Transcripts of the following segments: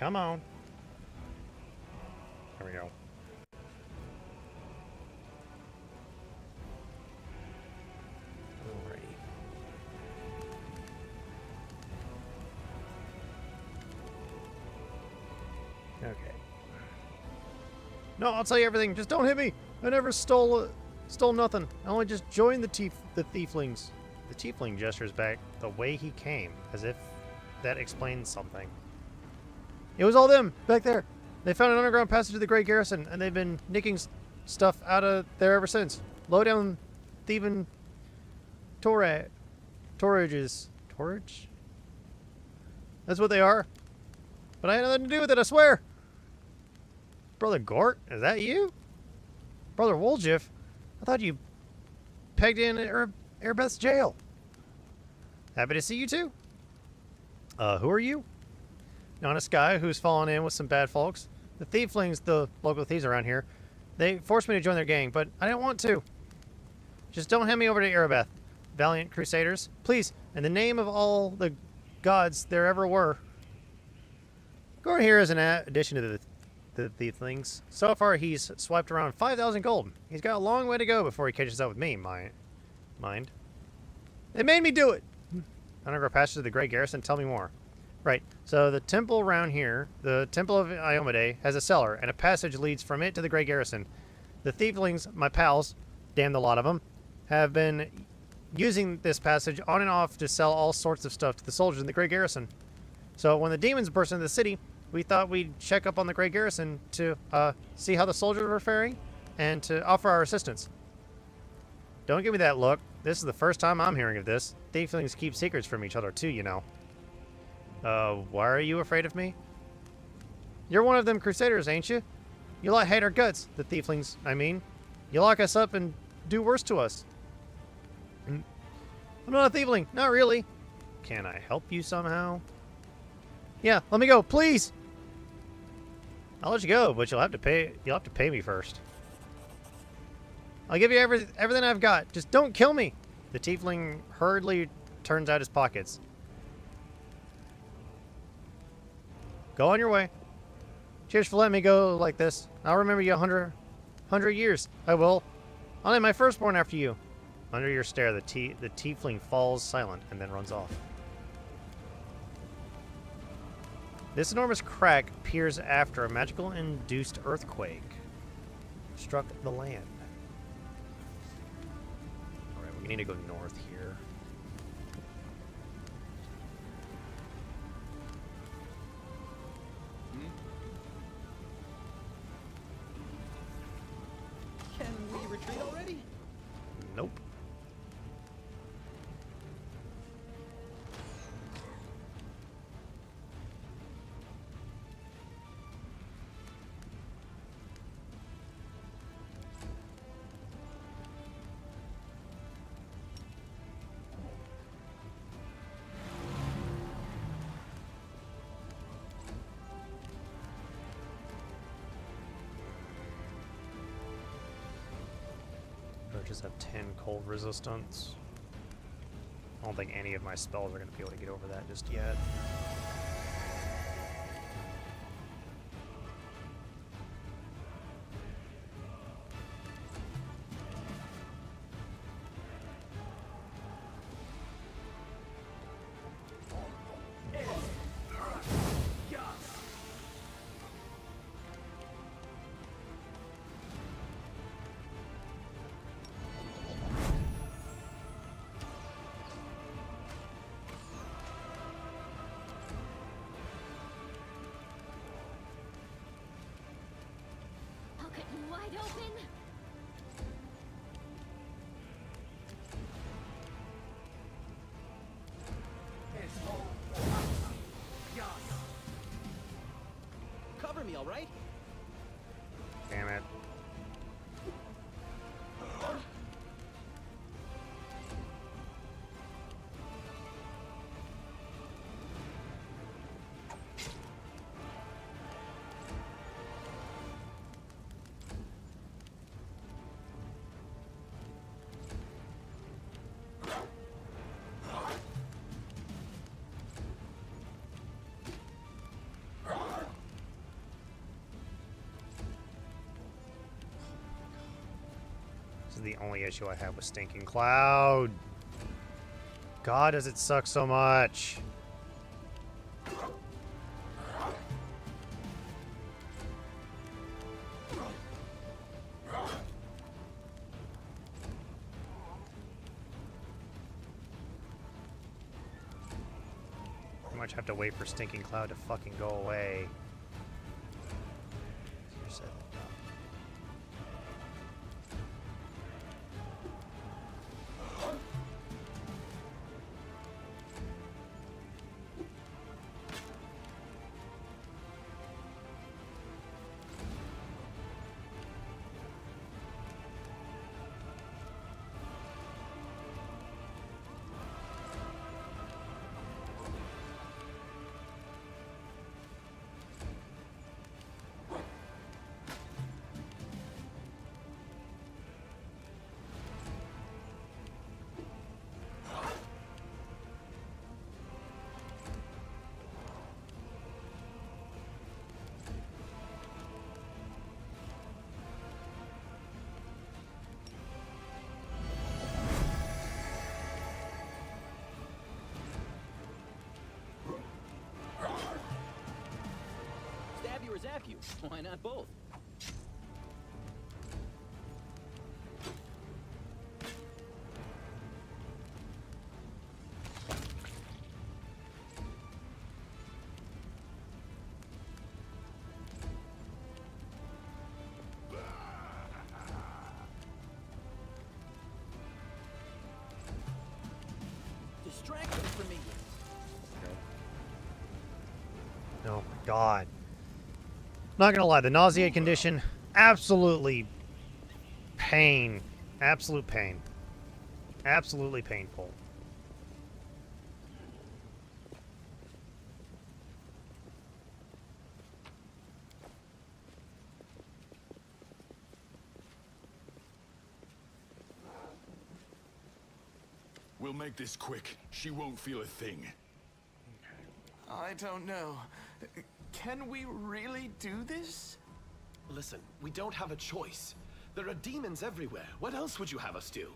Come on. There we go. Alrighty. Okay. No, I'll tell you everything. Just don't hit me. I never stole nothing. I only just joined the tieflings. The tiefling gestures back the way he came, as if that explains something. It was all them back there. They found an underground passage to the Great Garrison, and they've been nicking stuff out of there ever since. Low down thieving torages. Torage? That's what they are. But I had nothing to do with it, I swear. Brother Gort, is that you? Brother Woljif, I thought you pegged in Airbeth's jail. Happy to see you too. Who are you? An honest guy who's fallen in with some bad folks. The Thieflings, the local thieves around here, they forced me to join their gang, but I didn't want to. Just don't hand me over to Airbeth, valiant crusaders. Please, in the name of all the gods there ever were. Gort here is an addition to the Thieflings. So far, he's swiped around 5,000 gold. He's got a long way to go before he catches up with me, mind. It made me do it! Underground passage to the Great Garrison, tell me more. Right, so the temple around here, the Temple of Iomade, has a cellar, and a passage leads from it to the Great Garrison. The Thieflings, my pals, damn the lot of them, have been using this passage on and off to sell all sorts of stuff to the soldiers in the Great Garrison. So when the demons burst into the city, we thought we'd check up on the Great Garrison to see how the soldiers were faring and to offer our assistance. Don't give me that look. This is the first time I'm hearing of this. Thieflings keep secrets from each other too, you know. Why are you afraid of me? You're one of them crusaders, ain't you? You lot hate our guts, the Thieflings, I mean. You lock us up and do worse to us. I'm not a Thiefling, not really. Can I help you somehow? Yeah, let me go, please! I'll let you go, but you'll have to pay me first. I'll give you everything I've got. Just don't kill me. The tiefling hurriedly turns out his pockets. Go on your way. Cheers for letting me go like this. I'll remember you 100 years. I will. I'll name my firstborn after you. Under your stare, the tiefling falls silent and then runs off. This enormous crack appears after a magical induced earthquake struck the land. Alright, we need to go north here. Can we retreat already? Nope. Just have 10 cold resistance. I don't think any of my spells are going to be able to get over that just yet. Wide open. Cover me, all right? Damn it. is the only issue I have with Stinking Cloud. God, does it suck so much. I much have to wait for Stinking Cloud to fucking go away. Stab you or zap you? Why not both? Distract them from me. Oh my god. Not gonna lie, the nausea condition, absolutely pain. Absolute pain. Absolutely painful. We'll make this quick. She won't feel a thing. I don't know. Can we really do this? Listen, we don't have a choice. There are demons everywhere. What else would you have us do?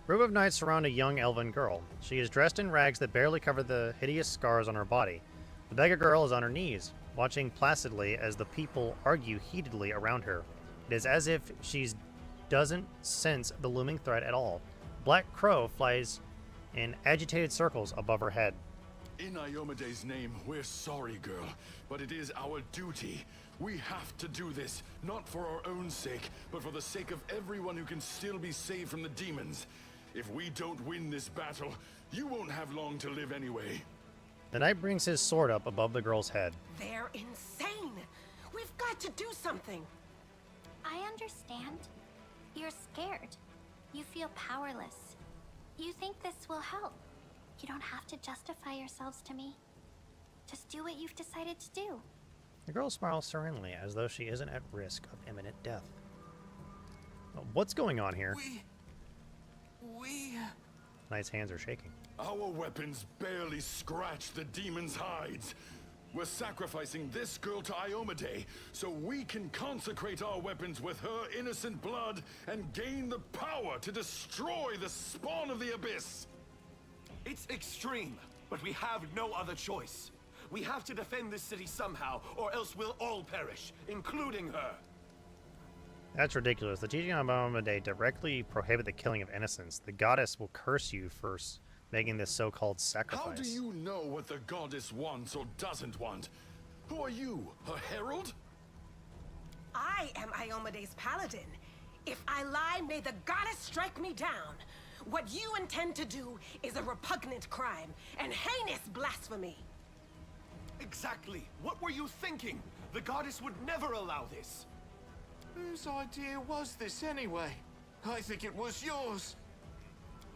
Group of knights surround a young elven girl. She is dressed in rags that barely cover the hideous scars on her body. The beggar girl is on her knees, watching placidly as the people argue heatedly around her. It is as if she doesn't sense the looming threat at all. Black Crow flies in agitated circles above her head. In Iomede's name, we're sorry, girl, but it is our duty. We have to do this, not for our own sake, but for the sake of everyone who can still be saved from the demons. If we don't win this battle, you won't have long to live anyway. The knight brings his sword up above the girl's head. They're insane. We've got to do something. I understand. You're scared. You feel powerless. You think this will help. You don't have to justify yourselves to me. Just do what you've decided to do. The girl smiles serenely, as though she isn't at risk of imminent death. What's going on here? We... Knight's hands are shaking. Our weapons barely scratch the demons' hides. We're sacrificing this girl to Iomede so we can consecrate our weapons with her innocent blood and gain the power to destroy the spawn of the abyss. It's extreme, but we have no other choice. We have to defend this city somehow, or else we'll all perish, including her. That's ridiculous. The teaching of Iomedae directly prohibit the killing of innocents. The goddess will curse you for making this so-called sacrifice. How do you know what the goddess wants or doesn't want? Who are you, her herald? I am Iomede's paladin. If I lie, may the goddess strike me down. What you intend to do is a repugnant crime and heinous blasphemy. Exactly. What were you thinking? The goddess would never allow this. Whose idea was this anyway? I think it was yours.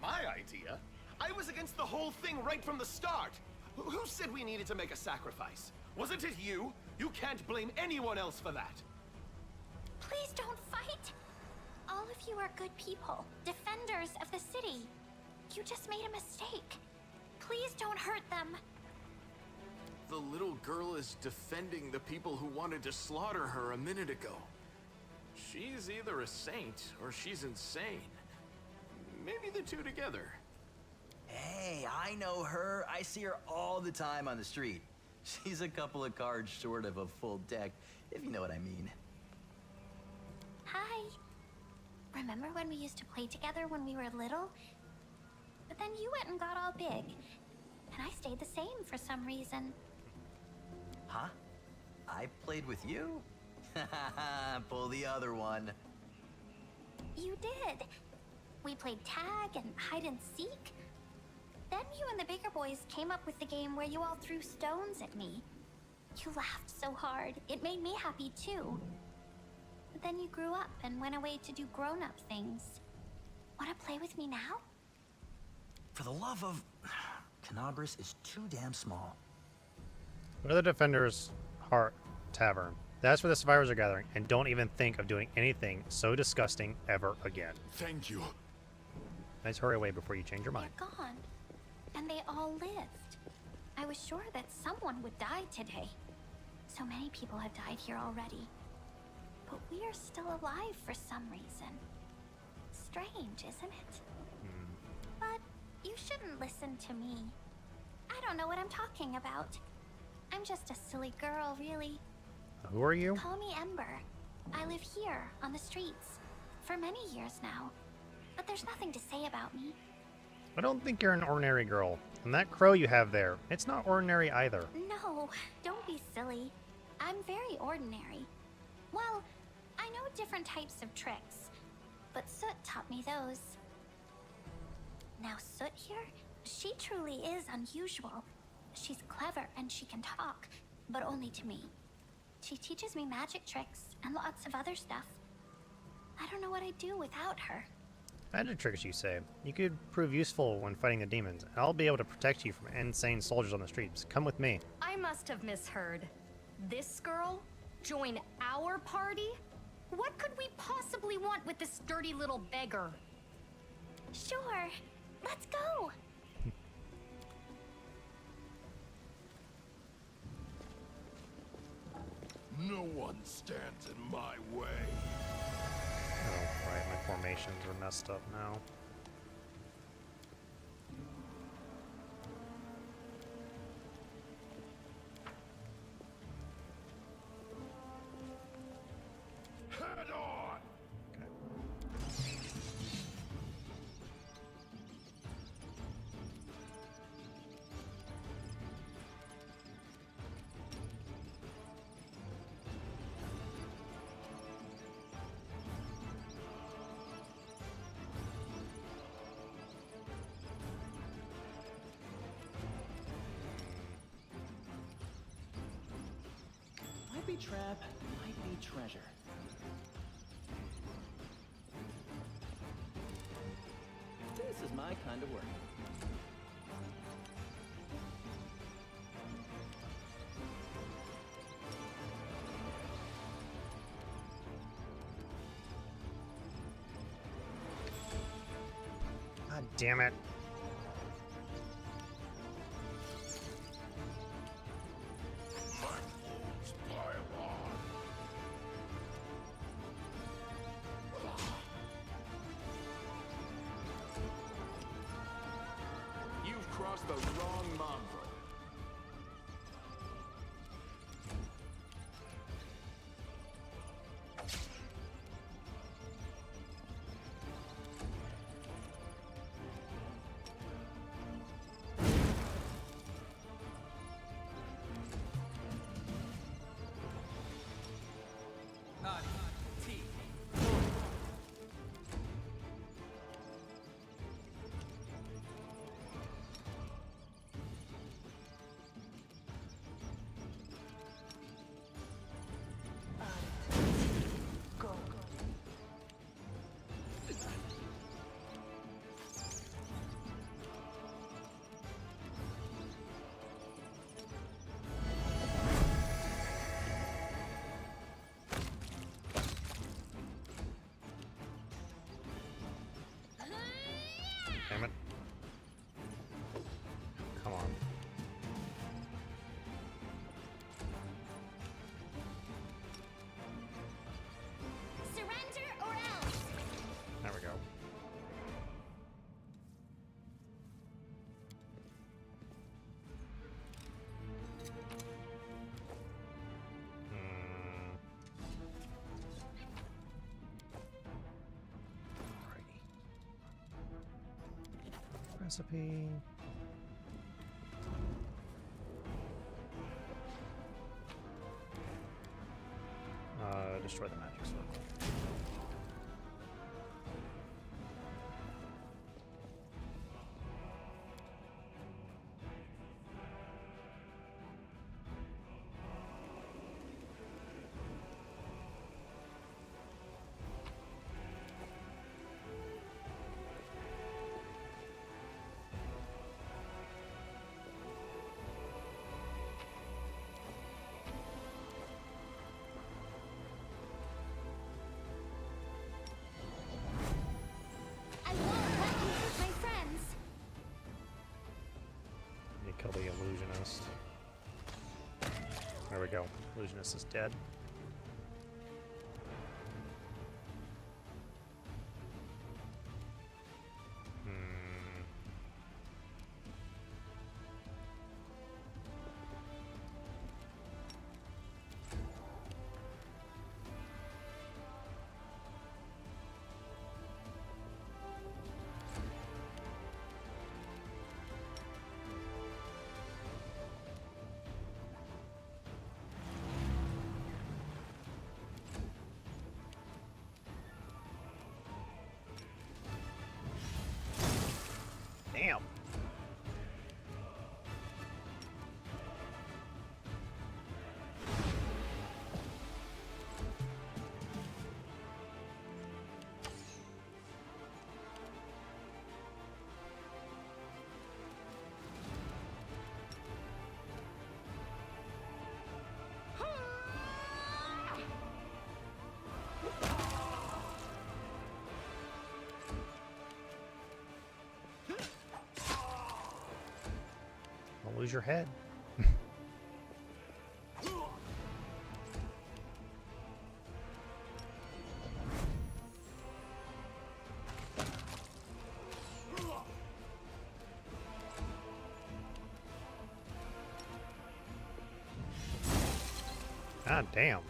My idea? I was against the whole thing right from the start. Who said we needed to make a sacrifice? Wasn't it you? You can't blame anyone else for that. Please don't fight. All of you are good people, defenders of the city. You just made a mistake. Please don't hurt them. The little girl is defending the people who wanted to slaughter her a minute ago. She's either a saint or she's insane. Maybe the two together. Hey, I know her. I see her all the time on the street. She's a couple of cards short of a full deck, if you know what I mean. Hi. Remember when we used to play together when we were little? But then you went and got all big. And I stayed the same for some reason. Huh? I played with you? Pull the other one. You did. We played tag and hide and seek. Then you and the bigger boys came up with the game where you all threw stones at me. You laughed so hard. It made me happy too. But then you grew up and went away to do grown-up things. Want to play with me now? For the love of... Canabras is too damn small. Go to the Defender's Heart Tavern. That's where the survivors are gathering, and don't even think of doing anything so disgusting ever again. Thank you. Let's hurry away before you change your mind. They're gone. And they all lived. I was sure that someone would die today. So many people have died here already. But we are still alive for some reason. Strange, isn't it? But you shouldn't listen to me. I don't know what I'm talking about. I'm just a silly girl, really. Who are you? Call me Ember. I live here, on the streets, for many years now. But there's nothing to say about me. I don't think you're an ordinary girl. And that crow you have there, it's not ordinary either. No, don't be silly. I'm very ordinary. Well, I know different types of tricks, but Soot taught me those. Now Soot here, she truly is unusual. She's clever and she can talk, but only to me. She teaches me magic tricks and lots of other stuff. I don't know what I'd do without her. Magic tricks, you say. You could prove useful when fighting the demons. And I'll be able to protect you from insane soldiers on the streets. Come with me. I must have misheard. This girl? Join our party? What could we possibly want with this dirty little beggar? Sure, let's go. No one stands in my way. Oh, right. My formations are messed up now. Head on! Might be trap, might be treasure. This is my kind of work. God damn it. My wolves pile on. You've crossed the wrong mongrel. Damn it. Come on. Surrender! Recipe. Destroy the magic circle. I won't let you hurt my friends. You kill the illusionist. There we go. Illusionist is dead. Damn. Don't lose your head. God damn.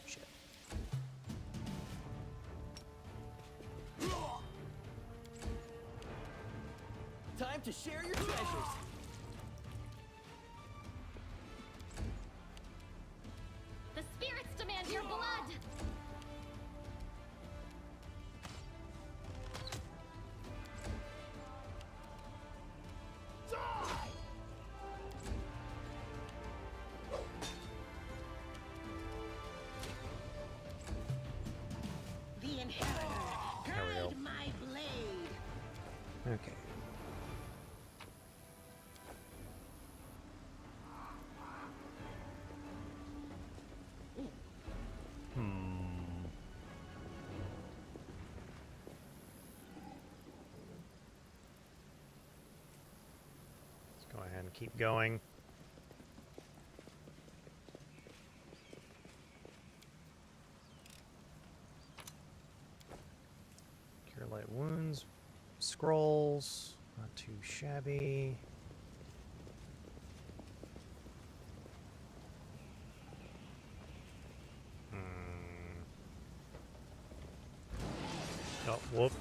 Shit. Time to share your treasures. The spirits demand your blood! The Inheritor, There we go. guide my blade. Okay. Let's go ahead and keep going. Cure light wounds. Scrolls. Not too shabby. Oh, whoops.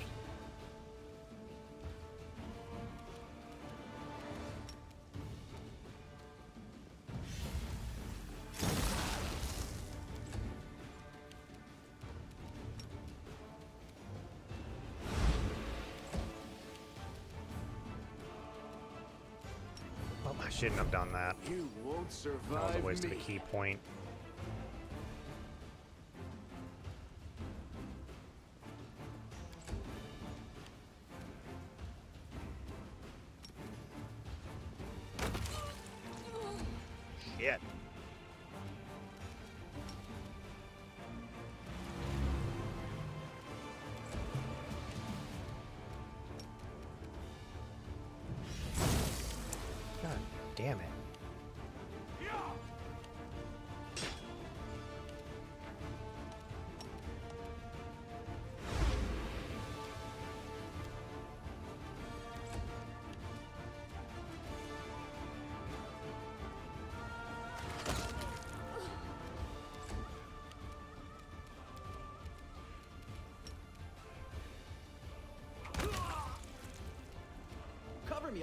Oh, I shouldn't have done that. You won't That survive was a waste of me. a key point. Shit. God damn it.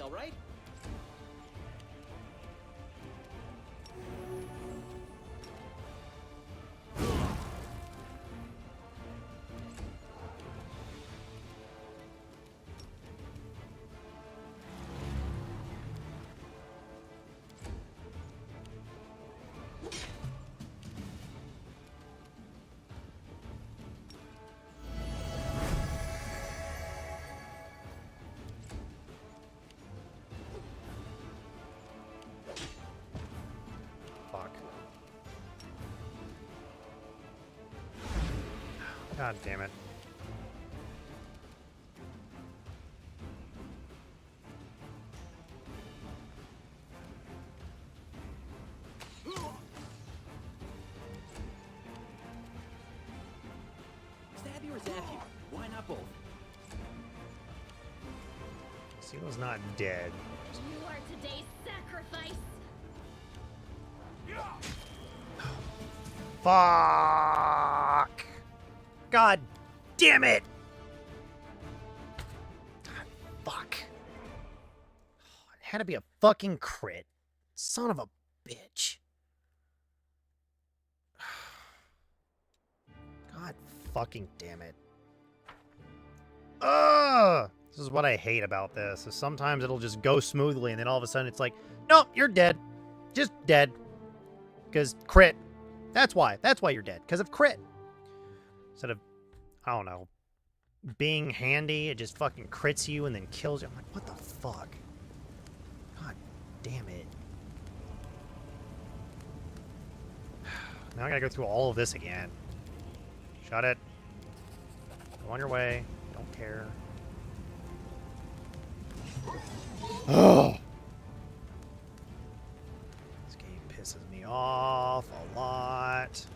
all right? Fuck. God damn it. Stab you or zap you? Why not both? Sila's not dead. You are today's sacrifice. Fuck! God damn it! God, fuck. It had to be a fucking crit. Son of a bitch. God fucking damn it. Ugh! This is what I hate about this. Is sometimes it'll just go smoothly and then all of a sudden it's like, nope, you're dead. Just dead. Because crit. That's why. That's why you're dead. Because of crit. Instead of, I don't know, being handy, it just fucking crits you and then kills you. I'm like, what the fuck? God damn it. Now I gotta go through all of this again. Shut it. Go on your way. Don't care. Oh! This game pisses me off a lot.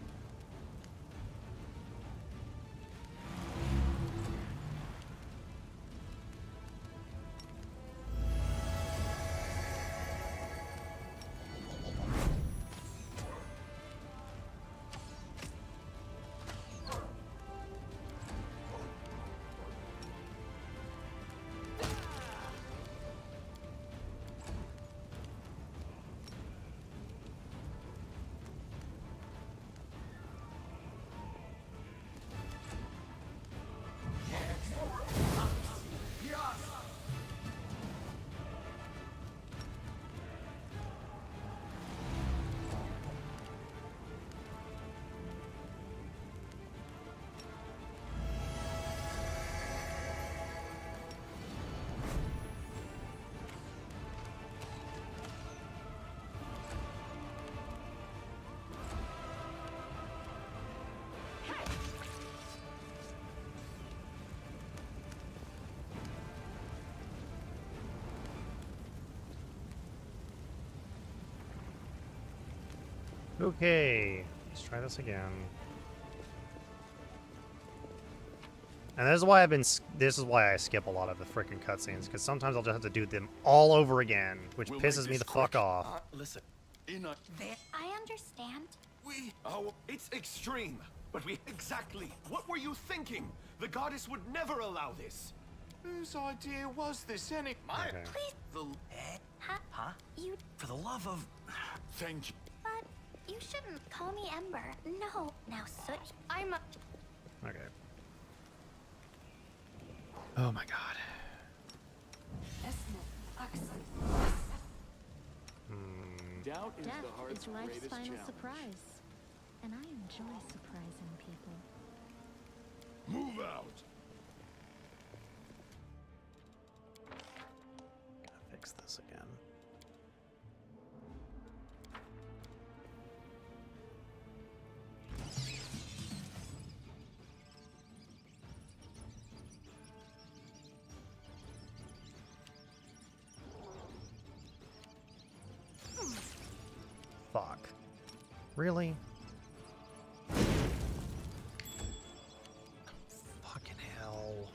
Okay, let's try this again. And this is why this is why I skip a lot of the freaking cutscenes, because sometimes I'll just have to do them all over again, which We'll pisses make me this the fuck quick. off. Listen, I understand. it's extreme, but exactly. What were you thinking? The goddess would never allow this. Whose idea was this anyway? Mine. Okay. Please. Huh? You. For the love of... Thank you. But you shouldn't call me Ember. No. Now, Soot. I'm a. Okay. Oh my god. Doubt is Death the heart's is life's greatest final challenge. surprise, and I enjoy surprising people. Move out. Gotta fix this again. Fuck. Really? Fucking hell.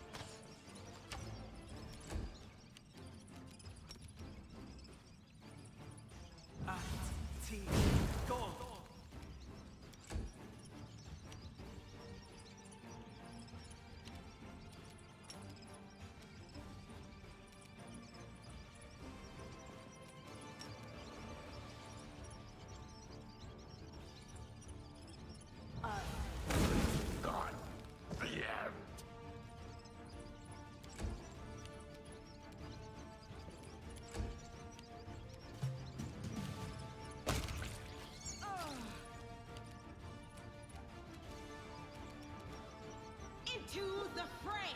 Into the fray!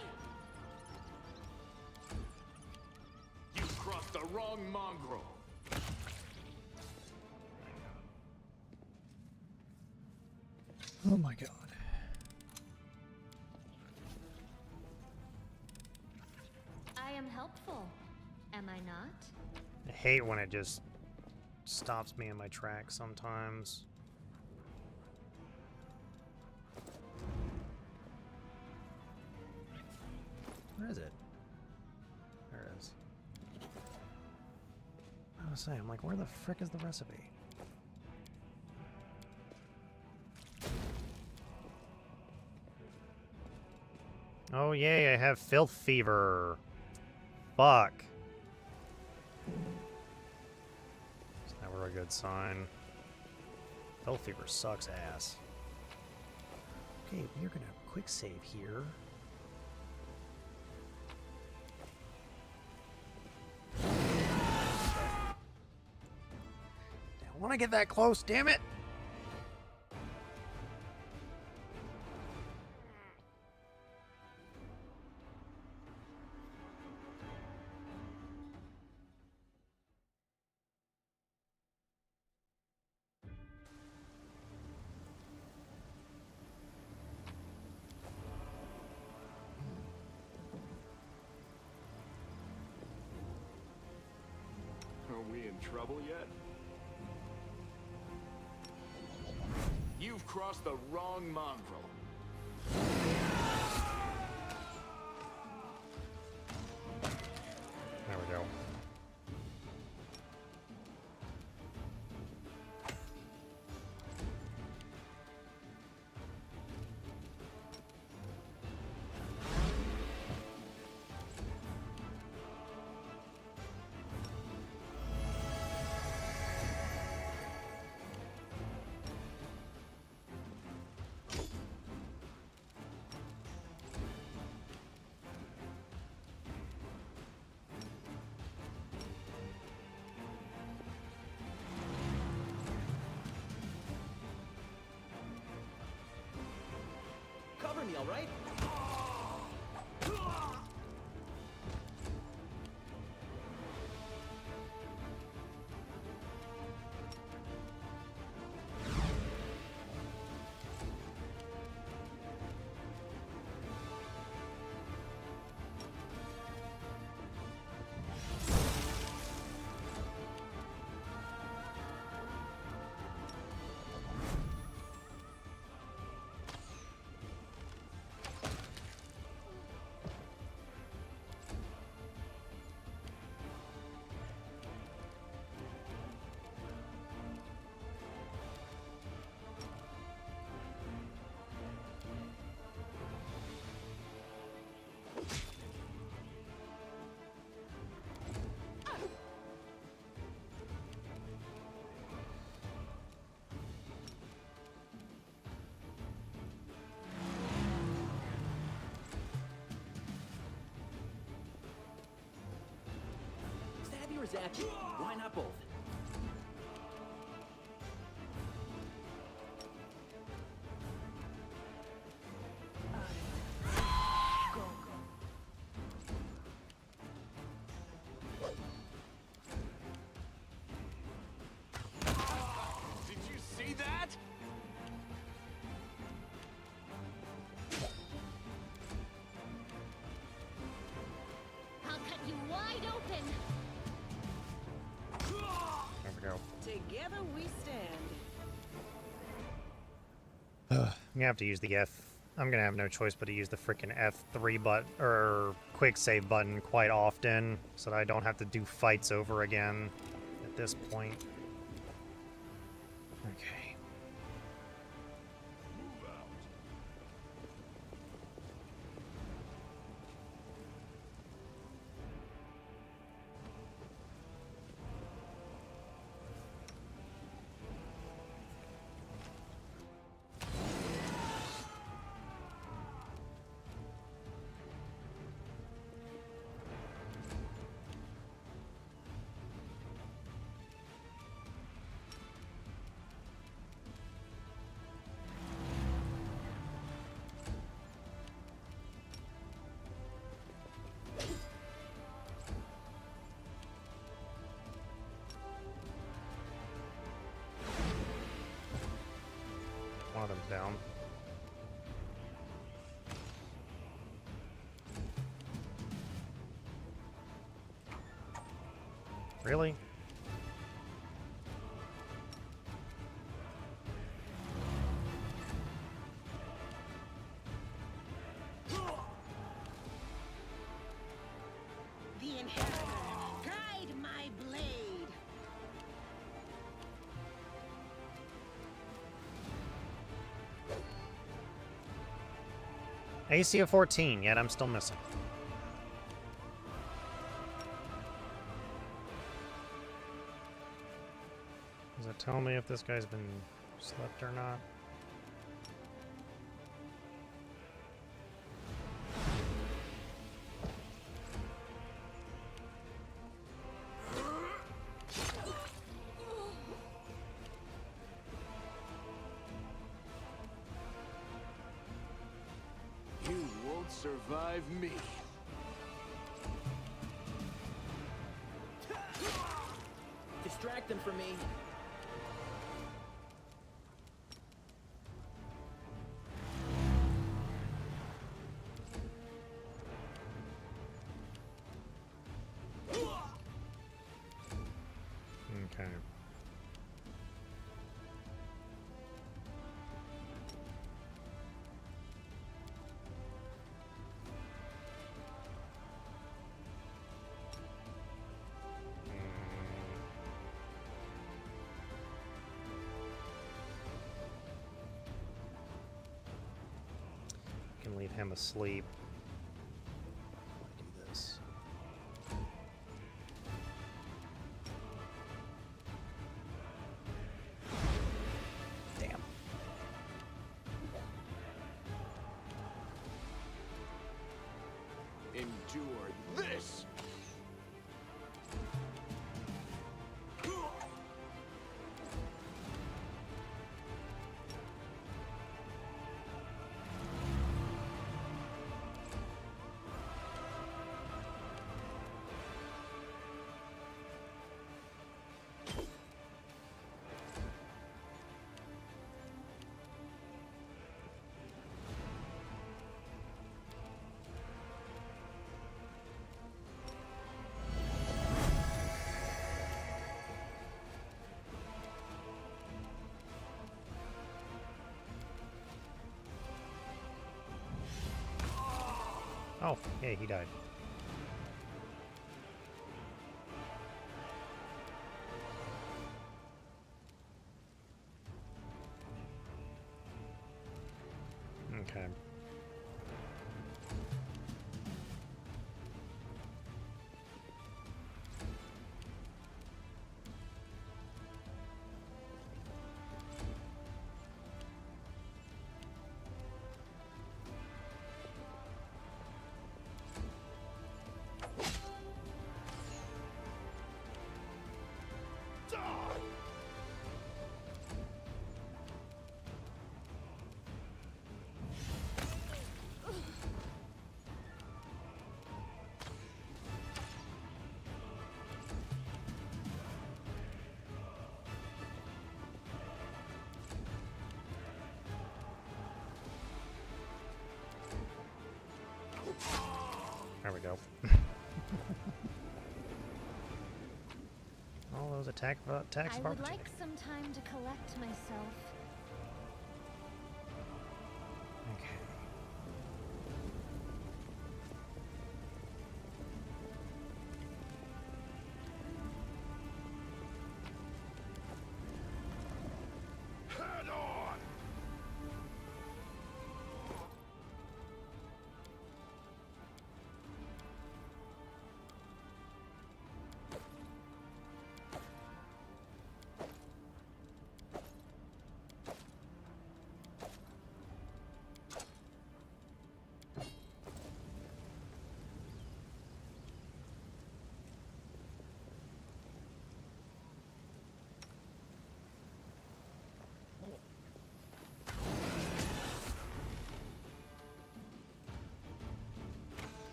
You've crossed the wrong mongrel. Oh my god. I am helpful, am I not? I hate when it just stops me in my tracks sometimes. Where is it? There it is. I was saying, I'm like, where the frick is the recipe? Oh yay, I have filth fever. Fuck. It's never a good sign. Filth fever sucks ass. Okay, we're gonna quick save here. Don't want to get that close, damn it! Are we in trouble yet? You've crossed the wrong mongrel. There we go. Cover me, all right? Stab or zap you? Why not both? Did you see that? I'll cut you wide open. There we go. Together we stand. I'm gonna have to use the F. I'm gonna have no choice but to use the freaking F3 button or quick save button quite often, so that I don't have to do fights over again at this point. Okay. Really? The inheritor, guide my blade. AC of 14, yet I'm still missing. Does it tell me if this guy's been slept or not? You won't survive me. Distract them from me. Okay. Can leave him asleep. Do this. Damn. Endure this! Oh, yeah, he died. Okay. There we go. All those attacks of I would opportunity. like some time to collect myself. Okay. Head on!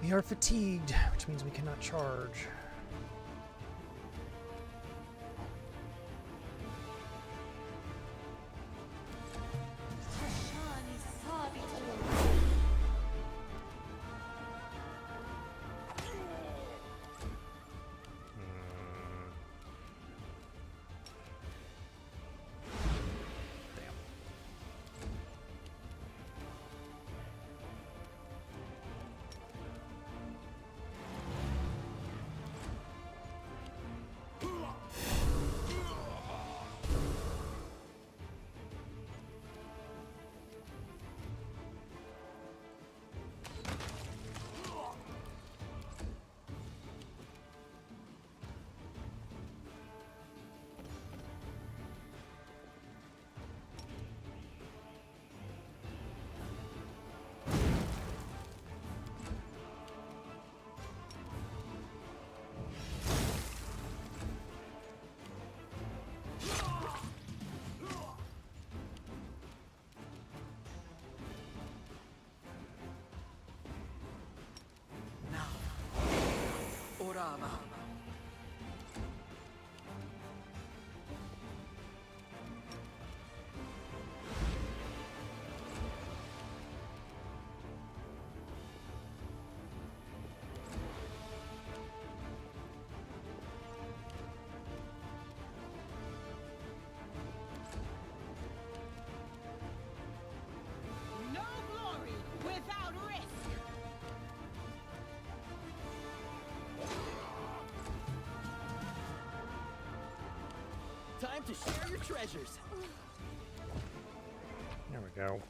We are fatigued, which means we cannot charge. Orava. No glory without risk. Time to share your treasures. There we go.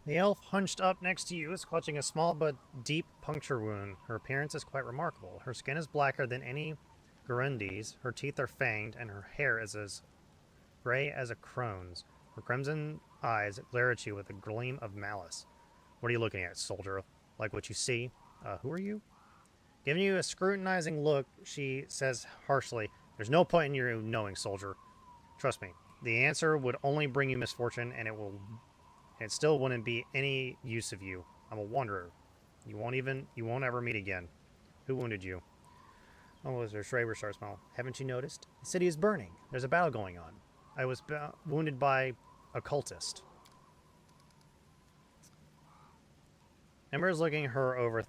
The elf hunched up next to you is clutching a small but deep puncture wound. Her appearance is quite remarkable. Her skin is blacker than any Gurundi's, her teeth are fanged, and her hair is as gray as a crone's. Her crimson eyes glare at you with a gleam of malice. What are you looking at, soldier? Like what you see? Who are you? Giving you a scrutinizing look, she says harshly, "There's no point in you knowing, soldier. Trust me, the answer would only bring you misfortune, and it still wouldn't be any use of you. I'm a wanderer. You won't ever meet again. Who wounded you?" Oh, was her Schreiber sharp smile. "Haven't you noticed? The city is burning. There's a battle going on. I was wounded by a cultist." Ember is looking her over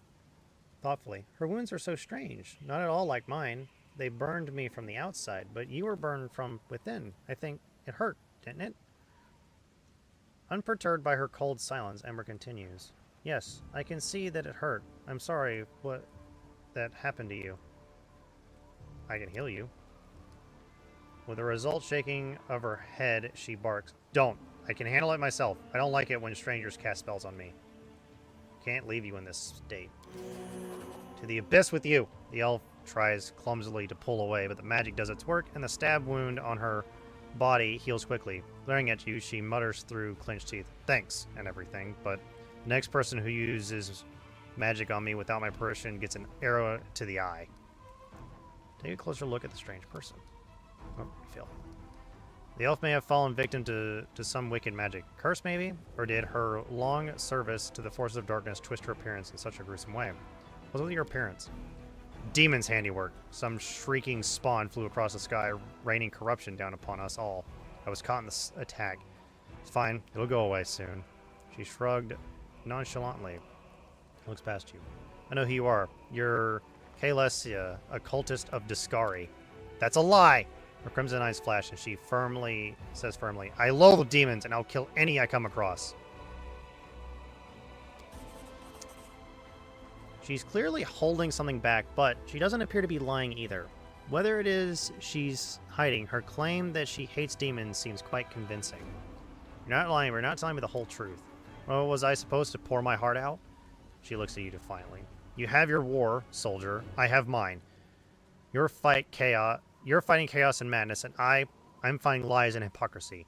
thoughtfully. "Her wounds are so strange. Not at all like mine. They burned me from the outside, but you were burned from within. I think it hurt, didn't it?" Unperturbed by her cold silence, Ember continues. "Yes, I can see that it hurt. I'm sorry what that happened to you. I can heal you." With a result shaking of her head, she barks, "Don't! I can handle it myself. I don't like it when strangers cast spells on me. Can't leave you in this state." "To the abyss with you!" The elf tries clumsily to pull away, but the magic does its work, and the stab wound on her body heals quickly. Glaring at you, she mutters through clenched teeth, "Thanks," and everything, but the next person who uses magic on me without my permission gets an arrow to the eye. Take a closer look at the strange person. Oh, you fail. The elf may have fallen victim to some wicked magic. Curse, maybe? Or did her long service to the forces of darkness twist her appearance in such a gruesome way? What's with your appearance? Demon's handiwork. Some shrieking spawn flew across the sky, raining corruption down upon us all. I was caught in this attack. It's fine. It'll go away soon. She shrugged nonchalantly. Looks past you. I know who you are. You're Kalesia, a cultist of Discari. That's a lie! Her crimson eyes flash, and she says firmly, "I loathe demons, and I'll kill any I come across." She's clearly holding something back, but she doesn't appear to be lying either. Whether it is she's hiding, her claim that she hates demons seems quite convincing. "You're not lying, you're not telling me the whole truth. Well, was I supposed to pour my heart out?" She looks at you defiantly. "You have your war, soldier. I have mine. You're fighting chaos and madness, and I'm fighting lies and hypocrisy.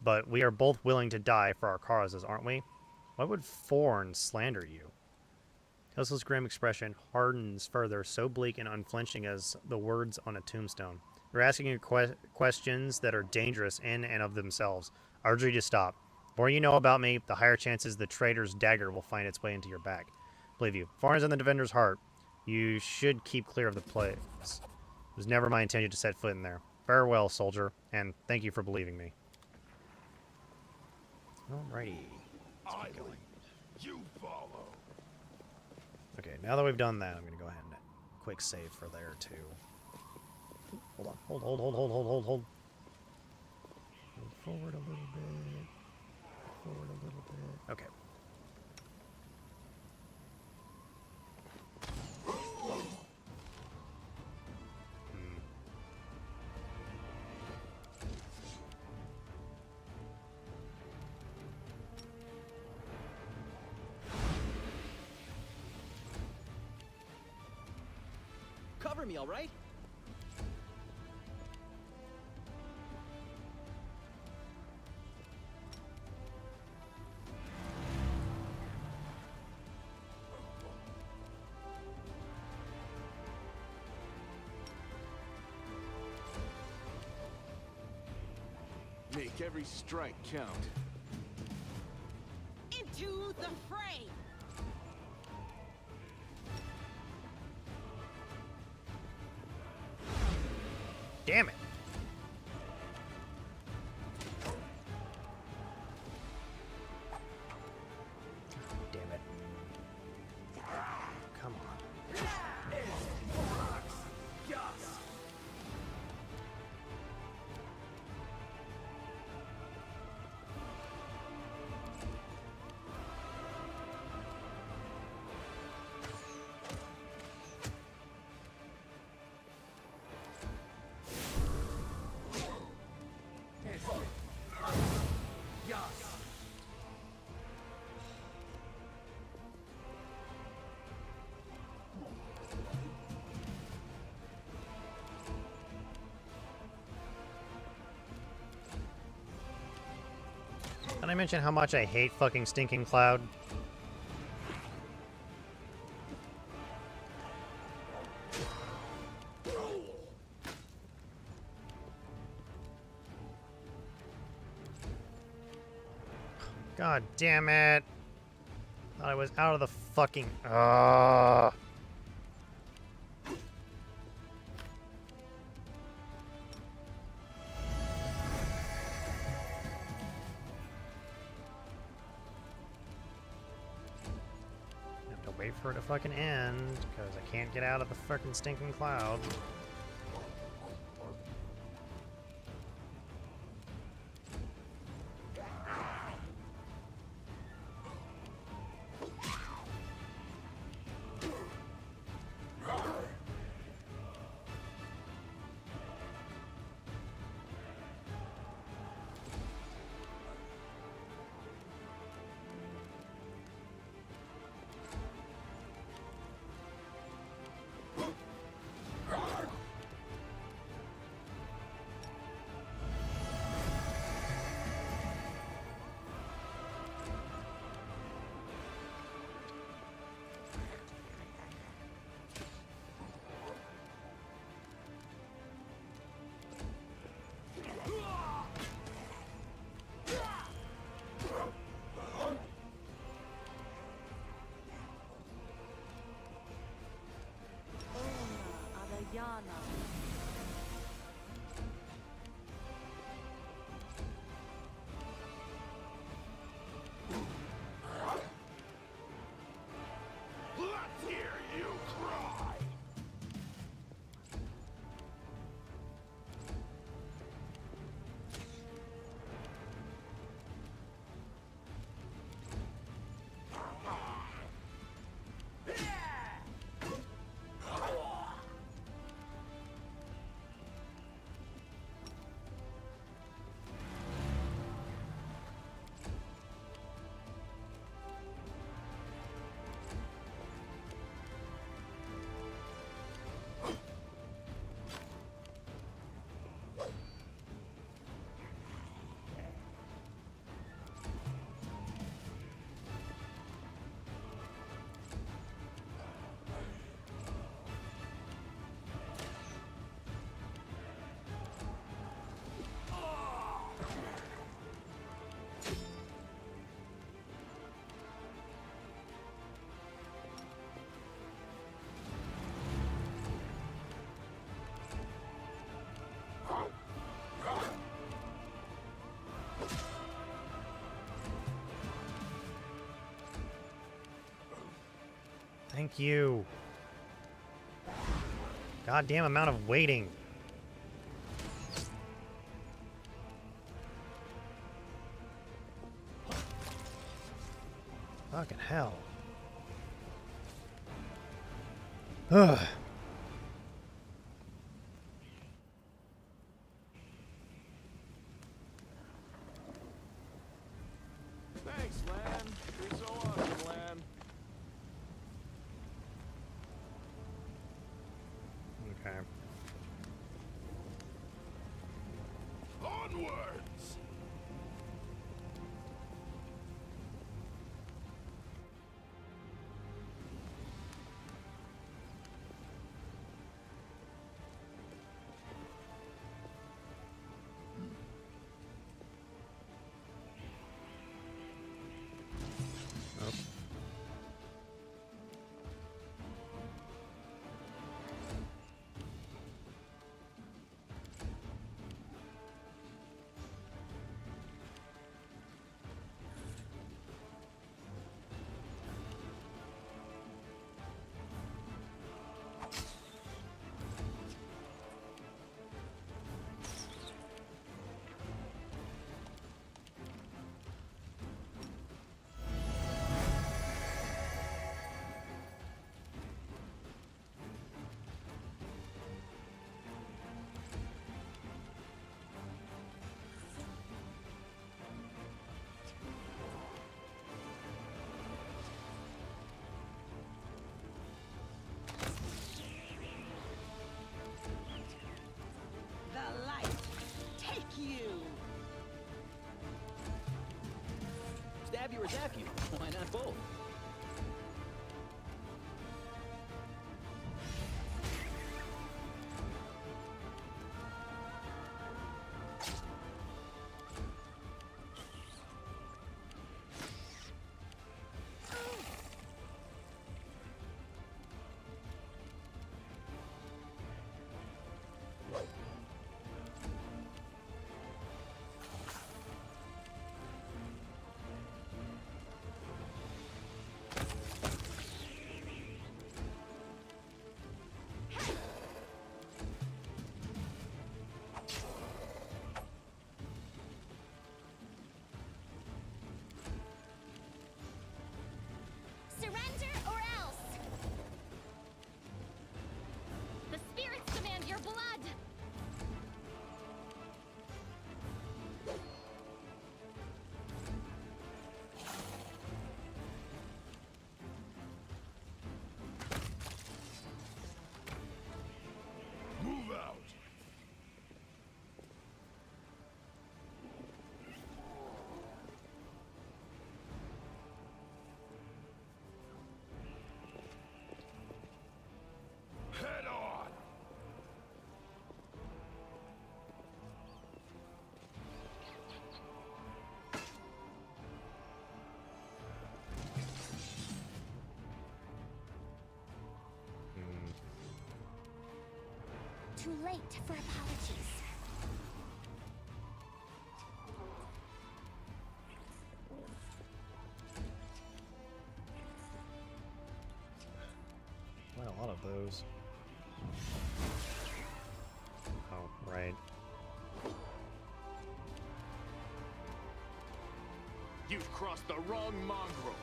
But we are both willing to die for our causes, aren't we? Why would Thorn slander you?" Hustle's grim expression hardens further, so bleak and unflinching as the words on a tombstone. You're asking you questions that are dangerous in and of themselves. I urge you to stop. The more you know about me, the higher chances the traitor's dagger will find its way into your back. Believe you, thorns in the defender's heart. You should keep clear of the place. It was never my intention to set foot in there. Farewell, soldier, and thank you for believing me. Alrighty. I lead, you follow. Okay, now that we've done that, I'm going to go ahead and quick save for there, too. Hold on. Hold. Hold forward a little bit. Forward a little bit. Okay. Cover me, all right? Make every strike count. Into the fray! Damn it. Damn it. Come on. Did I mention how much I hate fucking Stinking Cloud? God damn it. Thought I was out of the fucking... Wait for it to fucking end, because I can't get out of the fucking Stinking Cloud. Let's hear you cry. Thank you. Goddamn amount of waiting. Fucking hell. Ugh. Thanks, Lan. You're so awesome, Lan. Okay. Onwards! The light take you. Stab you or zap you? Why not both? Surrender or else! The spirits demand your blood! Move out! Head on! Too late for apologies. Quite a lot of those. Oh, right. You've crossed the wrong mongrel.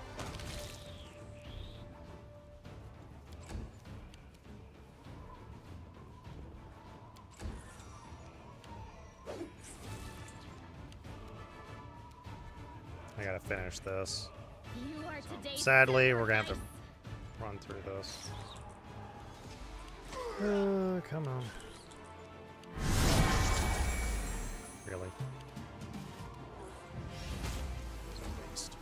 I gotta finish this. You are today's Sadly, we're gonna have to sacrifice. run through this. Come on. Really? It's a waste.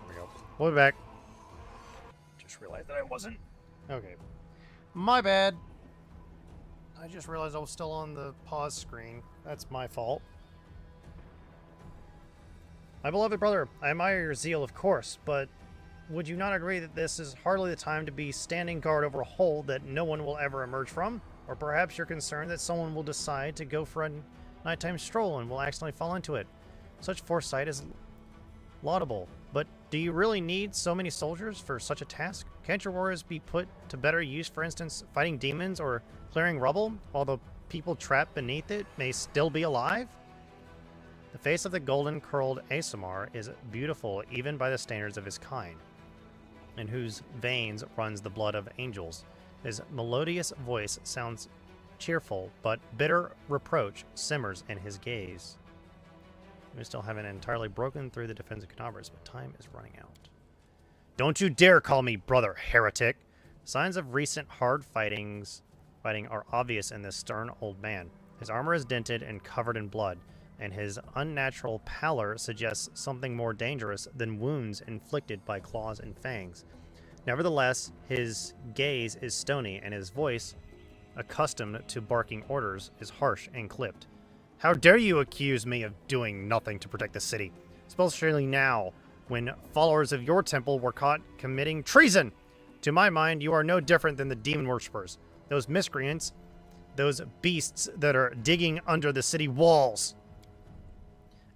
There we go. We'll be back. Just realized that I wasn't. Okay. My bad. I just realized I was still on the pause screen. That's my fault. My beloved brother, I admire your zeal, of course, but would you not agree that this is hardly the time to be standing guard over a hole that no one will ever emerge from? Or perhaps you're concerned that someone will decide to go for a nighttime stroll and will accidentally fall into it. Such foresight is laudable, but do you really need so many soldiers for such a task? Can't your warriors be put to better use, for instance, fighting demons or clearing rubble, while the people trapped beneath it may still be alive? The face of the golden-curled Asamar is beautiful even by the standards of his kind, in whose veins runs the blood of angels. His melodious voice sounds cheerful, but bitter reproach simmers in his gaze. We still haven't entirely broken through the defense of Canabras, but time is running out. Don't you dare call me brother, heretic! Signs of recent hard fighting are obvious in this stern old man. His armor is dented and covered in blood, and his unnatural pallor suggests something more dangerous than wounds inflicted by claws and fangs. Nevertheless, his gaze is stony, and his voice, accustomed to barking orders, is harsh and clipped. How dare you accuse me of doing nothing to protect the city, especially now, when followers of your temple were caught committing treason? To my mind, you are no different than the demon worshippers, those miscreants, those beasts that are digging under the city walls.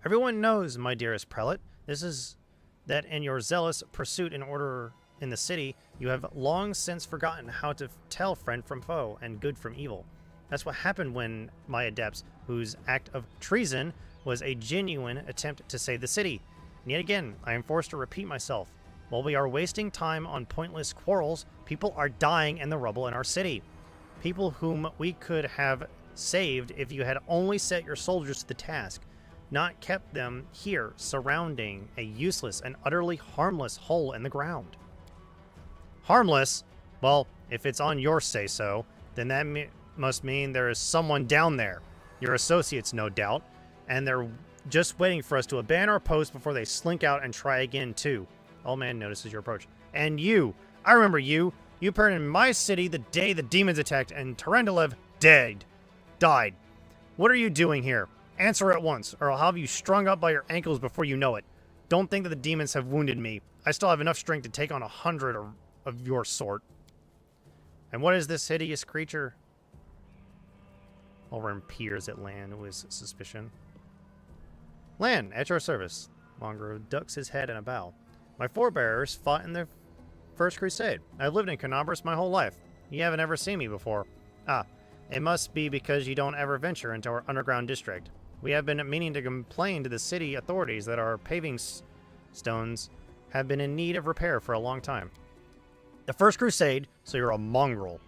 Everyone knows, my dearest prelate, this is that in your zealous pursuit in order in the city, you have long since forgotten how to tell friend from foe and good from evil. That's what happened when my adepts, whose act of treason was a genuine attempt to save the city. And yet again, I am forced to repeat myself. While we are wasting time on pointless quarrels, people are dying in the rubble in our city. People whom we could have saved if you had only set your soldiers to the task, not kept them here surrounding a useless and utterly harmless hole in the ground. Harmless? Well, if it's on your say-so, then that must mean there is someone down there. Your associates, no doubt, and they're just waiting for us to abandon our post before they slink out and try again, too. Old man notices your approach. And you! I remember you! You appeared in my city the day the demons attacked, and Tarandalev died. What are you doing here? Answer at once, or I'll have you strung up by your ankles before you know it. Don't think that the demons have wounded me. I still have enough strength to take on 100 of your sort. And what is this hideous creature? Ulrun peers at Lan with suspicion. Lan, at your service. Mongrel ducks his head in a bow. My forebears fought in the First Crusade. I've lived in Canabras my whole life. You haven't ever seen me before. Ah, it must be because you don't ever venture into our underground district. We have been meaning to complain to the city authorities that our paving stones have been in need of repair for a long time. The First Crusade, so you're a mongrel.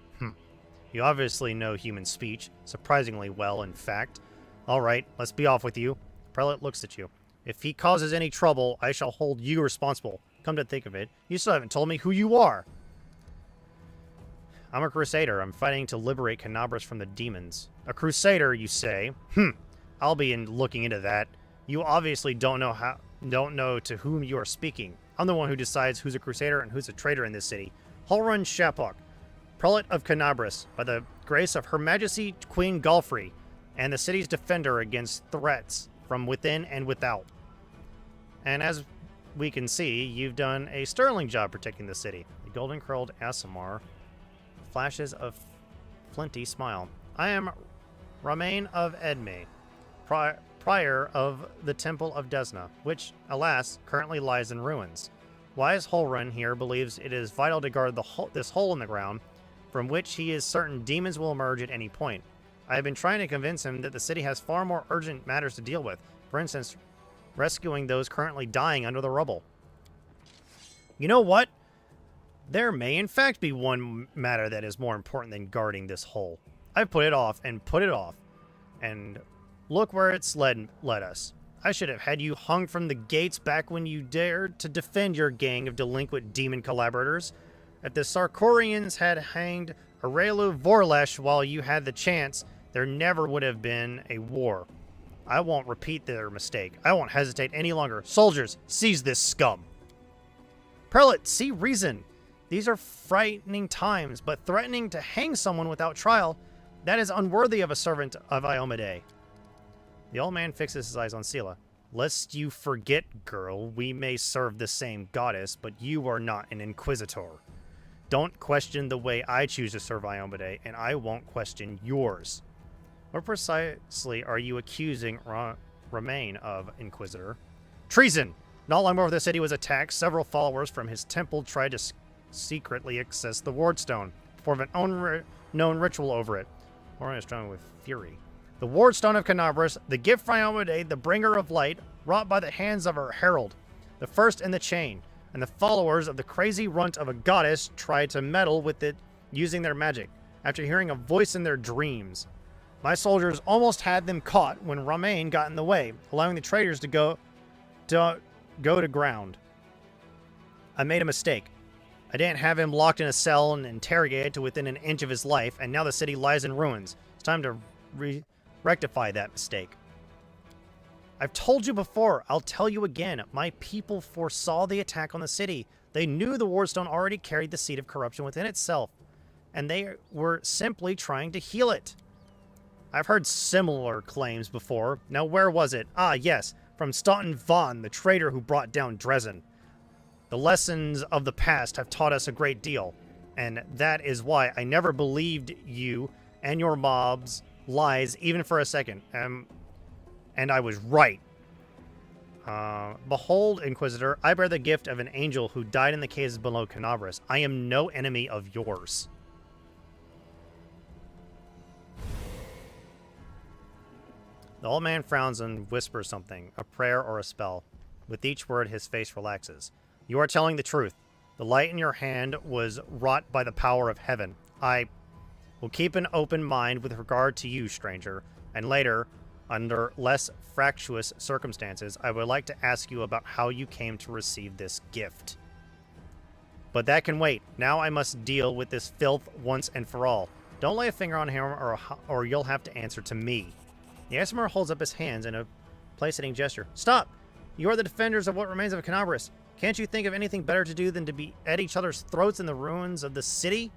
You obviously know human speech, surprisingly well, in fact. All right, let's be off with you. Prelate looks at you. If he causes any trouble, I shall hold you responsible. Come to think of it, you still haven't told me who you are. I'm a crusader. I'm fighting to liberate Canabras from the demons. A crusader, you say? I'll be looking into that. You obviously don't know to whom you are speaking. I'm the one who decides who's a crusader and who's a traitor in this city. Hulrun Shapok, prelate of Canabras, by the grace of Her Majesty Queen Galfrey, and the city's defender against threats from within and without. And as we can see, you've done a sterling job protecting the city. The golden-curled Asamar flashes a flinty smile. I am Ramain of Edme, prior of the Temple of Desna, which, alas, currently lies in ruins. Wise Hulrun here believes it is vital to guard this hole in the ground, from which he is certain demons will emerge at any point. I have been trying to convince him that the city has far more urgent matters to deal with. For instance, rescuing those currently dying under the rubble. You know what? There may in fact be one matter that is more important than guarding this hole. I've put it off and put it off, and look where it's led us. I should have had you hung from the gates back when you dared to defend your gang of delinquent demon collaborators. If the Sarkorians had hanged Aurelu Vorlesh while you had the chance, there never would have been a war. I won't repeat their mistake. I won't hesitate any longer. Soldiers, seize this scum. Prelate, see reason. These are frightening times, but threatening to hang someone without trial, that is unworthy of a servant of Iomade. The old man fixes his eyes on Sela. Lest you forget, girl, we may serve the same goddess, but you are not an inquisitor. Don't question the way I choose to serve Iomedae, and I won't question yours. What precisely are you accusing Remain of, Inquisitor? Treason! Not long before the city was attacked, several followers from his temple tried to secretly access the Wardstone, perform an unknown ritual over it. Orion is strong with fury. The Wardstone of Canabras, the gift from Iomedae, the bringer of light, wrought by the hands of her herald, the first in the chain, and the followers of the crazy runt of a goddess tried to meddle with it using their magic, after hearing a voice in their dreams. My soldiers almost had them caught when Romain got in the way, allowing the traitors to go to ground. I made a mistake. I didn't have him locked in a cell and interrogated to within an inch of his life, and now the city lies in ruins. It's time to rectify that mistake. I've told you before, I'll tell you again, my people foresaw the attack on the city. They knew the Wardstone already carried the seed of corruption within itself, and they were simply trying to heal it. I've heard similar claims before. Now where was it? Ah, yes, from Staunton Vaughn, the traitor who brought down Dresden. The lessons of the past have taught us a great deal, and that is why I never believed you and your mob's lies even for a second. And I was right. Behold, Inquisitor, I bear the gift of an angel who died in the caves below Canabras. I am no enemy of yours. The old man frowns and whispers something, a prayer or a spell. With each word, his face relaxes. You are telling the truth. The light in your hand was wrought by the power of heaven. I will keep an open mind with regard to you, stranger, and later, under less fractious circumstances, I would like to ask you about how you came to receive this gift. But that can wait. Now I must deal with this filth once and for all. Don't lay a finger on him or you'll have to answer to me. The Asimar holds up his hands in a place-hitting gesture. Stop! You are the defenders of what remains of Canabras. Can't you think of anything better to do than to be at each other's throats in the ruins of the city?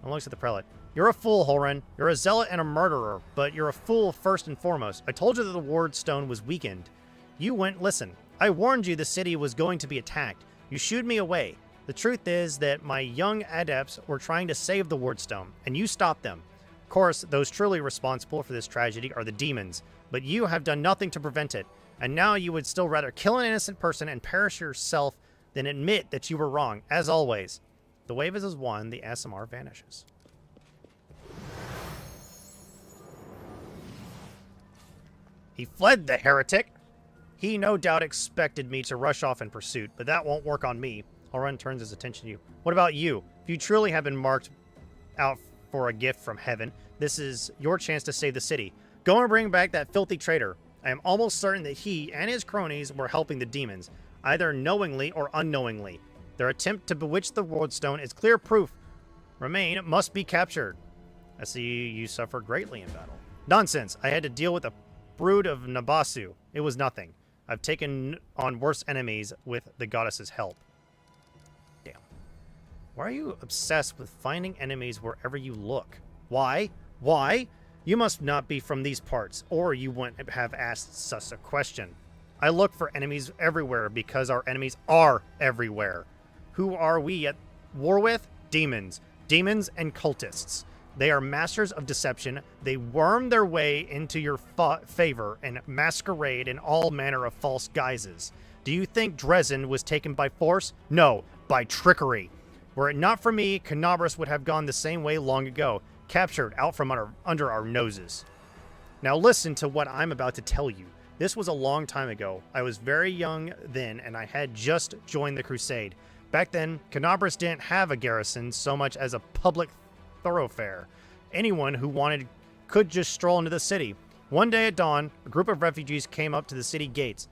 And looks at the prelate. You're a fool, Holren. You're a zealot and a murderer, but you're a fool first and foremost. I told you that the Wardstone was weakened. You went listen. I warned you the city was going to be attacked. You shooed me away. The truth is that my young adepts were trying to save the Wardstone, and you stopped them. Of course, those truly responsible for this tragedy are the demons, but you have done nothing to prevent it, and now you would still rather kill an innocent person and perish yourself than admit that you were wrong, as always. The wave is as one, the Asimar vanishes. He fled, the heretic! He no doubt expected me to rush off in pursuit, but that won't work on me. Holren turns his attention to you. What about you? If you truly have been marked out for a gift from heaven, this is your chance to save the city. Go and bring back that filthy traitor. I am almost certain that he and his cronies were helping the demons, either knowingly or unknowingly. Their attempt to bewitch the Wardstone is clear proof. Remain must be captured. I see you suffered greatly in battle. Nonsense. I had to deal with a brood of Nabasu. It was nothing. I've taken on worse enemies with the goddess's help. Damn. Why are you obsessed with finding enemies wherever you look? Why? Why? You must not be from these parts, or you wouldn't have asked such a question. I look for enemies everywhere because our enemies are everywhere. Who are we at war with? Demons. Demons and cultists. They are masters of deception. They worm their way into your favor and masquerade in all manner of false guises. Do you think Dresden was taken by force? No, by trickery. Were it not for me, Canabras would have gone the same way long ago, captured out from under our noses. Now listen to what I'm about to tell you. This was a long time ago. I was very young then, and I had just joined the crusade. Back then, Canabras didn't have a garrison so much as a public thoroughfare. Anyone who wanted could just stroll into the city. One day at dawn, a group of refugees came up to the city gates.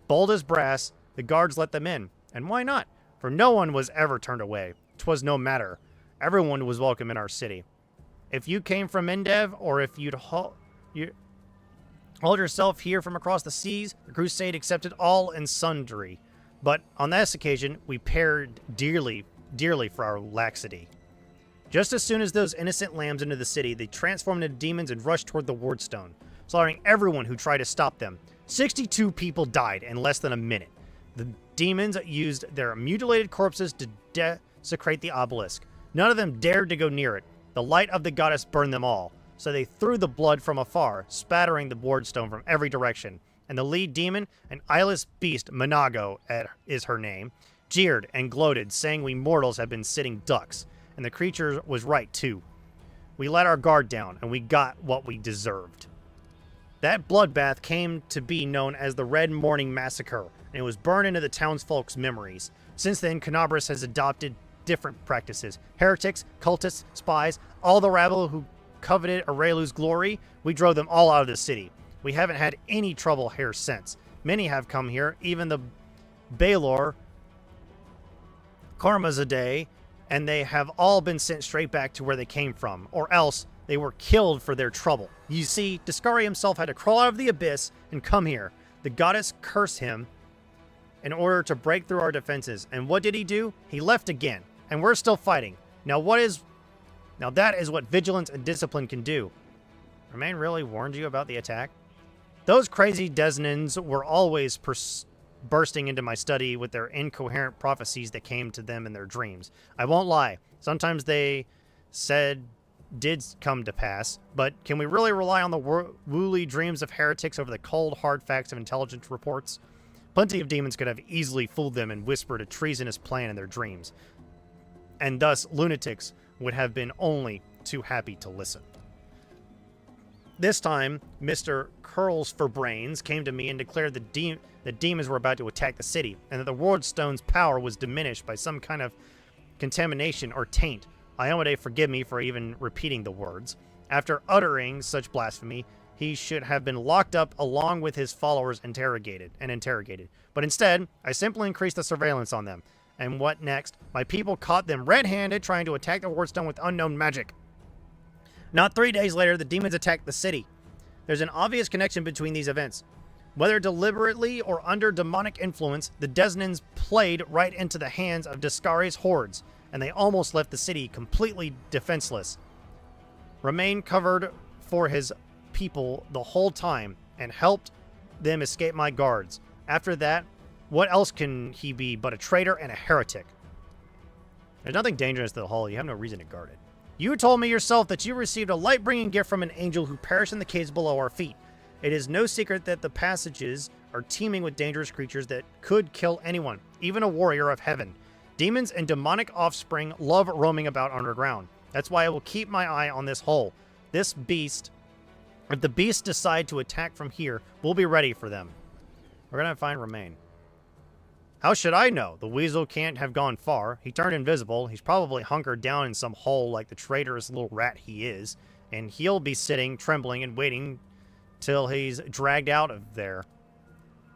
Bold as brass, the guards let them in. And why not? For no one was ever turned away. 'Twas no matter. Everyone was welcome in our city. If you came from Endev, or if you'd hauled yourself here from across the seas, the crusade accepted all and sundry. But on this occasion, we paid dearly for our laxity. Just as soon as those innocent lambs entered the city, they transformed into demons and rushed toward the Wardstone, slaughtering everyone who tried to stop them. 62 people died in less than a minute. The demons used their mutilated corpses to desecrate the obelisk. None of them dared to go near it. The light of the goddess burned them all, so they threw the blood from afar, spattering the wardstone from every direction. And the lead demon, an eyeless beast, Manago is her name, jeered and gloated, saying we mortals had been sitting ducks. And the creature was right, too. We let our guard down, and we got what we deserved. That bloodbath came to be known as the Red Morning Massacre, and it was burned into the townsfolk's memories. Since then, Canabras has adopted different practices. Heretics, cultists, spies, all the rabble who coveted Aurelu's glory, we drove them all out of the city. We haven't had any trouble here since. Many have come here, even the Baelor, Karmazadeh, and they have all been sent straight back to where they came from, or else they were killed for their trouble. You see, Discari himself had to crawl out of the abyss and come here. The goddess cursed him in order to break through our defenses. And what did he do? He left again, and we're still fighting. Now that is what vigilance and discipline can do. Romain really warned you about the attack? Those crazy Desnans were always bursting into my study with their incoherent prophecies that came to them in their dreams. I won't lie. Sometimes they did come to pass, but can we really rely on the woolly dreams of heretics over the cold, hard facts of intelligence reports? Plenty of demons could have easily fooled them and whispered a treasonous plan in their dreams, and thus lunatics would have been only too happy to listen. This time, Mr. Curls for Brains came to me and declared the demons were about to attack the city, and that the Wardstone's power was diminished by some kind of contamination or taint. Iomedae forgive me for even repeating the words. After uttering such blasphemy, he should have been locked up along with his followers interrogated. But instead, I simply increased the surveillance on them. And what next? My people caught them red-handed trying to attack the Wardstone with unknown magic. Not 3 days later, the demons attacked the city. There's an obvious connection between these events. Whether deliberately or under demonic influence, the Desnans played right into the hands of Discari's hordes, and they almost left the city completely defenseless. Romain covered for his people the whole time and helped them escape my guards. After that, what else can he be but a traitor and a heretic? There's nothing dangerous to the hall. You have no reason to guard it. You told me yourself that you received a light-bringing gift from an angel who perished in the caves below our feet. It is no secret that the passages are teeming with dangerous creatures that could kill anyone, even a warrior of heaven. Demons and demonic offspring love roaming about underground. That's why I will keep my eye on this hole. This beast, if the beasts decide to attack from here, we'll be ready for them. We're going to find Romain. How should I know? The weasel can't have gone far. He turned invisible. He's probably hunkered down in some hole like the traitorous little rat he is. And he'll be sitting, trembling, and waiting till he's dragged out of there.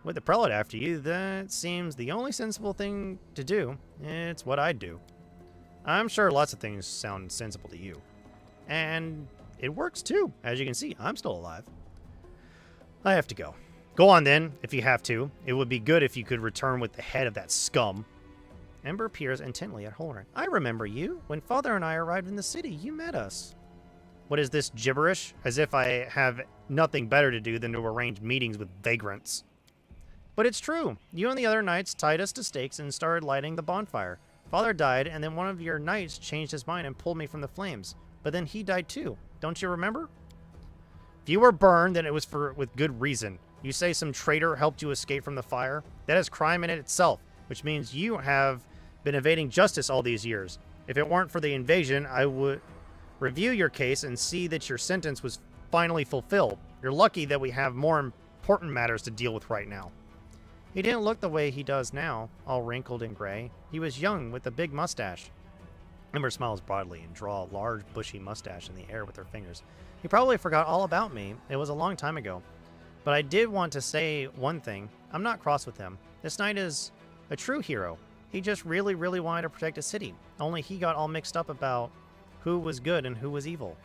With the prelate after you, that seems the only sensible thing to do. It's what I'd do. I'm sure lots of things sound sensible to you. And it works too. As you can see, I'm still alive. I have to go. Go on then, if you have to. It would be good if you could return with the head of that scum. Ember peers intently at Holren. I remember you. When Father and I arrived in the city, you met us. What is this gibberish? As if I have nothing better to do than to arrange meetings with vagrants. But it's true. You and the other knights tied us to stakes and started lighting the bonfire. Father died, and then one of your knights changed his mind and pulled me from the flames. But then he died too. Don't you remember? If you were burned, then it was with good reason. You say some traitor helped you escape from the fire? That is crime in itself, which means you have been evading justice all these years. If it weren't for the invasion, I would review your case and see that your sentence was finally fulfilled. You're lucky that we have more important matters to deal with right now. He didn't look the way he does now, all wrinkled and gray. He was young with a big mustache. Ember smiles broadly and draws a large, bushy mustache in the air with her fingers. He probably forgot all about me. It was a long time ago. But I did want to say one thing. I'm not cross with him. This knight is a true hero. He just really, really wanted to protect his city. Only he got all mixed up about who was good and who was evil.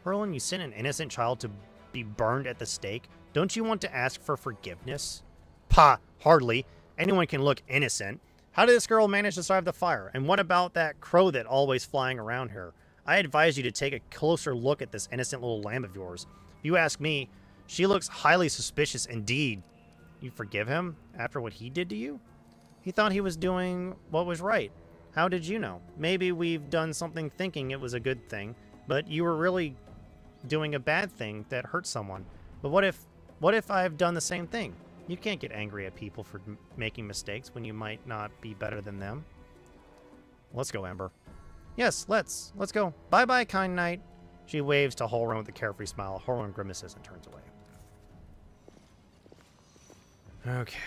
Merlin, you sent an innocent child to be burned at the stake. Don't you want to ask for forgiveness? Pah, hardly. Anyone can look innocent. How did this girl manage to survive the fire? And what about that crow that always flying around her? I advise you to take a closer look at this innocent little lamb of yours. If you ask me, she looks highly suspicious indeed. You forgive him after what he did to you? He thought he was doing what was right. How did you know? Maybe we've done something thinking it was a good thing, but you were really doing a bad thing that hurt someone. But what if I've done the same thing? You can't get angry at people for making mistakes when you might not be better than them. Let's go, Ember. Yes, let's go. Bye-bye, kind knight. She waves to Holron with a carefree smile. Holron grimaces and turns away. Okay.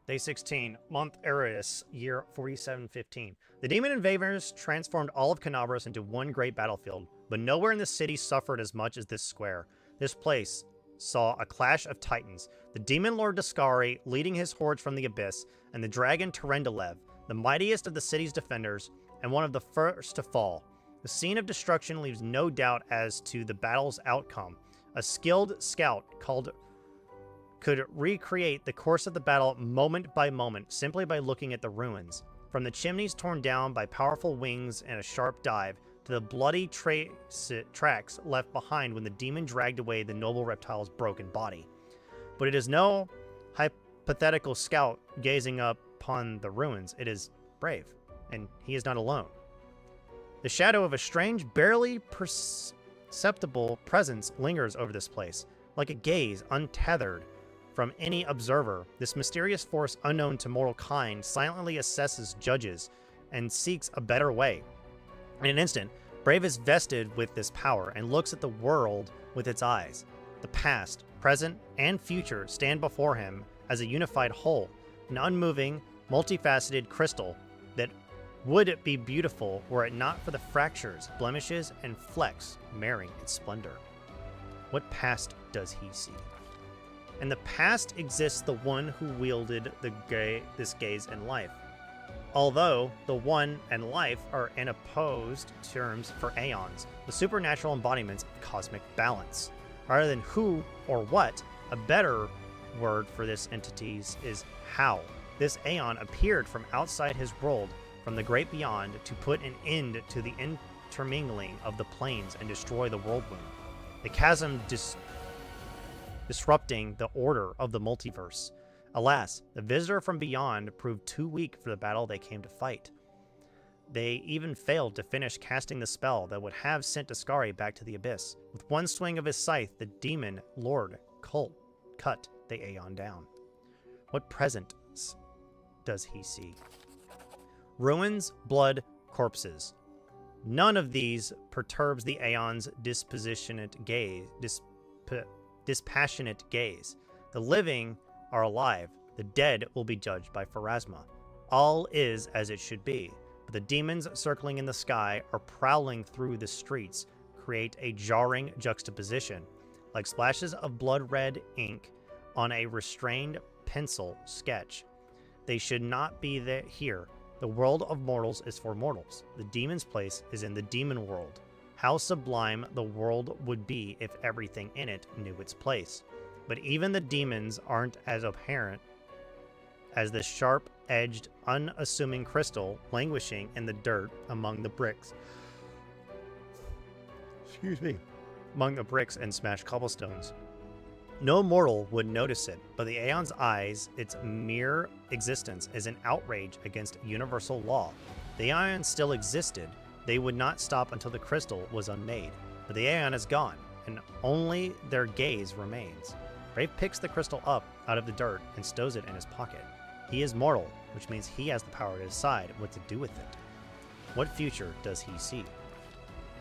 Day 16, month Arius, year 4715. The demon invaders transformed all of Canabras into one great battlefield, but nowhere in the city suffered as much as this square. This place saw a clash of titans, the demon lord Dascari leading his hordes from the abyss, and the dragon Terendelev, the mightiest of the city's defenders, and one of the first to fall. The scene of destruction leaves no doubt as to the battle's outcome. A skilled scout could recreate the course of the battle moment by moment simply by looking at the ruins. From the chimneys torn down by powerful wings and a sharp dive, to the bloody tracks left behind when the demon dragged away the noble reptile's broken body. But it is no hypothetical scout gazing up upon the ruins. It is Brave, and he is not alone. The shadow of a strange, barely perceptible presence lingers over this place, like a gaze untethered from any observer. This mysterious force unknown to mortal kind silently assesses, judges, and seeks a better way. In an instant, Brave is vested with this power and looks at the world with its eyes. The past, present, and future stand before him as a unified whole, an unmoving, multifaceted crystal that would be beautiful were it not for the fractures, blemishes, and flecks marring its splendor. What past does he see? In the past exists the one who wielded this gaze and life. Although the one and life are in opposed terms for aeons, the supernatural embodiments of cosmic balance. Rather than who or what, a better word for this entities is how. This aeon appeared from outside his world, from the great beyond, to put an end to the intermingling of the planes and destroy the worldwound. The chasm disrupting the order of the multiverse. Alas, the visitor from beyond proved too weak for the battle they came to fight. They even failed to finish casting the spell that would have sent Dascari back to the abyss. With one swing of his scythe, the demon lord cut the aeon down. What presence does he see? Ruins, blood, corpses. None of these perturbs the aeon's dispassionate gaze. The living are alive. The dead will be judged by Pharasma. All is as it should be. But the demons circling in the sky or prowling through the streets create a jarring juxtaposition, like splashes of blood-red ink on a restrained pencil sketch. They should not be here. The world of mortals is for mortals. The demon's place is in the demon world. How sublime the world would be if everything in it knew its place. But even the demons aren't as apparent as the sharp-edged, unassuming crystal languishing in the dirt among the bricks. Among the bricks and smashed cobblestones. No mortal would notice it, but the Aeon's eyes, its mere existence, is an outrage against universal law. The Aeon still existed. They would not stop until the crystal was unmade. But the Aeon is gone, and only their gaze remains. Brave picks the crystal up out of the dirt and stows it in his pocket. He is mortal, which means he has the power to decide what to do with it. What future does he see?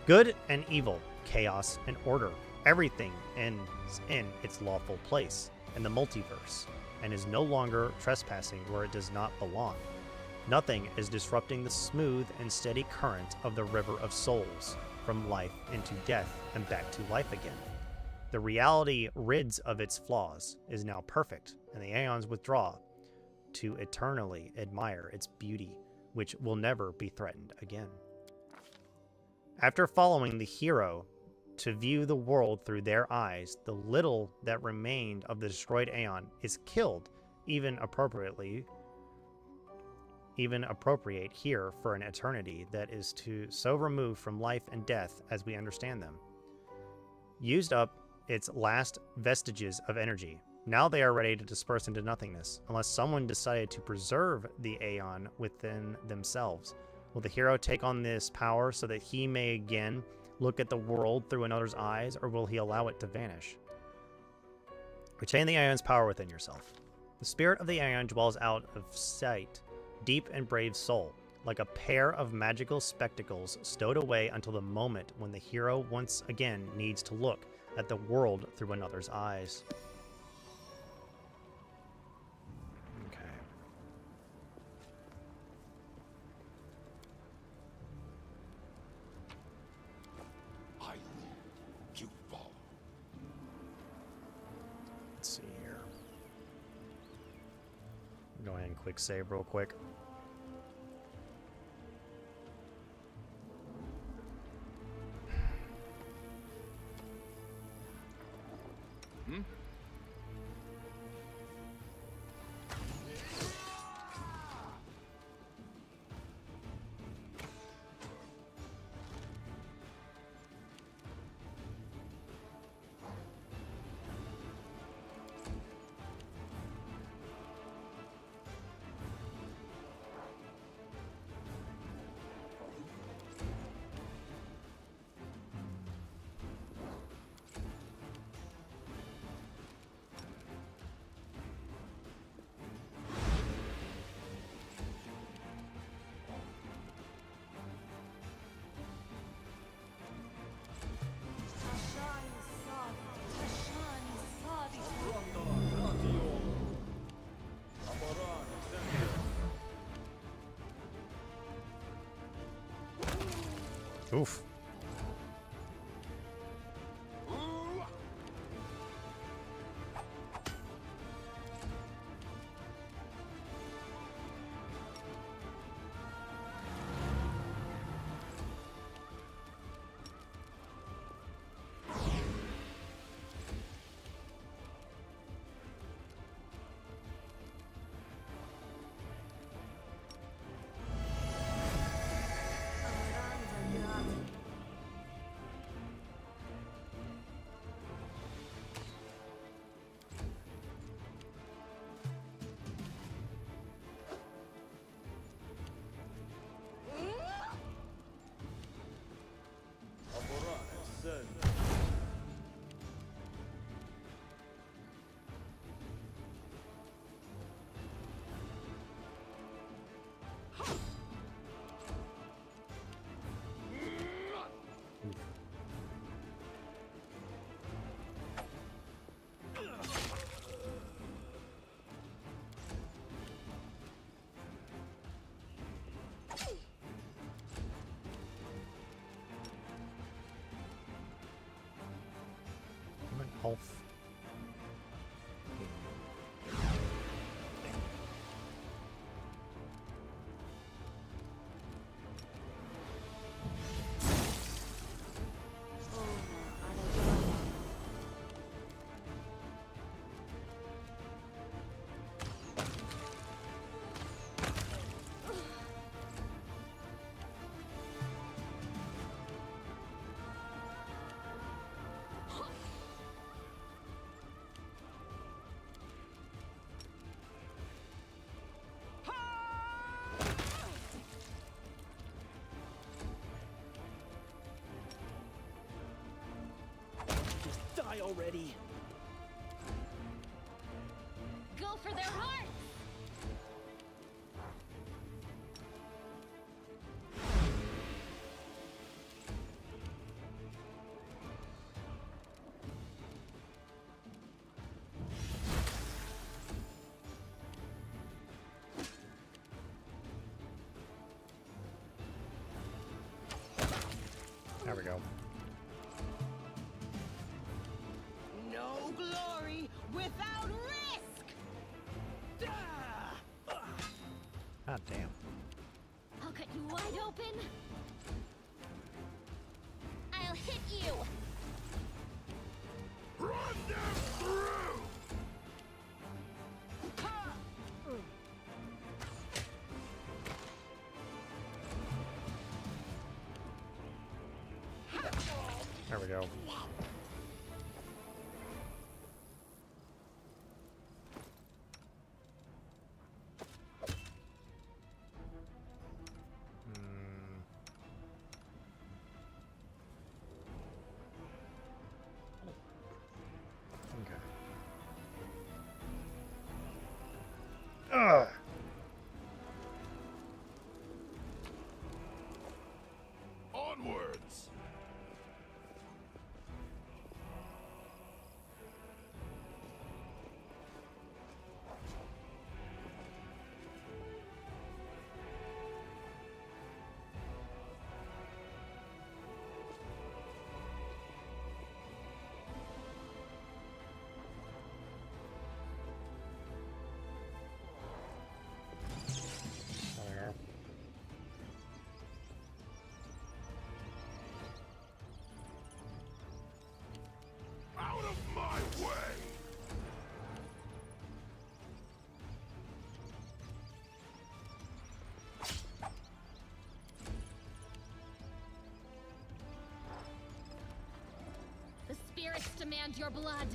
Good and evil, chaos and order. Everything ends in its lawful place, in the multiverse, and is no longer trespassing where it does not belong. Nothing is disrupting the smooth and steady current of the river of souls, from life into death and back to life again. The reality rids of its flaws, is now perfect, and the Aeons withdraw to eternally admire its beauty, which will never be threatened again. After following the hero to view the world through their eyes, the little that remained of the destroyed Aeon is killed, even appropriately, even appropriate here for an eternity that is so removed from life and death as we understand them. Used up its last vestiges of energy. Now they are ready to disperse into nothingness, unless someone decided to preserve the Aeon within themselves. Will the hero take on this power so that he may again look at the world through another's eyes, or will he allow it to vanish? Retain the Aeon's power within yourself. The spirit of the Aeon dwells out of sight, deep and brave soul, like a pair of magical spectacles stowed away until the moment when the hero once again needs to look at the world through another's eyes. Okay. I you fall. Let's see here. Go ahead and quick save real quick. Oof. Health. Die already. Go for their hearts! There we go. No glory without risk! God damn. I'll cut you wide open. I'll hit you. Run them through! we go. Ugh. Onwards. There. Out of my way. The spirits demand your blood.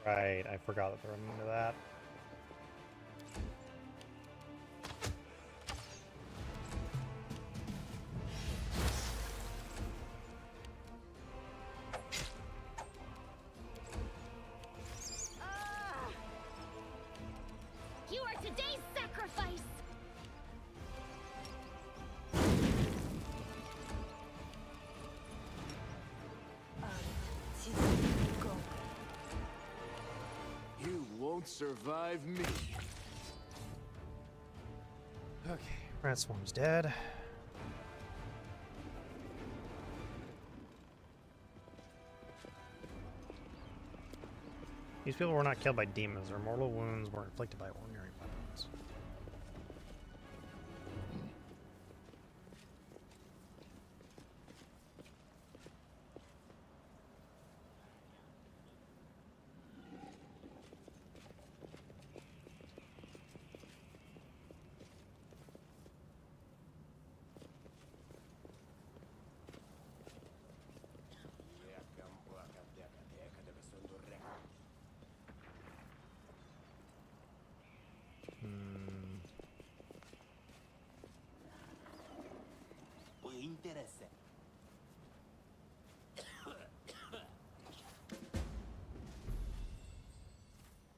Right, I forgot that there was into that. You are today's sacrifice. You won't survive me. Okay, Rat Swarm's dead. These people were not killed by demons. Their mortal wounds were inflicted by ordinary weapons.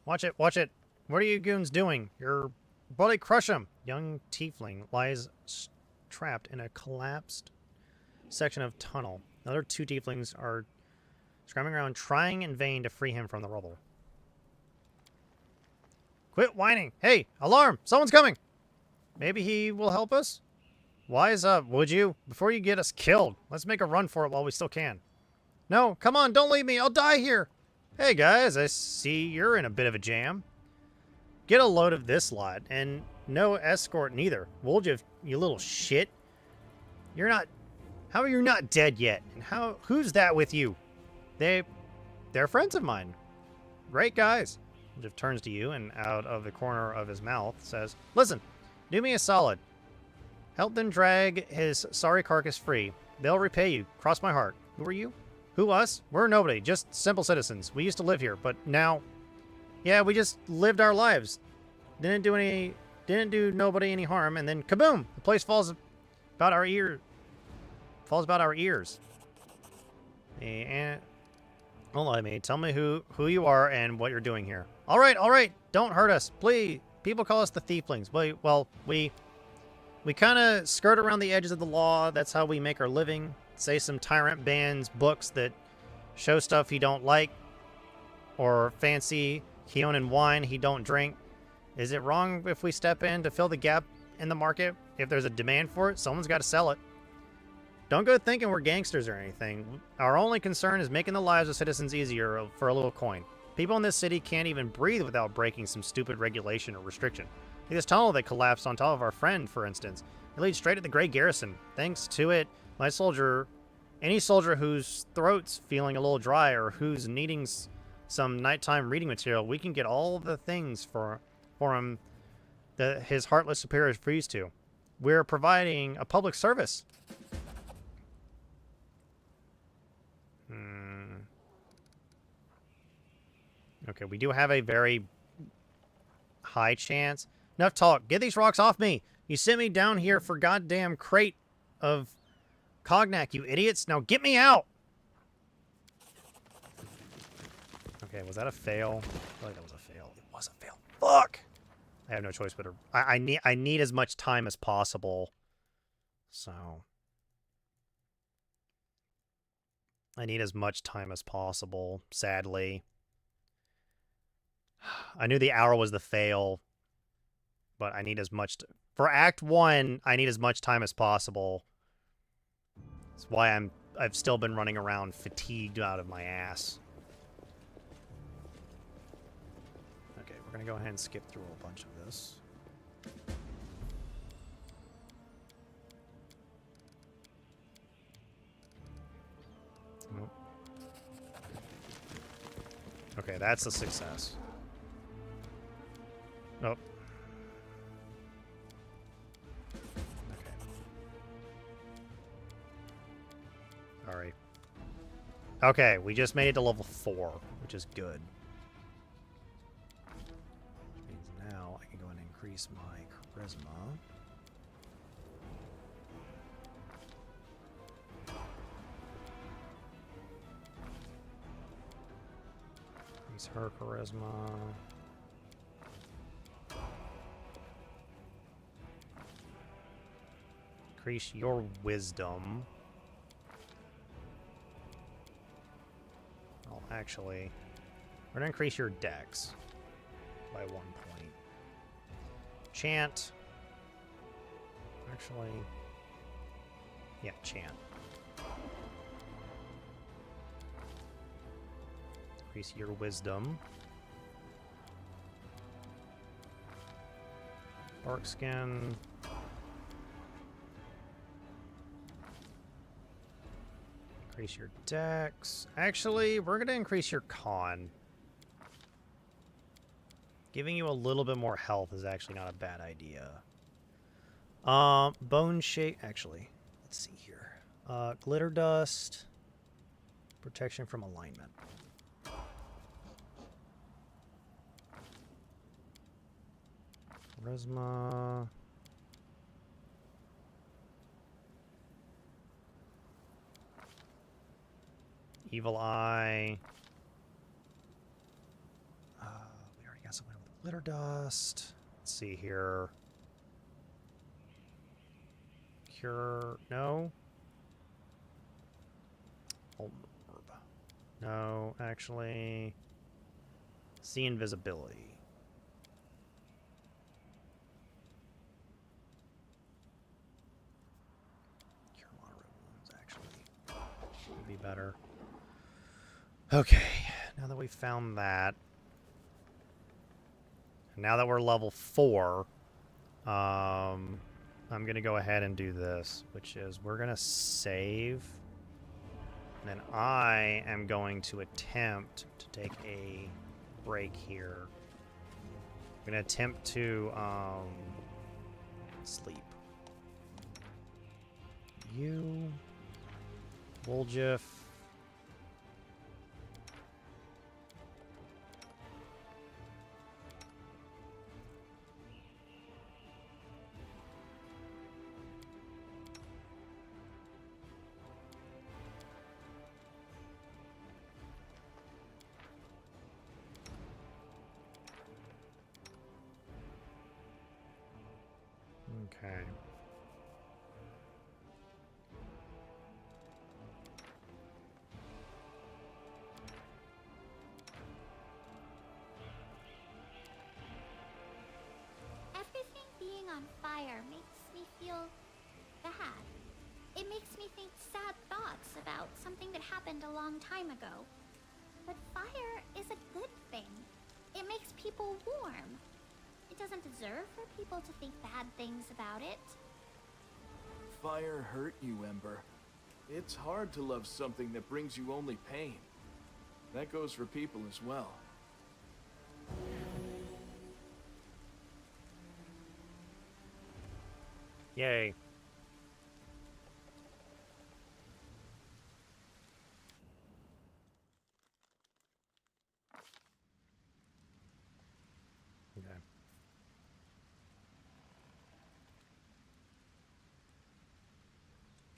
Watch it, watch it. What are you goons doing? You're bloody crush him. Young tiefling lies trapped in a collapsed section of tunnel. The other two tieflings are scrambling around trying in vain to free him from the rubble. Quit whining. Hey, alarm! Someone's coming! Maybe he will help us? Wise up, would you? Before you get us killed. Let's make a run for it while we still can. No, come on, don't leave me. I'll die here. Hey guys, I see you're in a bit of a jam. Get a load of this lot, and no escort neither. Woljev, you little shit. You're not... How are you not dead yet? And who's that with you? They're friends of mine. Great guys. Woljev turns to you and out of the corner of his mouth says, listen, do me a solid. Help them drag his sorry carcass free. They'll repay you. Cross my heart. Who are you? Who, us? We're nobody, just simple citizens. We used to live here, but now... Yeah, we just lived our lives. Didn't do nobody any harm, and then kaboom! The place falls about our ears. And... Don't lie to me. Tell me who you are and what you're doing here. All right. Don't hurt us, please. People call us the Thieflings. Well, we... We kind of skirt around the edges of the law. That's how we make our living. Say some tyrant bans books that show stuff he don't like, or fancy Keonan wine he don't drink. Is it wrong if we step in to fill the gap in the market? If there's a demand for it, someone's got to sell it. Don't go thinking we're gangsters or anything. Our only concern is making the lives of citizens easier for a little coin. People in this city can't even breathe without breaking some stupid regulation or restriction. Like this tunnel that collapsed on top of our friend, for instance. It leads straight at the Grey Garrison. Thanks to it, any soldier whose throat's feeling a little dry or who's needing some nighttime reading material, we can get all the things for him that his heartless superiors refuse to. We're providing a public service. Okay, we do have a very high chance. Enough talk. Get these rocks off me. You sent me down here for goddamn crate of cognac, you idiots. Now get me out. Okay, was that a fail? I feel like that was a fail. It was a fail. Fuck! I have no choice but to... I need as much time as possible. So... I need as much time as possible, sadly. I knew the hour was the fail, but I need as much... For Act 1, I need as much time as possible. That's why I've still been running around fatigued out of my ass. Okay, we're going to go ahead and skip through a bunch of this. Nope. Okay, that's a success. Nope. Okay. Sorry. Okay, we just made it to level 4, which is good. Which means now I can go and increase my charisma. Increase her charisma. Increase your wisdom. Oh, actually, we're gonna increase your dex by 1 point. Chant. Actually, yeah, chant. Increase your wisdom. Dark skin. Increase your dex. Actually, we're going to increase your con. Giving you a little bit more health is actually not a bad idea. Bone shape. Actually, let's see here. Glitter dust. Protection from alignment. Charisma. Evil Eye. We already got someone with glitter dust. Let's see here. Cure. No. Orb. No, actually. See invisibility. Cure moderate wounds, actually. Would be better. Okay, now that we've found that, now that we're level 4, I'm going to go ahead and do this, which is we're going to save, and then I am going to attempt to take a break here. I'm going to attempt to sleep. You, Woljif. Okay. happened a long time ago. But fire is a good thing. It makes people warm. It doesn't deserve for people to think bad things about it. Fire hurt you, Ember. It's hard to love something that brings you only pain. That goes for people as well. Yay. Okay.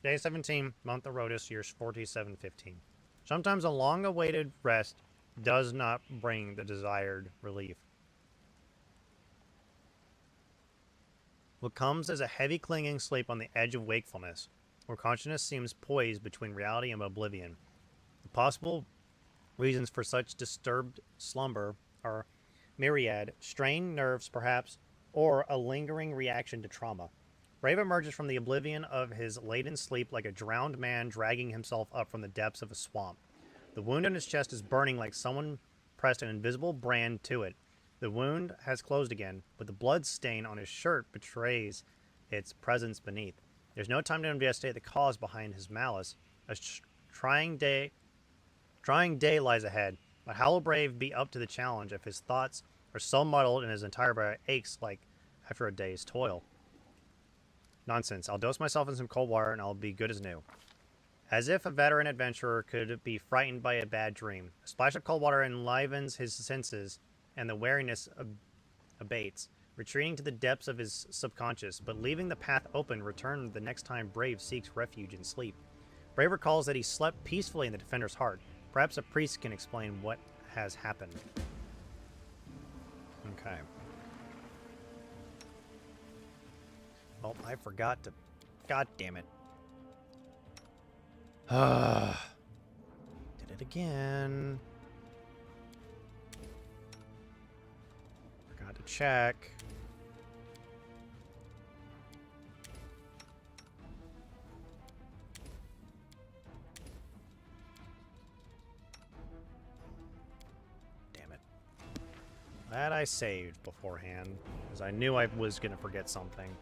Day 17, month of Rhodus, years 4715. Sometimes a long-awaited rest does not bring the desired relief. What comes is a heavy clinging sleep on the edge of wakefulness, where consciousness seems poised between reality and oblivion. The possible reasons for such disturbed slumber are myriad: strained nerves, perhaps, or a lingering reaction to trauma. Brave emerges from the oblivion of his laden sleep like a drowned man dragging himself up from the depths of a swamp. The wound on his chest is burning like someone pressed an invisible brand to it. The wound has closed again, but the blood stain on his shirt betrays its presence beneath. There's no time to investigate the cause behind his malice. A trying day lies ahead, but how will Brave be up to the challenge if his thoughts are so muddled and his entire body aches like after a day's toil? Nonsense. I'll dose myself in some cold water and I'll be good as new. As if a veteran adventurer could be frightened by a bad dream. A splash of cold water enlivens his senses and the wariness abates, retreating to the depths of his subconscious, but leaving the path open, return the next time Brave seeks refuge in sleep. Brave recalls that he slept peacefully in the defender's heart. Perhaps a priest can explain what has happened. Okay. Oh, I forgot to... God damn it. Did it again. Forgot to check. Damn it. Glad I saved beforehand, because I knew I was going to forget something.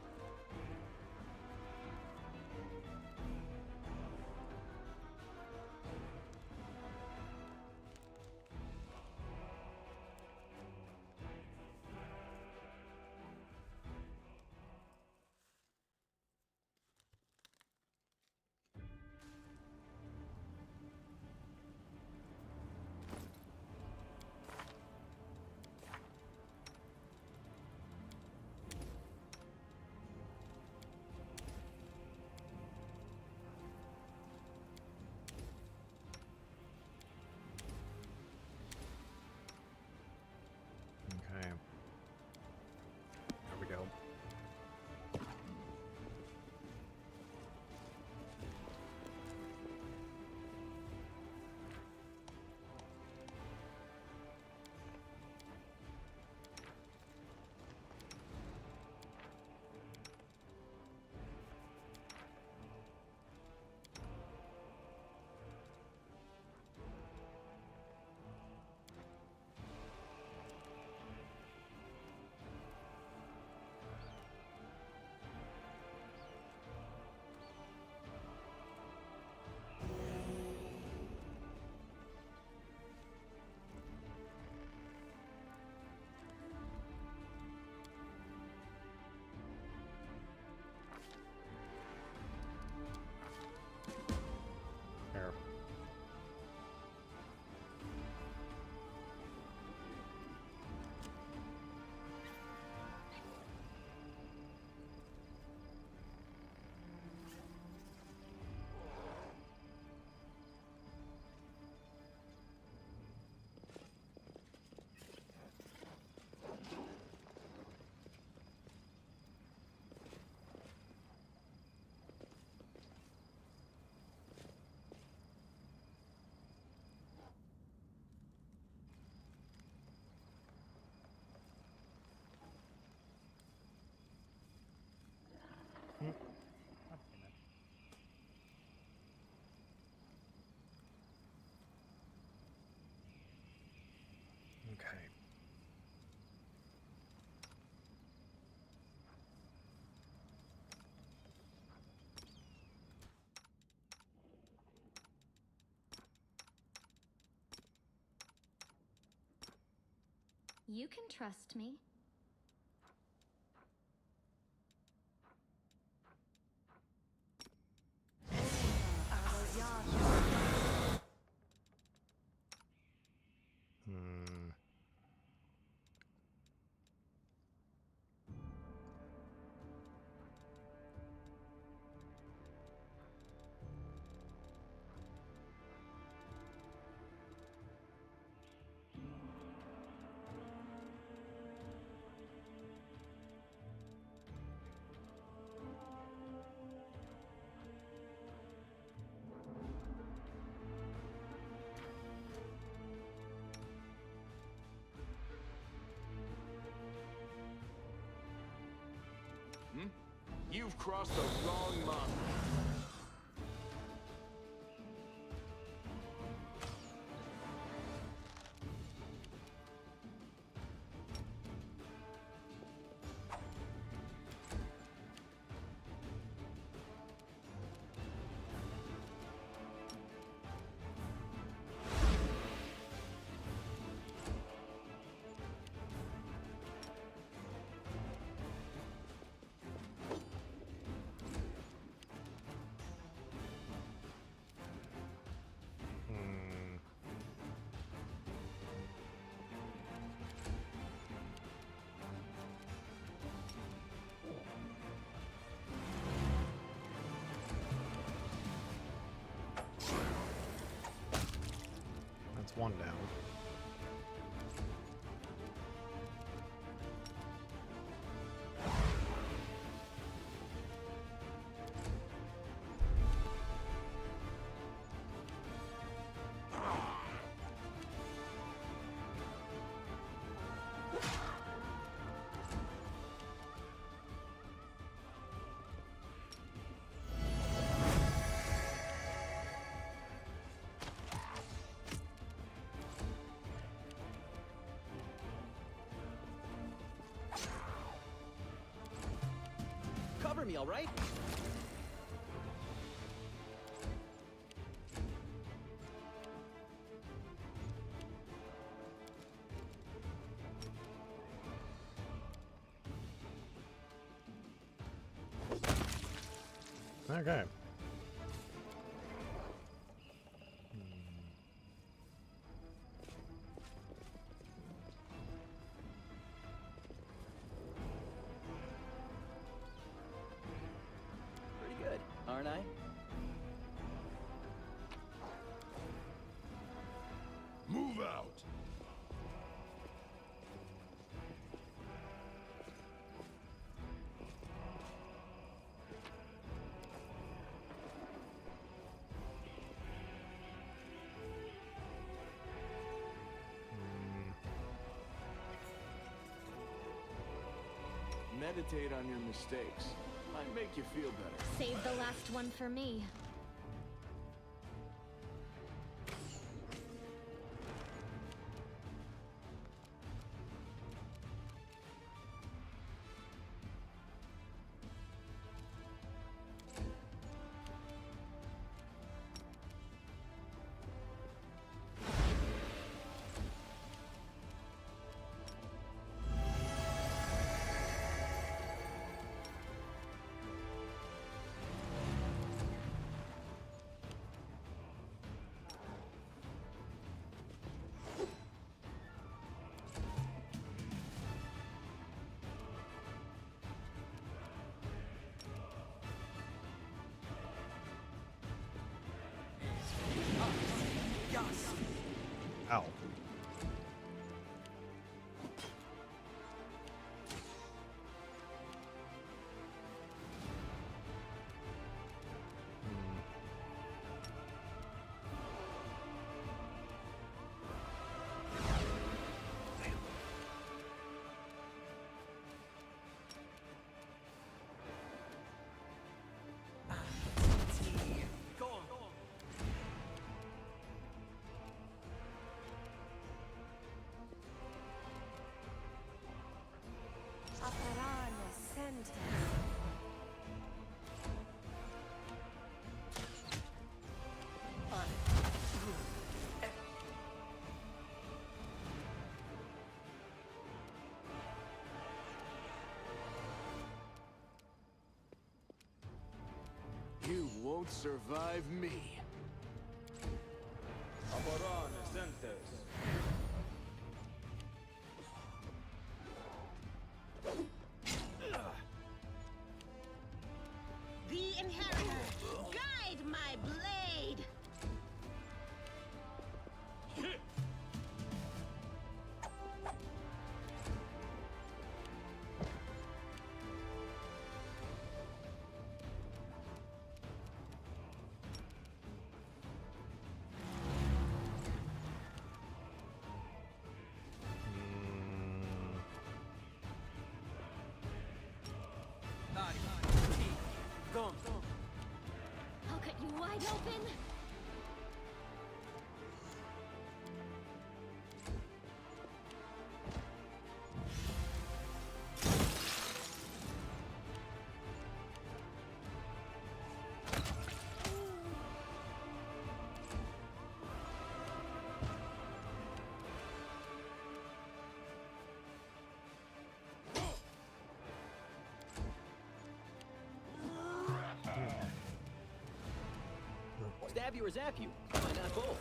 You can trust me. Hmm. You've crossed the wrong mark. That's one down. Cover me, all right? Okay. Pretty good, aren't I? Move out! Meditate on your mistakes. Might make you feel better. Save the last one for me. Ow. won't survive me. The Inheritor, guide my blade! I'll cut you wide open. Stab you or zap you? Why not both?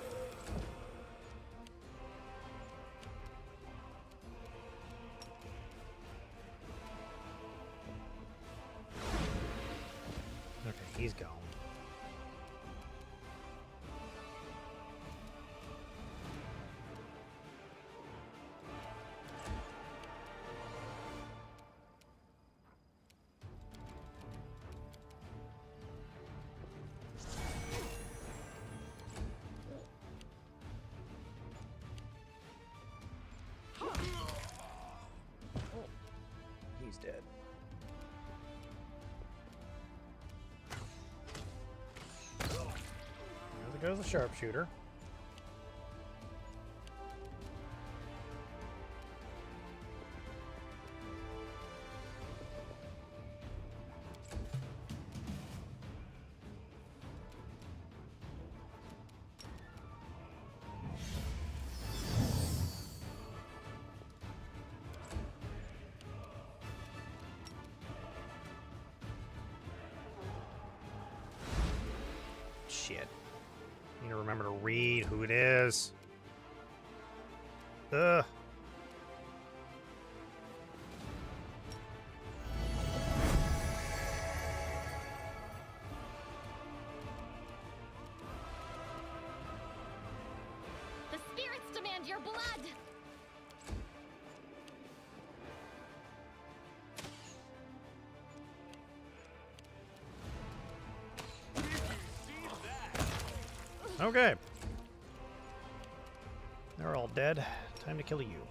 Okay, he's gone. He's dead. There goes the sharpshooter. Shit. Need to remember to read who it is. Ugh. The spirits demand your blood. Okay. They're all dead. Time to kill you.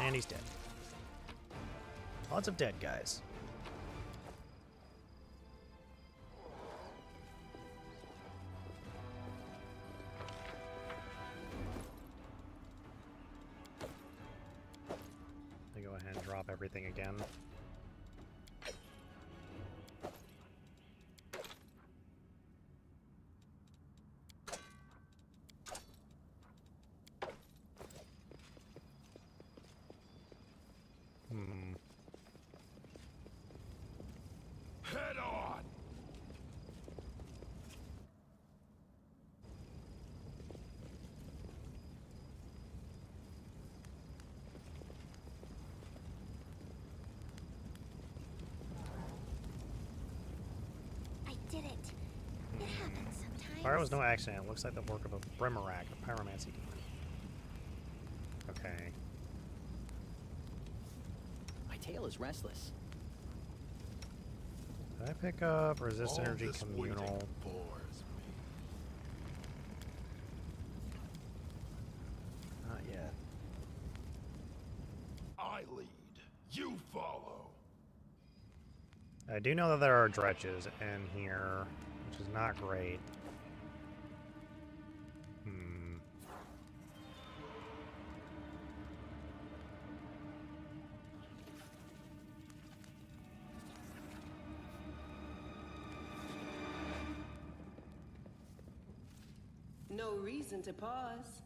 And he's dead. Lots of dead guys. Let me go ahead and drop everything again. Head on! I did it. It happens sometimes. Fire was no accident. It looks like the work of a Brimmerak, a pyromancy demon. Okay. My tail is restless. Did I pick up resist All energy this communal? waiting bores me. Not yet. I lead. You follow. I do know that there are dredges in here, which is not great. No reason to pause.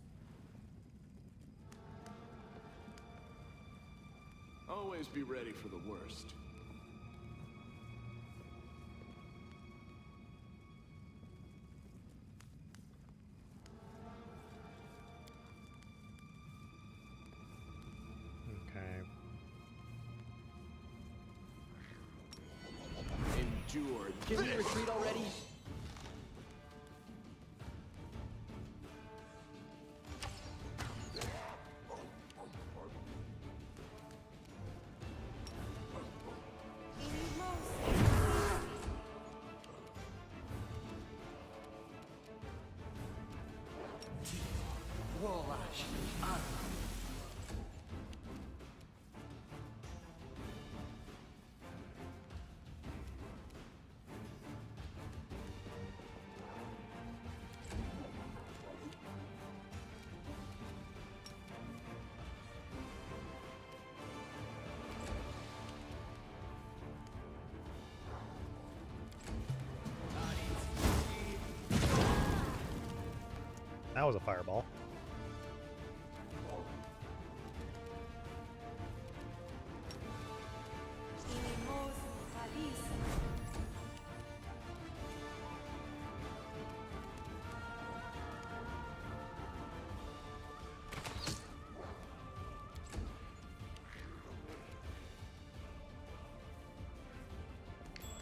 Always be ready for the worst. Can we retreat already? That was a fireball.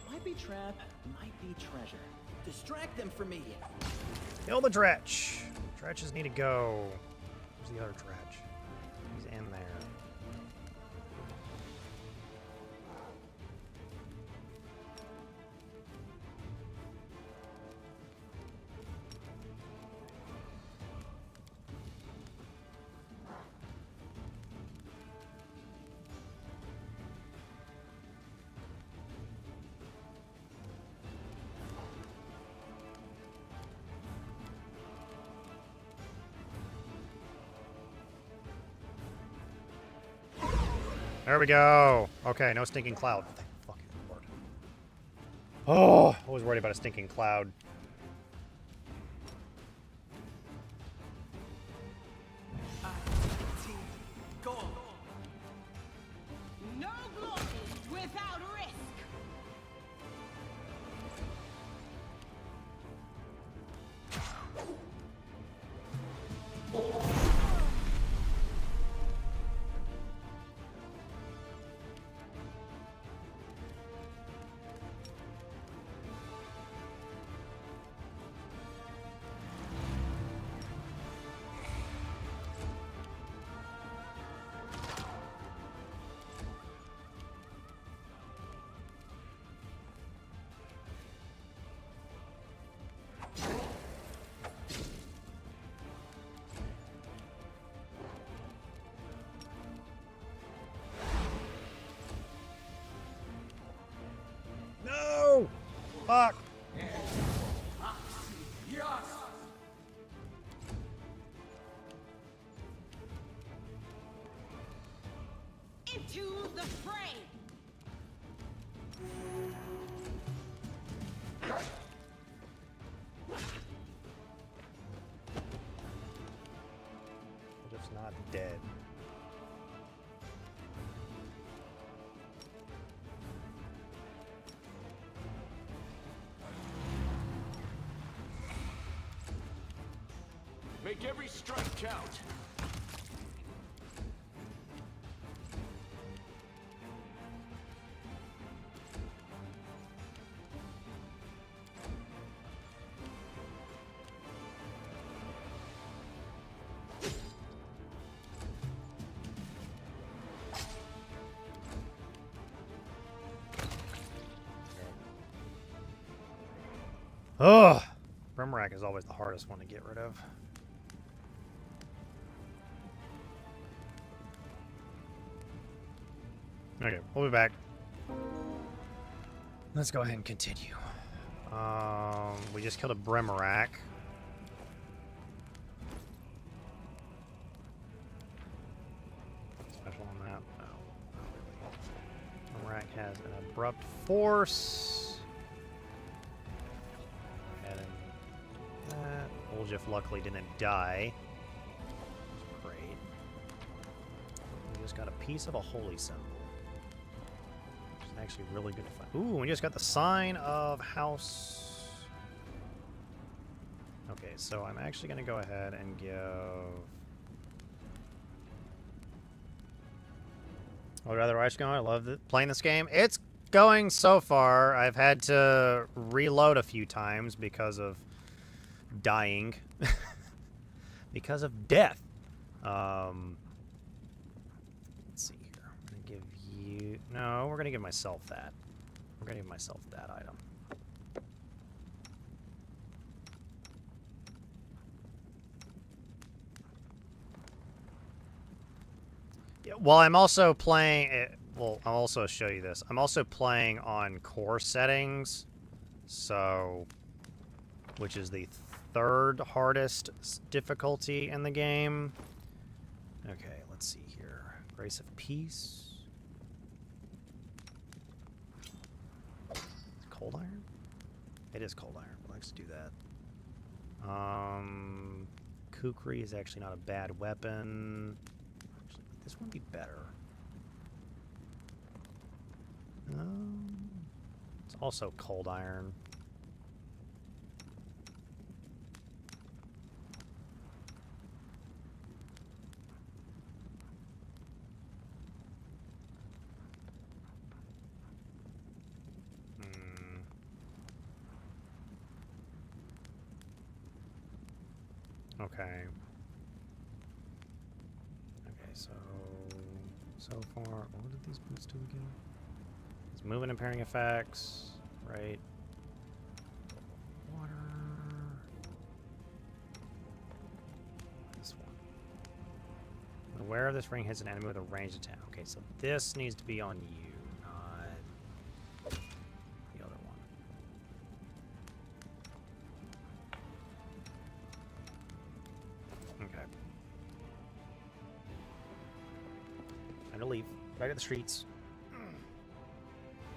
Might be trap, might be treasure. Distract them for me. Kill the Dretch. Dretches need to go. Where's the other Dretch? He's in there. There we go. Okay, no stinking cloud. Thank fucking Lord. Oh, I was worried about a stinking cloud. No glory without risk. No! Fuck! Into the fray. Just not dead. Make every strike count. Ugh! Brimrack is always the hardest one to get rid of. Okay, we'll be back. Let's go ahead and continue. We just killed a Brimrack. Special on that? No, not really. Brimrack has an abrupt force. And that. Oljif luckily didn't die. Great. We just got a piece of a holy symbol. Actually really good to find. Ooh, we just got the sign of house. Okay, so I'm actually going to go ahead and give... I would rather watch going. I love playing this game. It's going so far. I've had to reload a few times because of dying. Because of death. Let's see here. I'm going to give you... No, we're going to give myself that. We're going to give myself that item. Yeah, well, I'm also playing... Well, I'll also show you this. I'm also playing on core settings. So... Which is the third hardest difficulty in the game. Okay, let's see here. Grace of Peace. Cold Iron? It is Cold Iron. Let's do that. Kukri is actually not a bad weapon. Actually, this one would be better. It's also Cold Iron. Okay. Okay, so far, what did these boots do again? It's movement and pairing effects, right? Water. This one. When aware of this ring hits an enemy with a ranged attack. Okay, so this needs to be on you, not the other one. Okay. Time to leave. Back at the streets.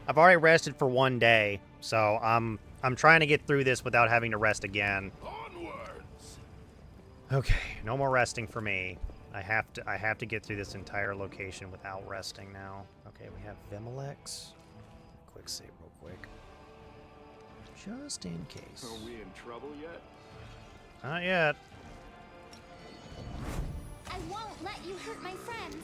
I've already rested for 1 day, so I'm trying to get through this without having to rest again. Onwards. Okay, no more resting for me. I have to get through this entire location without resting now. Okay, we have Vimalex. Quick save real quick. Just in case. Are we in trouble yet? Not yet. I won't let you hurt my friends.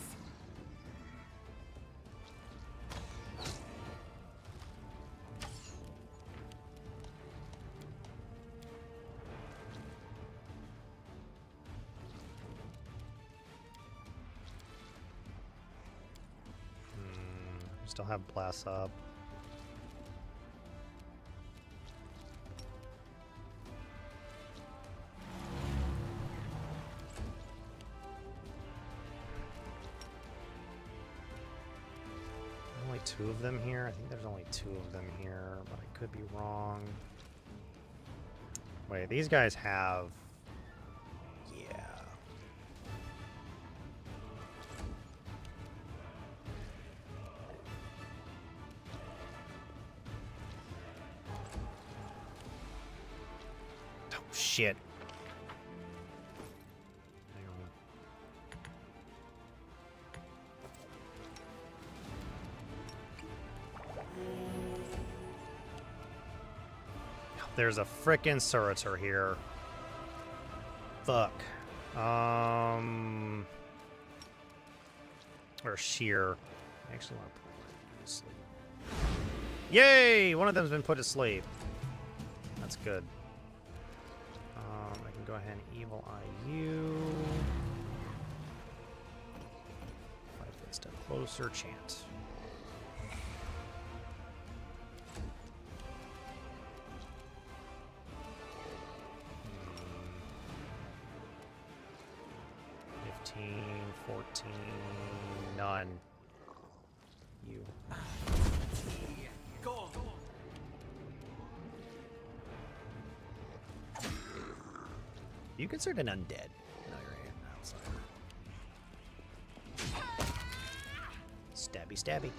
Still have blasts up. Only 2 of them here? I think there's only 2 of them here, but I could be wrong. Wait, these guys have... Yeah. Oh, shit. Hang on. There's a frickin' Surtur here. Fuck. Or Sheer. I actually want to put one to sleep. Yay! One of them's been put to sleep. That's good. I can go ahead and Evil Eye you. 5 foot step closer, chant. Hmm. 14, none. You. Go. You considered an undead. No, you're an outsider. Stabby, stabby.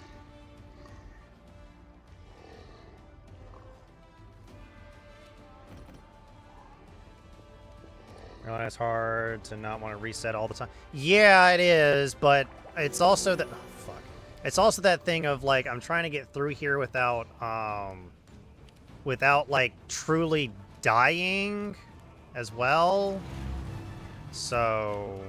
Realize it's hard to not want to reset all the time. Yeah, it is, but it's also that. Oh, fuck. It's also that thing of like I'm trying to get through here without like truly dying as well. So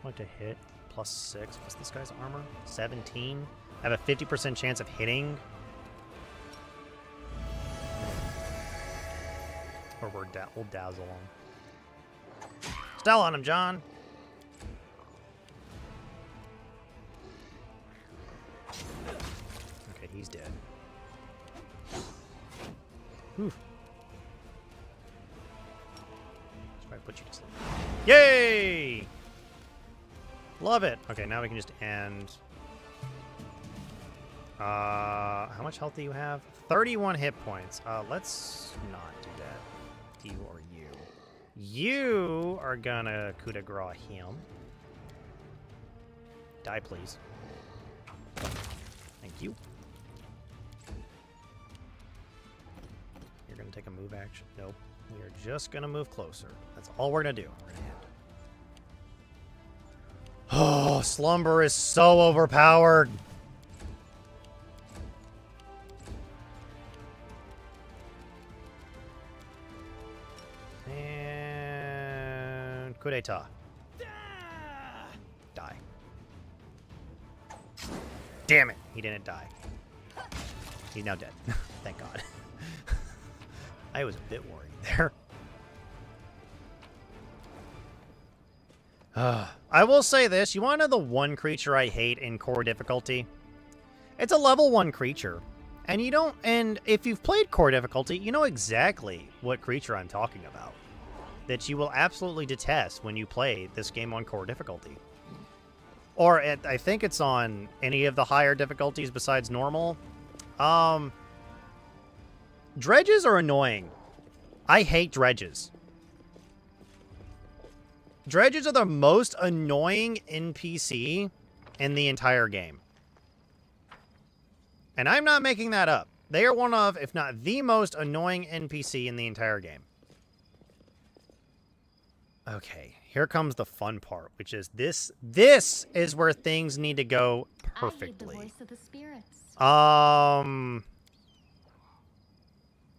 point to hit, +6. What's this guy's armor? 17. I have a 50% chance of hitting. Or we'll dazzle him. Style on him, John. Okay, he's dead. Whew. Should I put you to sleep? Yay! Love it. Okay, now we can just end. How much health do you have? 31 hit points. Let's not do that. You or you. You are gonna coup de grace him. Die, please. Thank you. You're gonna take a move action. Nope. We are just gonna move closer. That's all we're gonna do. We're gonna end. Oh, slumber is so overpowered. And coup d'etat. Die. Damn it, he didn't die. He's now dead. Thank God. I was a bit worried there. I will say this. You want to know the one creature I hate in core difficulty? It's a level 1 creature. And you don't... And if you've played core difficulty, you know exactly what creature I'm talking about. That you will absolutely detest when you play this game on core difficulty. Or I think it's on any of the higher difficulties besides normal. Dredges are annoying. I hate dredges. Dredges are the most annoying NPC in the entire game. And I'm not making that up. They are one of, if not the most annoying NPC in the entire game. Okay, here comes the fun part, which is this. This is where things need to go perfectly. I heed the voice of the spirits.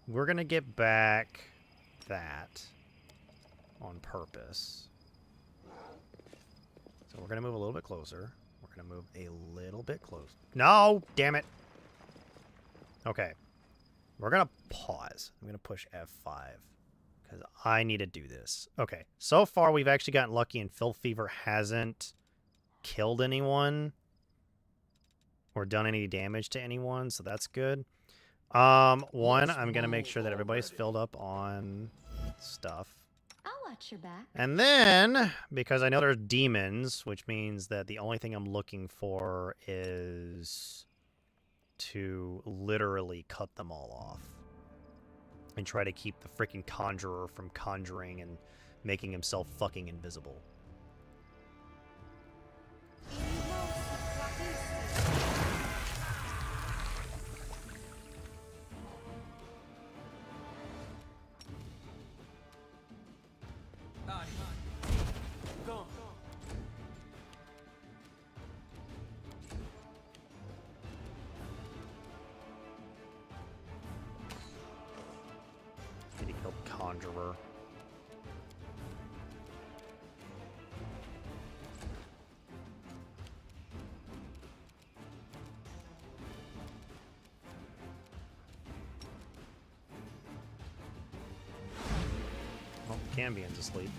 We're gonna get back that on purpose. So we're gonna move a little bit closer. We're gonna move a little bit closer. No, damn it. Okay, we're gonna pause. I'm gonna push F5 because I need to do this. Okay, so far we've actually gotten lucky and Filth Fever hasn't killed anyone or done any damage to anyone, so that's good. One, I'm gonna make sure that everybody's filled up on stuff. I'll watch your back. And then, because I know there's demons, which means that the only thing I'm looking for is to literally cut them all off. And try to keep the freaking conjurer from conjuring and making himself fucking invisible. Did he kill the conjurer? Well, Cambion's asleep.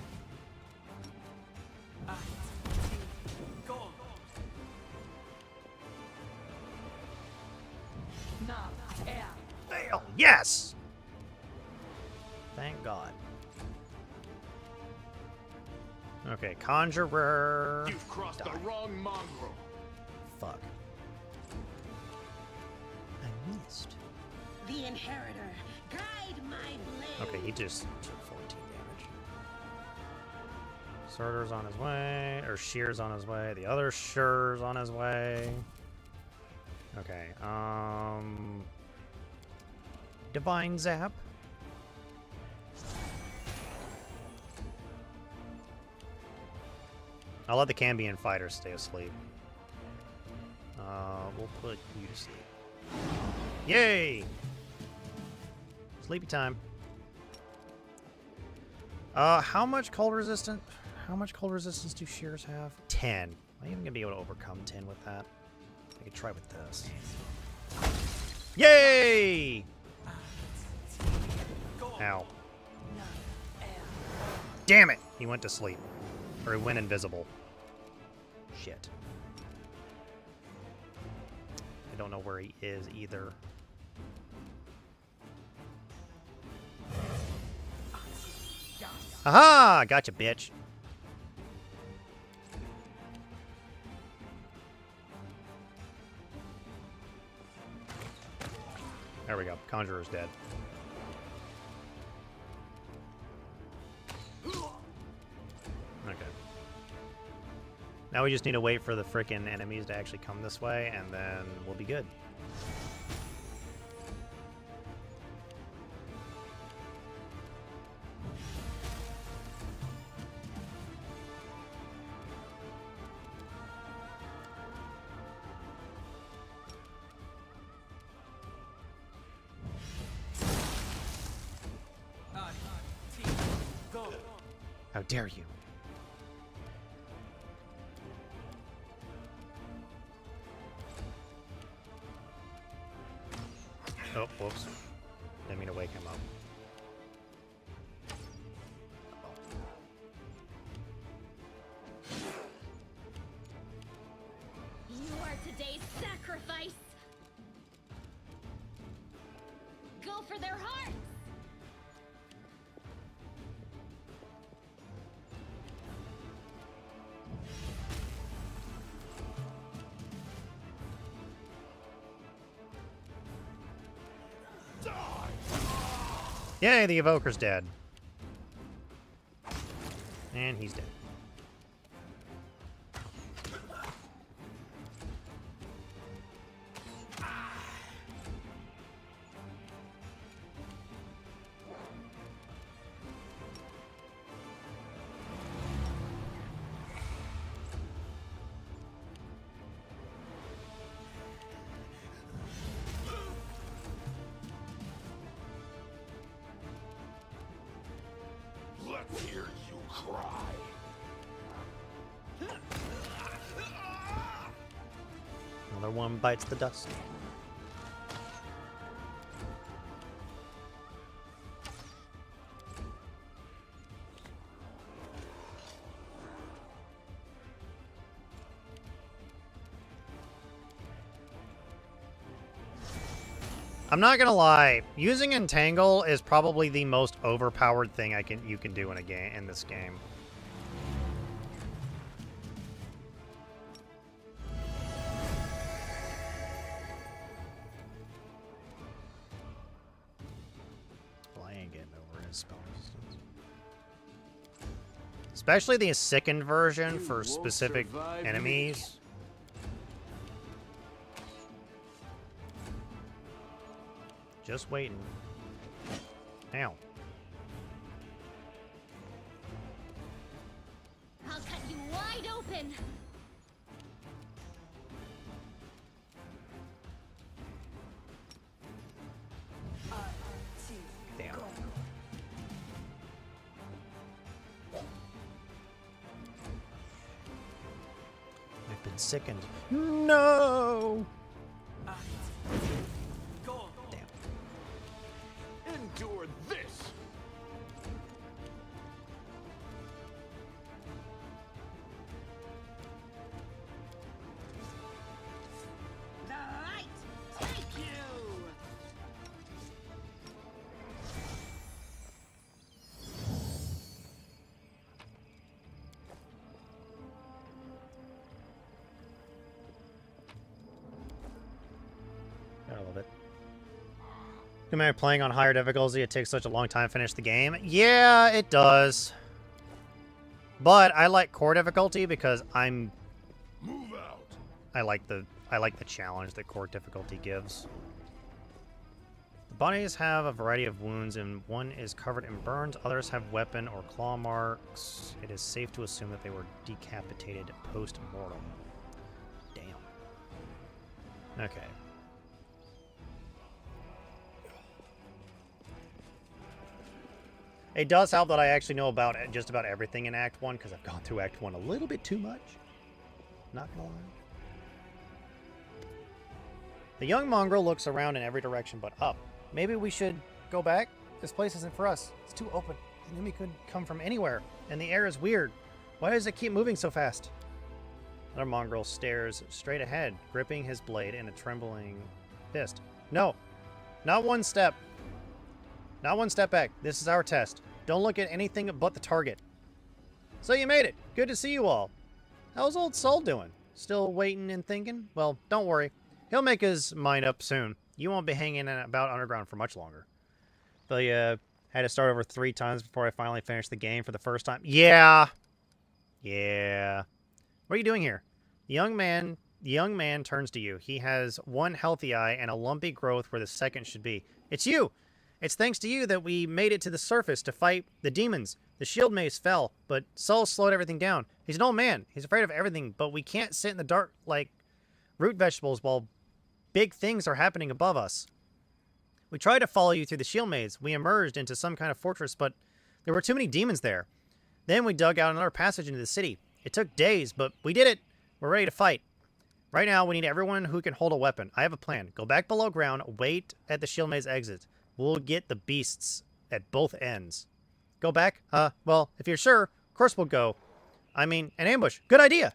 Fail! Yes! Thank God. Okay, Conjurer. You've crossed the wrong mongrel. Fuck. I missed. The Inheritor, guide my blade. Okay, he just took 14 damage. Surtur's on his way, or Shear's on his way. The other Sure's on his way. Okay, Divine Zap. I'll let the Cambion fighters stay asleep. We'll put you to sleep. Yay! Sleepy time. How much cold resistant? How much cold resistance do shears have? 10. Am I even gonna be able to overcome 10 with that? I could try with this. Yay! Ow. Damn it! He went to sleep. Or he went invisible. Shit. I don't know where he is either. Aha! Gotcha, bitch. There we go. Conjurer's dead. Okay. Now we just need to wait for the frickin' enemies to actually come this way, and then we'll be good. How dare you? Oh, whoops. Didn't mean to wake him up. You are today's sacrifice. Go for their hearts. Yay, the Evoker's dead. And he's dead. Let's hear you cry. Another one bites the dust. I'm not gonna lie, using Entangle is probably the most overpowered thing you can do in a game in this game. Well, I ain't getting over his spell resistance. Especially the sickened version for specific enemies. Just waiting. Ow. I'll cut you wide open. Damn. I've been sickened. No! Endure this! The light take you! I love it. No matter playing on higher difficulty, it takes such a long time to finish the game. Yeah, it does. But I like core difficulty because Move out. I like the challenge that core difficulty gives. The bodies have a variety of wounds, and one is covered in burns. Others have weapon or claw marks. It is safe to assume that they were decapitated post-mortem. Damn. Okay. It does help that I actually know about just about everything in Act 1, because I've gone through Act 1 a little bit too much. Not gonna lie. The young mongrel looks around in every direction but up. Maybe we should go back? This place isn't for us. It's too open. The enemy could come from anywhere, and the air is weird. Why does it keep moving so fast? Another mongrel stares straight ahead, gripping his blade in a trembling fist. No, not one step. Not one step back. This is our test. Don't look at anything but the target. So you made it. Good to see you all. How's old Sol doing? Still waiting and thinking? Well, don't worry. He'll make his mind up soon. You won't be hanging about underground for much longer. But had to start over 3 times before I finally finished the game for the first time. Yeah. Yeah. What are you doing here? The young man turns to you. He has one healthy eye and a lumpy growth where the second should be. It's you! It's thanks to you that we made it to the surface to fight the demons. The shield mace fell, but Sol slowed everything down. He's an old man. He's afraid of everything, but we can't sit in the dark like root vegetables while big things are happening above us. We tried to follow you through the shield maze. We emerged into some kind of fortress, but there were too many demons there. Then we dug out another passage into the city. It took days, but we did it. We're ready to fight. Right now, we need everyone who can hold a weapon. I have a plan. Go back below ground. Wait at the shield maze exit. We'll get the beasts at both ends. Go back? Well, if you're sure, of course we'll go. I mean, an ambush. Good idea.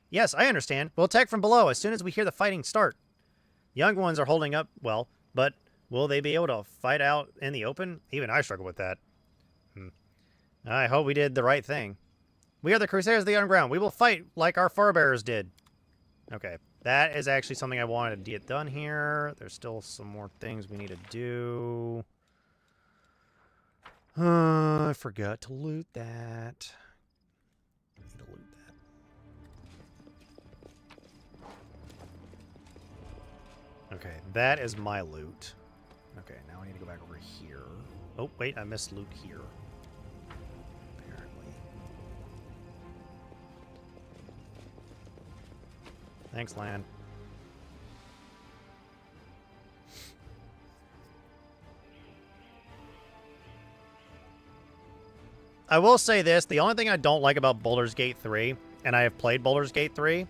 Yes, I understand. We'll attack from below as soon as we hear the fighting start. Young ones are holding up well, but will they be able to fight out in the open? Even I struggle with that. I hope we did the right thing. We are the Crusaders of the Underground. We will fight like our forebears did. Okay, that is actually something I wanted to get done here. There's still some more things we need to do. I forgot to loot that. I need to loot that. Okay, that is my loot. Okay, now I need to go back over here. Oh, wait, I missed loot here. Apparently. Thanks, Lan. I will say this, the only thing I don't like about Baldur's Gate 3, and I have played Baldur's Gate 3,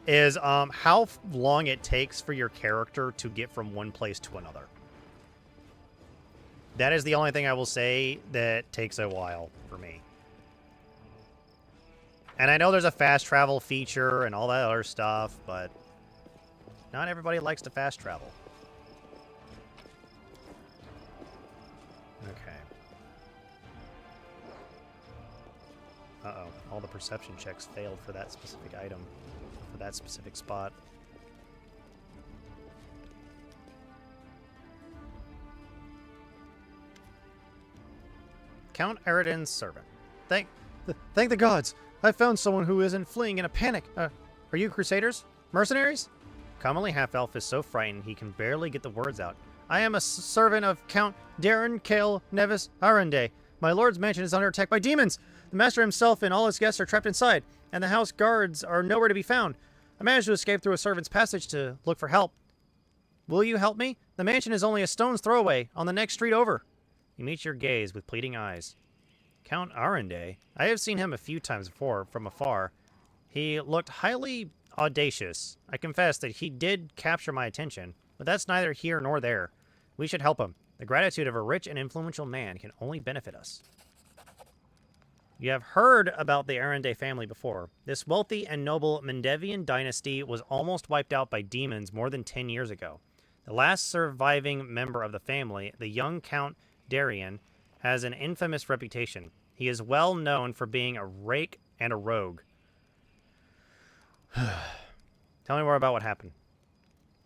is how long it takes for your character to get from one place to another. That is the only thing I will say that takes a while for me. And I know there's a fast travel feature and all that other stuff, but not everybody likes to fast travel. Okay. Uh-oh. All the perception checks failed for that specific item, for that specific spot. Count Eridan's servant. Thank the gods! I found someone who isn't fleeing in a panic. Are you Crusaders? Mercenaries? Commonly half-elf is so frightened he can barely get the words out. I am a servant of Count Darren Kale Nevis Arende. My lord's mansion is under attack by demons. The master himself and all his guests are trapped inside, and the house guards are nowhere to be found. I managed to escape through a servant's passage to look for help. Will you help me? The mansion is only a stone's throw away, on the next street over. He meets your gaze with pleading eyes. Count Arende? I have seen him a few times before, from afar. He looked highly audacious. I confess that he did capture my attention, but that's neither here nor there. We should help him. The gratitude of a rich and influential man can only benefit us. You have heard about the Arende family before. This wealthy and noble Mendevian dynasty was almost wiped out by demons more than 10 years ago. The last surviving member of the family, the young Count Darien, has an infamous reputation. He is well known for being a rake and a rogue. Tell me more about what happened.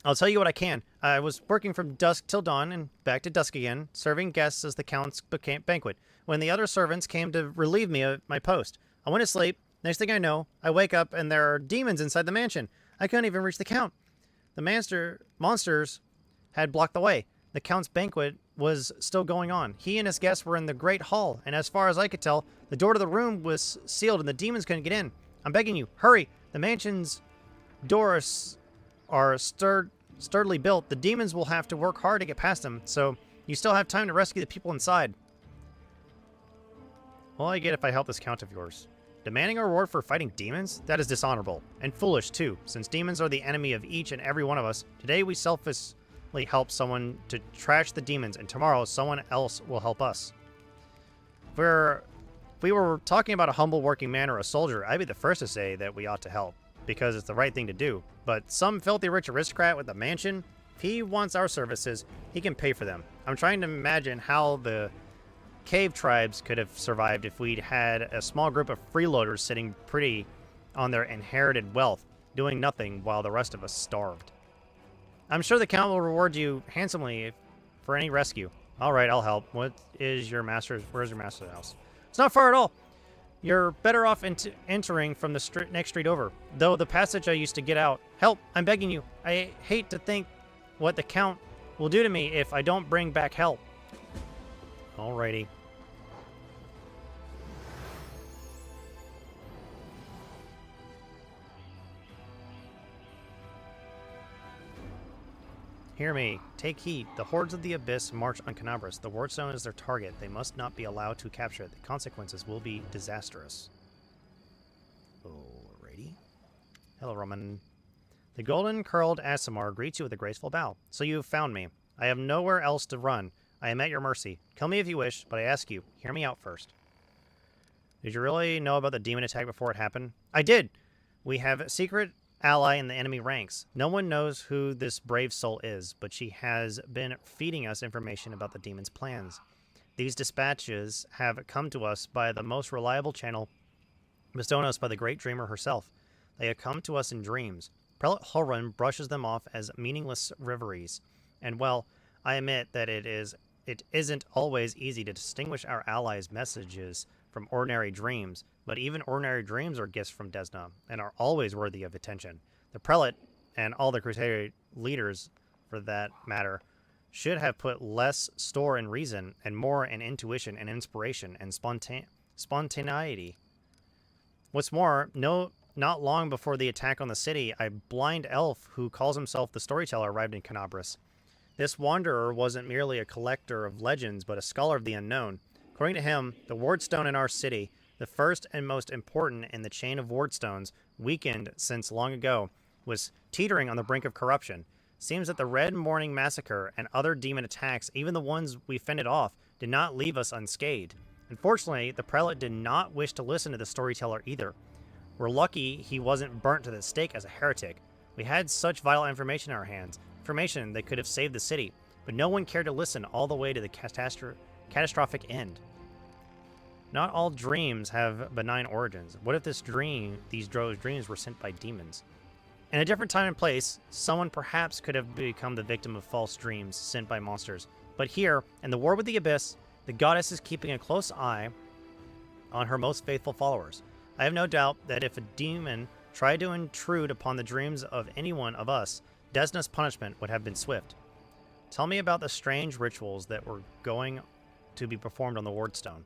I'll tell you what I can. I was working from dusk till dawn and back to dusk again, serving guests as the Count's banquet, when the other servants came to relieve me of my post. I went to sleep. Next thing I know, I wake up and there are demons inside the mansion. I couldn't even reach the Count. The monsters had blocked the way. The Count's banquet was still going on. He and his guests were in the great hall, and as far as I could tell, the door to the room was sealed and the demons couldn't get in. I'm begging you, hurry! The mansion's doors are sturdily built. The demons will have to work hard to get past them, so you still have time to rescue the people inside. What will I get if I help this count of yours? Demanding a reward for fighting demons? That is dishonorable. And foolish, too, since demons are the enemy of each and every one of us. Today we selflessly help someone to trash the demons, and tomorrow someone else will help us. If we were talking about a humble working man or a soldier, I'd be the first to say that we ought to help, because it's the right thing to do. But some filthy rich aristocrat with a mansion, if he wants our services, he can pay for them. I'm trying to imagine how the cave tribes could have survived if we'd had a small group of freeloaders sitting pretty on their inherited wealth, doing nothing while the rest of us starved. I'm sure the Count will reward you handsomely for any rescue. All right, I'll help. Where's your master's house? It's not far at all. You're better off entering from the next street over. Though the passage I used to get out. Help, I'm begging you. I hate to think what the Count will do to me if I don't bring back help. Alrighty. Hear me. Take heed. The hordes of the Abyss march on Canabras. The Wardstone is their target. They must not be allowed to capture it. The consequences will be disastrous. Alrighty. Hello, Roman. The golden-curled Asimar greets you with a graceful bow. So you have found me. I have nowhere else to run. I am at your mercy. Kill me if you wish, but I ask you, hear me out first. Did you really know about the demon attack before it happened? I did! We have a secret ally in the enemy ranks. No one knows who this brave soul is, but she has been feeding us information about the demon's plans. These dispatches have come to us by the most reliable channel, bestowed on us by the great dreamer herself. They have come to us in dreams. Prelate Holrun brushes them off as meaningless reveries. And well, I admit that it isn't always easy to distinguish our allies' messages from ordinary dreams, but even ordinary dreams are gifts from Desna, and are always worthy of attention. The prelate, and all the Crusade leaders for that matter, should have put less store in reason and more in intuition and inspiration and spontaneity. What's more, not long before the attack on the city, a blind elf who calls himself the Storyteller arrived in Canabras. This wanderer wasn't merely a collector of legends, but a scholar of the unknown. According to him, the Wardstone in our city, the first and most important in the chain of Wardstones, weakened since long ago, was teetering on the brink of corruption. Seems that the Red Morning Massacre and other demon attacks, even the ones we fended off, did not leave us unscathed. Unfortunately, the prelate did not wish to listen to the Storyteller either. We're lucky he wasn't burnt to the stake as a heretic. We had such vital information in our hands, information that could have saved the city, but no one cared to listen all the way to the catastrophic end. Not all dreams have benign origins. What if these dreams were sent by demons? In a different time and place, someone perhaps could have become the victim of false dreams sent by monsters. But here, in the war with the Abyss, the goddess is keeping a close eye on her most faithful followers. I have no doubt that if a demon tried to intrude upon the dreams of any one of us, Desna's punishment would have been swift. Tell me about the strange rituals that were going to be performed on the Wardstone.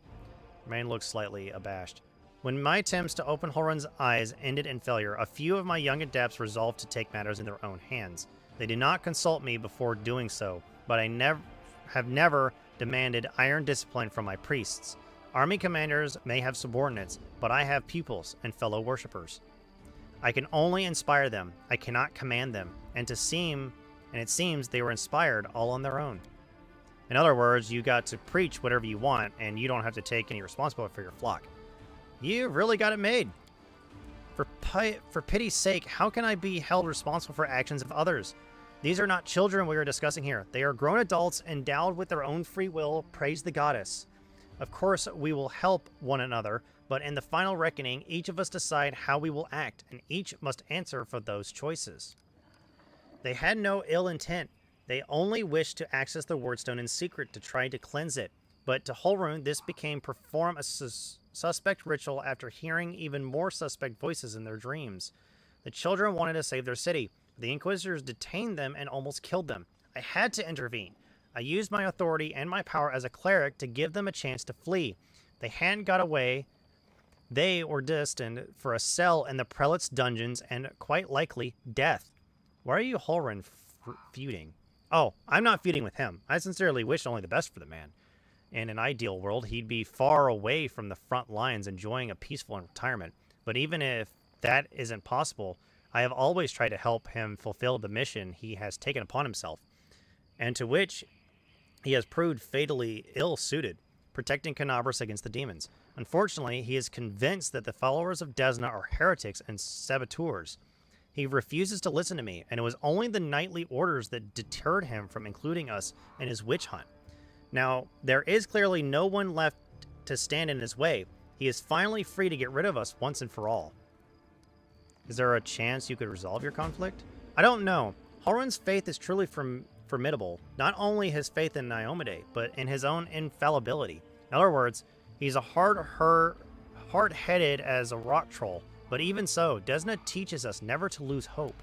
Remain looks slightly abashed. When my attempts to open Holrun's eyes ended in failure, a few of my young adepts resolved to take matters in their own hands. They did not consult me before doing so, but I have never demanded iron discipline from my priests. Army commanders may have subordinates, but I have pupils and fellow worshippers. I can only inspire them. I cannot command them, and it seems they were inspired all on their own. In other words, you got to preach whatever you want, and you don't have to take any responsibility for your flock. You really got it made. For pity's sake, how can I be held responsible for actions of others? These are not children we are discussing here. They are grown adults endowed with their own free will. Praise the goddess. Of course, we will help one another, but in the final reckoning, each of us decide how we will act, and each must answer for those choices. They had no ill intent. They only wished to access the Wardstone in secret to try to cleanse it. But to Holrun, this became perform a suspect ritual after hearing even more suspect voices in their dreams. The children wanted to save their city. The Inquisitors detained them and almost killed them. I had to intervene. I used my authority and my power as a cleric to give them a chance to flee. They hadn't got away. They were destined for a cell in the prelate's dungeons and, quite likely, death. Why are you, Holrun, feuding? Oh, I'm not feuding with him. I sincerely wish only the best for the man. In an ideal world, he'd be far away from the front lines enjoying a peaceful retirement. But even if that isn't possible, I have always tried to help him fulfill the mission he has taken upon himself, and to which he has proved fatally ill-suited, protecting Canabras against the demons. Unfortunately, he is convinced that the followers of Desna are heretics and saboteurs. He refuses to listen to me, and it was only the knightly orders that deterred him from including us in his witch hunt. Now, there is clearly no one left to stand in his way. He is finally free to get rid of us once and for all. Is there a chance you could resolve your conflict? I don't know. Horan's faith is truly formidable. Not only his faith in Naomide, but in his own infallibility. In other words, he's a hard-headed as a rock troll. But even so, Desna teaches us never to lose hope.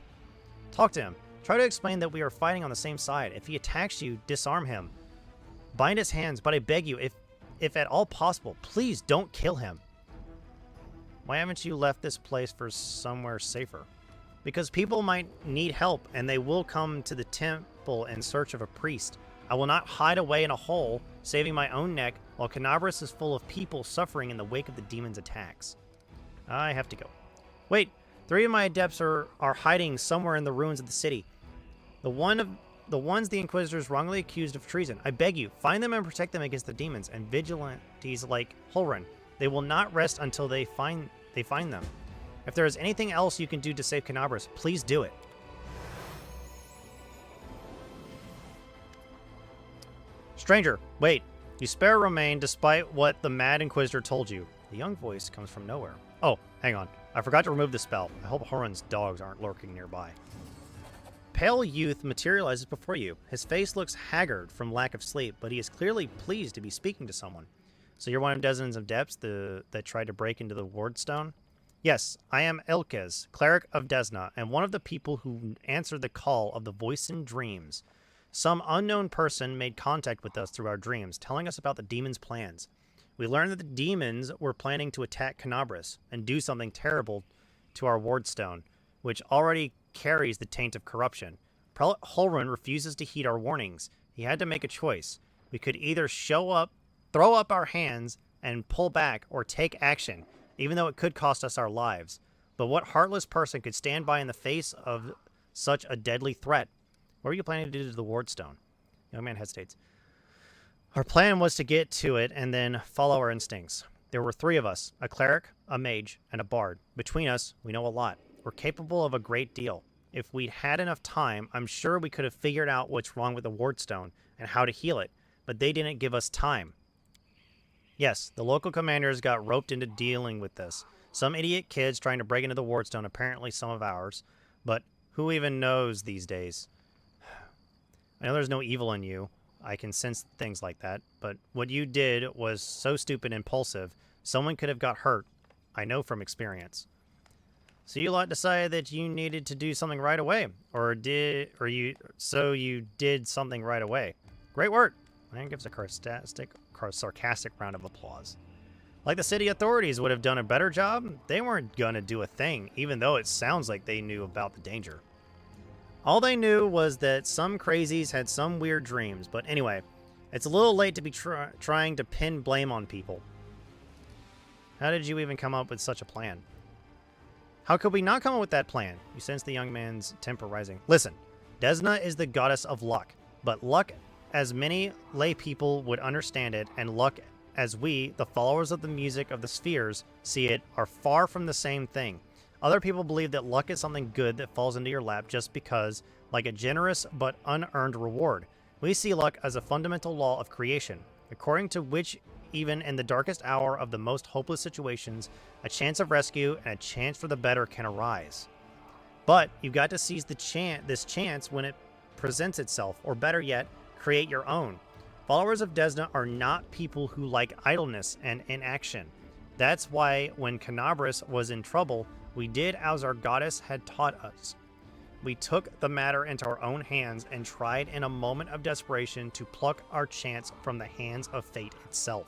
Talk to him. Try to explain that we are fighting on the same side. If he attacks you, disarm him. Bind his hands, but I beg you, if at all possible, please don't kill him. Why haven't you left this place for somewhere safer? Because people might need help, and they will come to the temple in search of a priest. I will not hide away in a hole, saving my own neck, while Canabras is full of people suffering in the wake of the demon's attacks. I have to go. Wait, 3 of my adepts are hiding somewhere in the ruins of the city. The ones the Inquisitors wrongly accused of treason. I beg you, find them and protect them against the demons and vigilantes like Holren. They will not rest until they find them. If there is anything else you can do to save Canabras, please do it. Stranger, wait. You spare Romain despite what the Mad Inquisitor told you. The young voice comes from nowhere. Oh, hang on. I forgot to remove the spell. I hope Horan's dogs aren't lurking nearby. Pale youth materializes before you. His face looks haggard from lack of sleep, but he is clearly pleased to be speaking to someone. So you're one of dozens of depths that tried to break into the Wardstone? Yes, I am Elkes, cleric of Desna, and one of the people who answered the call of the voice in dreams. Some unknown person made contact with us through our dreams, telling us about the demons' plans. We learned that the demons were planning to attack Canabras and do something terrible to our Wardstone, which already carries the taint of corruption. Prelate Holrun refuses to heed our warnings. He had to make a choice. We could either show up, throw up our hands, and pull back, or take action, even though it could cost us our lives. But what heartless person could stand by in the face of such a deadly threat? What are you planning to do to the Wardstone? Young man hesitates. Our plan was to get to it and then follow our instincts. There were 3 of us, a cleric, a mage, and a bard. Between us, we know a lot. We're capable of a great deal. If we'd had enough time, I'm sure we could have figured out what's wrong with the Wardstone and how to heal it, but they didn't give us time. Yes, the local commanders got roped into dealing with this. Some idiot kids trying to break into the Wardstone, apparently some of ours, but who even knows these days? I know there's no evil in you. I can sense things like that, but what you did was so stupid and impulsive, someone could have got hurt. I know from experience. So you lot decided that you needed to do something right away, so you did something right away. Great work. Man gives a sarcastic round of applause. Like the city authorities would have done a better job, they weren't gonna do a thing, even though it sounds like they knew about the danger. All they knew was that some crazies had some weird dreams, but anyway, it's a little late to be trying to pin blame on people. How did you even come up with such a plan? How could we not come up with that plan? You sense the young man's temper rising. Listen, Desna is the goddess of luck, but luck as many lay people would understand it, and luck as we, the followers of the music of the spheres, see it, are far from the same thing. Other people believe that luck is something good that falls into your lap just because, like a generous but unearned reward. We see luck as a fundamental law of creation, according to which even in the darkest hour of the most hopeless situations, a chance of rescue and a chance for the better can arise. But you've got to seize this chance when it presents itself, or better yet, create your own. Followers of Desna are not people who like idleness and inaction. That's why when Canabras was in trouble, we did as our goddess had taught us. We took the matter into our own hands and tried in a moment of desperation to pluck our chance from the hands of fate itself.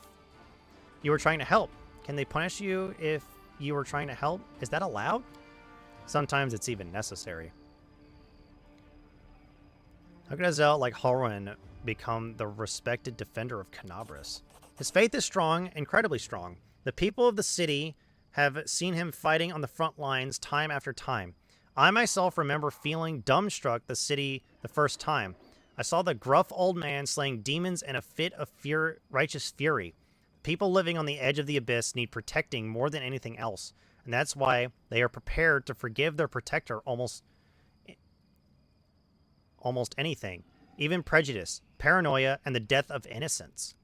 You were trying to help. Can they punish you if you were trying to help? Is that allowed? Sometimes it's even necessary. How can a zealot like Horan become the respected defender of Canabras? His faith is strong, incredibly strong. The people of the city have seen him fighting on the front lines time after time. I myself remember feeling dumbstruck the city the first time. I saw the gruff old man slaying demons in a fit of righteous fury. People living on the edge of the abyss need protecting more than anything else, and that's why they are prepared to forgive their protector almost anything, even prejudice, paranoia, and the death of innocence.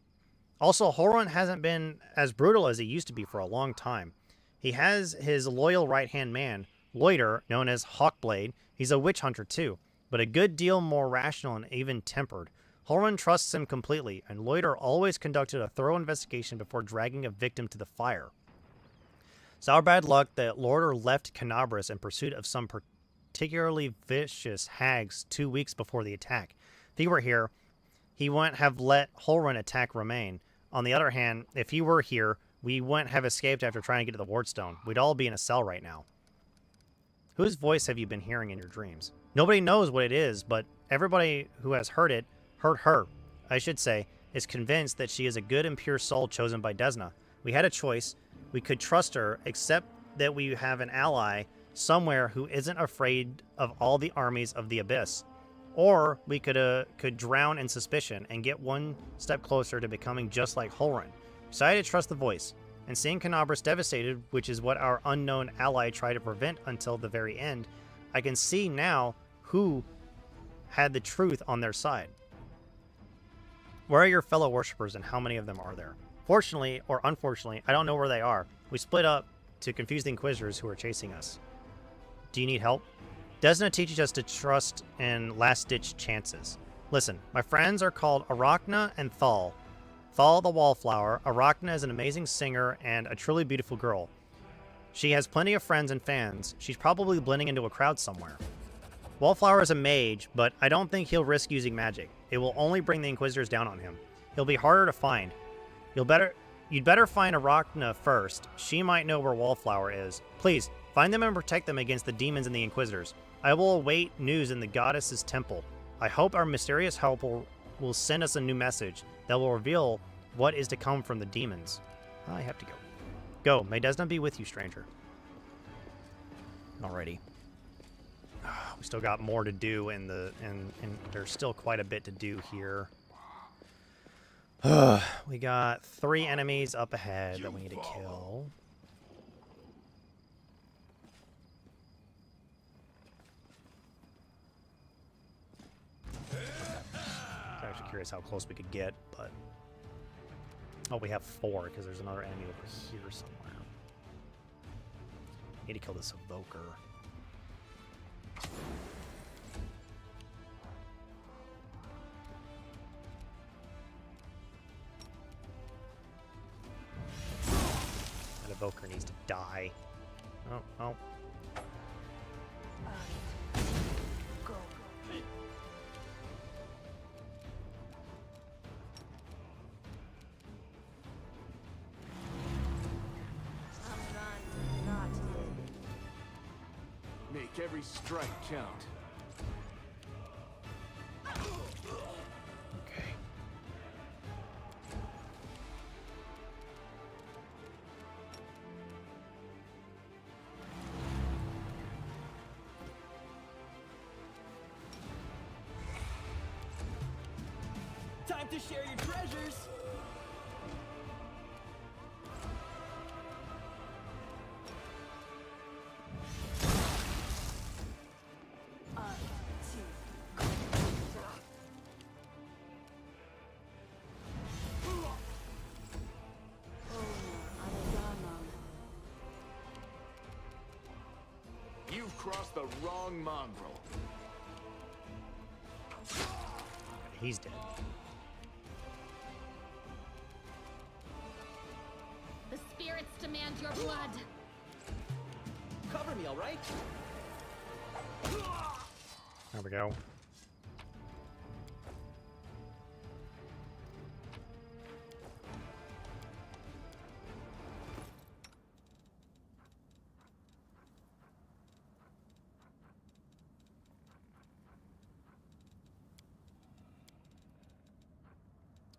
Also, Horon hasn't been as brutal as he used to be for a long time. He has his loyal right-hand man, Loiter, known as Hawkblade. He's a witch hunter too, but a good deal more rational and even-tempered. Horon trusts him completely, and Loiter always conducted a thorough investigation before dragging a victim to the fire. It's our bad luck that Loiter left Canabras in pursuit of some particularly vicious hags 2 weeks before the attack. If he were here, he wouldn't have let Horon attack Romain. On the other hand, if he were here, we wouldn't have escaped after trying to get to the Wardstone. We'd all be in a cell right now. Whose voice have you been hearing in your dreams? Nobody knows what it is, but everybody who has heard it, heard her, I should say, is convinced that she is a good and pure soul chosen by Desna. We had a choice. We could trust her, except that we have an ally somewhere who isn't afraid of all the armies of the Abyss. Or we could drown in suspicion and get one step closer to becoming just like Horon. Decided to trust the voice. And seeing Canabras devastated, which is what our unknown ally tried to prevent until the very end, I can see now who had the truth on their side. Where are your fellow worshippers and how many of them are there? Fortunately, or unfortunately, I don't know where they are. We split up to confuse the Inquisitors who are chasing us. Do you need help? Desna teaches us to trust in last-ditch chances. Listen, my friends are called Arachna and Thal. Thal the Wallflower. Arachna is an amazing singer and a truly beautiful girl. She has plenty of friends and fans. She's probably blending into a crowd somewhere. Wallflower is a mage, but I don't think he'll risk using magic. It will only bring the Inquisitors down on him. He'll be harder to find. You'd better find Arachna first. She might know where Wallflower is. Please, find them and protect them against the demons and the Inquisitors. I will await news in the goddess's temple. I hope our mysterious help will send us a new message that will reveal what is to come from the demons. I have to go. Go. May Desna be with you, stranger. Alrighty. We still got more to do and there's still quite a bit to do here. We got 3 enemies up ahead that we need to kill. I'm actually curious how close we could get, but... Oh, we have 4, because there's another enemy over here somewhere. Need to kill this evoker. That evoker needs to die. Oh, oh. Make every strike count. Okay. Time to share your treasures. You've crossed the wrong mongrel. He's dead. The spirits demand your blood. Cover me, all right? There we go.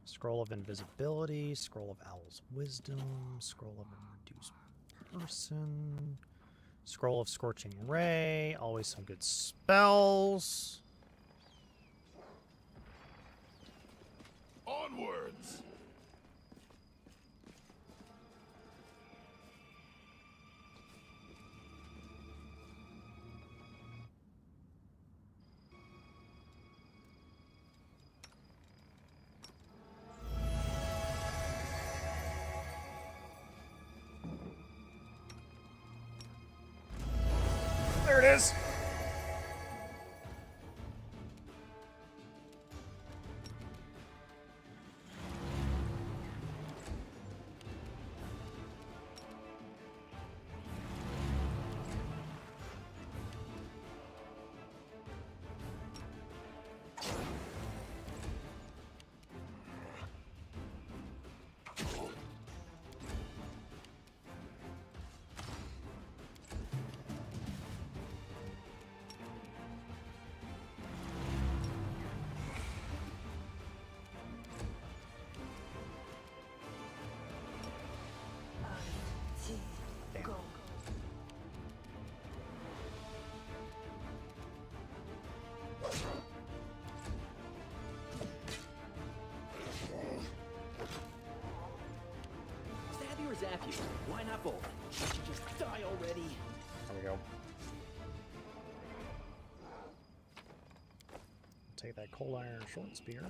Let's Scroll of invisibility, scroll of owl's wisdom, scroll of reduced person, scroll of scorching ray, always some good spells. Onwards! There it is. Stab you or zap you? Why not both? Can't you just die already? There we go. Take that cold iron short spear.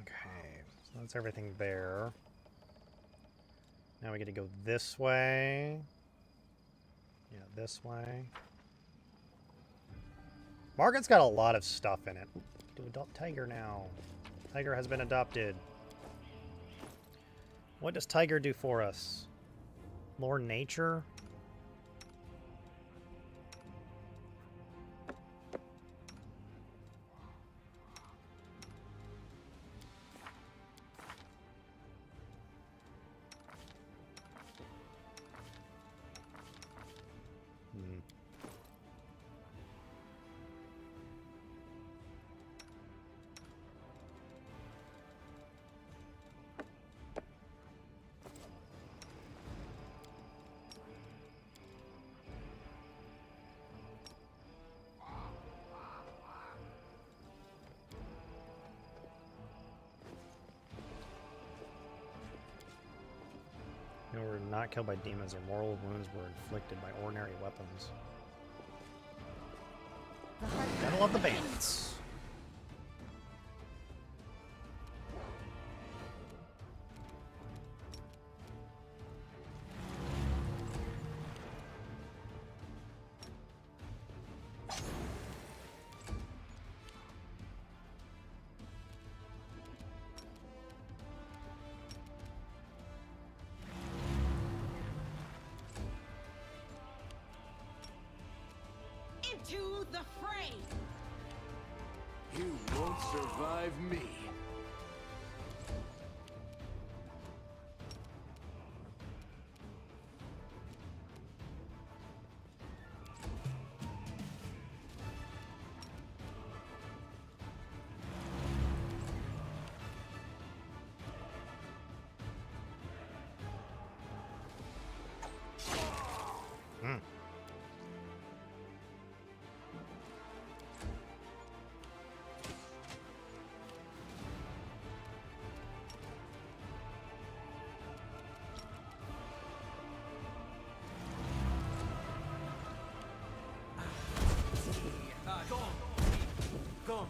Okay, so that's everything there. Now we get to go this way. Yeah, this way. Margaret's got a lot of stuff in it. Do adopt Tiger now. Tiger has been adopted. What does Tiger do for us? More nature? You were not killed by demons or mortal wounds were inflicted by ordinary weapons. Gotta love the bandits. Into the fray! You won't survive me. Go.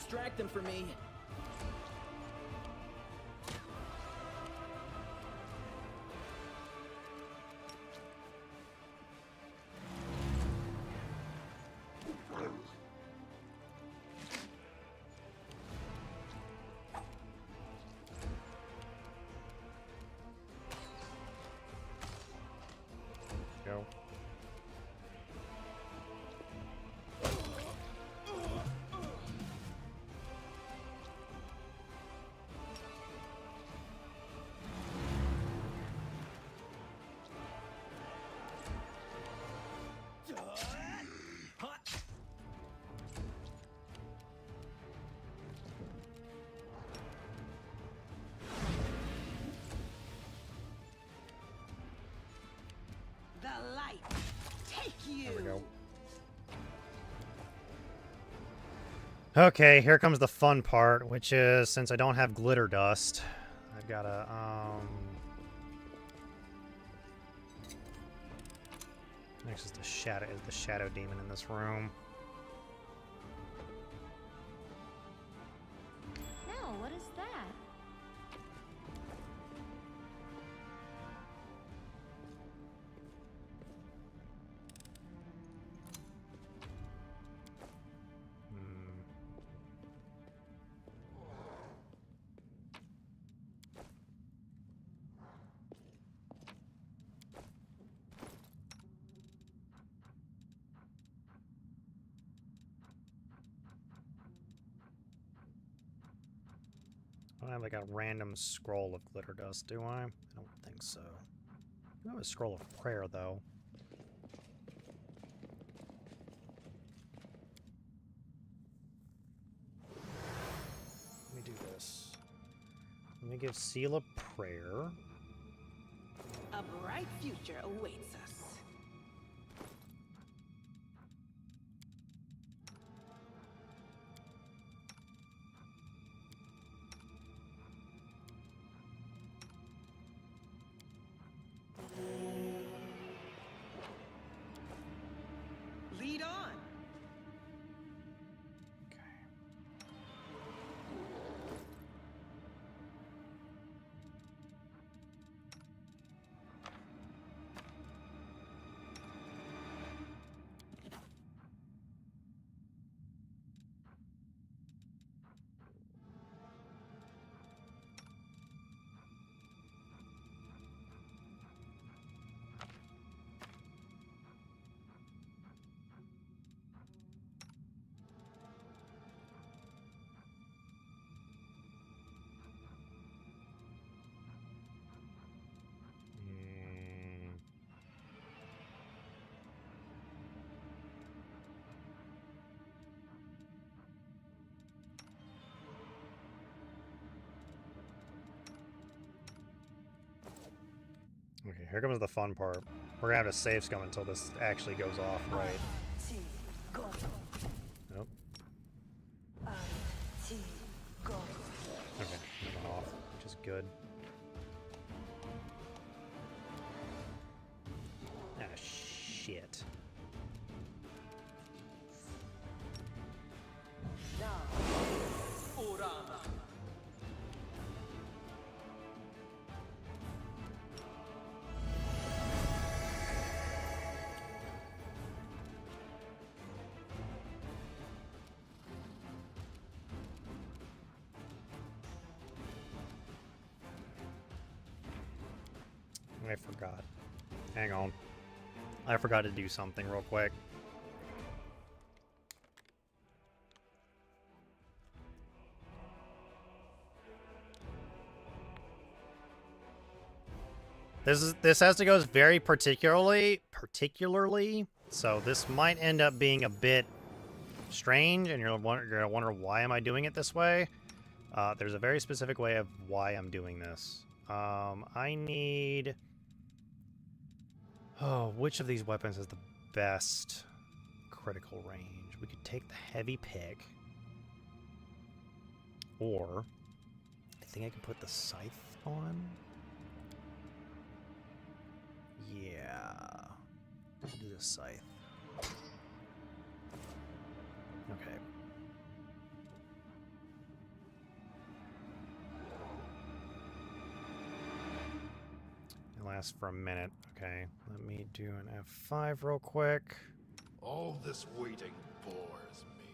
Distract them for me. Go. The light, take you. There we go. Okay, here comes the fun part, which is since I don't have glitter dust, I've got to next is the shadow demon in this room. No, what is that? I don't have like a random scroll of glitter dust, do I? I don't think so. I have a scroll of prayer, though. Let me do this. Let me give Seal a prayer. A bright future awaits us. Lead on. Okay, here comes the fun part. We're gonna have to save scum until this actually goes off, right? Nope. Okay, it went off, which is good. Ah, shit. I forgot. Hang on. I forgot to do something real quick. This has to go very particularly, so this might end up being a bit strange, and you're gonna wonder why am I doing it this way. There's a very specific way of why I'm doing this. I need... Oh, which of these weapons has the best critical range? We could take the heavy pick. Or, I think I can put the scythe on. Yeah. I'll do the scythe. Okay. lasts for a minute. Okay, let me do an F5 real quick. All this waiting bores me.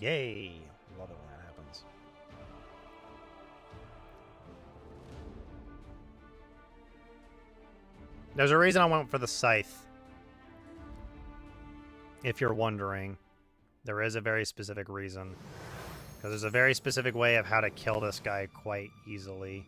Yay! Love it when that happens. There's a reason I went for the scythe. If you're wondering, there is a very specific reason. Because there's a very specific way of how to kill this guy quite easily.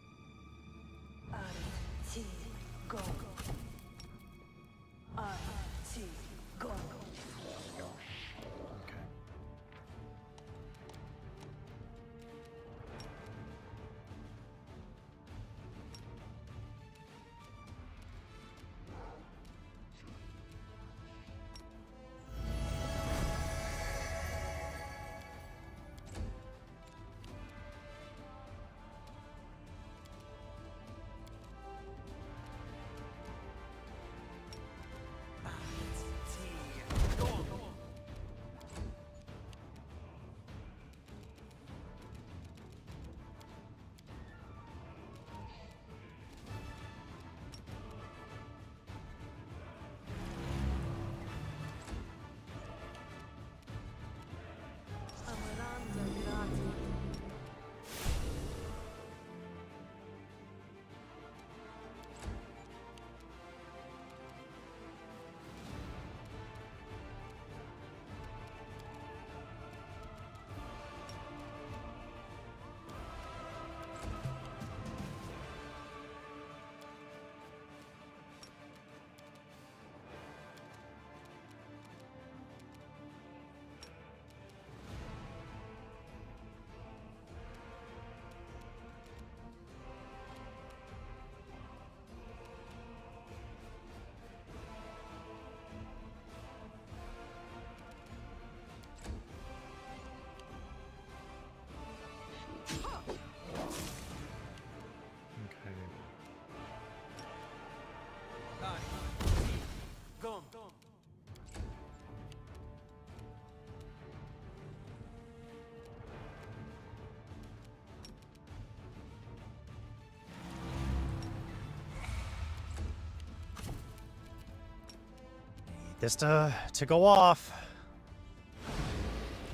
This to go off.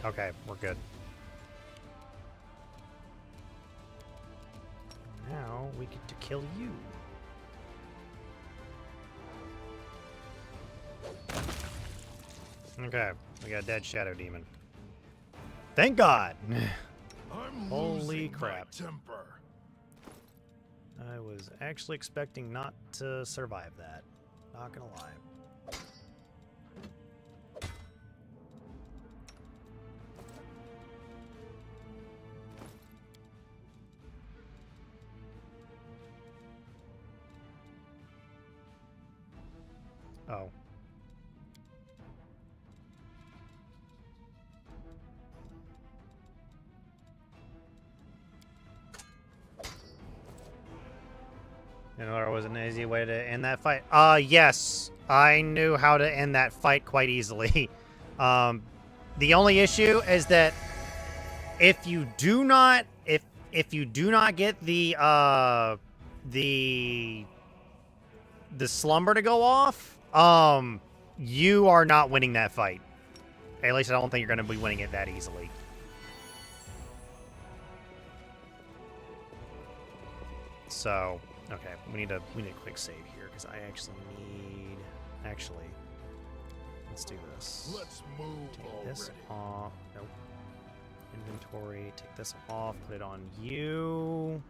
Okay, we're good. Now we get to kill you. Okay, we got a dead shadow demon. Thank God! I'm Holy crap. my temper. I was actually expecting not to survive that. Not gonna lie. Oh. You know, there was an easy way to end that fight. Yes. I knew how to end that fight quite easily. The only issue is that if you do not if you do not get the slumber to go off, you are not winning that fight. At least I don't think you're going to be winning it that easily. So, okay, we need a quick save here because I actually let's do this. Let's move Take this already. off. Nope. Inventory. Take this off. Put it on you.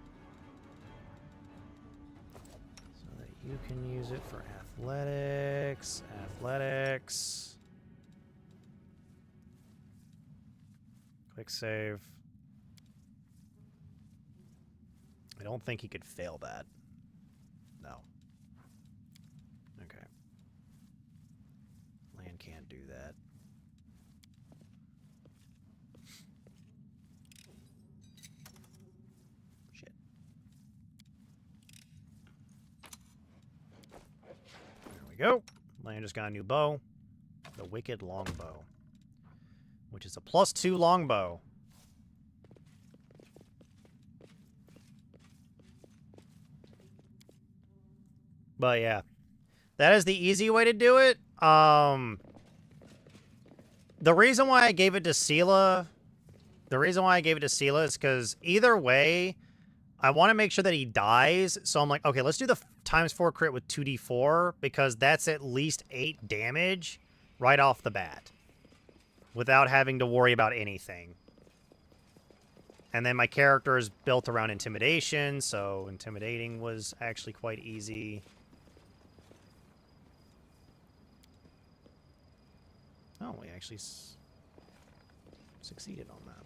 So that you can use it for athletics. Athletics. Quick save. I don't think he could fail that. No. Okay. Land can't do that. Shit. There we go. Land just got a new bow. The Wicked Longbow, which is a +2 longbow. But yeah, that is the easy way to do it. The reason why I gave it to Sela, is because either way, I want to make sure that he dies. So I'm like, okay, let's do the ×4 crit with 2d4 because that's at least 8 damage right off the bat without having to worry about anything. And then my character is built around intimidation, so intimidating was actually quite easy. Oh, we actually succeeded on that.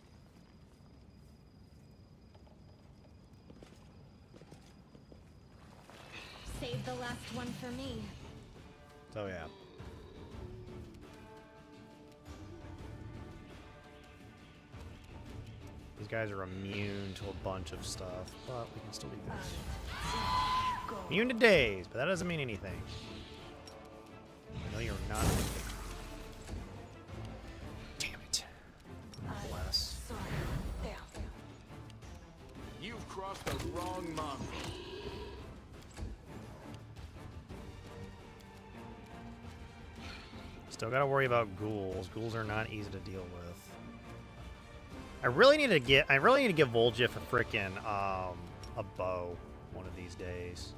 Save the last one for me. So yeah. These guys are immune to a bunch of stuff, but we can still do this. Immune to days, but that doesn't mean anything. I know you're not. Damn it. Bless. You've crossed the wrong mongrel. Still gotta worry about ghouls. Ghouls are not easy to deal with. I really need to give Vol'jif a frickin' a bow one of these days.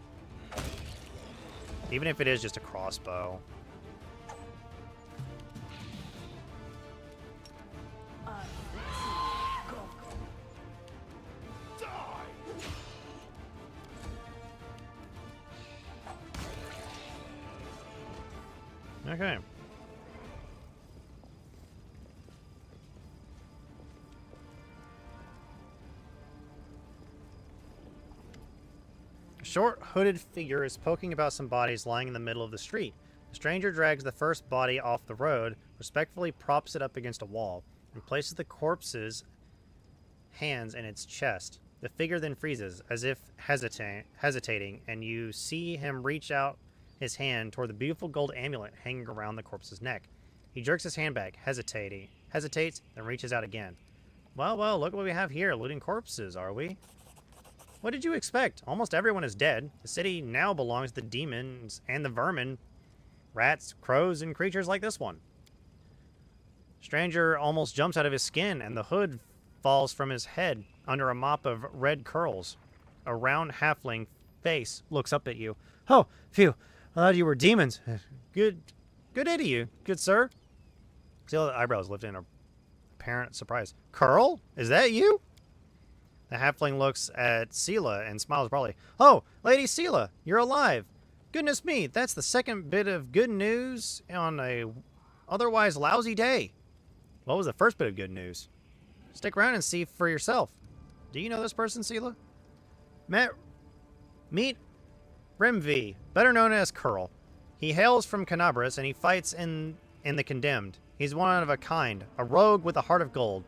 Even if it is just a crossbow. Okay. A short, hooded figure is poking about some bodies lying in the middle of the street. The stranger drags the first body off the road, respectfully props it up against a wall, and places the corpse's hands in its chest. The figure then freezes, as if hesitating, and you see him reach out his hand toward the beautiful gold amulet hanging around the corpse's neck. He jerks his hand back, hesitates, then reaches out again. Well, look what we have here, looting corpses, are we? What did you expect? Almost everyone is dead. The city now belongs to the demons and the vermin. Rats, crows, and creatures like this one. Stranger almost jumps out of his skin, and the hood falls from his head under a mop of red curls. A round halfling face looks up at you. Oh, phew. I thought you were demons. Good day to you, good sir. See all the eyebrows lifted in apparent surprise. Curl? Is that you? The halfling looks at Sela and smiles broadly. Oh, Lady Sela, you're alive. Goodness me, that's the second bit of good news on a otherwise lousy day. What was the first bit of good news? Stick around and see for yourself. Do you know this person, Sela? Meet Remvi, better known as Curl. He hails from Canabras and he fights in the Condemned. He's one of a kind, a rogue with a heart of gold.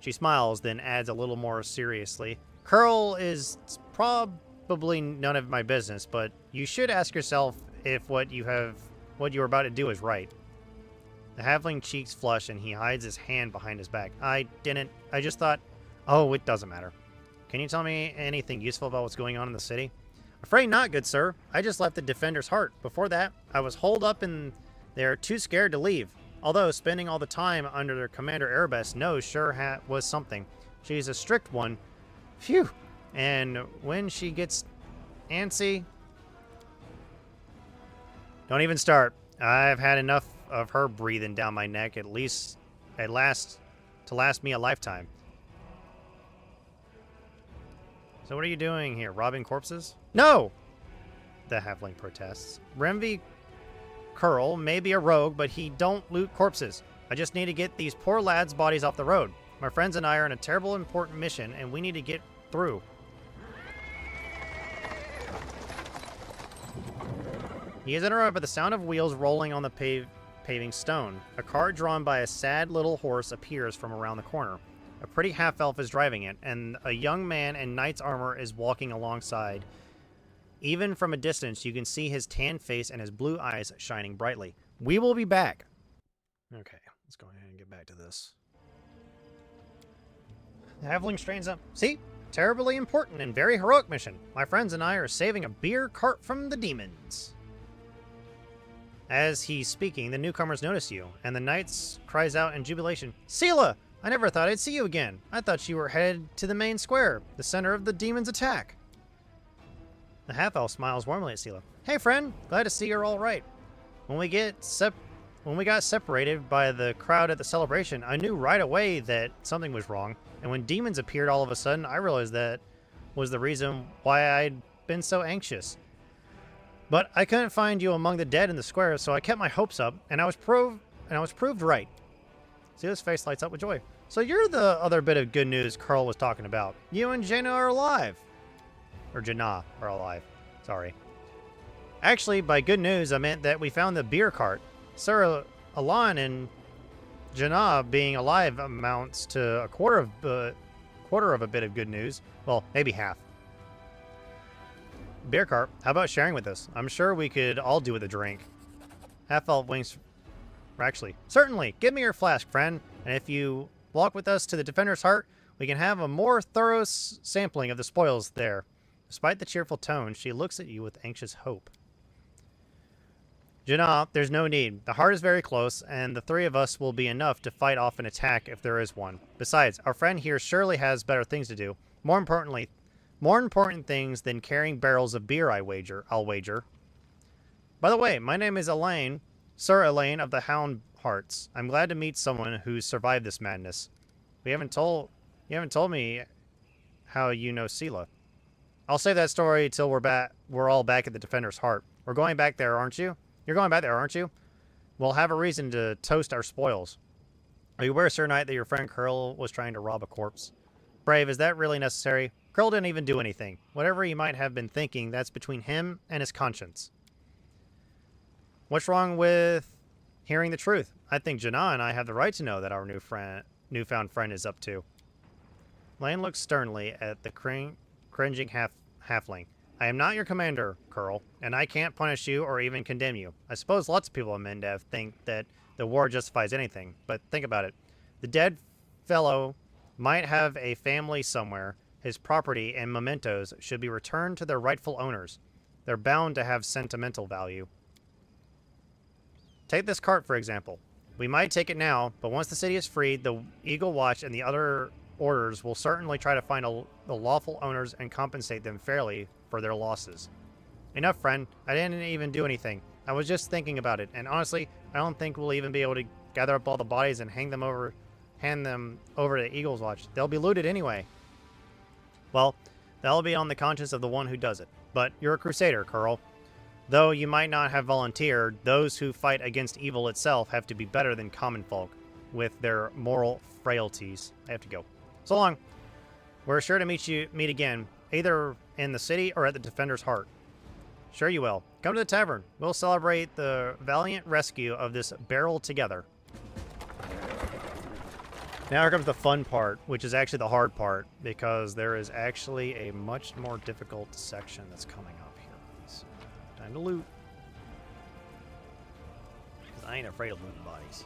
She smiles, then adds a little more seriously. Curl is probably none of my business, but you should ask yourself if what you're about to do is right. The halfling cheeks flush and he hides his hand behind his back. I just thought, oh, it doesn't matter. Can you tell me anything useful about what's going on in the city? Afraid not, good sir. I just left the Defender's Heart. Before that, I was holed up in there too scared to leave. Although spending all the time under their Commander Erebus knows sure was something. She's a strict one. Phew. And when she gets antsy... Don't even start. I've had enough of her breathing down my neck to last me a lifetime. So what are you doing here? Robbing corpses? No! The halfling protests. Remvi Curl may be a rogue, but he don't loot corpses. I just need to get these poor lads' bodies off the road. My friends and I are on a terrible important mission, and we need to get through. He is interrupted by the sound of wheels rolling on the paving stone. A cart drawn by a sad little horse appears from around the corner. A pretty half-elf is driving it, and a young man in knight's armor is walking alongside. Even from a distance, you can see his tan face and his blue eyes shining brightly. We will be back. Okay, let's go ahead and get back to this. The halfling strains up. See? Terribly important and very heroic mission. My friends and I are saving a beer cart from the demons. As he's speaking, the newcomers notice you, and the knights cries out in jubilation, Sela! I never thought I'd see you again. I thought you were headed to the main square, the center of the demons' attack. The half-elf smiles warmly at Sela. Hey friend, glad to see you're all right. When we got separated by the crowd at the celebration, I knew right away that something was wrong. And when demons appeared all of a sudden, I realized that was the reason why I'd been so anxious. But I couldn't find you among the dead in the square, so I kept my hopes up, and I was proved right. See, his face lights up with joy. So you're the other bit of good news Carl was talking about. You and Jaina are alive. Or Jaina are alive. Sorry. Actually, by good news, I meant that we found the beer cart. Sarah, Alan, and Jaina being alive amounts to a quarter of a bit of good news. Well, maybe half. Beer cart, how about sharing with us? I'm sure we could all do with a drink. Half-elf winks. Actually, certainly. Give me your flask, friend. And if you walk with us to the Defender's Heart, we can have a more thorough sampling of the spoils there. Despite the cheerful tone, she looks at you with anxious hope. Jaina, there's no need. The heart is very close, and the three of us will be enough to fight off an attack if there is one. Besides, our friend here surely has better things to do. More important things than carrying barrels of beer, I'll wager. By the way, my name is Elaine, Sir Elaine of the Hound Hearts. I'm glad to meet someone who's survived this madness. You haven't told me how you know Sela. I'll save that story till we're all back at the Defender's Heart. We're going back there, aren't you? You're going back there, aren't you? We'll have a reason to toast our spoils. Are you aware, Sir Knight, that your friend Curl was trying to rob a corpse? Brave, is that really necessary? Curl didn't even do anything. Whatever he might have been thinking, that's between him and his conscience. What's wrong with hearing the truth? I think Jaina and I have the right to know that our newfound friend is up to. Lane looks sternly at the cringing halfling. I am not your commander, Curl, and I can't punish you or even condemn you. I suppose lots of people in Mendev think that the war justifies anything, but think about it. The dead fellow might have a family somewhere. His property and mementos should be returned to their rightful owners. They're bound to have sentimental value. Take this cart, for example. We might take it now, but once the city is freed, the Eagle Watch and the other orders will certainly try to find the lawful owners and compensate them fairly for their losses. Enough, friend. I didn't even do anything. I was just thinking about it, and honestly, I don't think we'll even be able to gather up all the bodies and hand them over to Eagle's Watch. They'll be looted anyway. Well, that'll be on the conscience of the one who does it. But you're a crusader, Curl. Though you might not have volunteered, those who fight against evil itself have to be better than common folk with their moral frailties. I have to go. So long. We're sure to meet again, either in the city or at the Defender's Heart. Sure you will. Come to the tavern. We'll celebrate the valiant rescue of this barrel together. Now here comes the fun part, which is actually the hard part, because there is actually a much more difficult section that's coming up here. So, time to loot. Because I ain't afraid of looting bodies.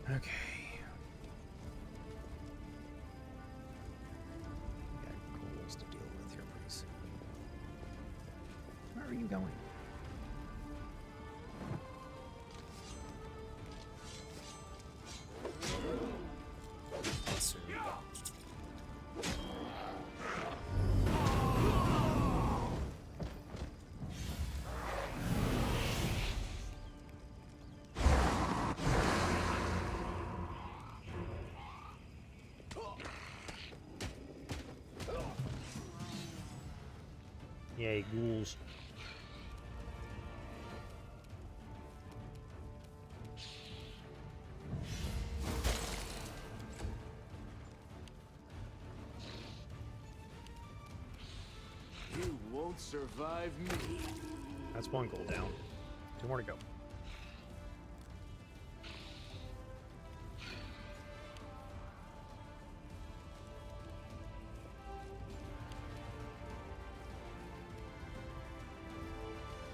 Okay. To deal with here pretty soon. Where are you going? Yay, ghouls. You won't survive me. That's one goal down. 2 more to go.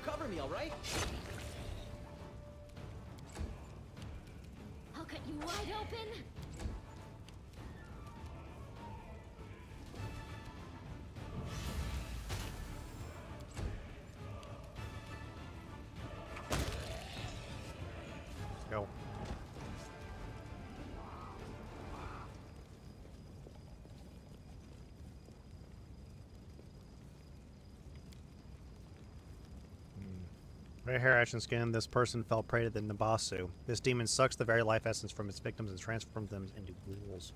Cover me, me, all right? I'll cut you wide open. Go. Red hair, ashen skin. This person fell prey to the Nabasu. This demon sucks the very life essence from its victims and transforms them into ghouls.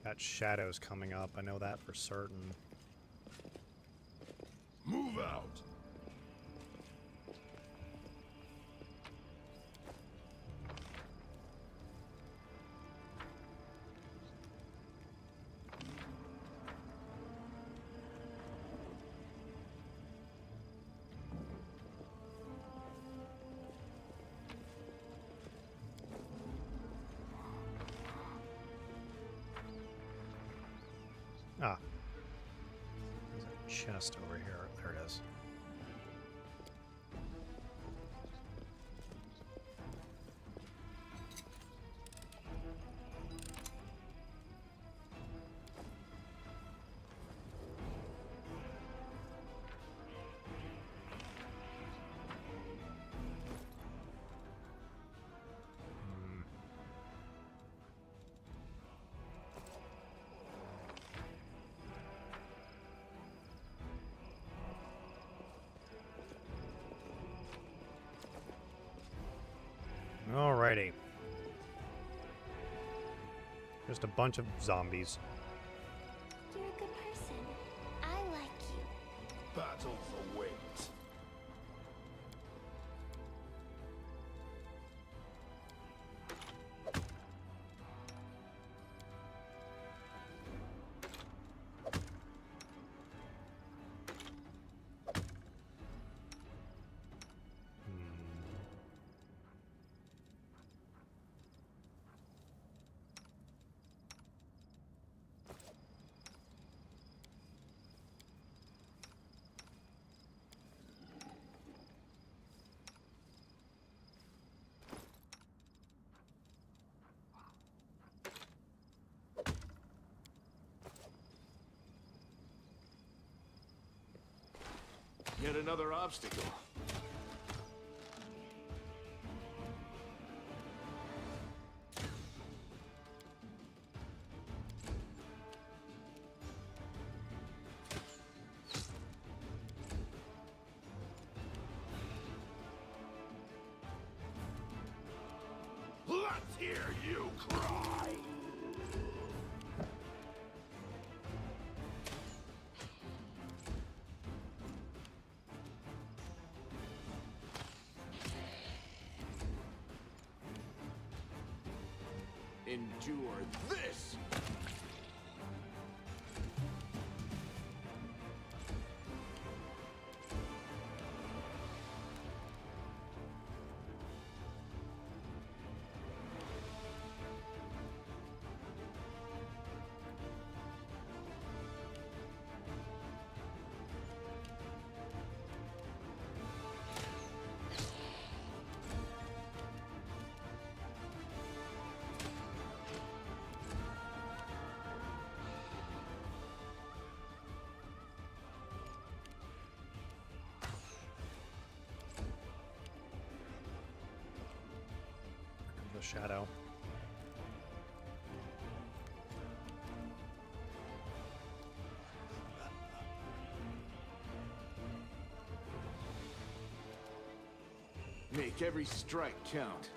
Got shadows coming up. I know that for certain. Move out! Ah. There's a chest over here. There it is. Alrighty. Just a bunch of zombies. You're a good person. I like you. Battles await. Yet another obstacle. Let's hear you cry! Endure this! The shadow. Make every strike count.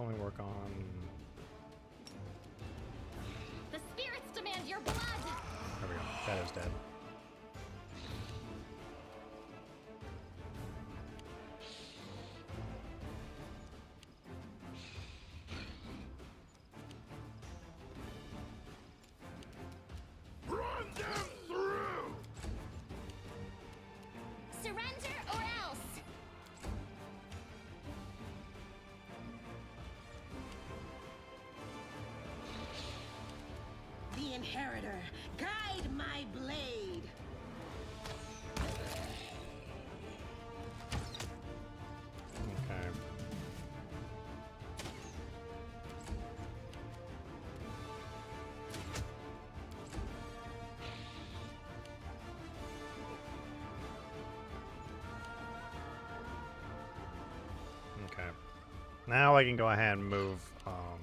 let me work on... The spirits demand your blood! There we go. Shadow's dead. Run them through! Surrender or else! The Inheritor, guide my blade. Okay. Okay. Now I can go ahead and move, Out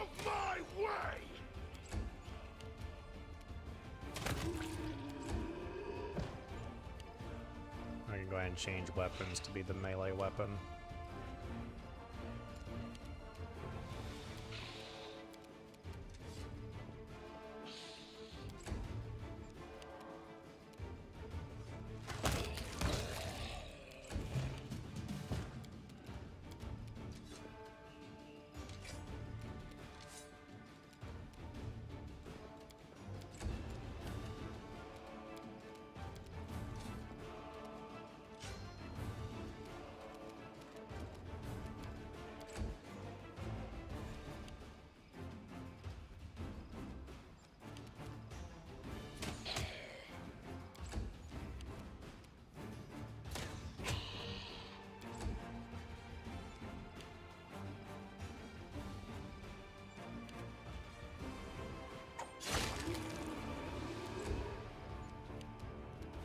of my way! I can go ahead and change weapons to be the melee weapon.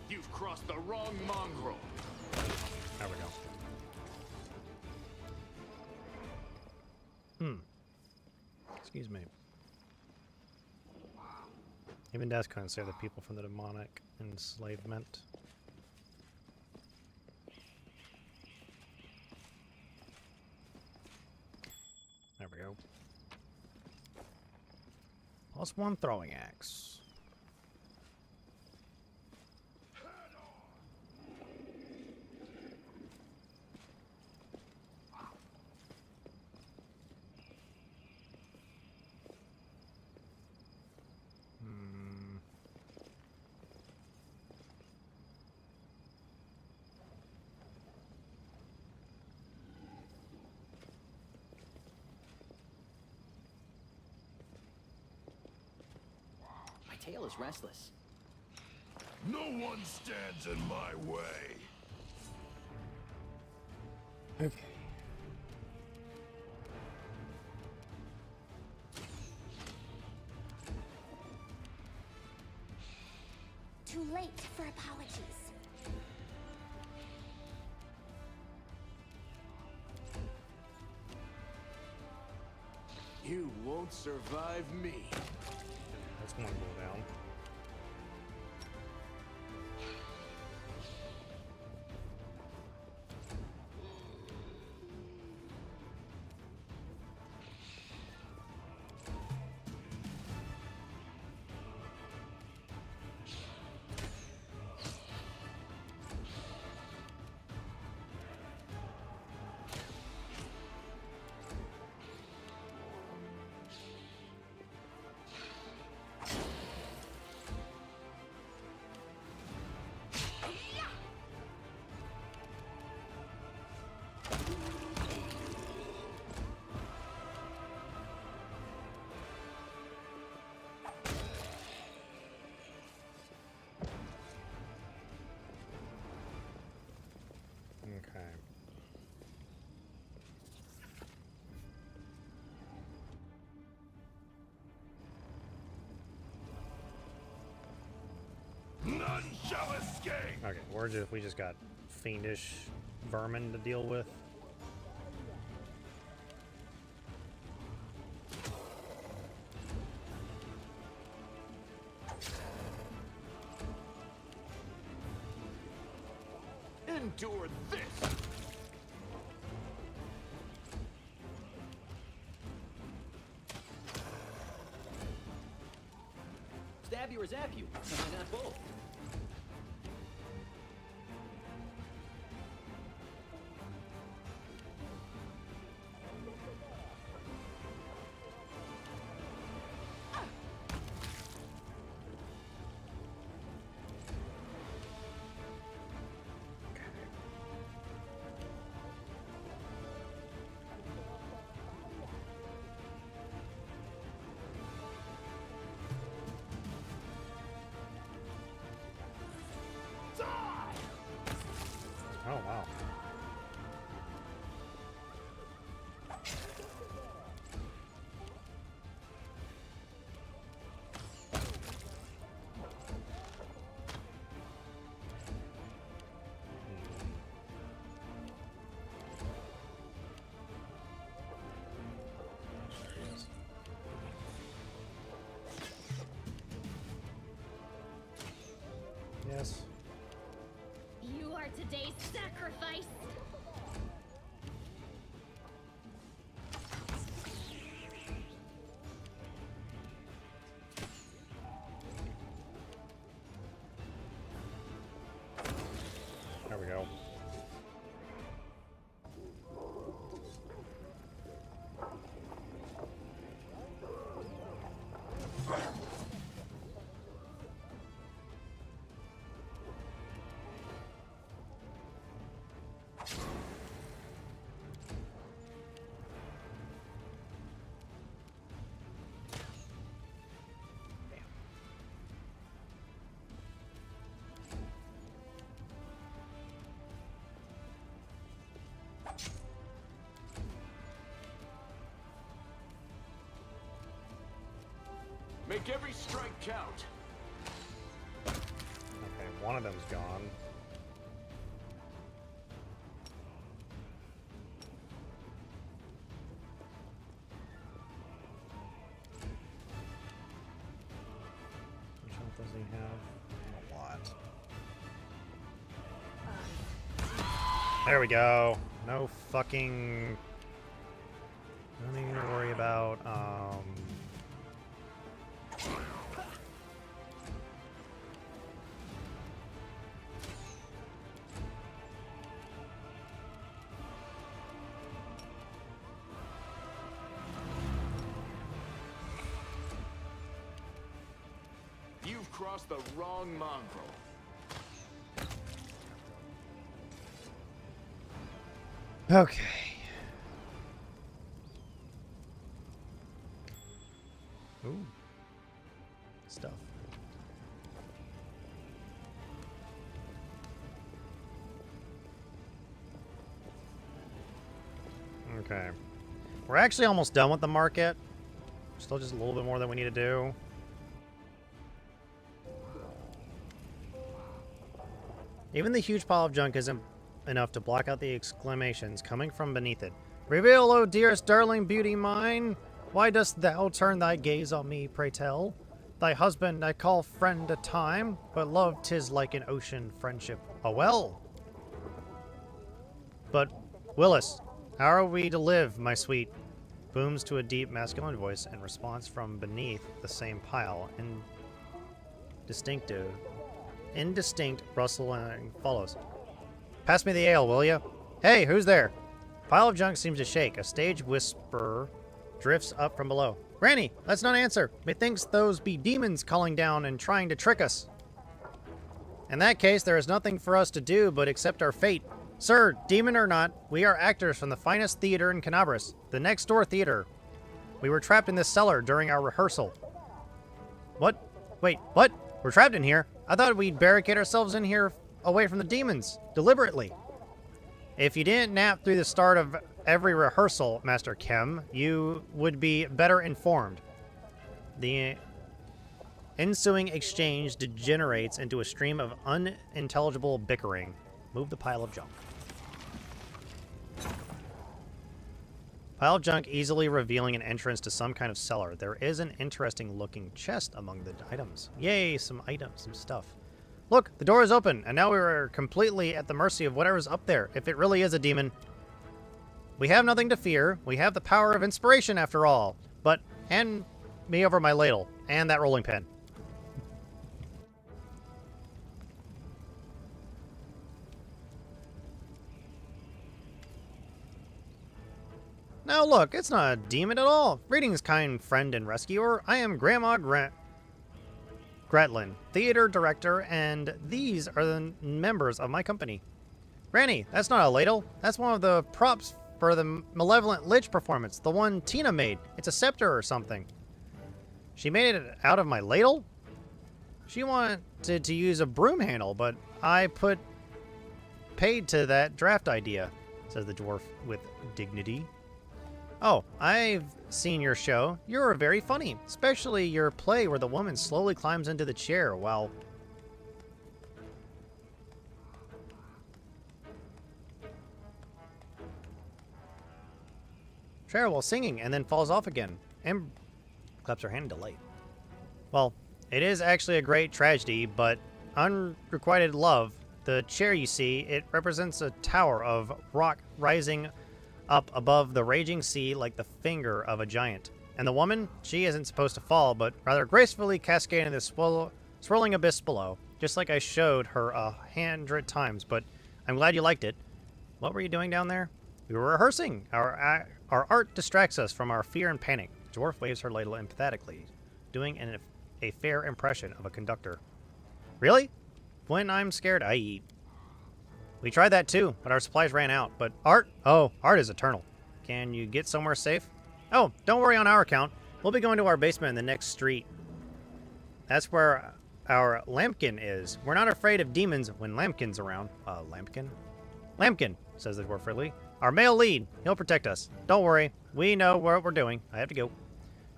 You've crossed the wrong mongrel. There we go. Excuse me. Even death couldn't save the people from the demonic enslavement. There we go. +1 throwing axe. My tail is restless. No one stands in my way. Okay. Too late for apologies. You won't survive me. That's one go down. Okay. None shall escape! Okay, we just got fiendish vermin to deal with. Endure this! Stab you or zap you. Why not both? Oh, wow. Yes. You are today's sacrifice. There we go. Make every strike count. Okay, one of them's gone. Which health does he have? A lot. There we go. No fucking... Nothing to worry about. You've crossed the wrong mongrel. Okay. Ooh. Stuff. Okay. We're actually almost done with the market. Still just a little bit more than we need to do. Even the huge pile of junk isn't enough to block out the exclamations coming from beneath it. Reveal, O dearest darling beauty mine! Why dost thou turn thy gaze on me, pray tell? Thy husband I call friend a time, but love 'tis like an ocean friendship a well. But, Willis, how are we to live, my sweet? Booms to a deep masculine voice in response from beneath the same pile. Indistinct rustling follows. Pass me the ale, will ya? Hey, who's there? Pile of junk seems to shake. A stage whisper drifts up from below. Granny, let's not answer. Methinks those be demons calling down and trying to trick us. In that case, there is nothing for us to do but accept our fate. Sir, demon or not, we are actors from the finest theater in Canabras, the next door theater. We were trapped in this cellar during our rehearsal. What? Wait, what? We're trapped in here? I thought we'd barricade ourselves in here away from the demons, deliberately. If you didn't nap through the start of every rehearsal, Master Kem, you would be better informed. The ensuing exchange degenerates into a stream of unintelligible bickering. Move the pile of junk. Pile of junk easily revealing an entrance to some kind of cellar. There is an interesting looking chest among the items. Yay, some items, some stuff. Look, the door is open, and now we are completely at the mercy of whatever's up there, if it really is a demon. We have nothing to fear. We have the power of inspiration after all. But hand me over my ladle and that rolling pin. Now look, it's not a demon at all. Greetings, kind friend and rescuer. I am Grandma Gretlin, theater director, and these are the members of my company. Granny, that's not a ladle. That's one of the props for the Malevolent Lich performance, the one Tina made. It's a scepter or something. She made it out of my ladle? She wanted to use a broom handle, but I paid to that draft idea, says the dwarf with dignity. Oh, I've seen your show. You're very funny, especially your play where the woman slowly climbs into the chair while... while singing and then falls off again and claps her hand in delight. Well, it is actually a great tragedy, but unrequited love. The chair you see, it represents a tower of rock rising up above the raging sea like the finger of a giant. And the woman, she isn't supposed to fall, but rather gracefully cascade into the swirling abyss below, just like I showed her 100 times, but I'm glad you liked it. What were you doing down there? We were rehearsing. Our art distracts us from our fear and panic. The dwarf waves her ladle emphatically, doing a fair impression of a conductor. Really? When I'm scared, I eat. We tried that too, but our supplies ran out. But art? Oh, art is eternal. Can you get somewhere safe? Oh, don't worry on our account. We'll be going to our basement in the next street. That's where our Lampkin is. We're not afraid of demons when Lampkin's around. Lampkin? Lampkin, says the dwarf friendly. Our male lead. He'll protect us. Don't worry. We know what we're doing. I have to go.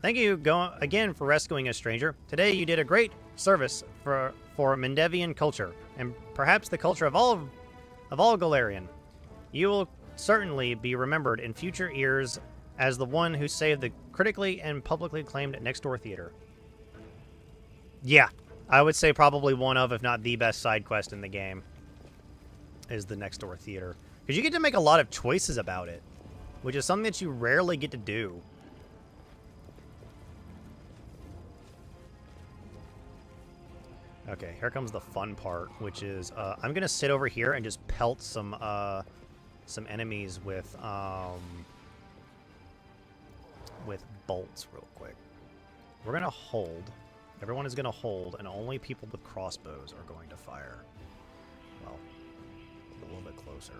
Thank you again for rescuing a stranger. Today you did a great service for Mendevian culture, and perhaps the culture of all Galarian. You will certainly be remembered in future years as the one who saved the critically and publicly acclaimed Next Door Theater. Yeah, I would say probably one of, if not the best side quest in the game, is the Next Door Theater. Because you get to make a lot of choices about it, which is something that you rarely get to do. Okay, here comes the fun part, which is I'm gonna sit over here and just pelt some enemies with bolts real quick. We're gonna hold. Everyone is gonna hold, and only people with crossbows are going to fire. Well, a little bit closer.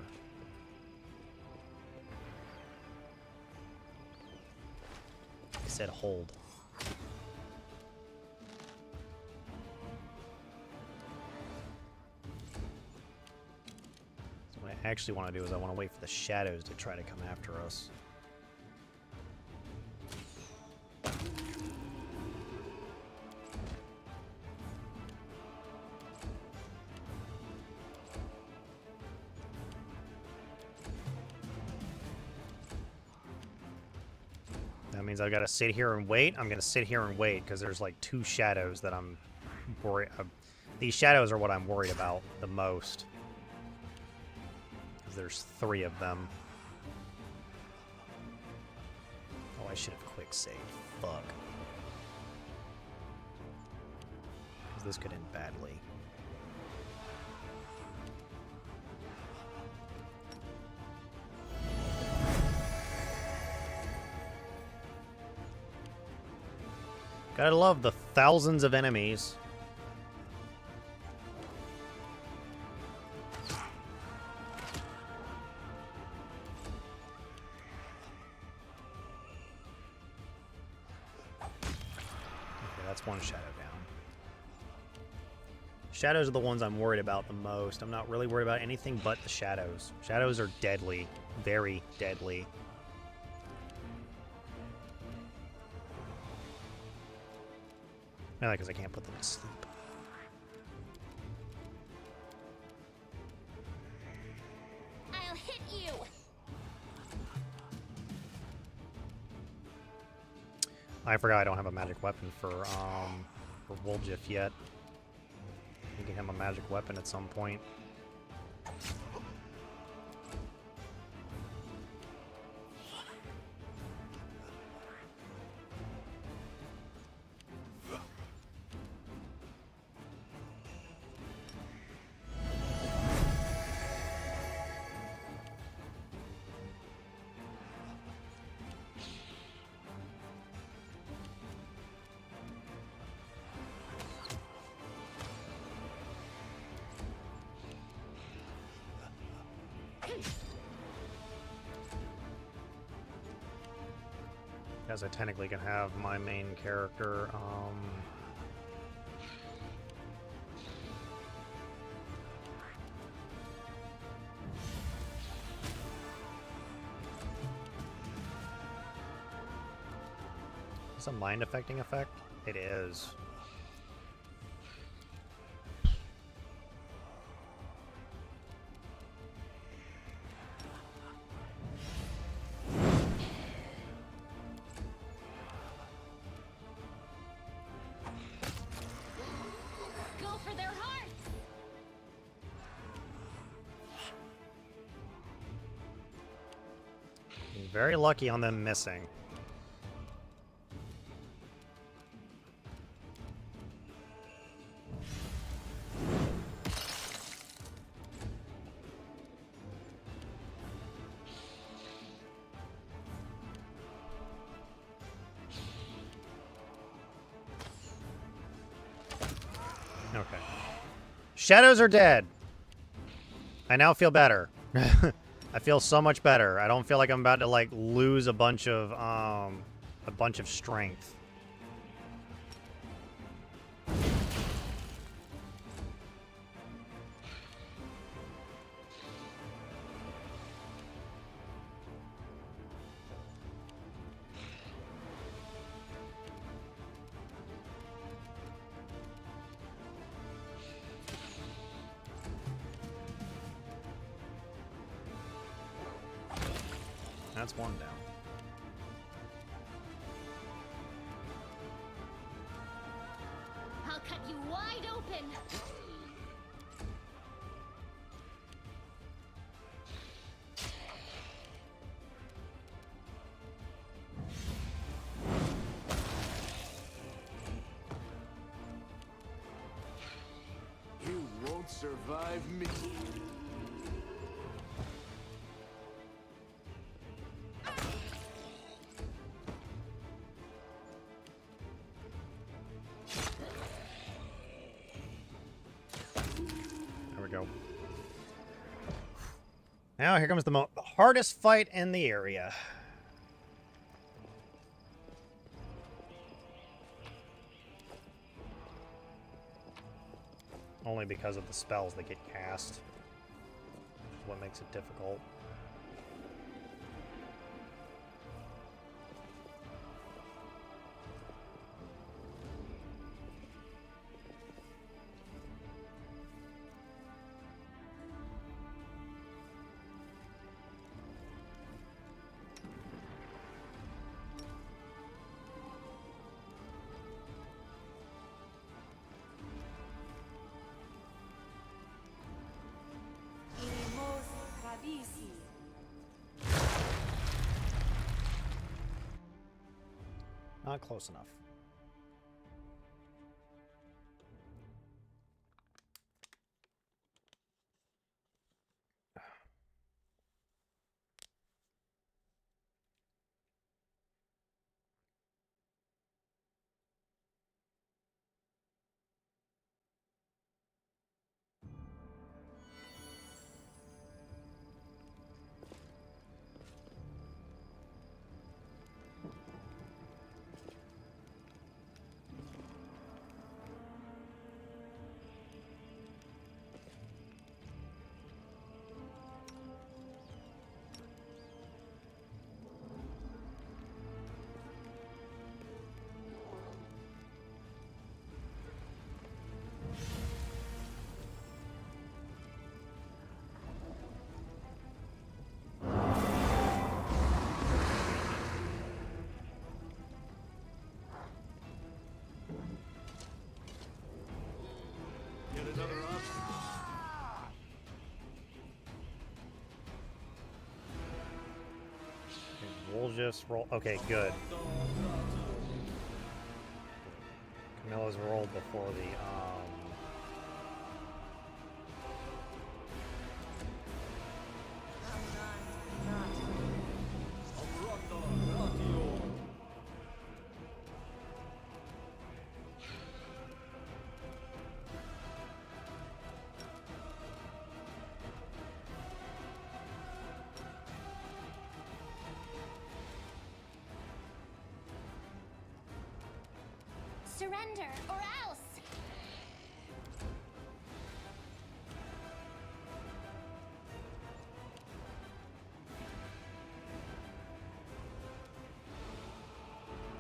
I said hold. So what I actually want to do is I want to wait for the shadows to try to come after us. That means I've got to sit here and wait. I'm going to sit here and wait because there's like 2 shadows that I'm worried. These shadows are what I'm worried about the most. Because there's 3 of them. Oh, I should have quick saved. Fuck. Because this could end badly. Gotta love the thousands of enemies. Okay, that's one shadow down. Shadows are the ones I'm worried about the most. I'm not really worried about anything but the shadows. Shadows are deadly. Very deadly. Mainly because I can't put them to sleep. I'll hit you. I forgot I don't have a magic weapon for Woljif yet. You can have a magic weapon at some point. Guess I technically can have my main character, Is this a mind-affecting effect? It is. Go for their hearts! Very lucky on them missing. Okay. Shadows are dead. I now feel better. I feel so much better. I don't feel like I'm about to like lose a bunch of strength. That's one down. I'll cut you wide open. You won't survive me. There we go. Now here comes the hardest fight in the area. Only because of the spells that get cast. Which is what makes it difficult. Not close enough. We'll just roll. Okay, good. Camilla's rolled before the Surrender, or else!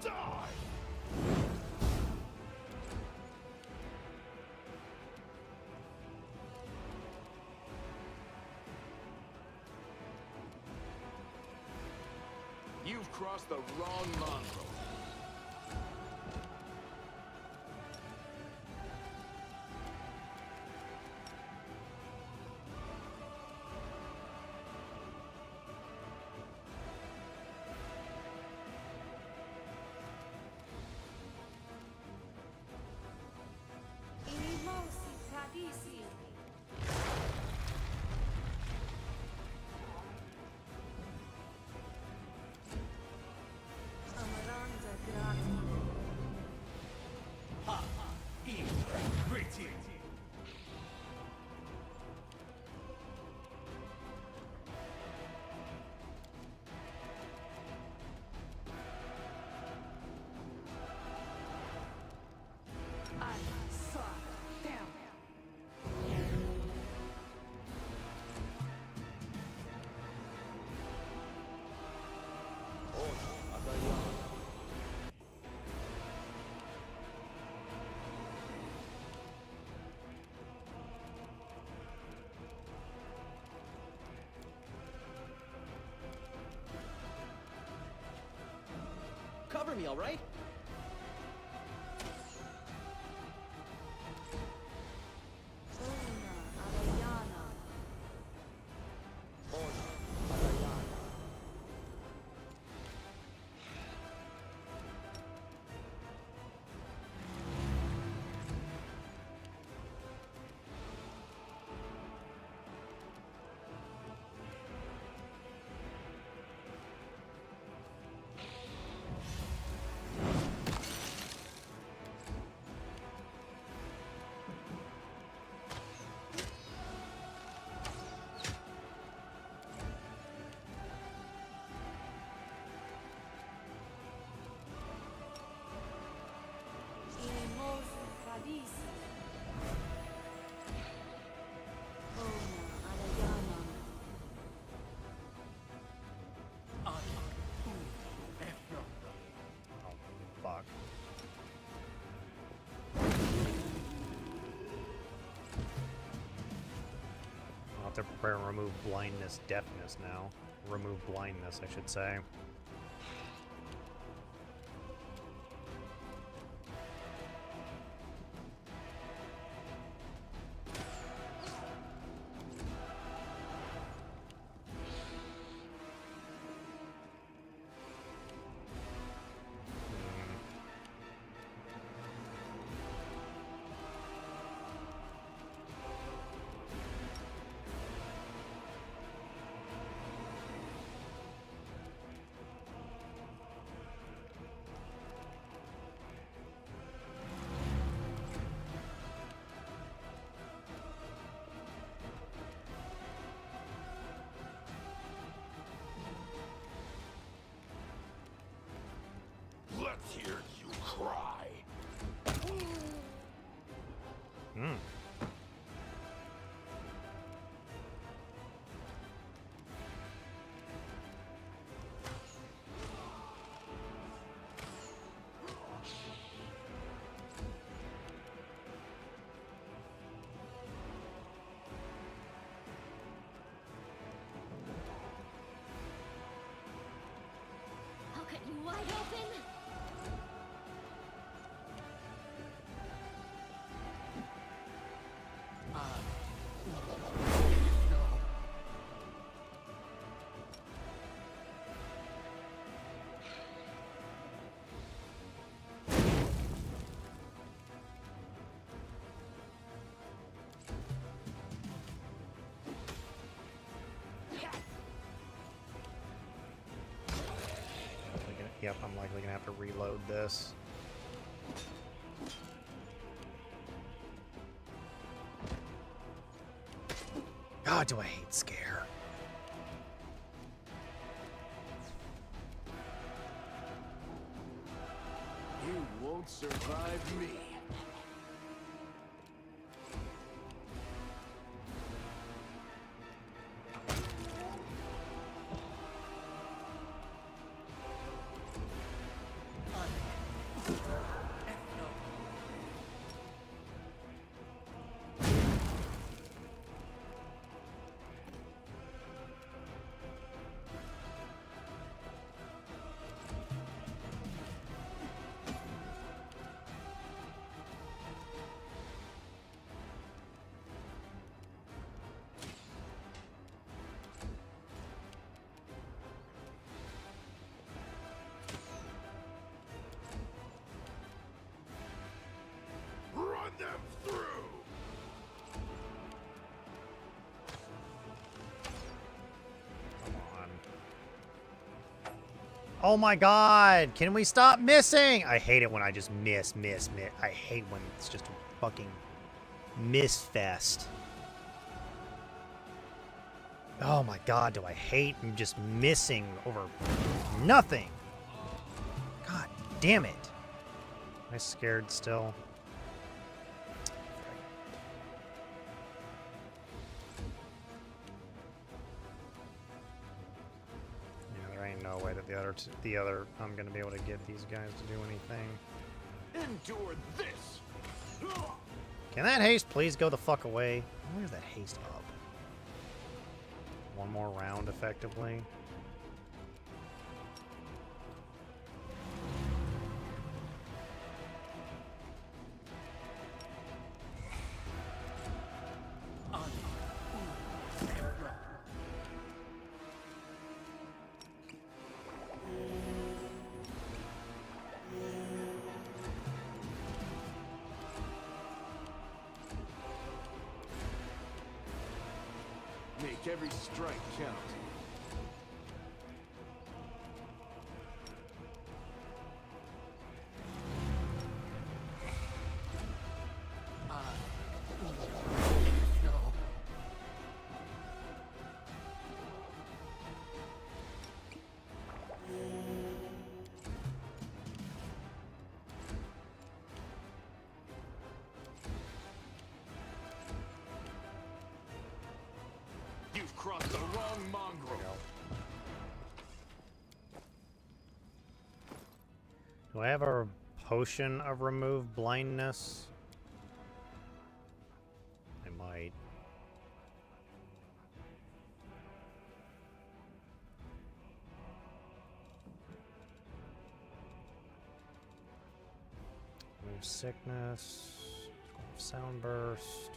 Die! You've crossed the wrong mongrel. Cover me, all right? Fuck. I'll have to prepare and remove blindness, deafness now. Remove blindness, I should say. Let's hear you cry. Hmm. I'll cut you wide open! Yep, I'm likely gonna have to reload this. God, do I hate scare. You won't survive me. Run them through! Come on. Oh my god! Can we stop missing? I hate it when I just miss. I hate when it's just a fucking miss fest. Oh my god, do I hate just missing over nothing? God damn it. Am I scared still? Yeah, there ain't no way that the other I'm gonna be able to get these guys to do anything. Endure this! Can that haste please go the fuck away? Where's that haste up? One more round effectively. Make every strike count. You've crossed the wrong mongrel. Do I have a potion of remove blindness? I might. Remove sickness. Sound burst.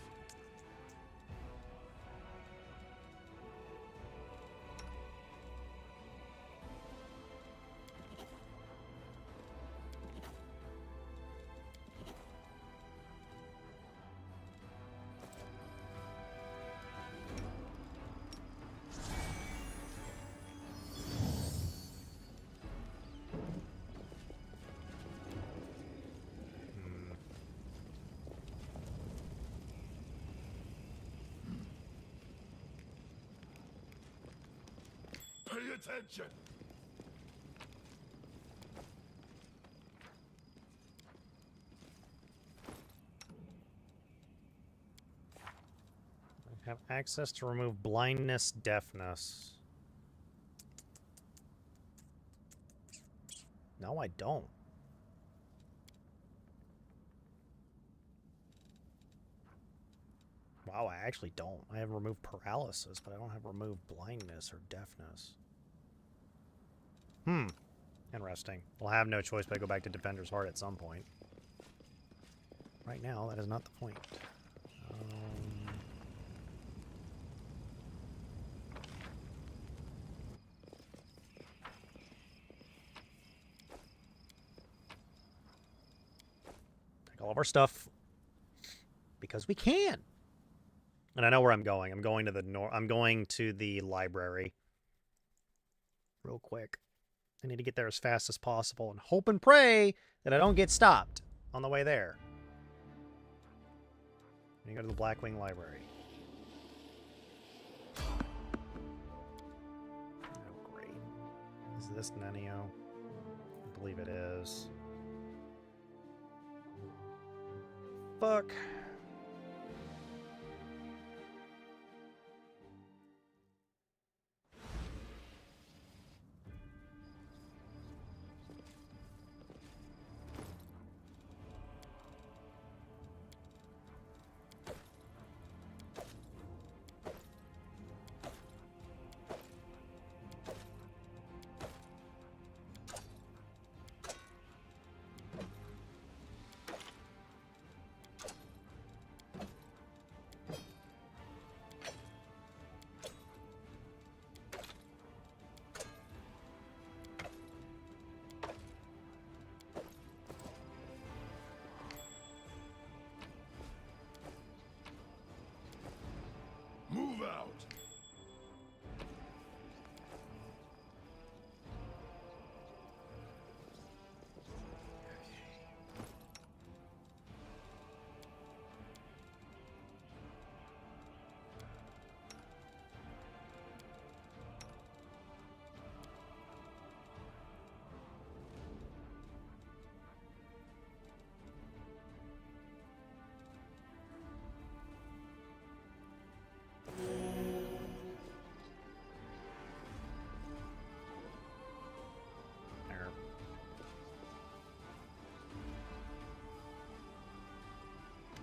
Pay attention! I have access to remove blindness, deafness. No, I don't. Wow, I actually don't. I have removed paralysis, but I don't have removed blindness or deafness. Interesting. We'll have no choice but to go back to Defender's Heart at some point. Right now, that is not the point. Take all of our stuff. Because we can. And I know where I'm going. I'm going to the I'm going to the library. Real quick. I need to get there as fast as possible and hope and pray that I don't get stopped on the way there. You go to the Blackwing Library. Oh, great. Is this Nenio? I believe it is. fuck? Move out!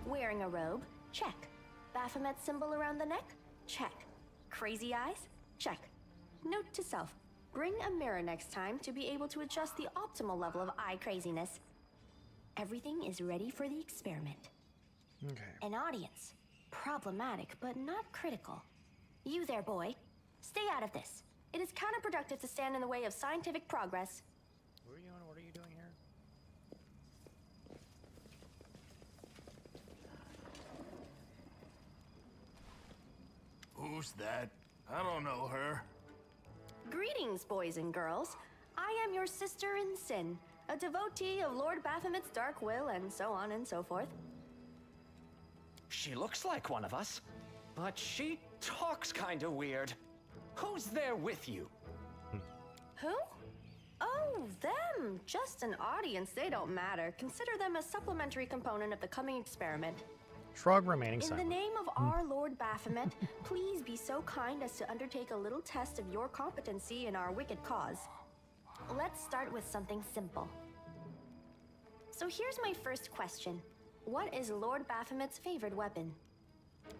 Wearing a robe? Check. Baphomet symbol around the neck? Check. Crazy eyes? Check. Note to self. Bring a mirror next time to be able to adjust the optimal level of eye craziness. Everything is ready for the experiment. Okay. An audience. Problematic, but not critical. You there, boy. Stay out of this. It is counterproductive to stand in the way of scientific progress. Where are you and what are you doing here? Who's that? I don't know her. Greetings, boys and girls. I am your sister in sin, a devotee of Lord Baphomet's dark will, and so on and so forth. She looks like one of us, but she talks kinda weird. Who's there with you? Who? Oh, them. Just an audience. They don't matter. Consider them a supplementary component of the coming experiment. Shrug remaining In silent. the name of our Lord Baphomet, please be so kind as to undertake a little test of your competency in our wicked cause. Let's start with something simple. So here's my first question. What is Lord Baphomet's favorite weapon?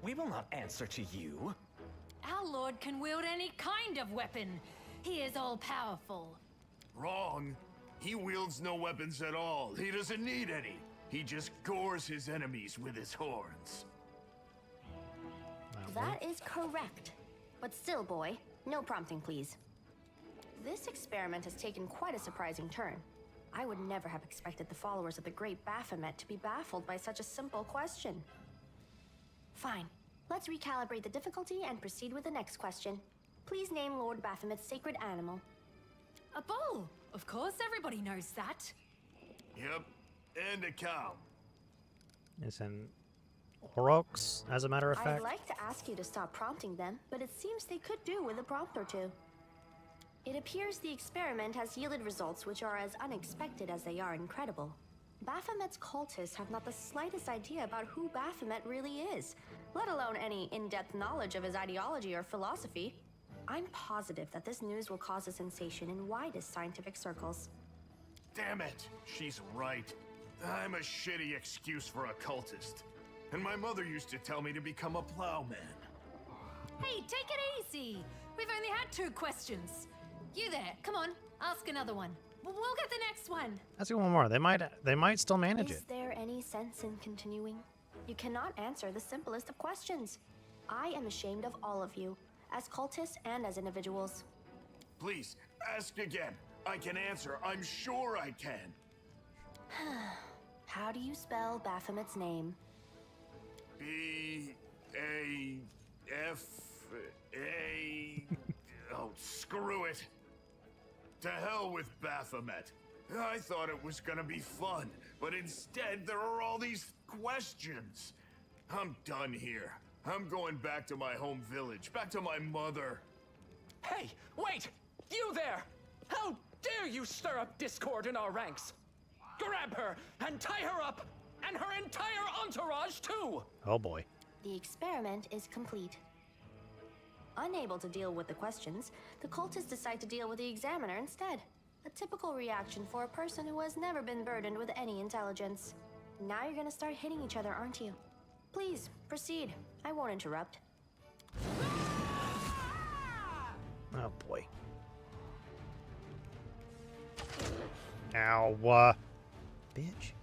We will not answer to you. Our lord can wield any kind of weapon. He is all-powerful. Wrong. He wields no weapons at all. He doesn't need any. He just gores his enemies with his horns. That is correct. But still, boy, no prompting, please. This experiment has taken quite a surprising turn. I would never have expected the followers of the great Baphomet to be baffled by such a simple question. Fine. Let's recalibrate the difficulty and proceed with the next question. Please name Lord Baphomet's sacred animal. A bull! Of course, everybody knows that. Yep, and a cow. It's an Aurochs, as a matter of I'd fact. like to ask you to stop prompting them, but it seems they could do with a prompt or two. It appears the experiment has yielded results which are as unexpected as they are incredible. Baphomet's cultists have not the slightest idea about who Baphomet really is, let alone any in-depth knowledge of his ideology or philosophy. I'm positive that this news will cause a sensation in widest scientific circles. Damn it, she's right. I'm a shitty excuse for a cultist. And my mother used to tell me to become a plowman. Hey, take it easy. We've only had 2 questions. You there, come on, ask another one. We'll get the next one. Let's go one more. They might still manage Is it. there any sense in continuing? You cannot answer the simplest of questions. I am ashamed of all of you, as cultists and as individuals. Please, ask again. I can answer. I'm sure I can. How do you spell Baphomet's name? B-A-F-A... Oh, screw it. To hell with Baphomet. I thought it was gonna be fun, but instead there are all these questions. I'm done here. I'm going back to my home village, back to my mother. Hey, wait! You there! How dare you stir up discord in our ranks? Grab her and tie her up And her entire entourage, too! Oh boy. The experiment is complete. Unable to deal with the questions, the cultists decide to deal with the examiner instead. A typical reaction for a person who has never been burdened with any intelligence. Now you're gonna start hitting each other, aren't you? Please, proceed. I won't interrupt. Oh boy. Ow, bitch.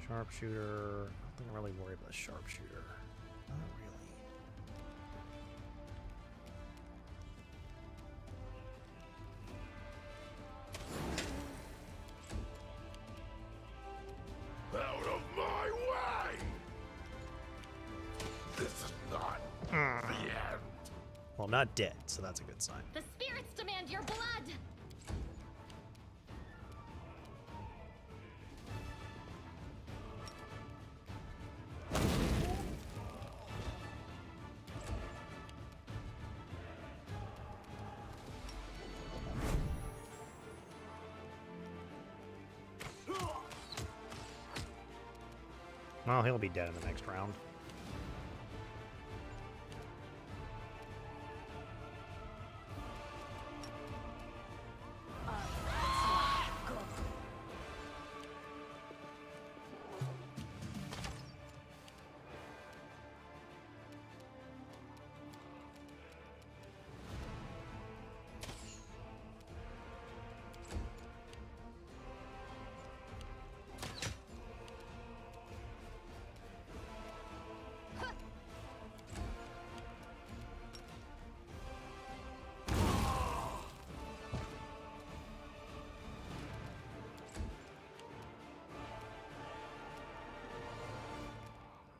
Sharpshooter. I don't think I'm really worried about sharpshooter. Not really. Out of my way! This is not the end. Well, I'm not dead, so that's a good sign. The spirits demand your blood! Well, he'll be dead in the next round.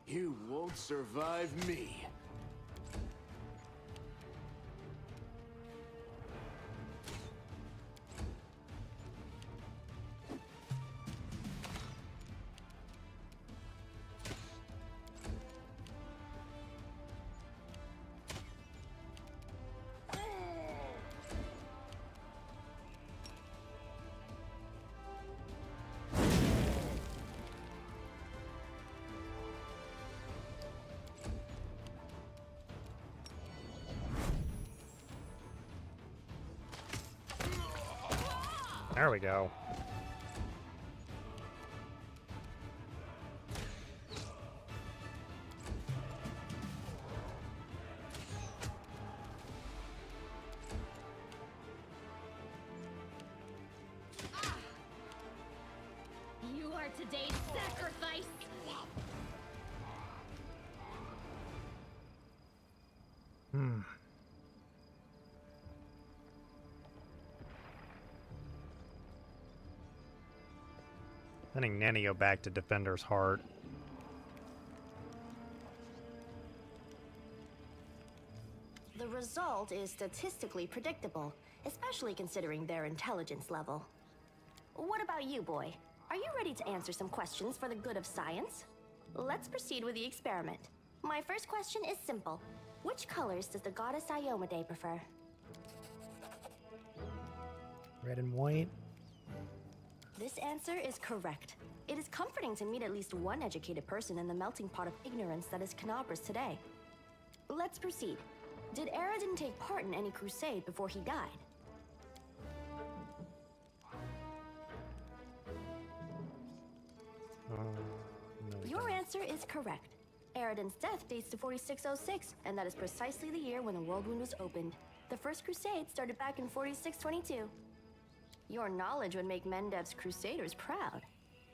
You won't survive me. There we go. You are today's sacrifice! Sending Nanio back to Defender's Heart. The result is statistically predictable, especially considering their intelligence level. What about you, boy? Are you ready to answer some questions for the good of science? Let's proceed with the experiment. My first question is simple. Which colors does the goddess Iomade prefer? Red and white. This answer is correct. It is comforting to meet at least one educated person in the melting pot of ignorance that is Canabras today. Let's proceed. Did Aradin take part in any crusade before he died? No, Your answer is correct. Aradin's death dates to 4606, and that is precisely the year when the World Wound was opened. The First Crusade started back in 4622. Your knowledge would make Mendev's Crusaders proud.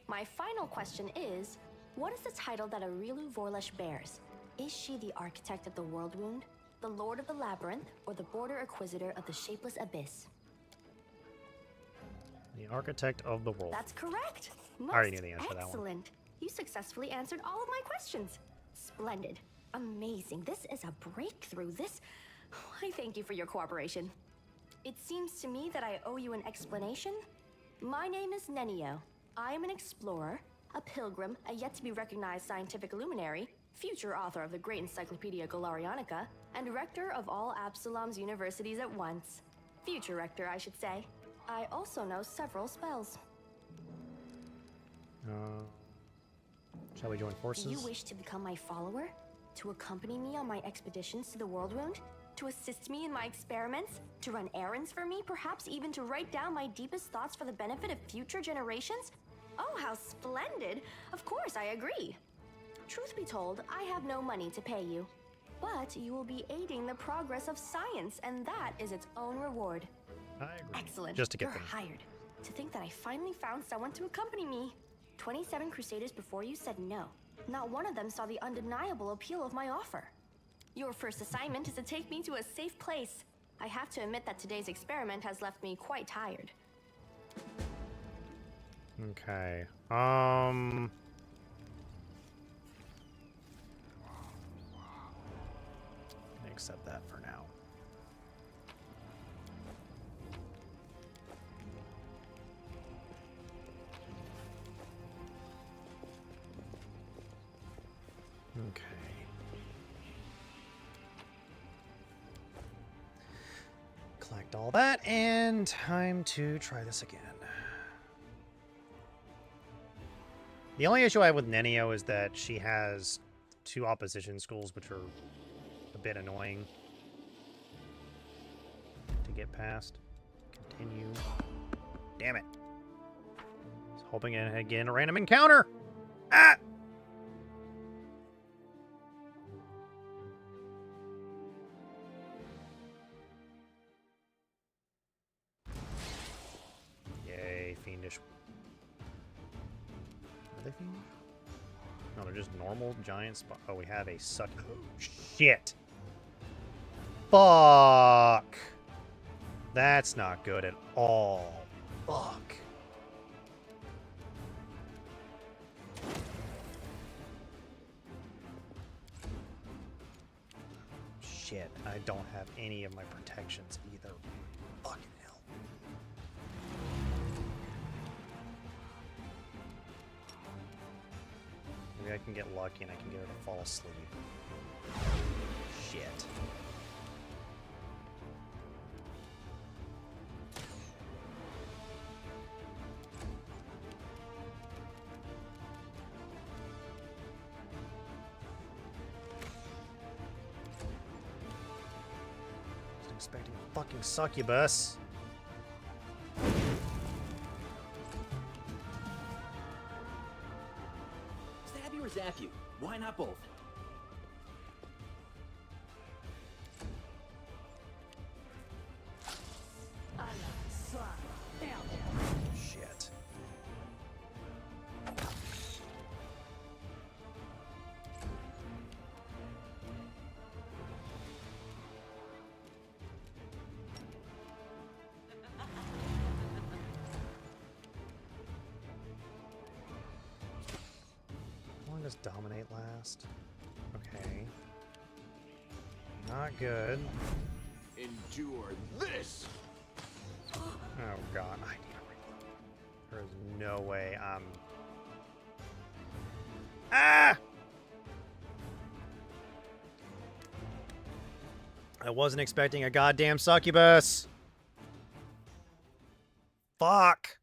My final question is, what is the title that Aurilu Vorlesh bears? Is she the Architect of the World Wound, the Lord of the Labyrinth, or the Border Acquisitor of the Shapeless Abyss? The Architect of the World. That's correct. I already knew the answer to that one. Excellent. You successfully answered all of my questions. Splendid. Amazing. This is a breakthrough. I thank you for your cooperation. It seems to me that I owe you an explanation. My name is Nenio. I am an explorer, a pilgrim, a yet-to-be-recognized scientific luminary, future author of the great Encyclopedia Golarianica, and rector of all Absalom's universities at once. Future rector, I should say. I also know several spells. Shall we join forces? Do you wish to become my follower? To accompany me on my expeditions to the world wound? To assist me in my experiments? To run errands for me? Perhaps even to write down my deepest thoughts for the benefit of future generations? Oh, how splendid! Of course, I agree. Truth be told, I have no money to pay you. But you will be aiding the progress of science, and that is its own reward. I agree. Excellent. Just to get You're them. hired. To think that I finally found someone to accompany me. 27 Crusaders before you said no. Not one of them saw the undeniable appeal of my offer. Your first assignment is to take me to a safe place. I have to admit that today's experiment has left me quite tired. Okay. Accept that for now. Okay. Collect all that, and time to try this again. The only issue I have with Nenio is that she has 2 opposition schools, which are a bit annoying to get past. Continue. Damn it. I was hoping I'd get a random encounter. Ah! Yay, fiendish. Are they fiendish? No, they're just normal giant spot. Oh, we have a suck. Oh, shit. Fuck. That's not good at all. Fuck. Shit, I don't have any of my protections either. Fucking hell. Maybe I can get lucky and I can get her to fall asleep. Shit. Wasn't expecting a fucking succubus. Stab you or zap you? Why not both? Shit. How long does dominate last? Okay. Not good. Endure this! Oh god, I need a reload. There is no way I'm... Ah! I wasn't expecting a goddamn succubus. Fuck.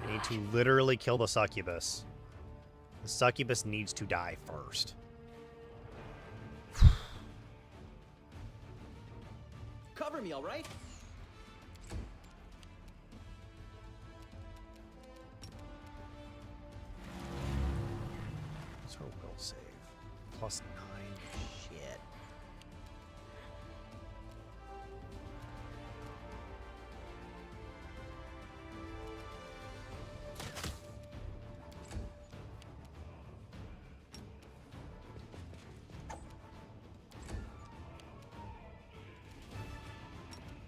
I need to literally kill the succubus. The succubus needs to die first. Cover me, all right? What's her will save? +9. Shit.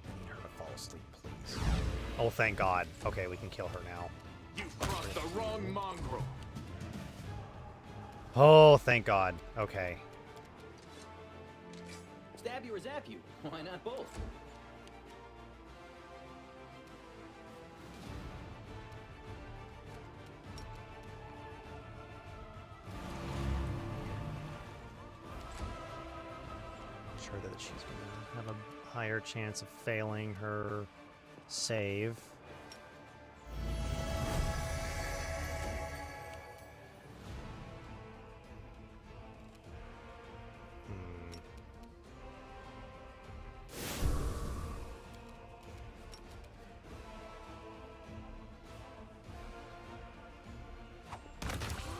I need her to fall asleep, please. Oh, thank God. Okay, we can kill her now. You've crossed the wrong mongrel. Oh, thank God. Okay. Stab you or zap you? Why not both? Sure that she's gonna have higher chance of failing her save.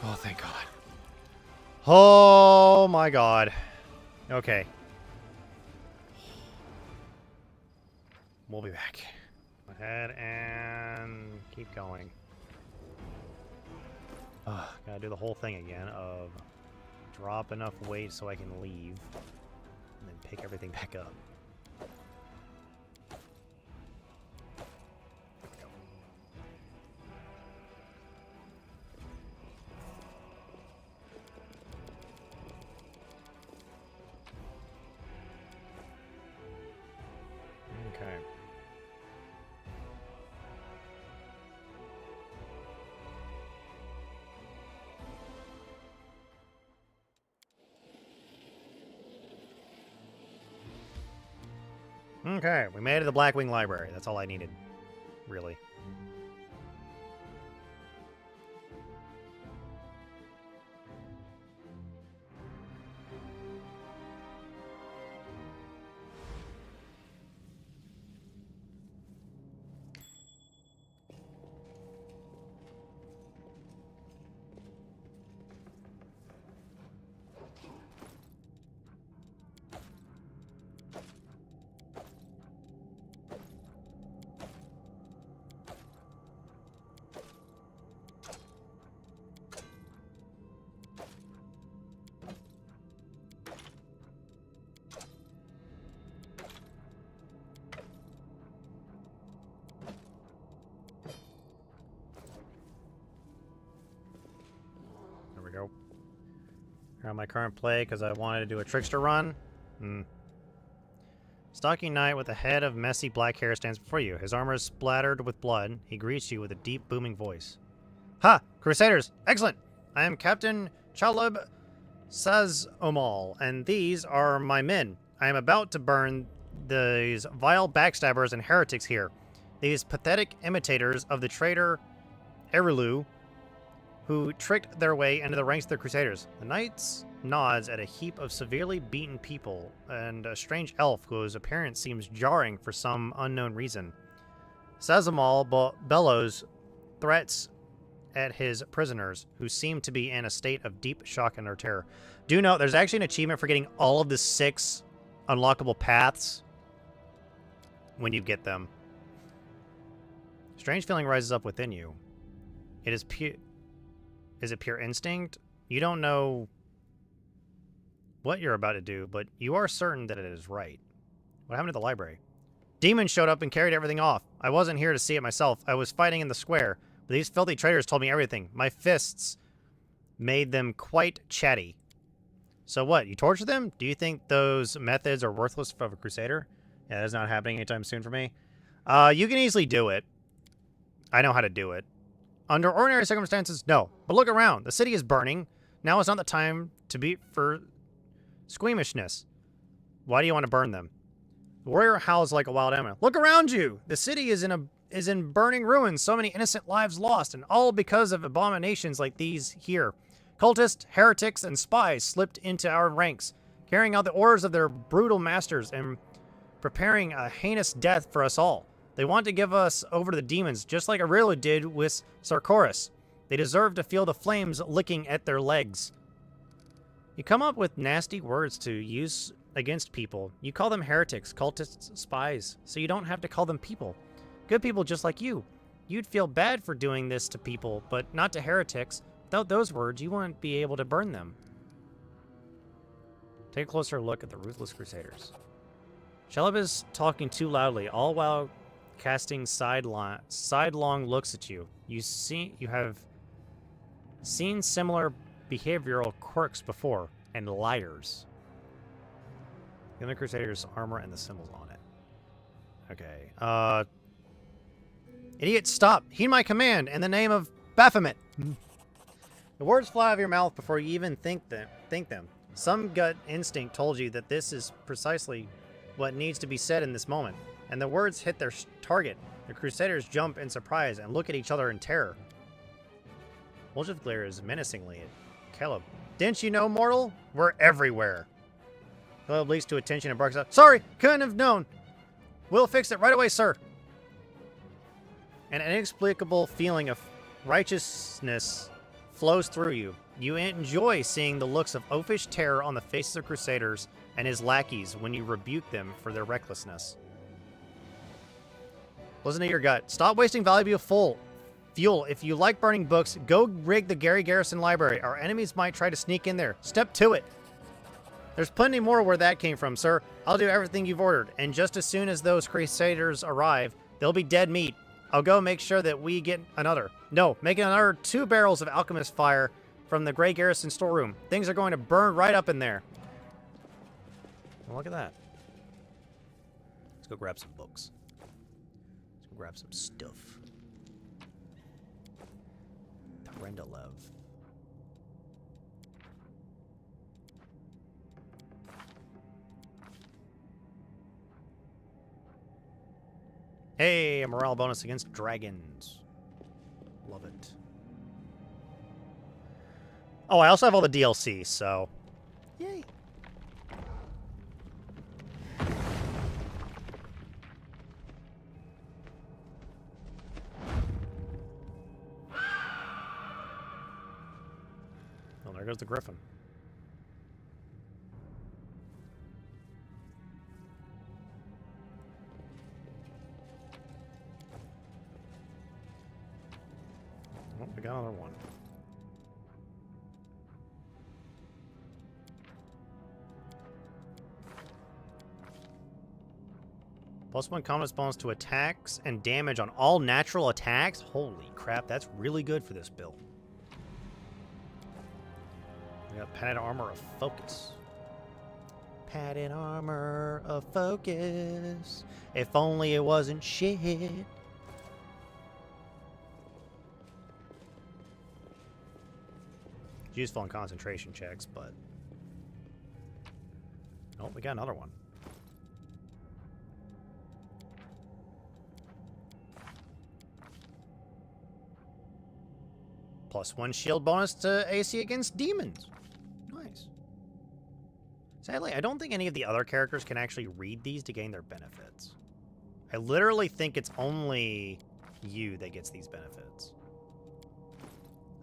Oh, thank God. Oh my God. Okay. We'll be back. Go ahead and keep going. Gotta do the whole thing again of drop enough weight so I can leave and then pick everything back up. Okay. Okay, we made it to the Blackwing Library. That's all I needed, really. There we go. Here on my current play, because I wanted to do a trickster run. Stalking knight with a head of messy black hair stands before you. His armor is splattered with blood. He greets you with a deep, booming voice. Ha! Crusaders! Excellent! I am Captain Chalub Sazomal, and these are my men. I am about to burn these vile backstabbers and heretics here. These pathetic imitators of the traitor Erilu, who tricked their way into the ranks of the Crusaders. The knight nods at a heap of severely beaten people and a strange elf whose appearance seems jarring for some unknown reason. Sazomal bellows threats at his prisoners, who seem to be in a state of deep shock and terror. Do note, there's actually an achievement for getting all of the 6 unlockable paths when you get them. Strange feeling rises up within you. It is pure... Is it pure instinct? You don't know what you're about to do, but you are certain that it is right. What happened to the library? Demons showed up and carried everything off. I wasn't here to see it myself. I was fighting in the square, but these filthy traitors told me everything. My fists made them quite chatty. So what, you torture them? Do you think those methods are worthless for a crusader? Yeah, that's not happening anytime soon for me. You can easily do it. I know how to do it. Under ordinary circumstances, no. But look around. The city is burning. Now is not the time to be for squeamishness. Why do you want to burn them? The warrior howls like a wild animal. Look around you! The city is in burning ruins. So many innocent lives lost, and all because of abominations like these here. Cultists, heretics, and spies slipped into our ranks, carrying out the orders of their brutal masters and preparing a heinous death for us all. They want to give us over to the demons, just like Aurelius did with Sarkoris. They deserve to feel the flames licking at their legs. You come up with nasty words to use against people. You call them heretics, cultists, spies, so you don't have to call them people. Good people just like you. You'd feel bad for doing this to people, but not to heretics. Without those words, you wouldn't be able to burn them. Take a closer look at the ruthless crusaders. Sheleb is talking too loudly, all while casting sidelong looks at you. You have seen similar behavioral quirks before, and liars. The other Crusader's armor and the symbols on it. Okay. Idiot, stop! Heed my command in the name of Baphomet! The words fly out of your mouth before you even think them. Some gut instinct told you that this is precisely what needs to be said in this moment, and the words hit their target. The Crusaders jump in surprise and look at each other in terror. Woljif glares menacingly at Caleb. Didn't you know, mortal? We're everywhere. Caleb leads to attention and barks out, Sorry, couldn't have known. We'll fix it right away, sir. An inexplicable feeling of righteousness flows through you. You enjoy seeing the looks of oafish terror on the faces of Crusaders and his lackeys when you rebuke them for their recklessness. Listen to your gut. Stop wasting valuable fuel. If you like burning books, go rig the Gary Garrison Library. Our enemies might try to sneak in there. Step to it. There's plenty more where that came from, sir. I'll do everything you've ordered, and just as soon as those Crusaders arrive, they'll be dead meat. I'll go make sure that we get another. No, make another 2 barrels of alchemist fire from the Gray Garrison storeroom. Things are going to burn right up in there. Well, look at that. Let's go grab some books. Let's go grab some stuff. Tarendalev. Hey, a morale bonus against dragons. Love it. Oh, I also have all the DLC, so... Yay. Oh, there goes the griffin. Oh, we got another one. +1 combat bonus to attacks and damage on all natural attacks? Holy crap, that's really good for this build. We got padded armor of focus. Padded armor of focus. If only it wasn't shit. It's useful in concentration checks, but... Oh, we got another one. +1 shield bonus to AC against demons. Nice. Sadly, I don't think any of the other characters can actually read these to gain their benefits. I literally think it's only you that gets these benefits.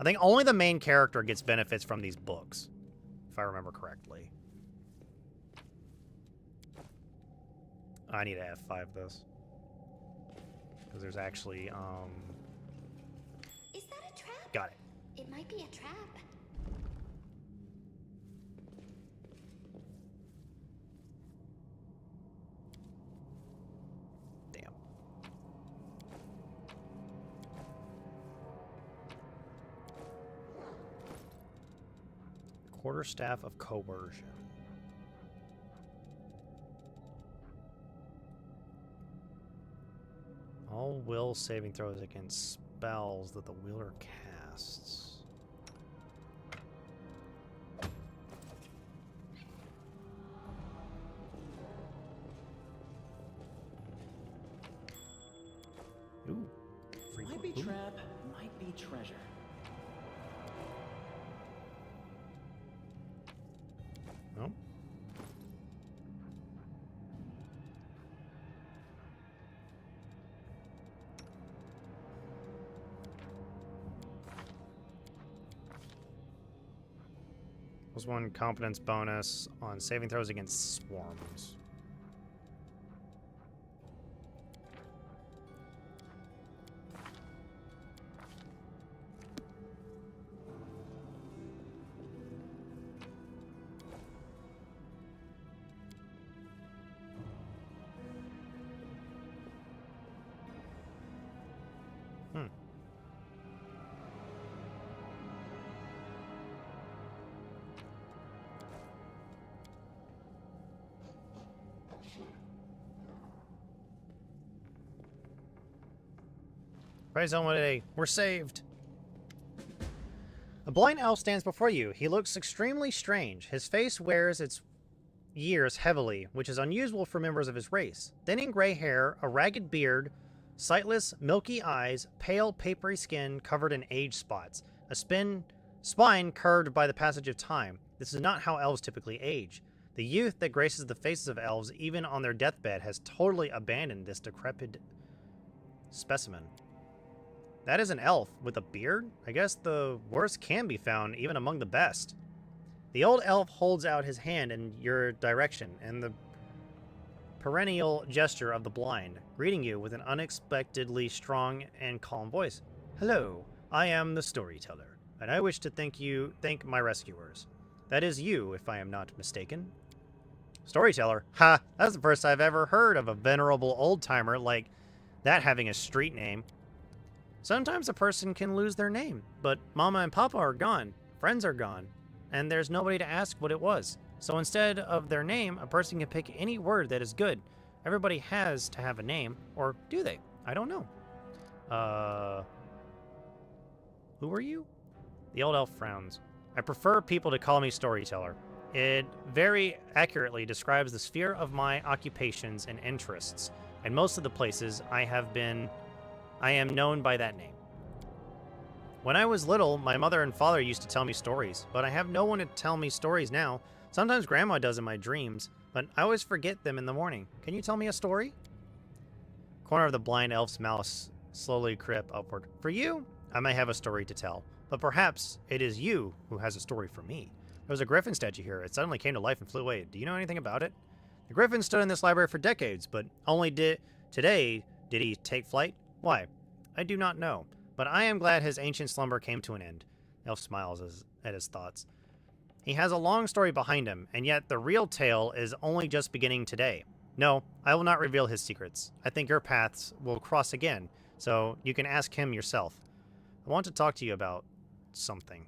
I think only the main character gets benefits from these books, if I remember correctly. I need to F5 this. Because there's actually, Is that a trap? Got it. It might be a trap. Damn. Quarterstaff of coercion. All will saving throws against spells that the wielder casts. Ooh. Might be trap, might be treasure. Oh. +1 competence bonus on saving throws against swarms. Praise on today. We're saved. A blind elf stands before you. He looks extremely strange. His face wears its years heavily, which is unusual for members of his race. Thinning gray hair, a ragged beard, sightless, milky eyes, pale, papery skin covered in age spots, a spine curved by the passage of time. This is not how elves typically age. The youth that graces the faces of elves, even on their deathbed, has totally abandoned this decrepit specimen. That is an elf with a beard? I guess the worst can be found even among the best. The old elf holds out his hand in your direction, and the perennial gesture of the blind, greeting you with an unexpectedly strong and calm voice. Hello, I am the storyteller, and I wish to thank my rescuers. That is you, if I am not mistaken. Storyteller? Ha! That's the first I've ever heard of a venerable old-timer like that having a street name. Sometimes a person can lose their name, but Mama and Papa are gone, friends are gone, and there's nobody to ask what it was. So instead of their name, a person can pick any word that is good. Everybody has to have a name, or do they? I don't know. Who are you? The old elf frowns. I prefer people to call me storyteller. It very accurately describes the sphere of my occupations and interests, and most of the places I am known by that name. When I was little, my mother and father used to tell me stories, but I have no one to tell me stories now. Sometimes Grandma does in my dreams, but I always forget them in the morning. Can you tell me a story? Corner of the blind elf's mouth slowly crept upward. For you, I may have a story to tell, but perhaps it is you who has a story for me. There was a griffin statue here. It suddenly came to life and flew away. Do you know anything about it? The griffin stood in this library for decades, but only today did he take flight. Why? I do not know, but I am glad his ancient slumber came to an end. The elf smiles at his thoughts. He has a long story behind him, and yet the real tale is only just beginning today. No, I will not reveal his secrets. I think your paths will cross again, so you can ask him yourself. I want to talk to you about something.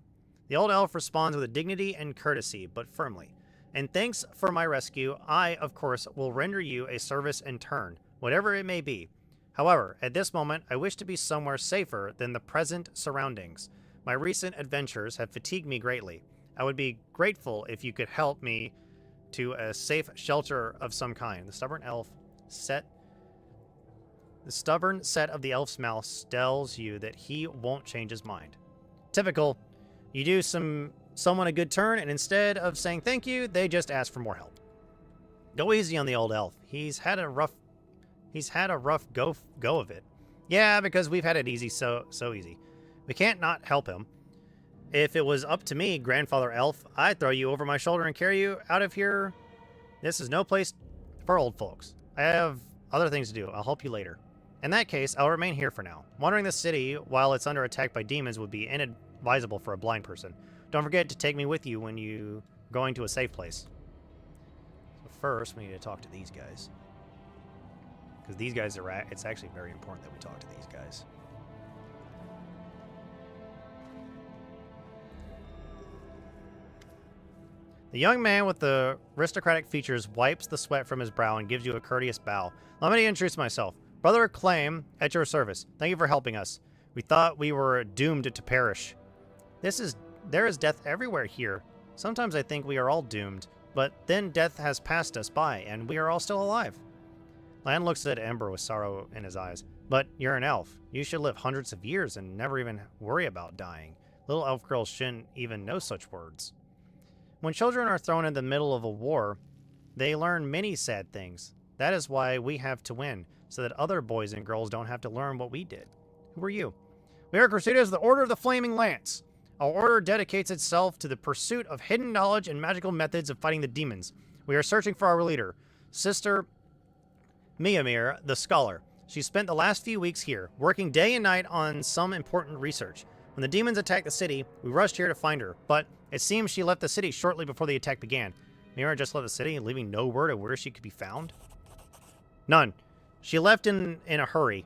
The old elf responds with a dignity and courtesy, but firmly. And thanks for my rescue. I, of course, will render you a service in turn, whatever it may be. However, at this moment, I wish to be somewhere safer than the present surroundings. My recent adventures have fatigued me greatly. I would be grateful if you could help me to a safe shelter of some kind. The stubborn set of the elf's mouth tells you that he won't change his mind. Typical. You do someone a good turn, and instead of saying thank you, they just ask for more help. Go easy on the old elf. He's had a rough go of it. Yeah, because we've had it easy, so easy. We can't not help him. If it was up to me, Grandfather Elf, I'd throw you over my shoulder and carry you out of here. This is no place for old folks. I have other things to do. I'll help you later. In that case, I'll remain here for now. Wandering the city while it's under attack by demons would be inadvisable for a blind person. Don't forget to take me with you when you're going to a safe place. So first, we need to talk to these guys. Because these guys it's actually very important that we talk to these guys. The young man with the aristocratic features wipes the sweat from his brow and gives you a courteous bow. Let me introduce myself. Brother Acclaim, at your service. Thank you for helping us. We thought we were doomed to perish. There is death everywhere here. Sometimes I think we are all doomed, but then death has passed us by, and we are all still alive. Lan looks at Ember with sorrow in his eyes. But you're an elf. You should live hundreds of years and never even worry about dying. Little elf girls shouldn't even know such words. When children are thrown in the middle of a war, they learn many sad things. That is why we have to win, so that other boys and girls don't have to learn what we did. Who are you? We are Crusaders of the Order of the Flaming Lance. Our order dedicates itself to the pursuit of hidden knowledge and magical methods of fighting the demons. We are searching for our leader, Sister Miyamir, the Scholar. She spent the last few weeks here, working day and night on some important research. When the demons attacked the city, we rushed here to find her, but it seems she left the city shortly before the attack began. Mira just left the city, leaving no word of where she could be found? None. She left in a hurry,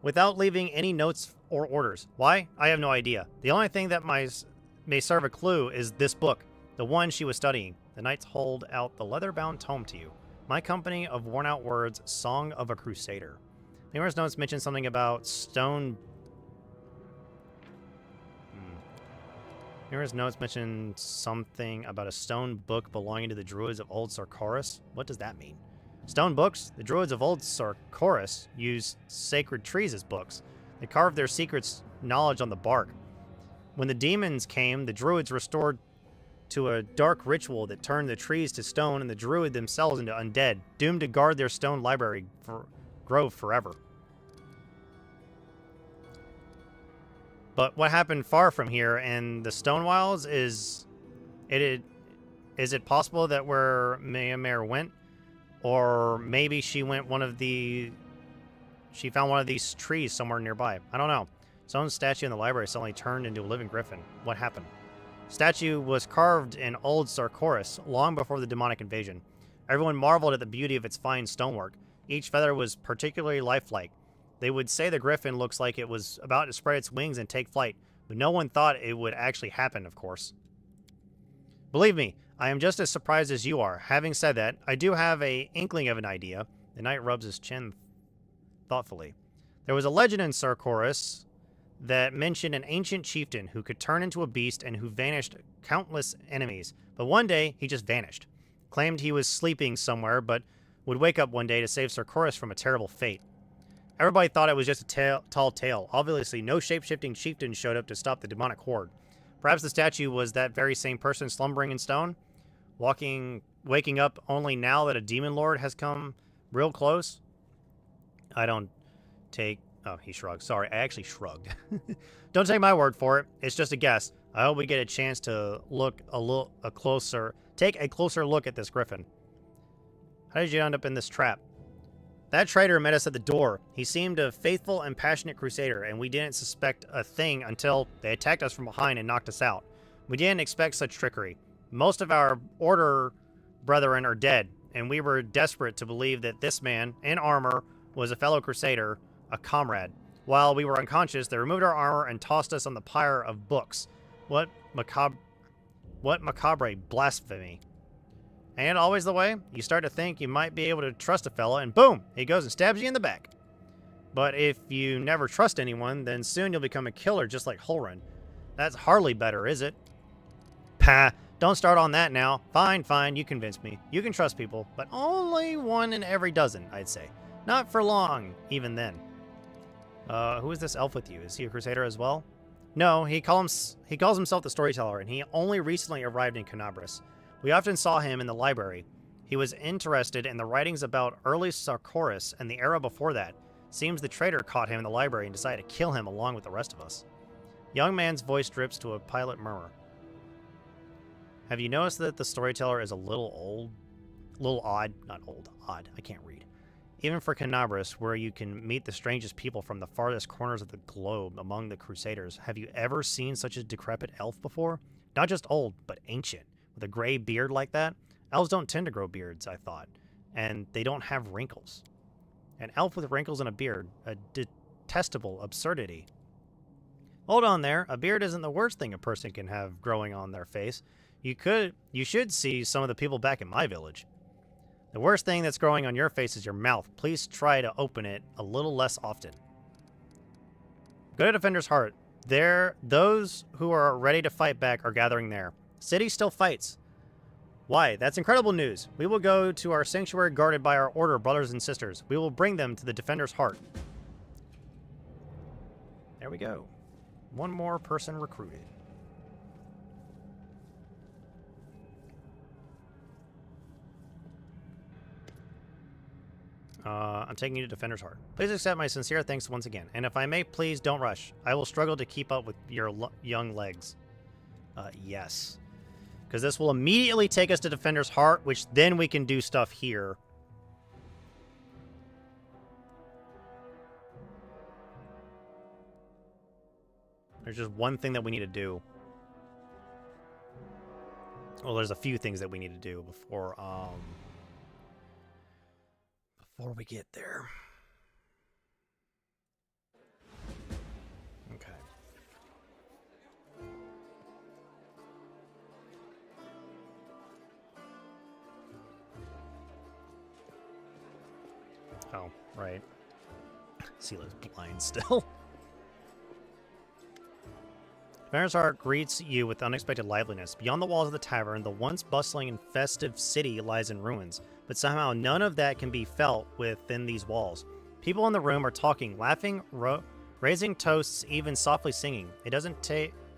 without leaving any notes or orders. Why? I have no idea. The only thing that may serve a clue is this book, the one she was studying. The knights hold out the leather-bound tome to you. My company of worn-out words, Song of a Crusader. Mira's notes mention something about stone... Numerous notes mention something about a stone book belonging to the druids of Old Sarkoris. What does that mean? Stone books? The druids of Old Sarkoris used sacred trees as books. They carved their secrets knowledge on the bark. When the demons came, the druids restored to a dark ritual that turned the trees to stone and the druid themselves into undead, doomed to guard their stone library grove forever. But what happened far from here in the Stone Wilds is it possible that where Mayamare went, or maybe she found one of these trees somewhere nearby. I don't know. Someone's statue in the library suddenly turned into a living griffin. What happened? Statue was carved in Old Sarkoris long before the demonic invasion. Everyone marveled at the beauty of its fine stonework. Each feather was particularly lifelike. They would say the griffin looks like it was about to spread its wings and take flight, but no one thought it would actually happen, of course. Believe me, I am just as surprised as you are. Having said that, I do have an inkling of an idea. The knight rubs his chin thoughtfully. There was a legend in Sarkoris that mentioned an ancient chieftain who could turn into a beast and who vanished countless enemies. But one day, he just vanished. Claimed he was sleeping somewhere, but would wake up one day to save Sarkoris from a terrible fate. Everybody thought it was just a tall tale. Obviously, no shape-shifting chieftain showed up to stop the demonic horde. Perhaps the statue was that very same person slumbering in stone, waking up only now that a demon lord has come real close. I don't take... Oh, he shrugged. Sorry, I actually shrugged. Don't take my word for it. It's just a guess. I hope we get a chance to take a closer look at this griffin. How did you end up in this trap? That traitor met us at the door. He seemed a faithful and passionate crusader, and we didn't suspect a thing until they attacked us from behind and knocked us out. We didn't expect such trickery. Most of our order brethren are dead, and we were desperate to believe that this man, in armor, was a fellow crusader, a comrade. While we were unconscious, they removed our armor and tossed us on the pyre of books. What macabre blasphemy. And always the way, you start to think you might be able to trust a fella, and boom, he goes and stabs you in the back. But if you never trust anyone, then soon you'll become a killer just like Holren. That's hardly better, is it? Pah, don't start on that now. Fine, you convinced me. You can trust people, but only one in every dozen, I'd say. Not for long, even then. Who is this elf with you? Is he a crusader as well? No, he calls himself the storyteller, and he only recently arrived in Canabras. We often saw him in the library. He was interested in the writings about early Sarkoris and the era before that. Seems the traitor caught him in the library and decided to kill him along with the rest of us. Young man's voice drips to a pilot murmur. Have you noticed that the storyteller is a little odd? Not old, odd. I can't read. Even for Canabras, where you can meet the strangest people from the farthest corners of the globe among the Crusaders, have you ever seen such a decrepit elf before? Not just old, but ancient. With a gray beard like that? Elves don't tend to grow beards, I thought. And they don't have wrinkles. An elf with wrinkles and a beard. A detestable absurdity. Hold on there. A beard isn't the worst thing a person can have growing on their face. You should see some of the people back in my village. The worst thing that's growing on your face is your mouth. Please try to open it a little less often. Go to Defender's Heart. Those who are ready to fight back are gathering there. City still fights. Why? That's incredible news. We will go to our sanctuary guarded by our order brothers and sisters. We will bring them to the Defender's Heart. There we go. One more person recruited. I'm taking you to Defender's Heart. Please accept my sincere thanks once again. And if I may, please don't rush. I will struggle to keep up with your young legs. Yes. Because this will immediately take us to Defender's Heart, which then we can do stuff here. There's just one thing that we need to do. Well, there's a few things that we need to do before we get there. Okay. Oh, right. Sela's blind still. Vandersart greets you with unexpected liveliness. Beyond the walls of the tavern, the once bustling and festive city lies in ruins, but somehow none of that can be felt within these walls. People in the room are talking, laughing, raising toasts, even softly singing. It doesn't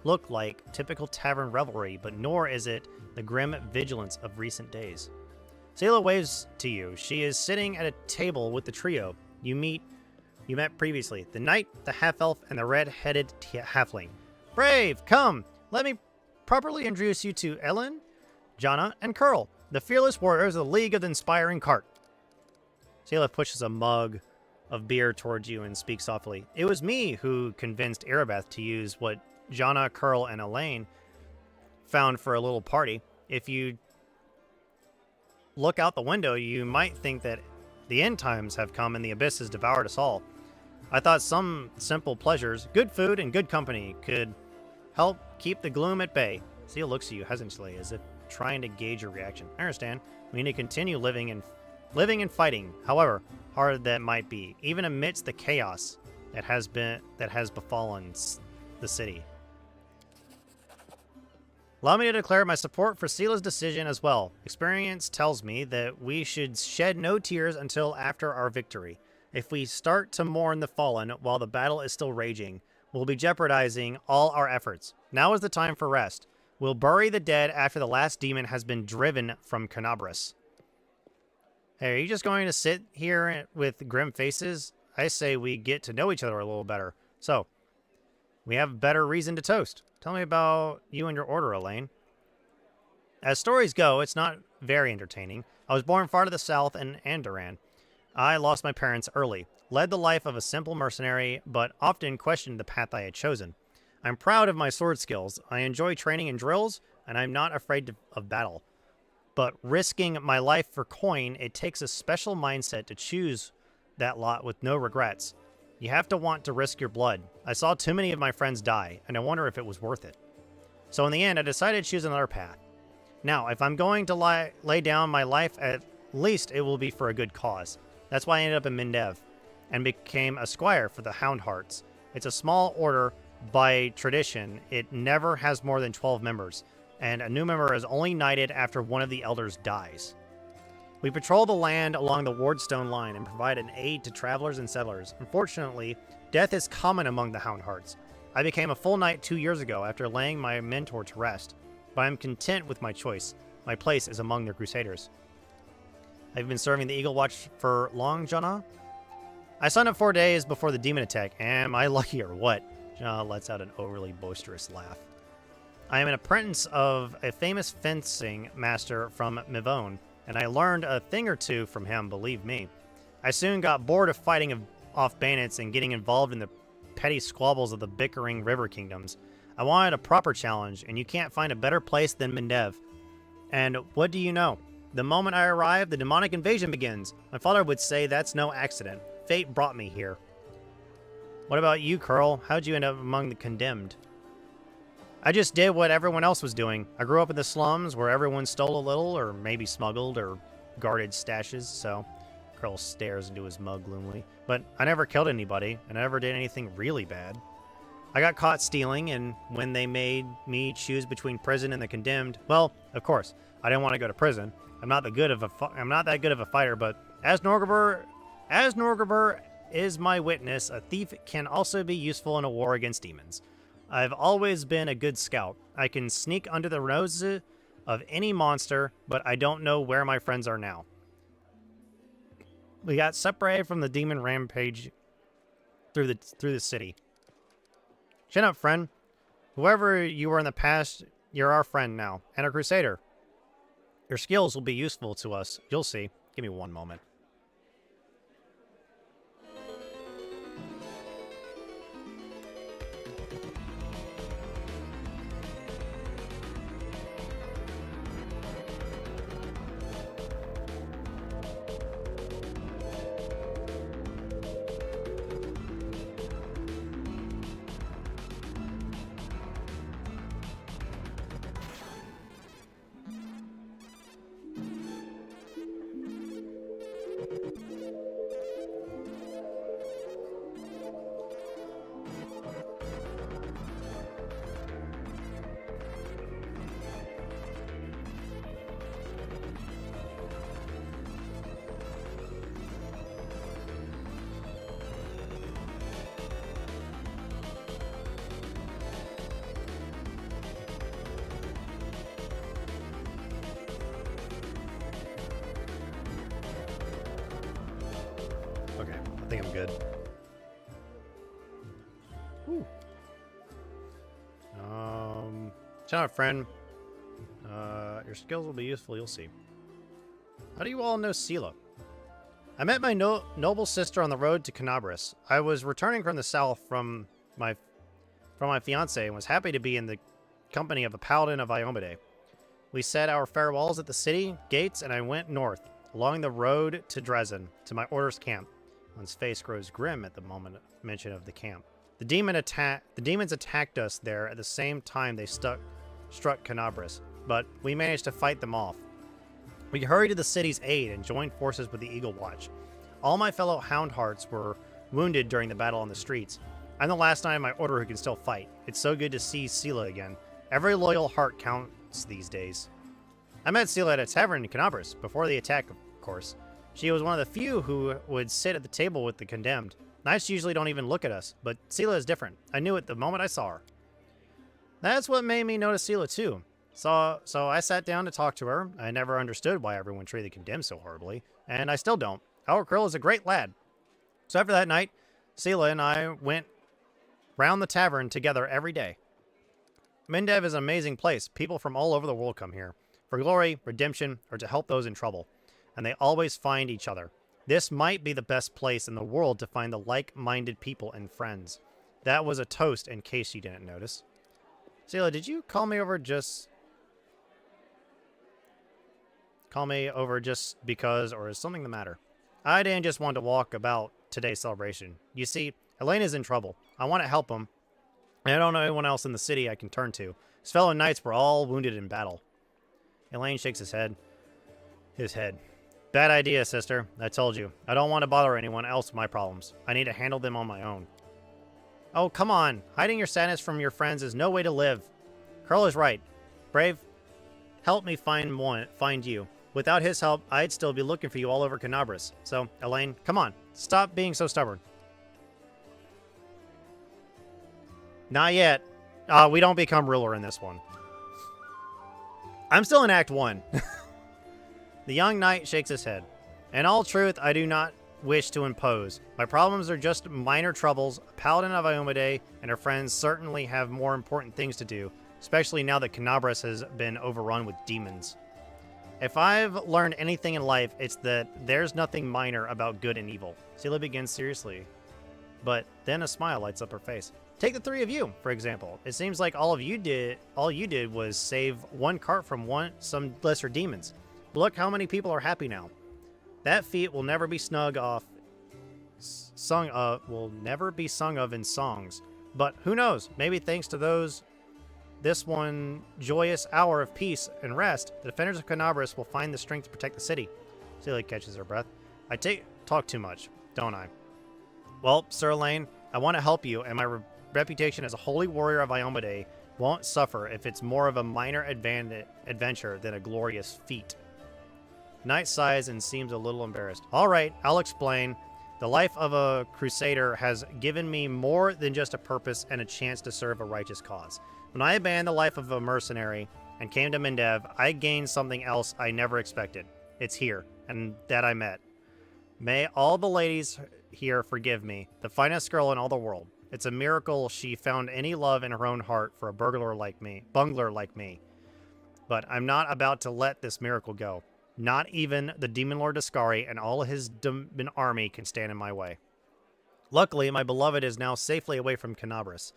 look like typical tavern revelry, but nor is it the grim vigilance of recent days. Selah waves to you. She is sitting at a table with the trio you met previously. The knight, the half-elf, and the red-headed halfling. Brave, come! Let me properly introduce you to Ellen, Jana, and Curl, the fearless warriors of the League of the Inspiring Cart. Selah pushes a mug of beer towards you and speaks softly. It was me who convinced Erebeth to use what Jana, Curl, and Elaine found for a little party. If you look out the window, you might think that the end times have come and the abyss has devoured us all. I thought some simple pleasures, good food and good company, could help keep the gloom at bay. Selah looks at you hesitantly, as if trying to gauge your reaction. I understand. We need to continue living and fighting, however hard that might be, even amidst the chaos that has befallen the city. Allow me to declare my support for Selah's decision as well. Experience tells me that we should shed no tears until after our victory. If we start to mourn the fallen while the battle is still raging, we'll be jeopardizing all our efforts. Now is the time for rest. We'll bury the dead after the last demon has been driven from Canabras. Hey, are you just going to sit here with grim faces? I say we get to know each other a little better. So, we have better reason to toast. Tell me about you and your order, Elaine. As stories go, it's not very entertaining. I was born far to the south in Andoran. I lost my parents early, led the life of a simple mercenary, but often questioned the path I had chosen. I'm proud of my sword skills. I enjoy training in drills, and I'm not afraid of battle. But risking my life for coin, it takes a special mindset to choose that lot with no regrets. You have to want to risk your blood. I saw too many of my friends die, and I wonder if it was worth it. So in the end, I decided to choose another path. Now, if I'm going to lay down my life, at least it will be for a good cause. That's why I ended up in Mindev and became a squire for the Houndhearts. It's a small order by tradition. It never has more than 12 members, and a new member is only knighted after one of the elders dies. We patrol the land along the Wardstone line and provide an aid to travelers and settlers. Unfortunately, death is common among the Houndhearts. I became a full knight 2 years ago after laying my mentor to rest, but I am content with my choice. My place is among the Crusaders. I've been serving the Eagle Watch for long, Jana? I signed up 4 days before the demon attack. Am I lucky or what? Jana lets out an overly boisterous laugh. I am an apprentice of a famous fencing master from Mivone, and I learned a thing or two from him, believe me. I soon got bored of fighting off bandits and getting involved in the petty squabbles of the bickering river kingdoms. I wanted a proper challenge, and you can't find a better place than Mindev. And what do you know? The moment I arrive, the demonic invasion begins. My father would say that's no accident. Fate brought me here. What about you, Curl? How'd you end up among the condemned? I just did what everyone else was doing. I grew up in the slums where everyone stole a little, or maybe smuggled, or guarded stashes, so... Curl stares into his mug gloomily. But I never killed anybody, and I never did anything really bad. I got caught stealing, and when they made me choose between prison and the condemned, well, of course, I didn't want to go to prison. I'm not that good of a fighter, but as Norgriber is my witness, a thief can also be useful in a war against demons. I've always been a good scout. I can sneak under the noses of any monster, but I don't know where my friends are now. We got separated from the demon rampage through the city. Chin up, friend. Whoever you were in the past, you're our friend now, and a crusader. Your skills will be useful to us. You'll see. Give me one moment. good. Ooh. Shout out, friend. Your skills will be useful, you'll see. How do you all know Sela? I met my noble sister on the road to Canabras. I was returning from the south from my fiancé and was happy to be in the company of a paladin of Iomade. We said our farewells at the city gates, and I went north, along the road to Dresden, to my order's camp. One's face grows grim at the moment mention of the camp. The demons attacked us there at the same time they struck Canabras, but we managed to fight them off. We hurried to the city's aid and joined forces with the Eagle Watch. All my fellow Houndhearts were wounded during the battle on the streets. I'm the last knight in my order who can still fight. It's so good to see Sela again. Every loyal heart counts these days. I met Sela at a tavern in Canabras, before the attack, of course. She was one of the few who would sit at the table with the condemned. Knights usually don't even look at us, but Sela is different. I knew it the moment I saw her. That's what made me notice Sela too. So I sat down to talk to her. I never understood why everyone treated the condemned so horribly, and I still don't. Our girl is a great lad. So after that night, Sela and I went round the tavern together every day. Mendev is an amazing place. People from all over the world come here for glory, redemption, or to help those in trouble, and they always find each other. This might be the best place in the world to find the like-minded people and friends. That was a toast, in case you didn't notice. Sela, did you call me over just because, or is something the matter? I didn't just want to walk about today's celebration. You see, Elena's in trouble. I want to help him, and I don't know anyone else in the city I can turn to. His fellow knights were all wounded in battle. Elaine shakes his head. Bad idea, sister. I told you. I don't want to bother anyone else with my problems. I need to handle them on my own. Oh, come on. Hiding your sadness from your friends is no way to live. Curl is right. Brave, help me find you. Without his help, I'd still be looking for you all over Canabras. So, Elaine, come on. Stop being so stubborn. Not yet. We don't become ruler in this one. I'm still in Act 1. The young knight shakes his head. In all truth, I do not wish to impose. My problems are just minor troubles. Paladin of Iomade and her friends certainly have more important things to do, especially now that Canabras has been overrun with demons. If I've learned anything in life, it's that there's nothing minor about good and evil. Sela begins seriously, but then a smile lights up her face. Take the three of you, for example. It seems like all you did was save one cart from some lesser demons. But look how many people are happy now. That feat will never be sung of in songs. But who knows? Maybe thanks to this one joyous hour of peace and rest, the defenders of Canabras will find the strength to protect the city. Celia catches her breath. I talk too much, don't I? Well, Sir Elaine, I want to help you, and my reputation as a holy warrior of Iomade won't suffer if it's more of a minor adventure than a glorious feat. Knight sighs and seems a little embarrassed. All right, I'll explain. The life of a crusader has given me more than just a purpose and a chance to serve a righteous cause. When I abandoned the life of a mercenary and came to Mendev, I gained something else I never expected. It's here, and that I met. May all the ladies here forgive me, the finest girl in all the world. It's a miracle she found any love in her own heart for a bungler like me. But I'm not about to let this miracle go. Not even the Demon Lord Ascari and all his demon army can stand in my way. Luckily, my beloved is now safely away from Canabras.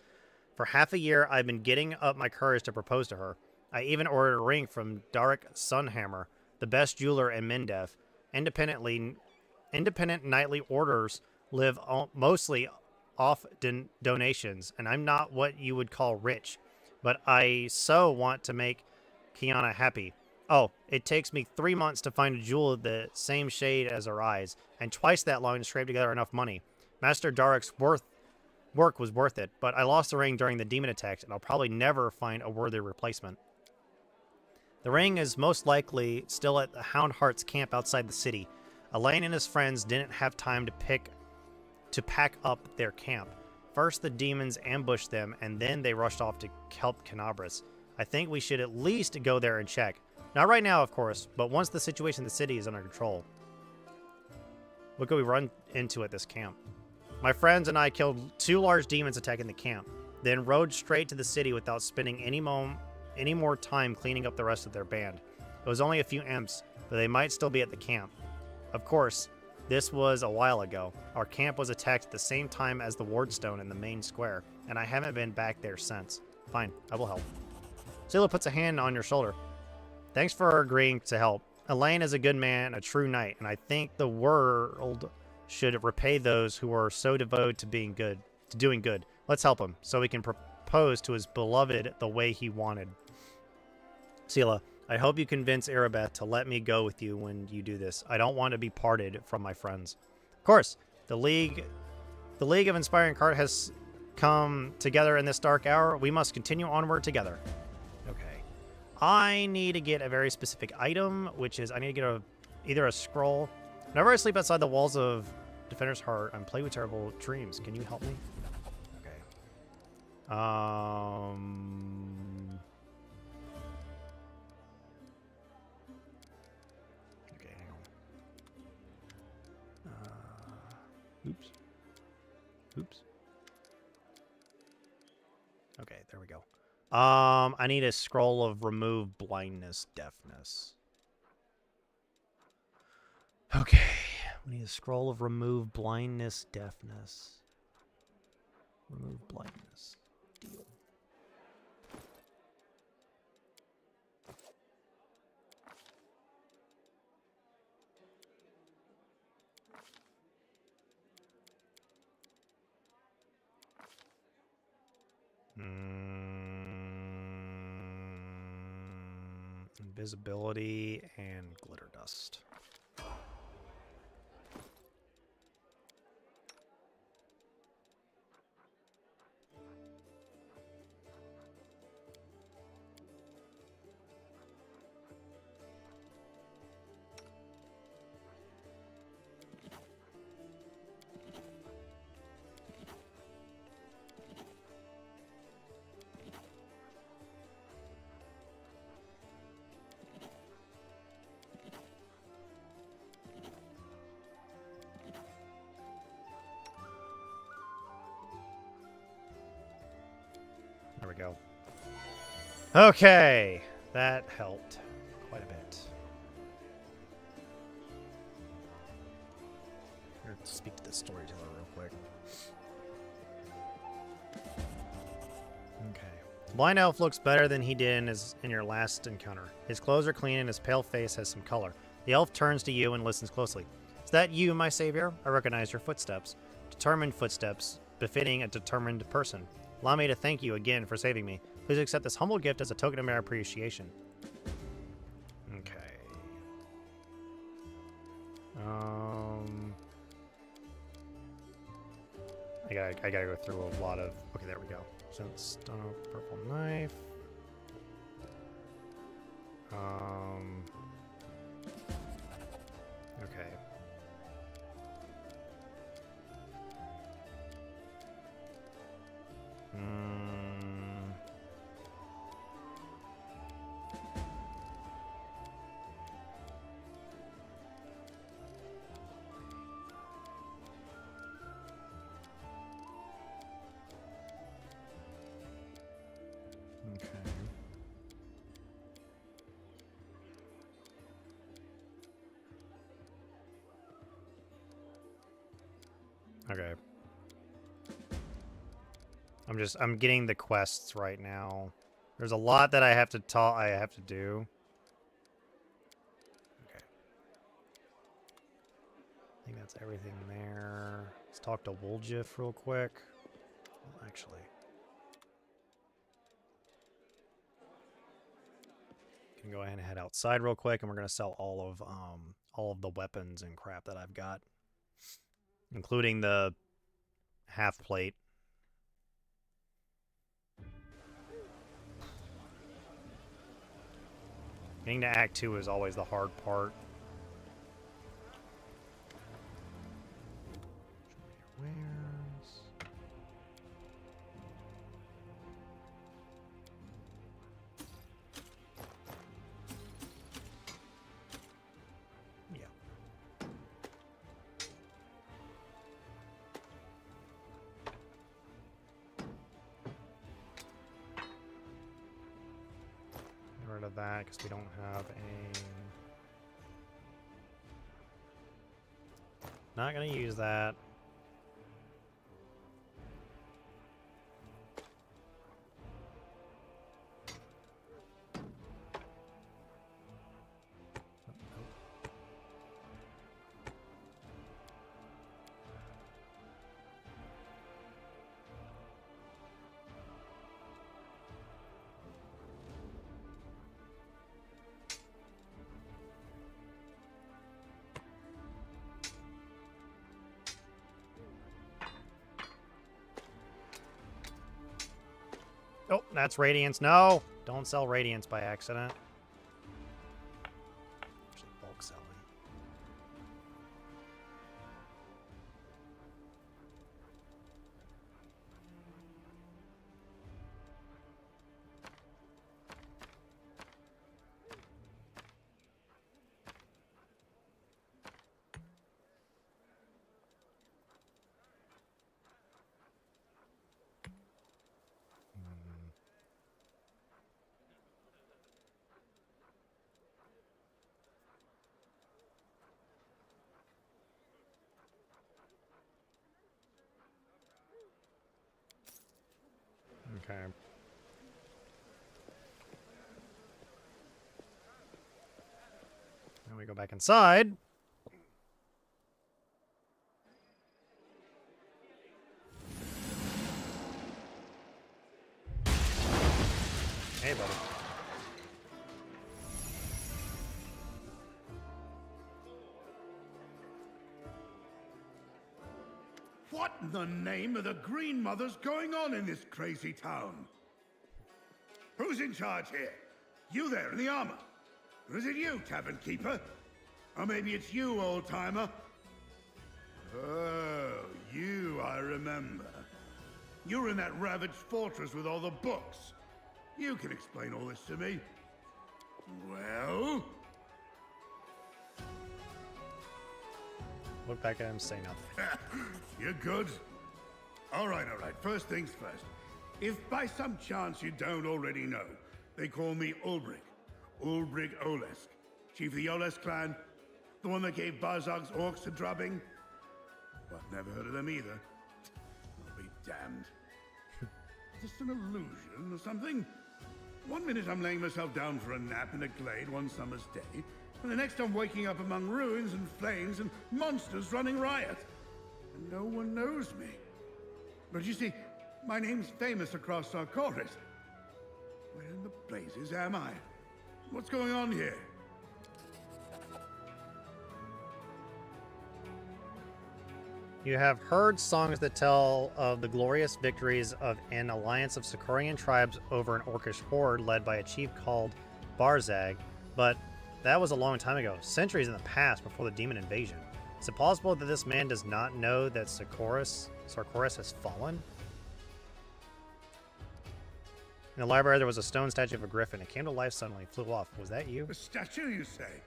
For half a year, I've been getting up my courage to propose to her. I even ordered a ring from Darek Sunhammer, the best jeweler in Mendev. Independent knightly orders live mostly off donations, and I'm not what you would call rich. But I so want to make Kiana happy. Oh, it takes me 3 months to find a jewel of the same shade as her eyes, and twice that long to scrape together enough money. Master Darek's work was worth it, but I lost the ring during the demon attacks, and I'll probably never find a worthy replacement. The ring is most likely still at the Houndheart's camp outside the city. Elaine and his friends didn't have time to pack up their camp. First, the demons ambushed them, and then they rushed off to help Canabras. I think we should at least go there and check. Not right now, of course, but once the situation in the city is under control. What could we run into at this camp? My friends and I killed 2 large demons attacking the camp, then rode straight to the city without spending any more time cleaning up the rest of their band. It was only a few imps, but they might still be at the camp. Of course, this was a while ago. Our camp was attacked at the same time as the Wardstone in the main square, and I haven't been back there since. Fine, I will help. Sela puts a hand on your shoulder. Thanks for agreeing to help. Elaine is a good man, a true knight, and I think the world should repay those who are so devoted to doing good. Let's help him, so he can propose to his beloved the way he wanted. Sela, I hope you convince Erebeth to let me go with you when you do this. I don't want to be parted from my friends. Of course, the League of Inspiring Card has come together in this dark hour. We must continue onward together. Okay. I need to get a very specific item, which is I need to get either a scroll. Whenever I sleep outside the walls of Defender's Heart, I'm plagued with terrible dreams. Can you help me? Okay. Okay, hang on. Oops. Oops. Okay, there we go. I need a scroll of remove blindness, deafness. Okay, we need a scroll of remove blindness, deafness. Remove blindness. Deal. Invisibility and glitter dust. There we go. Okay, that helped quite a bit. Let's speak to the storyteller real quick. Okay. The blind elf looks better than he did in your last encounter. His clothes are clean and his pale face has some color. The elf turns to you and listens closely. Is that you, my savior? I recognize your footsteps. Determined footsteps, befitting a determined person. Allow me to thank you again for saving me. Please accept this humble gift as a token of my appreciation. Okay. I gotta go through a lot of... Okay, there we go. Since purple knife. Okay. Okay. I'm getting the quests right now. There's a lot that I have to do. Okay. I think that's everything there. Let's talk to Woljif real quick. Well, actually. Can go ahead and head outside real quick, and we're gonna sell all of the weapons and crap that I've got, including the half plate. Getting to Act 2 is always the hard part. of that because we don't have a... Not gonna use that. Oh, that's Radiance. No! Don't sell Radiance by accident. Actually, bulk selling. Okay. Now we go back inside. Hey, buddy. What in the name of the Green Mother's going on in this crazy town? Who's in charge here? You there in the armor? Or is it you, tavern keeper? Or maybe it's you, old-timer? Oh, you, I remember. You were in that ravaged fortress with all the books. You can explain all this to me. Well? Look back at him, say nothing. You're good. All right. First things first. If by some chance you don't already know, they call me Ulbrich. Ulbrich Olesk. Chief of the Olesk clan. The one that gave Barzog's orcs a drubbing. Well, never heard of them either. I'll be damned. Is this an illusion or something? One minute I'm laying myself down for a nap in a glade one summer's day, and the next I'm waking up among ruins and flames and monsters running riot. And no one knows me. But you see, my name's famous across Sarkoris. Where in the blazes am I? What's going on here? You have heard songs that tell of the glorious victories of an alliance of Sakorian tribes over an orcish horde led by a chief called Barzag, but that was a long time ago, centuries in the past before the demon invasion. Is it possible that this man does not know that Sarkoris has fallen? In the library, there was a stone statue of a griffin. It came to life suddenly, flew off. Was that you? A statue, you say?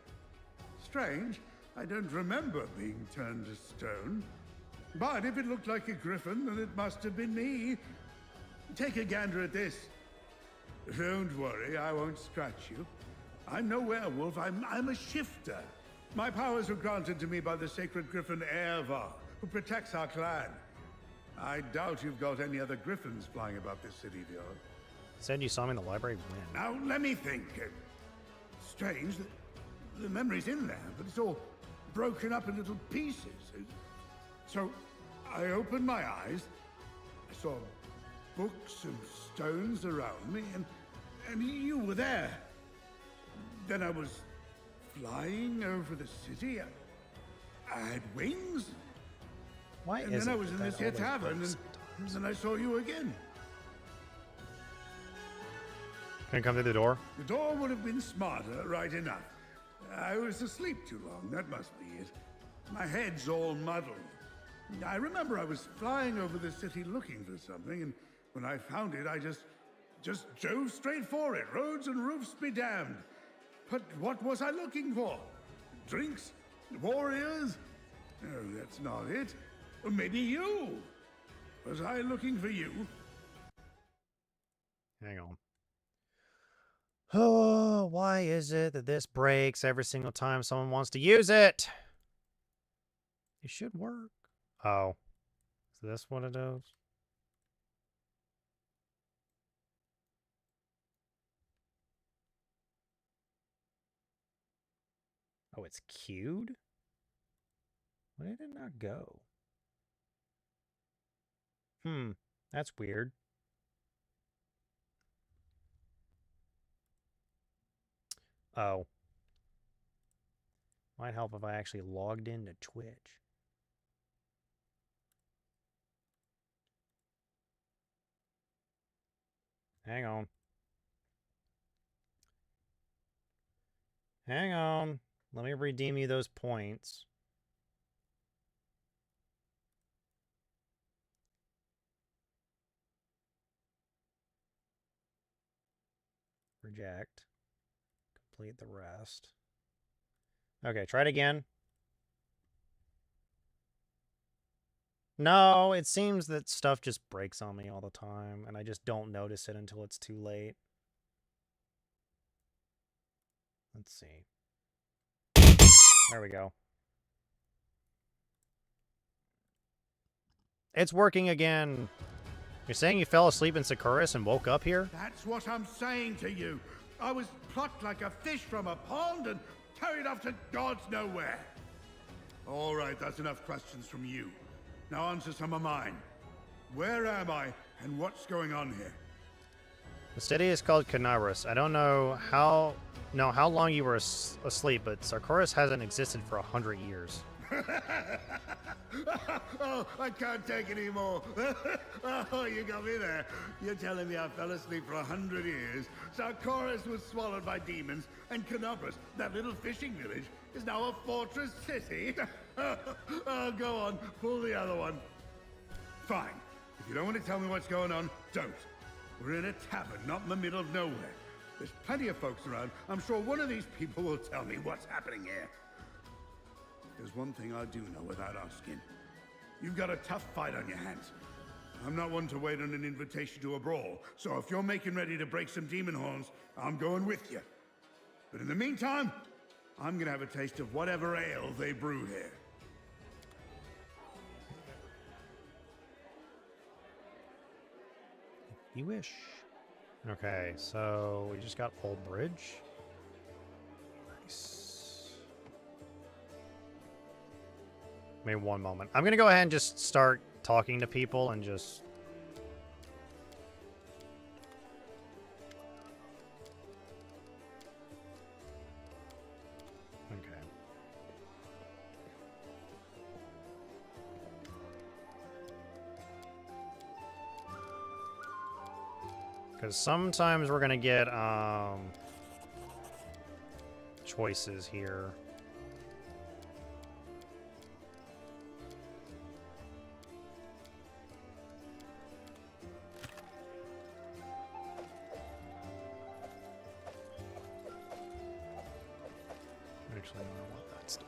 Strange. I don't remember being turned to stone. But if it looked like a griffin, then it must have been me. Take a gander at this. Don't worry, I won't scratch you. I'm no werewolf, I'm a shifter. My powers were granted to me by the sacred griffin Erevar, who protects our clan. I doubt you've got any other griffins flying about this city of yours. Said you saw me in the library when? Now, let me think. Strange, the memory's in there, but it's all broken up in little pieces. So, I opened my eyes, I saw books and stones around me, and you were there. Then I was flying over the city. I had wings. Why and then I was in this here tavern, and then I saw you again. Can I come through the door? The door would have been smarter, right enough. I was asleep too long, that must be it. My head's all muddled. I remember I was flying over the city looking for something, and when I found it, I just drove straight for it. Roads and roofs be damned. But what was I looking for? Drinks? Warriors? No, that's not it. Or maybe you. Was I looking for you? Hang on. Oh, why is it that this breaks every single time someone wants to use it? It should work. Oh. Is this what it is? Oh, it's queued? Why did it not go? That's weird. Oh. Might help if I actually logged into Twitch. Hang on. Hang on. Let me redeem you those points. Reject. Complete the rest. Okay, try it again. No, it seems that stuff just breaks on me all the time, and I just don't notice it until it's too late. Let's see. There we go. It's working again. You're saying you fell asleep in Sakuras and woke up here? That's what I'm saying to you. I was plucked like a fish from a pond and carried off to God's nowhere. All right, that's enough questions from you. Now answer some of mine. Where am I, and what's going on here? The city is called Canarus. I don't know how long you were asleep, but Sarkoris hasn't existed for 100 years. Oh, I can't take it anymore. Oh, you got me there. You're telling me I fell asleep for 100 years, Sarkoris was swallowed by demons, and Canarus, that little fishing village, is now a fortress city? Oh, go on, pull the other one. Fine. If you don't want to tell me what's going on, don't. We're in a tavern, not in the middle of nowhere. There's plenty of folks around. I'm sure one of these people will tell me what's happening here. There's one thing I do know without asking. You've got a tough fight on your hands. I'm not one to wait on an invitation to a brawl, so if you're making ready to break some demon horns, I'm going with you. But in the meantime, I'm gonna have a taste of whatever ale they brew here. You wish. Okay, so we just got Old Bridge. Nice. Maybe one moment. I'm gonna go ahead and just start talking to people and just... Okay. Because sometimes we're gonna get, choices here. Actually, I don't want that stuff.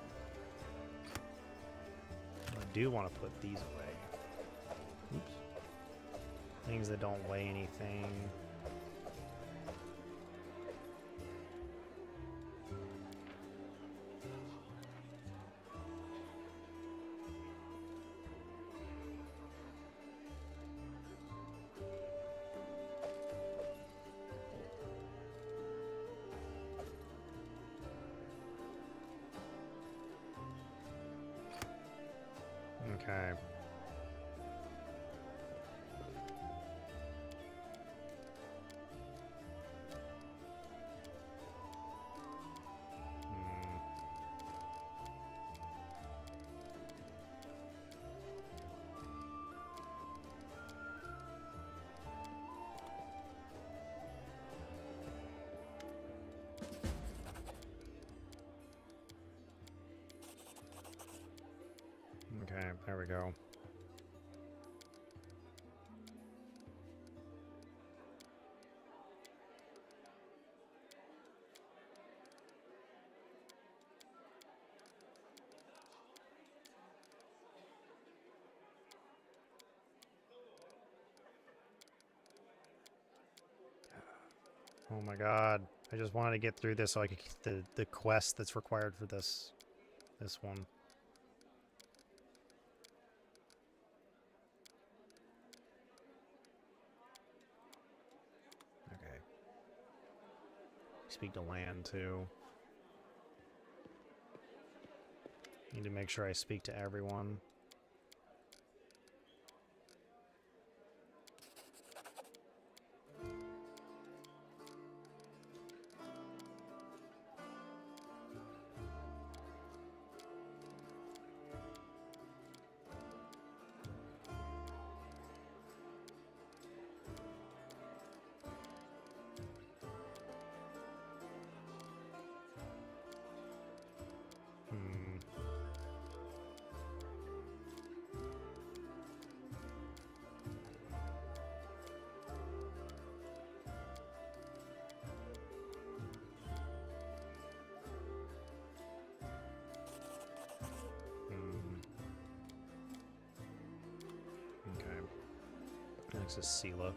I do want to put these away. Oops. Things that don't weigh anything. Okay. Okay, there we go. Oh my god. I just wanted to get through this so I could get the quest that's required for this one. Okay. Speak to land too. Need to make sure I speak to everyone. Next is Sela.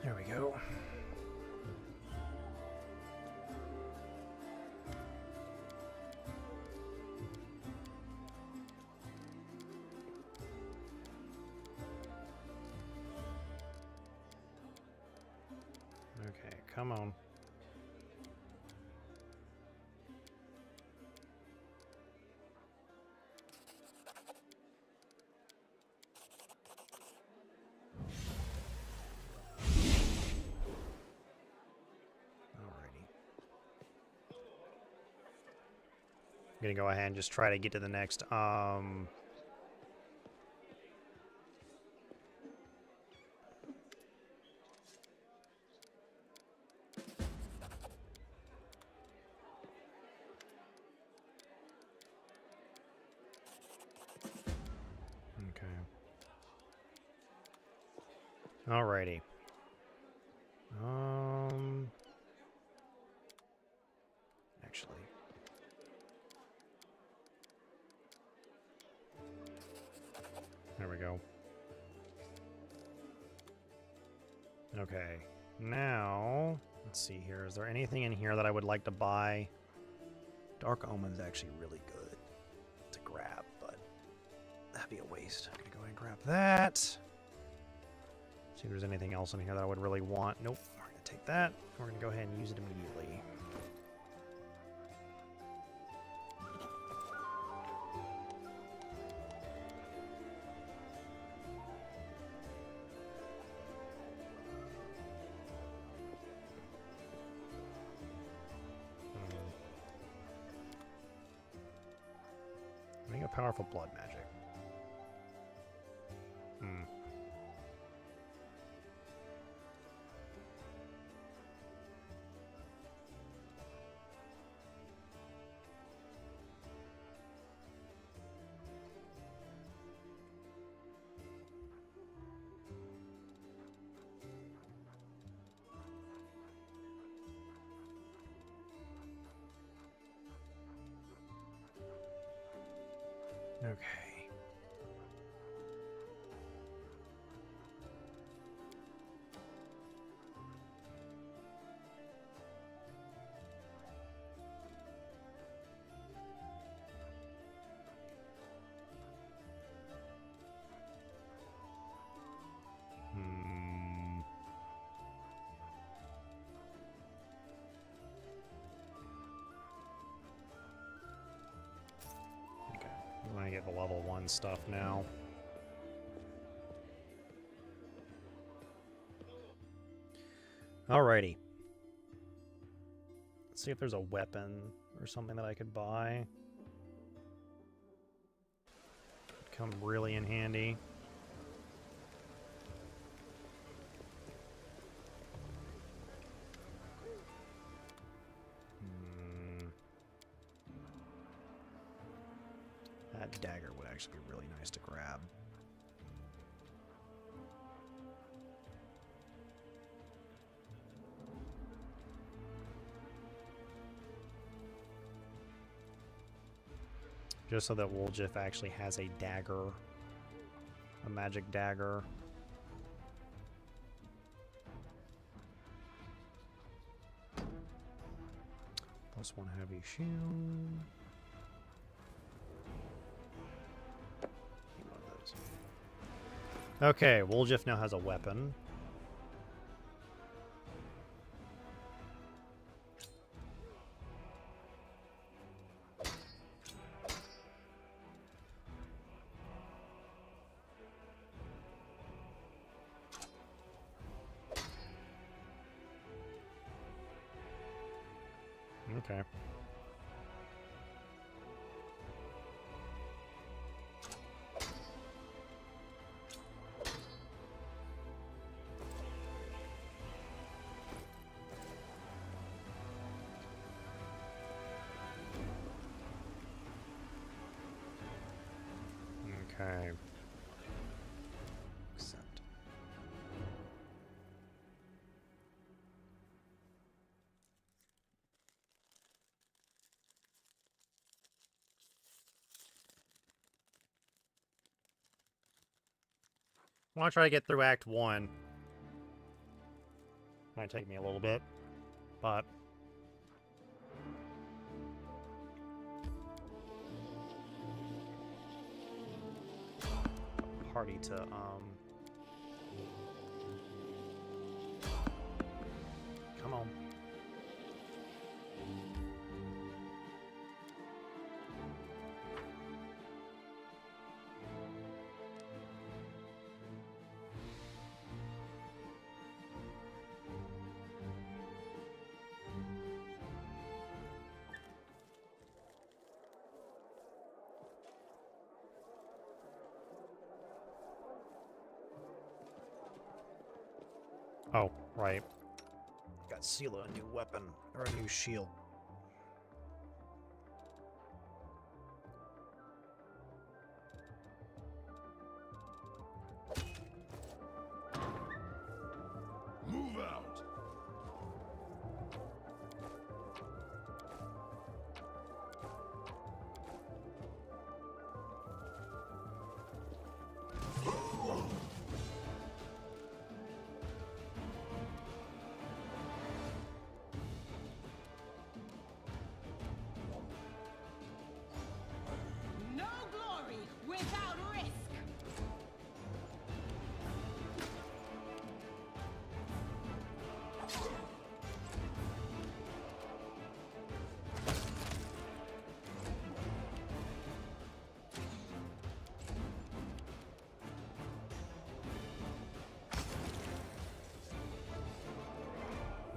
There we go. Okay, come on. I'm gonna go ahead and just try to get to the next, Okay. Alrighty. Actually. There we go. Okay. Now, let's see here. Is there anything in here that I would like to buy? Dark Omen's actually really good to grab, but that'd be a waste. I'm gonna go ahead and grab that. See if there's anything else in here that I would really want. Nope. We're gonna take that. We're gonna go ahead and use it immediately. Powerful blood magic. Okay. Okay. We want to get the level 1 stuff now. Alrighty. Let's see if there's a weapon or something that I could buy. Come really in handy. That dagger would actually be really nice to grab. Just so that Woljif actually has a dagger. A magic dagger. +1 heavy shield. One of those. Okay, Woljif now has a weapon. Okay. Okay. Accept. I want to try to get through Act 1. Might take me a little bit, but... Party to, Come on. Oh, right. Got Sela a new weapon, or a new shield. Move out! No glory without risk.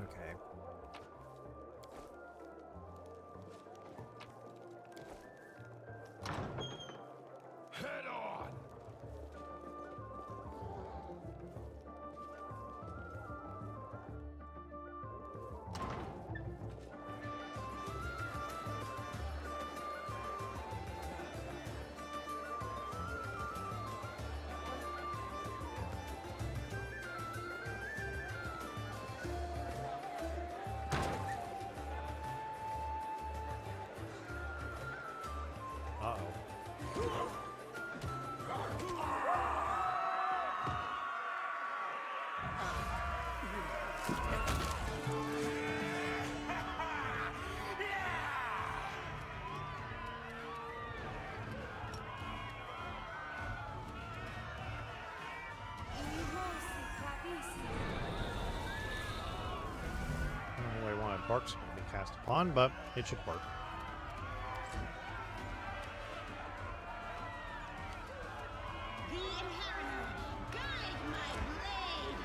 Okay. Head on! Uh-oh. I don't really want Barks to be cast upon, but it should work. The inheritor, guide my blade.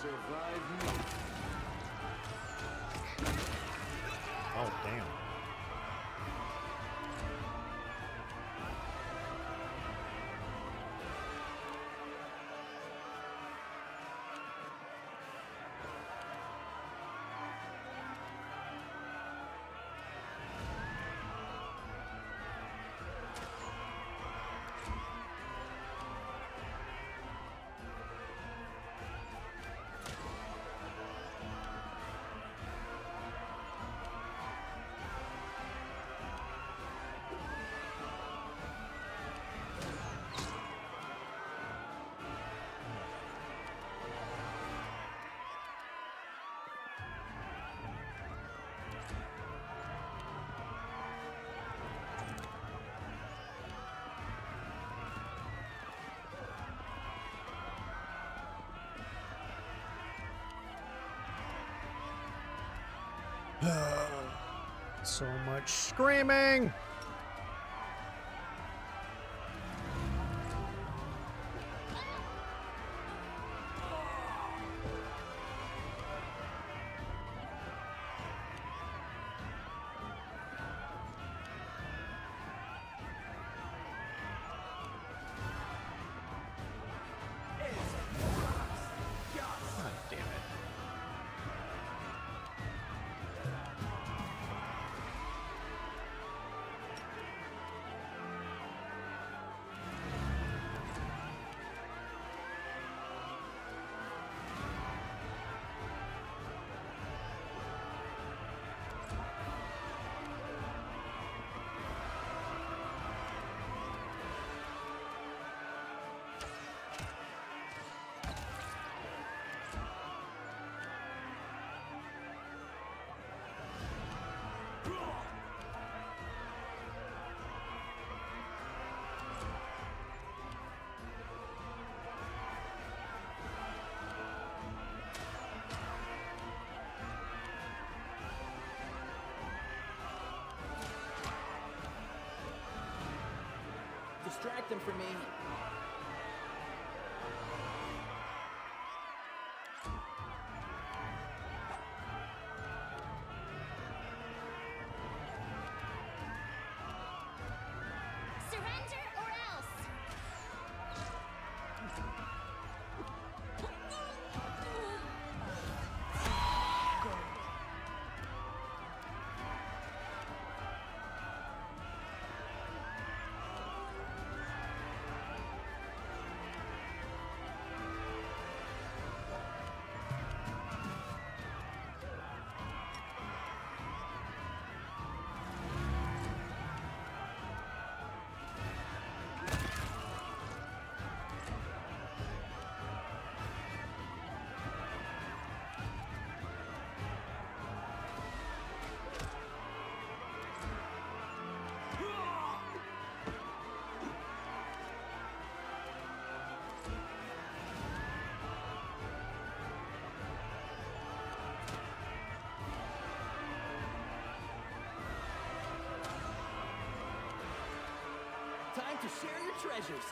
survive me. Oh, damn. So much screaming! God damn it. Distract them from me. Surrender or else! Time to share your treasures.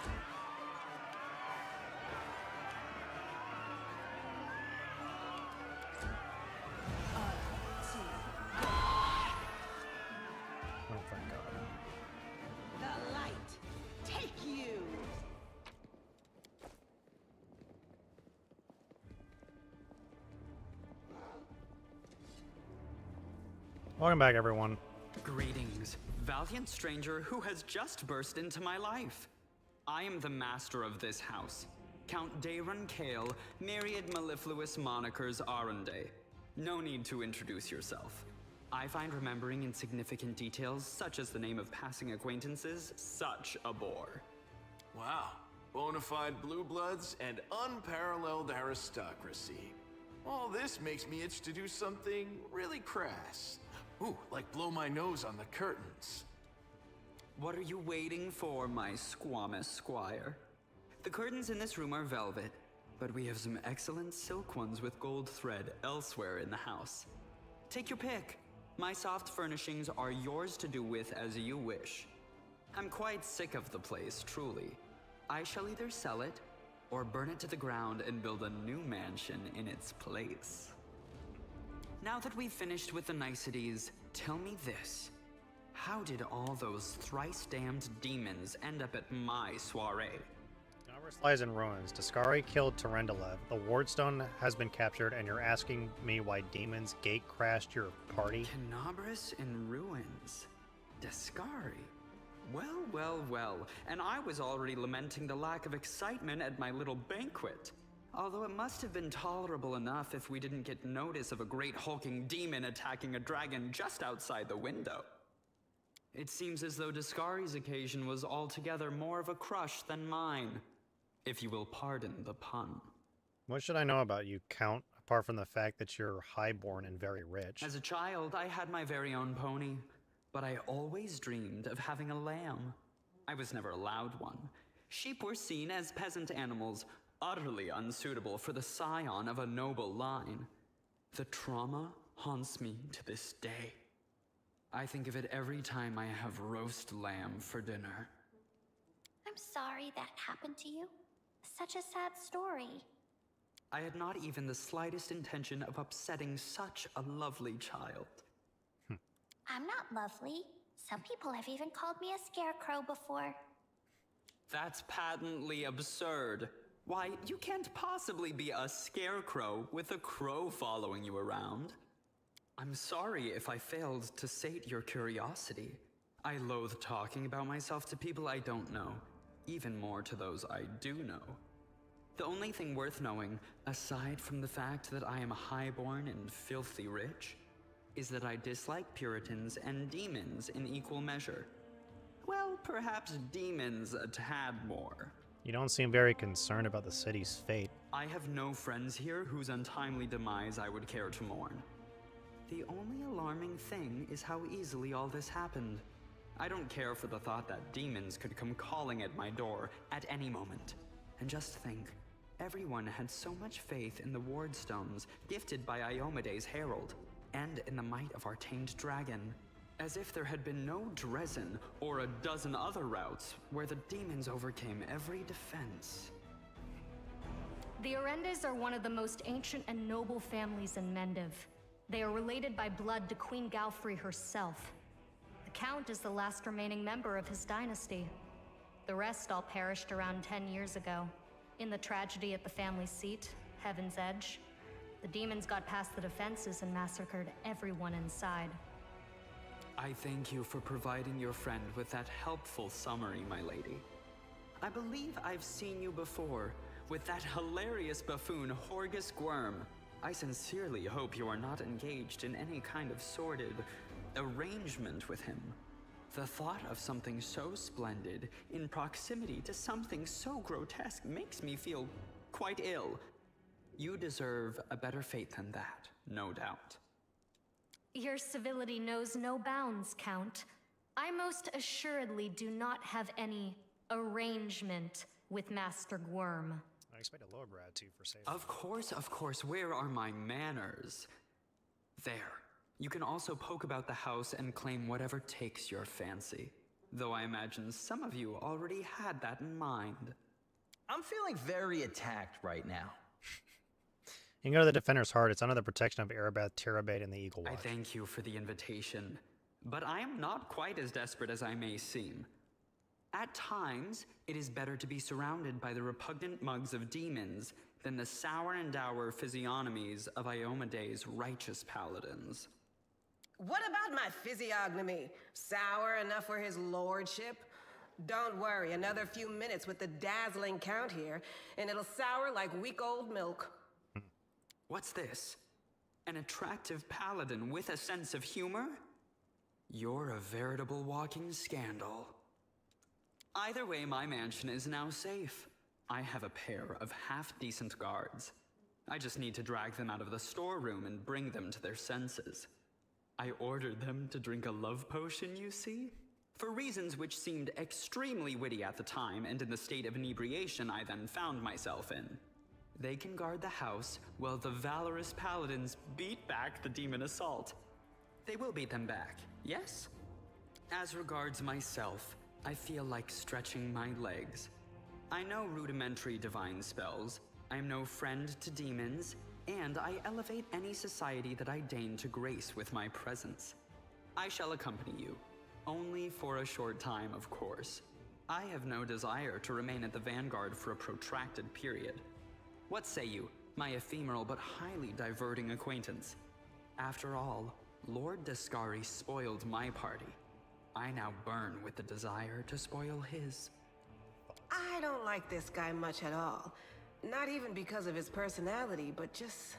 Oh, thank God. The light, take you. Welcome back, everyone. Greetings, valiant stranger who has just burst into my life. I am the master of this house, Count Daron Kale, myriad mellifluous monikers Aronde. No need to introduce yourself. I find remembering insignificant details, such as the name of passing acquaintances, such a bore. Wow. Bonafide blue bloods and unparalleled aristocracy. All this makes me itch to do something really crass. Ooh, like blow my nose on the curtains. What are you waiting for, my squamous squire? The curtains in this room are velvet, but we have some excellent silk ones with gold thread elsewhere in the house. Take your pick. My soft furnishings are yours to do with as you wish. I'm quite sick of the place, truly. I shall either sell it, or burn it to the ground and build a new mansion in its place. Now that we've finished with the niceties, tell me this. How did all those thrice-damned demons end up at my soiree? Tenebris lies in ruins. Dascari killed Terendelev. The Wardstone has been captured, and you're asking me why demons gate-crashed your party? Tenebris in ruins. Dascari. Well, well, well. And I was already lamenting the lack of excitement at my little banquet. Although it must have been tolerable enough if we didn't get notice of a great hulking demon attacking a dragon just outside the window. It seems as though Dascari's occasion was altogether more of a crush than mine, if you will pardon the pun. What should I know about you, Count, apart from the fact that you're highborn and very rich? As a child, I had my very own pony, but I always dreamed of having a lamb. I was never allowed one. Sheep were seen as peasant animals, utterly unsuitable for the scion of a noble line. The trauma haunts me to this day. I think of it every time I have roast lamb for dinner. I'm sorry that happened to you. Such a sad story. I had not even the slightest intention of upsetting such a lovely child. I'm not lovely. Some people have even called me a scarecrow before. That's patently absurd. Why, you can't possibly be a scarecrow with a crow following you around. I'm sorry if I failed to sate your curiosity. I loathe talking about myself to people I don't know, even more to those I do know. The only thing worth knowing, aside from the fact that I am highborn and filthy rich, is that I dislike Puritans and demons in equal measure. Well, perhaps demons a tad more. You don't seem very concerned about the city's fate. I have no friends here whose untimely demise I would care to mourn. The only alarming thing is how easily all this happened. I don't care for the thought that demons could come calling at my door at any moment. And just think, everyone had so much faith in the Wardstones gifted by Iomede's herald, and in the might of our tamed dragon, as if there had been no Dresden or a dozen other routes where the demons overcame every defense. The Orendes are one of the most ancient and noble families in Mendiv. They are related by blood to Queen Galfrey herself. The Count is the last remaining member of his dynasty. The rest all perished around 10 years ago. In the tragedy at the family seat, Heaven's Edge, the demons got past the defenses and massacred everyone inside. I thank you for providing your friend with that helpful summary, my lady. I believe I've seen you before, with that hilarious buffoon Horgus Gwyrm. I sincerely hope you are not engaged in any kind of sordid arrangement with him. The thought of something so splendid in proximity to something so grotesque makes me feel quite ill. You deserve a better fate than that, no doubt. Your civility knows no bounds, Count. I most assuredly do not have any arrangement with Master Gwyrm. I expect a lower grad too for safety. Of course, where are my manners? There. You can also poke about the house and claim whatever takes your fancy. Though I imagine some of you already had that in mind. I'm feeling very attacked right now. You can go to the Defender's Heart. It's under the protection of Erebath, Terabate, and the Eagle Watch. I thank you for the invitation, but I am not quite as desperate as I may seem. At times, it is better to be surrounded by the repugnant mugs of demons than the sour and dour physiognomies of Iomede's righteous paladins. What about my physiognomy? Sour enough for his lordship? Don't worry, another few minutes with the dazzling Count here, and it'll sour like week-old milk. What's this? An attractive paladin with a sense of humor? You're a veritable walking scandal. Either way, my mansion is now safe. I have a pair of half-decent guards. I just need to drag them out of the storeroom and bring them to their senses. I ordered them to drink a love potion, you see? For reasons which seemed extremely witty at the time and in the state of inebriation I then found myself in. They can guard the house while the valorous paladins beat back the demon assault. They will beat them back, yes? As regards myself, I feel like stretching my legs. I know rudimentary divine spells, I am no friend to demons, and I elevate any society that I deign to grace with my presence. I shall accompany you, only for a short time, of course. I have no desire to remain at the vanguard for a protracted period. What say you, my ephemeral but highly diverting acquaintance? After all, Lord Descari spoiled my party. I now burn with the desire to spoil his. I don't like this guy much at all. Not even because of his personality, but just...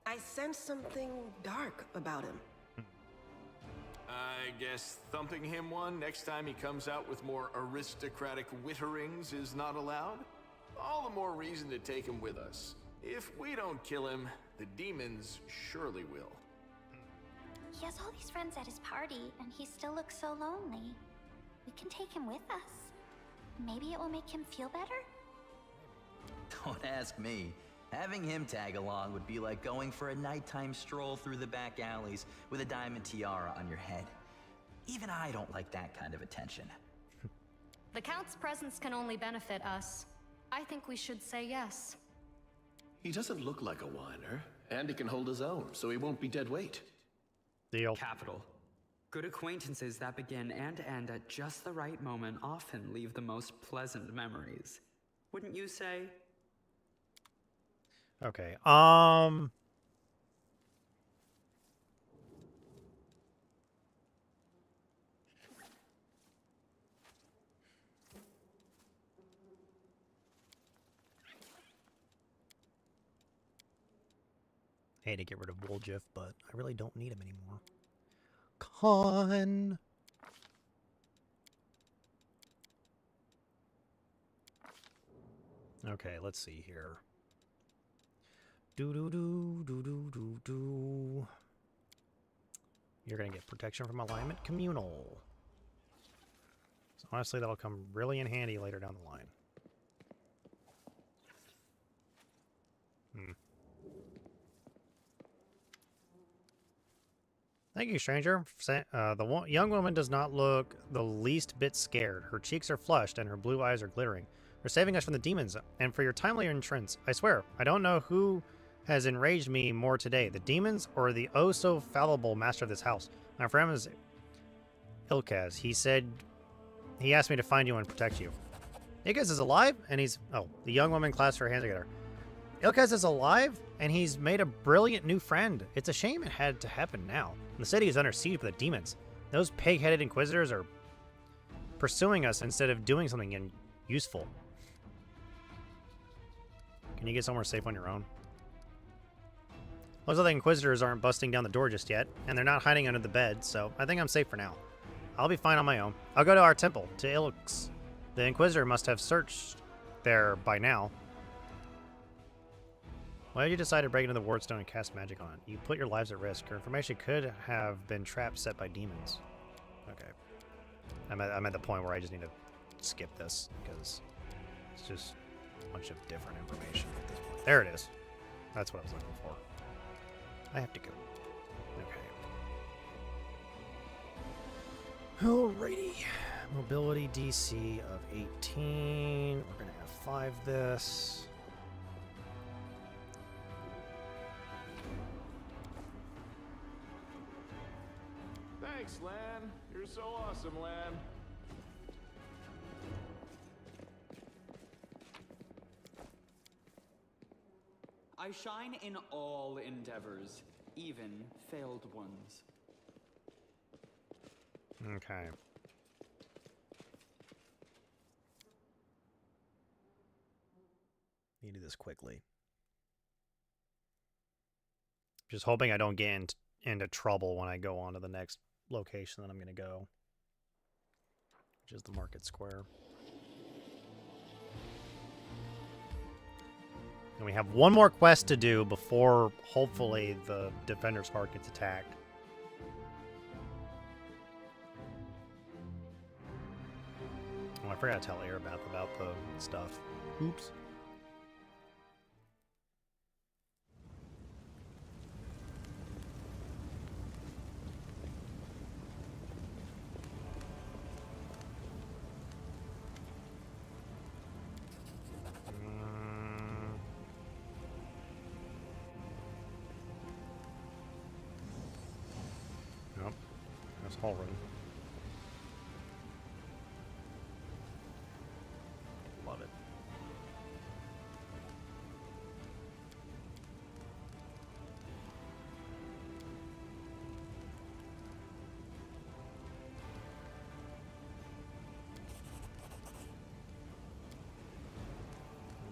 I sense something dark about him. I guess thumping him one next time he comes out with more aristocratic witterings is not allowed? All the more reason to take him with us. If we don't kill him, the demons surely will. He has all these friends at his party, and he still looks so lonely. We can take him with us. Maybe it will make him feel better? Don't ask me. Having him tag along would be like going for a nighttime stroll through the back alleys with a diamond tiara on your head. Even I don't like that kind of attention. The Count's presence can only benefit us. I think we should say yes. He doesn't look like a whiner, and he can hold his own, so he won't be dead weight. Deal. Capital. Good acquaintances that begin and end at just the right moment often leave the most pleasant memories. Wouldn't you say? Okay. Hate to get rid of Woljif, but I really don't need him anymore. Con. Okay, let's see here. Do. You're gonna get protection from alignment communal. So honestly, that'll come really in handy later down the line. Thank you, stranger. The young woman does not look the least bit scared. Her cheeks are flushed and her blue eyes are glittering. You're saving us from the demons and for your timely entrance. I swear, I don't know who has enraged me more today, the demons or the oh-so-fallible master of this house. My friend is Ilkaz. He asked me to find you and protect you. Ilkaz is alive, and he's... Oh, the young woman clasped her hands together. Ilkaz is alive, and he's made a brilliant new friend. It's a shame it had to happen now. The city is under siege by the demons. Those pig-headed inquisitors are pursuing us instead of doing something useful. Can you get somewhere safe on your own? Looks like the inquisitors aren't busting down the door just yet, and they're not hiding under the bed, so I think I'm safe for now. I'll be fine on my own. I'll go to our temple, to Ilks. The inquisitor must have searched there by now. Why did you decide to break into the wardstone and cast magic on it? You put your lives at risk. Your information could have been traps set by demons. Okay. I'm at the point where I just need to skip this, because it's just a bunch of different information at this point. There it is. That's what I was looking for. I have to go. Okay. Alrighty. Mobility DC of 18. We're going to F5 this. Thanks, Lan. You're so awesome, Lan. I shine in all endeavors, even failed ones. Okay. Need to do this quickly. Just hoping I don't get into trouble when I go on to the next location that I'm going to go, which is the market square. And we have one more quest to do before, hopefully, the Defender's Heart gets attacked. Oh, I forgot to tell Erebeth about the stuff. Oops. There's Holren. Love it.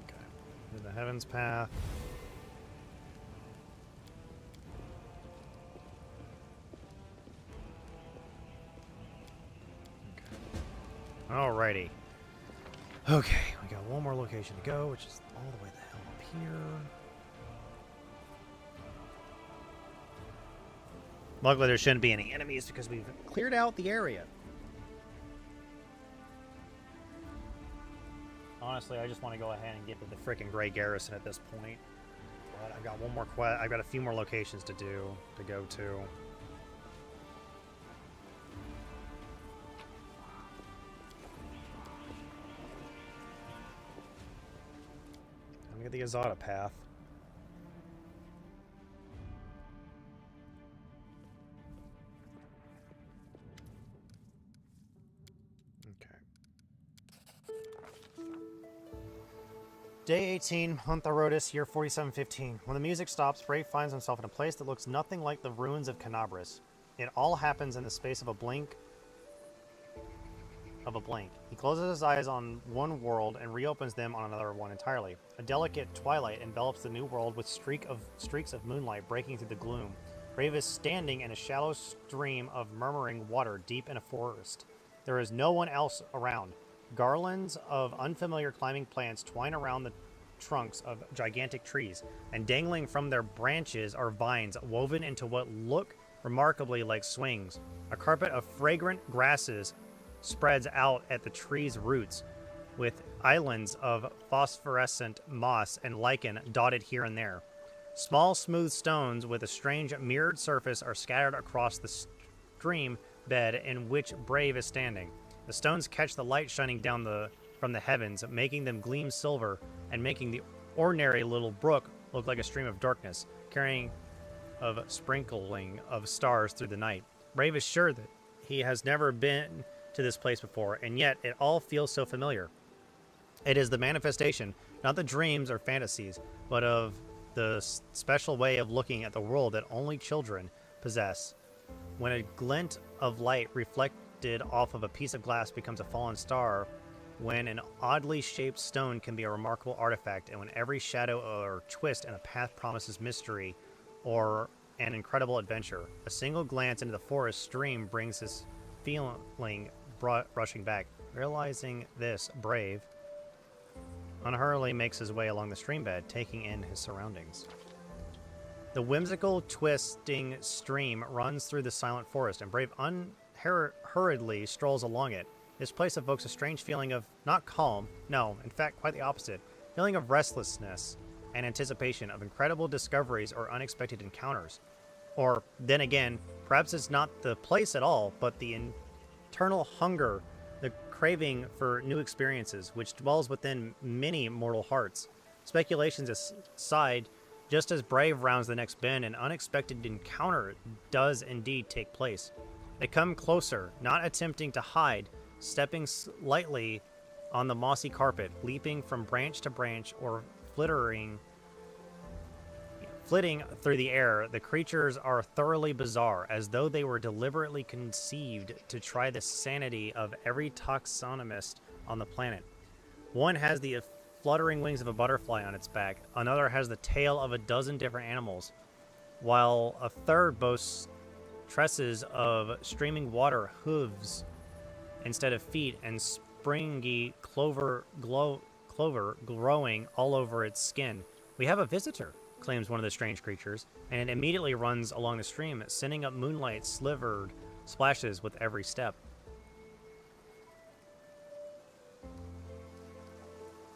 Okay. Do the Heaven's Path. Alrighty. Okay, we got one more location to go, which is all the way the hell up here. Luckily, there shouldn't be any enemies because we've cleared out the area. Honestly, I just want to go ahead and get to the frickin' Grey Garrison at this point. But I've got one more quest. I've got a few more locations to go to. Let me get the Azada path. Okay. Day 18, Hunt the Rodus, year 4715. When the music stops, Brave finds himself in a place that looks nothing like the ruins of Canabras. It all happens in the space of a blink. He closes his eyes on one world and reopens them on another one entirely. A delicate twilight envelops the new world with streaks of moonlight breaking through the gloom. Brave is standing in a shallow stream of murmuring water deep in a forest. There is no one else around. Garlands of unfamiliar climbing plants twine around the trunks of gigantic trees, and dangling from their branches are vines woven into what look remarkably like swings. A carpet of fragrant grasses spreads out at the tree's roots, with islands of phosphorescent moss and lichen dotted here and there. Small, smooth stones with a strange mirrored surface are scattered across the stream bed in which Brave is standing. The stones catch the light shining down from the heavens, making them gleam silver and making the ordinary little brook look like a stream of darkness, carrying of sprinkling of stars through the night. Brave is sure that he has never been to this place before, and yet it all feels so familiar. It is the manifestation, not the dreams or fantasies, but of the special way of looking at the world that only children possess. When a glint of light reflected off of a piece of glass becomes a fallen star, when an oddly shaped stone can be a remarkable artifact, and when every shadow or twist in a path promises mystery or an incredible adventure. A single glance into the forest stream brings his feeling rushing back. Realizing this, Brave unhurriedly makes his way along the stream bed, taking in his surroundings. The whimsical, twisting stream runs through the silent forest, and Brave unhurriedly strolls along it. This place evokes a strange feeling of not calm, no, in fact, quite the opposite, feeling of restlessness and anticipation of incredible discoveries or unexpected encounters. Or, then again, perhaps it's not the place at all, but the eternal hunger, the craving for new experiences, which dwells within many mortal hearts. Speculations aside, just as Brave rounds the next bend, an unexpected encounter does indeed take place. They come closer, not attempting to hide, stepping lightly on the mossy carpet, leaping from branch to branch, or flitting through the air. The creatures are thoroughly bizarre, as though they were deliberately conceived to try the sanity of every taxonomist on the planet. One has the fluttering wings of a butterfly on its back, another has the tail of a dozen different animals, while a third boasts tresses of streaming water hooves instead of feet, and springy clover growing all over its skin. "We have a visitor," claims one of the strange creatures, and it immediately runs along the stream, sending up moonlight slivered splashes with every step.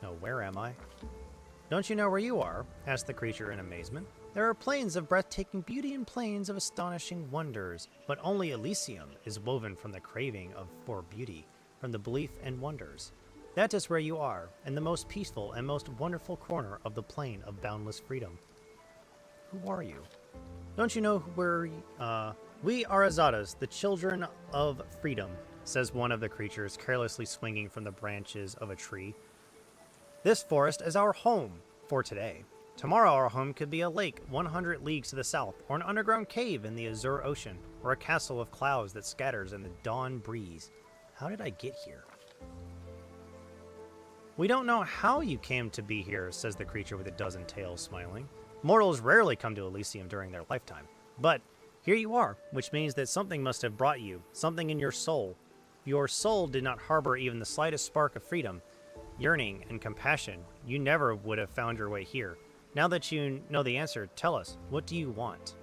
"Oh, where am I?" "Don't you know where you are?" asked the creature in amazement. "There are plains of breathtaking beauty and plains of astonishing wonders, but only Elysium is woven from the craving for beauty, from the belief in wonders. That is where you are, in the most peaceful and most wonderful corner of the plain of boundless freedom." "Who are you?" Don't you know where we are Azadas, the children of freedom, says one of the creatures, carelessly swinging from the branches of a tree. This forest is our home for today. Tomorrow our home could be a lake 100 leagues to the south, or an underground cave in the azure ocean, or a castle of clouds that scatters in the dawn breeze. How did I get here? We don't know how you came to be here, says the creature with a dozen tails, smiling. Mortals rarely come to Elysium during their lifetime. But here you are, which means that something must have brought you, something in your soul. Your soul did not harbor even the slightest spark of freedom, yearning, and compassion. You never would have found your way here. Now that you know the answer, tell us, what do you want?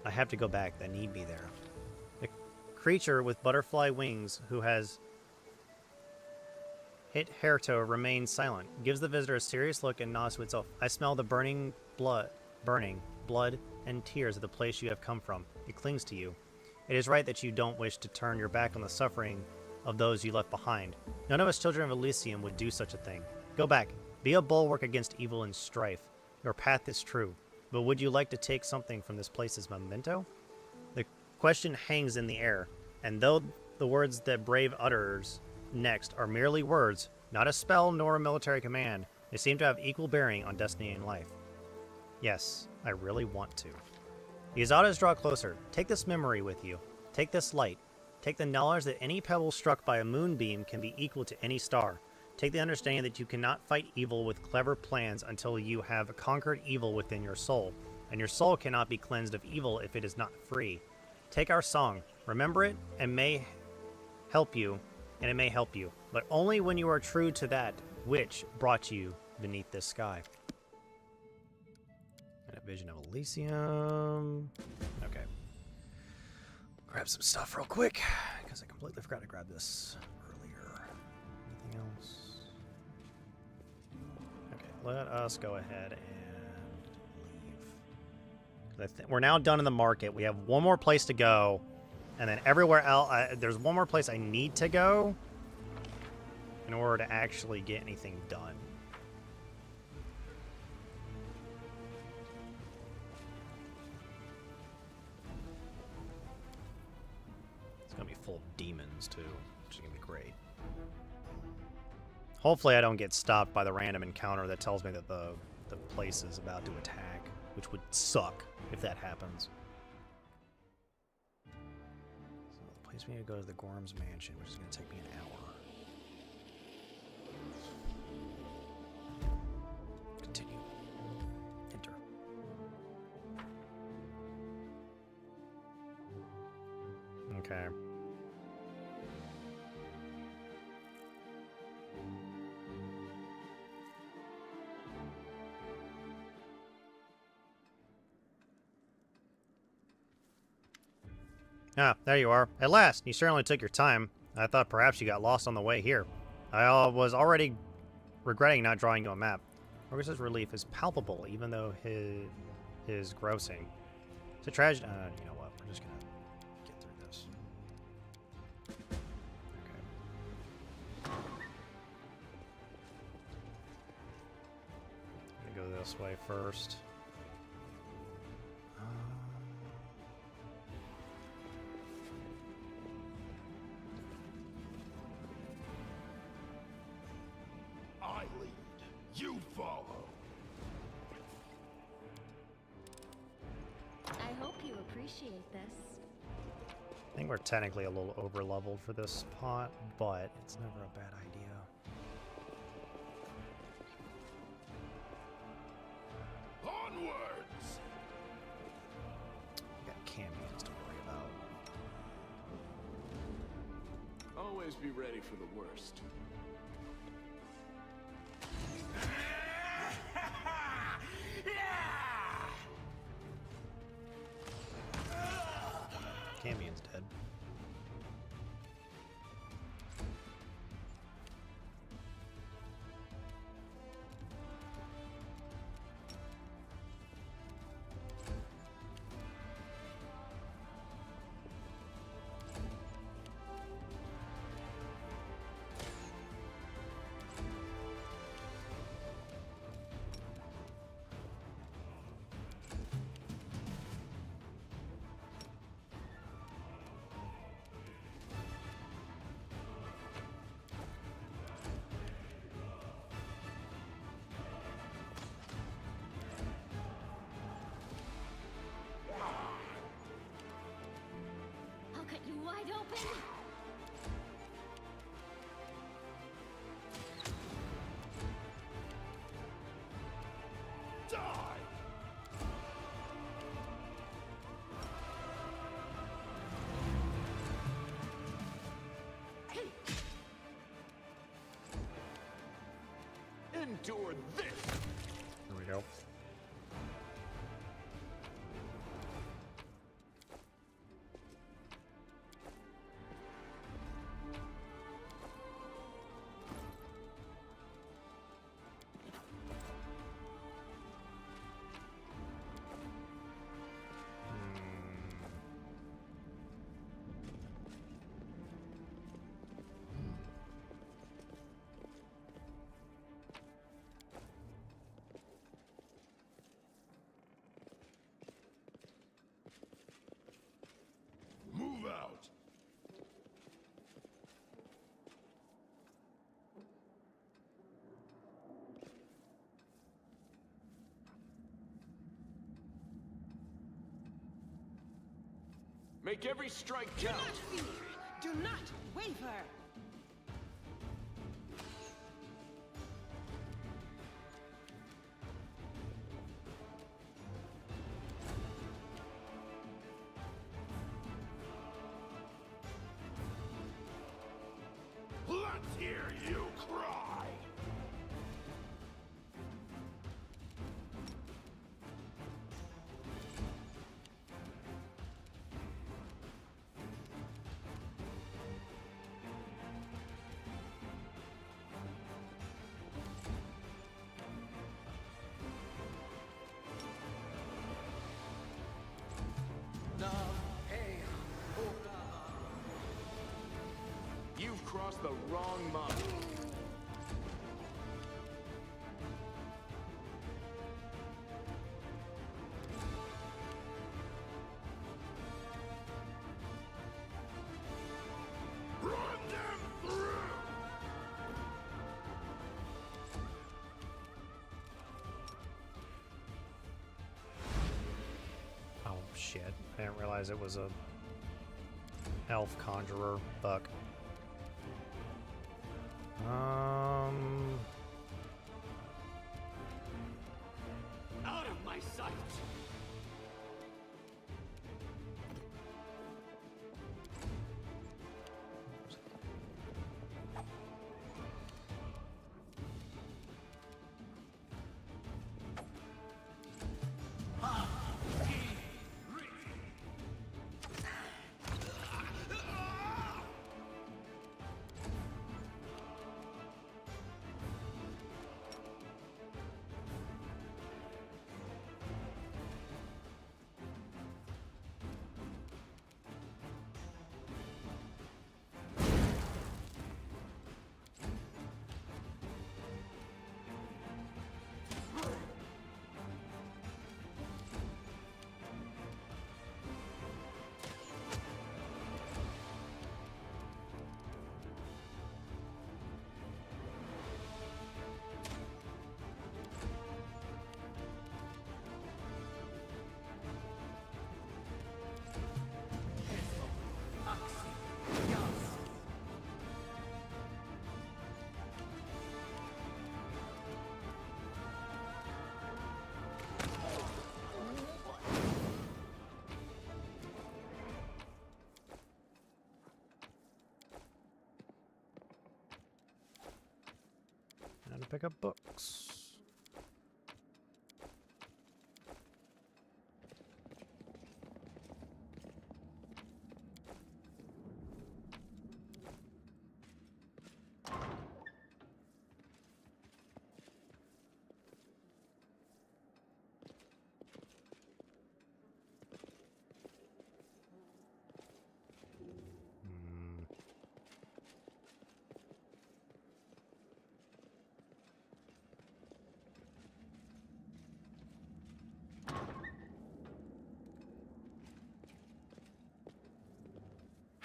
I have to go back. They need me there. The creature with butterfly wings who has hit Herto remains silent, gives the visitor a serious look and nods to itself. I smell the burning blood and tears of the place you have come from. It clings to you. It is right that you don't wish to turn your back on the suffering of those you left behind. None of us children of Elysium would do such a thing. Go back. Be a bulwark against evil and strife. Your path is true. But would you like to take something from this place as memento? The question hangs in the air, and though the words that Brave utters next are merely words, not a spell nor a military command, they seem to have equal bearing on destiny and life. Yes, I really want to. The Azadas draw closer. Take this memory with you. Take this light. Take the knowledge that any pebble struck by a moonbeam can be equal to any star. Take the understanding that you cannot fight evil with clever plans until you have conquered evil within your soul, and your soul cannot be cleansed of evil if it is not free. Take our song. Remember it, and may help you, and it may help you, but only when you are true to that which brought you beneath this sky. And a vision of Elysium. Okay. Grab some stuff real quick, because I completely forgot to grab this earlier. Anything else? Okay, let us go ahead and leave. We're now done in the market. We have one more place to go. And then everywhere else, there's one more place I need to go in order to actually get anything done. It's going to be full of demons, too, which is going to be great. Hopefully I don't get stopped by the random encounter that tells me that the place is about to attack, which would suck if that happens. Place me to go to the Gorham's mansion, which is going to take me an hour. Continue. Enter. Okay. Ah, there you are. At last! You certainly took your time. I thought perhaps you got lost on the way here. I was already regretting not drawing you a map. Marcus's relief is palpable, even though his grossing. It's a tragedy. You know what? We're just gonna get through this. Okay. I'm gonna go this way first. You follow. I hope you appreciate this. I think we're technically a little over-leveled for this spot, but it's never a bad idea. Onwards! We got camions to worry about. Always be ready for the worst. Camion's dead. endure this! There we go. Move out! Make every strike count! Do not fear! Do not waver! Let's hear you cry! You've crossed the wrong mountain. Run them through! Oh shit. I didn't realize it was a elf conjurer buck. Out of my sight! And pick up books.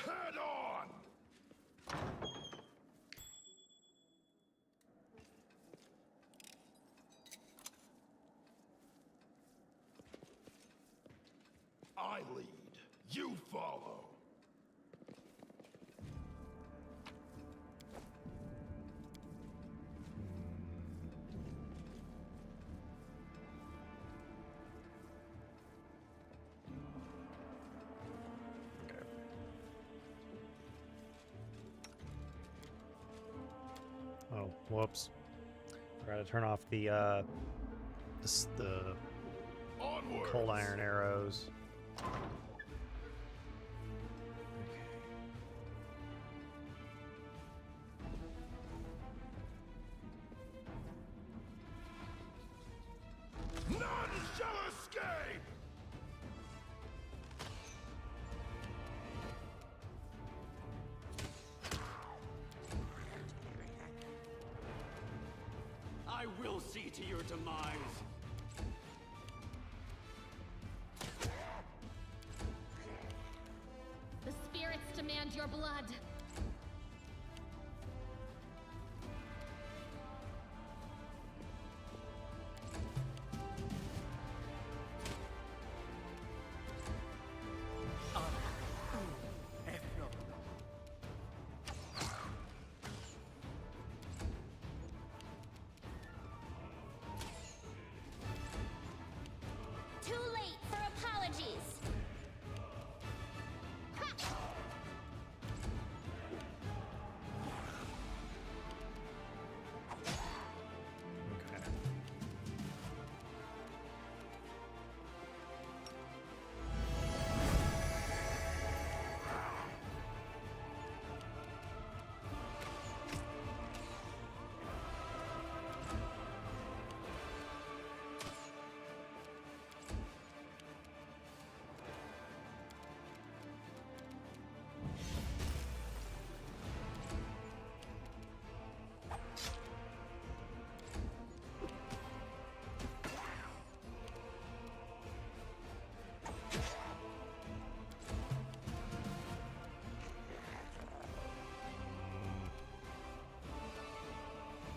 Head on! I lead. You follow. Oh, whoops. Try to turn off the cold iron arrows. None shall escape! I will see to your demise. The spirits demand your blood. Too late for apologies.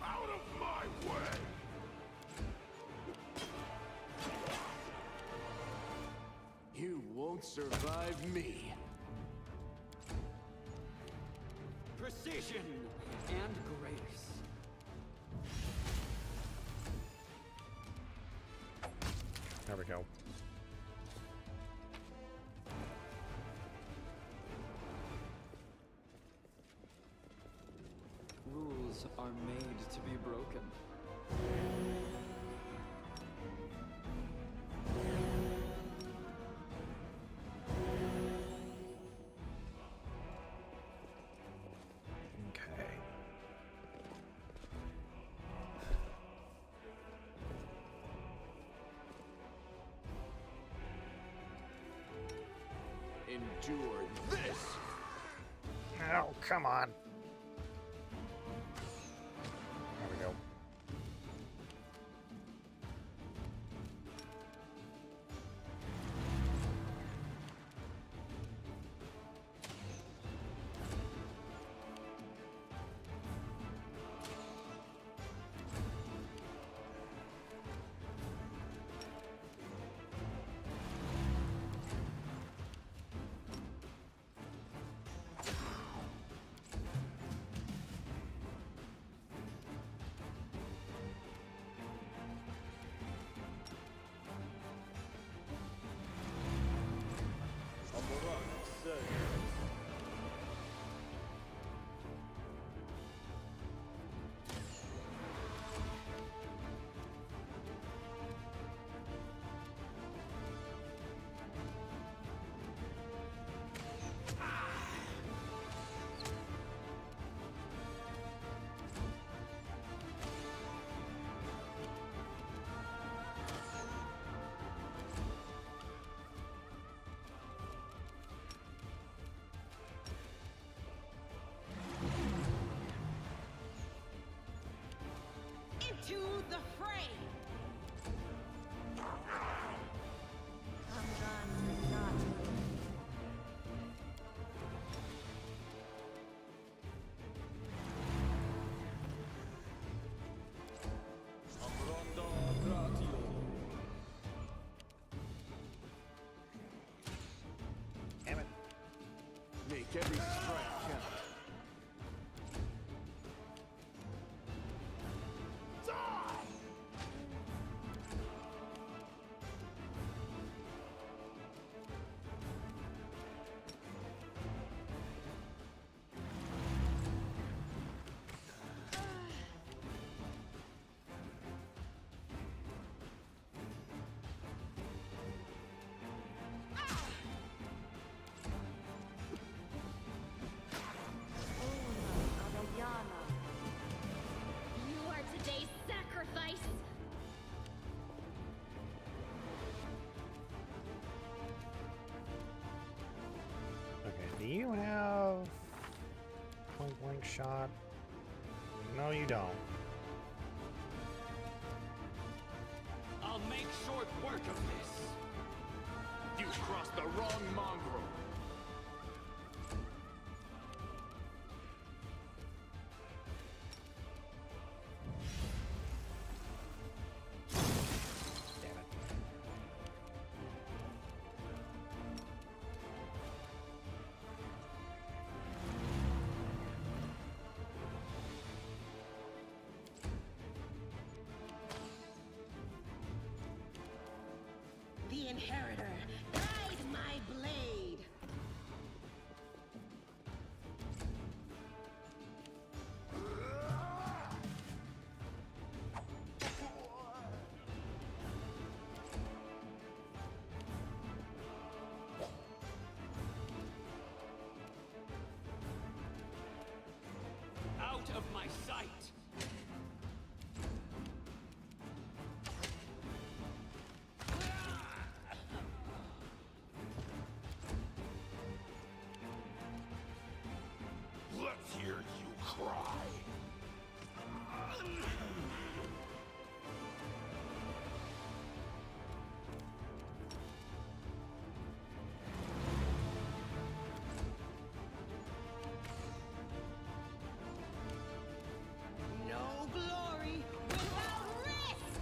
Out of my way! You won't survive me. Precision and grace. There we go. Rules are made to be broken. Okay. Endure this! Oh, come on. There we go. Into the fray! I'm done to not move. Damn it. Make every strike count. shot. No, you don't. I'll make short work of this. You've crossed the wrong mongrel. The Inheritor, guide my blade. Out of my sight. Let's hear you cry. No glory without risk.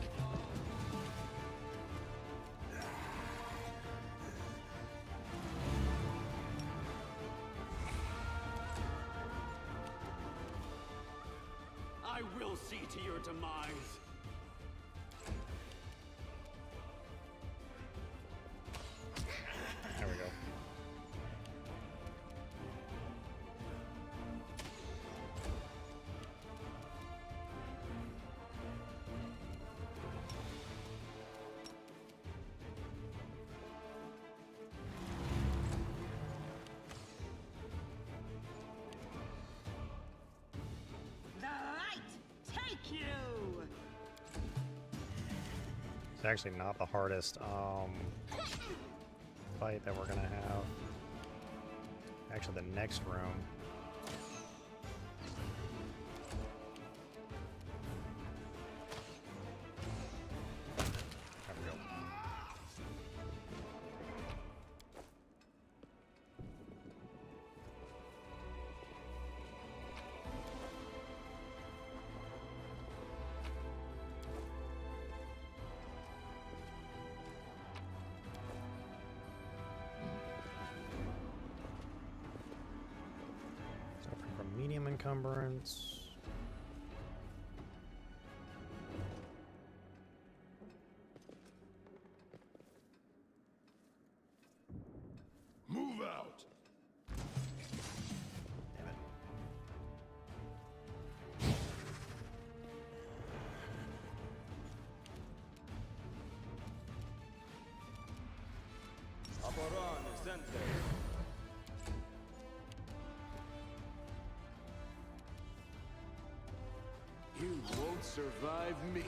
I will see to your demise. There we go. The light take you. It's actually not the hardest fight that we're gonna have. Actually, the next room. There we go. Suffering from medium encumbrance. Move out. Damn it. You won't survive me.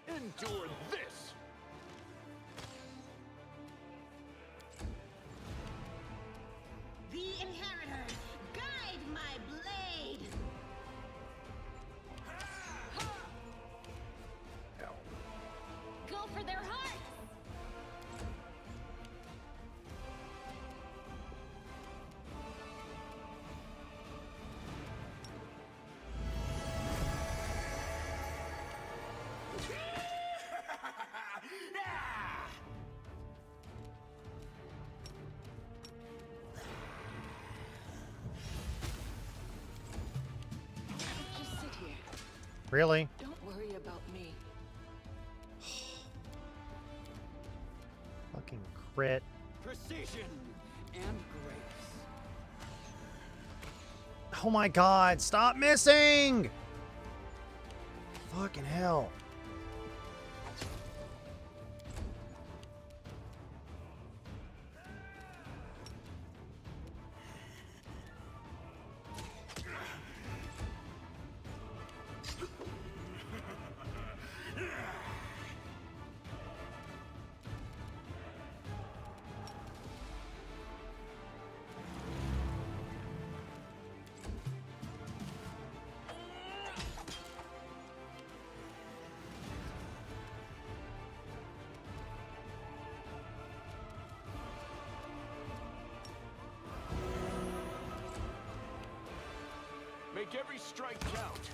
Endure this! The Inheritor, guide my blade. Go for their hearts! Really? Don't worry about me. Fucking crit. Precision and grace. Oh my god, stop missing! Fucking hell. Make every strike count.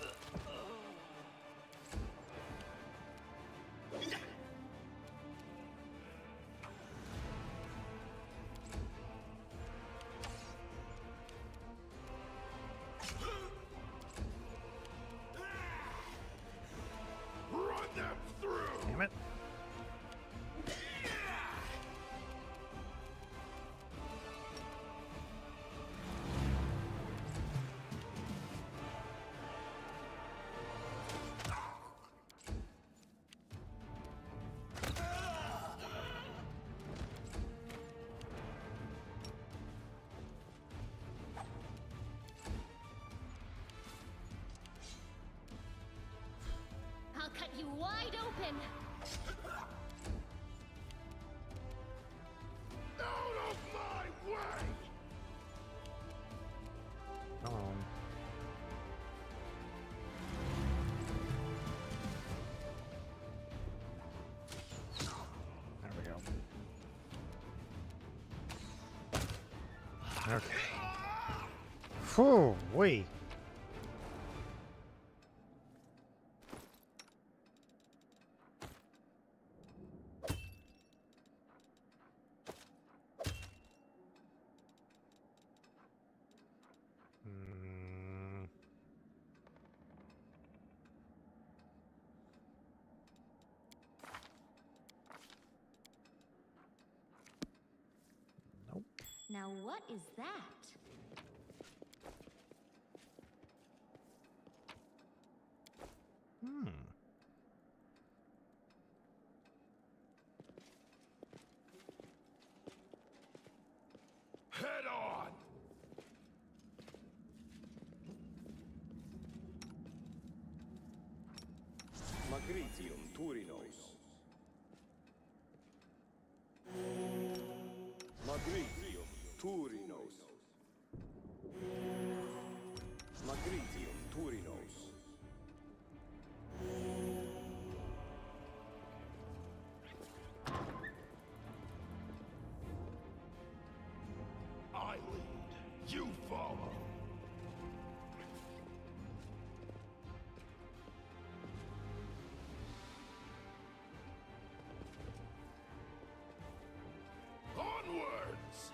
Run them through! Damn it. I'll cut you wide open. Out of my way! Come on. There we go. Okay. Whew, wee. Now what is that? Head on! Magritium Turinos. Magritium Turinos. Magritium Turinos. I lead, you follow. Onwards!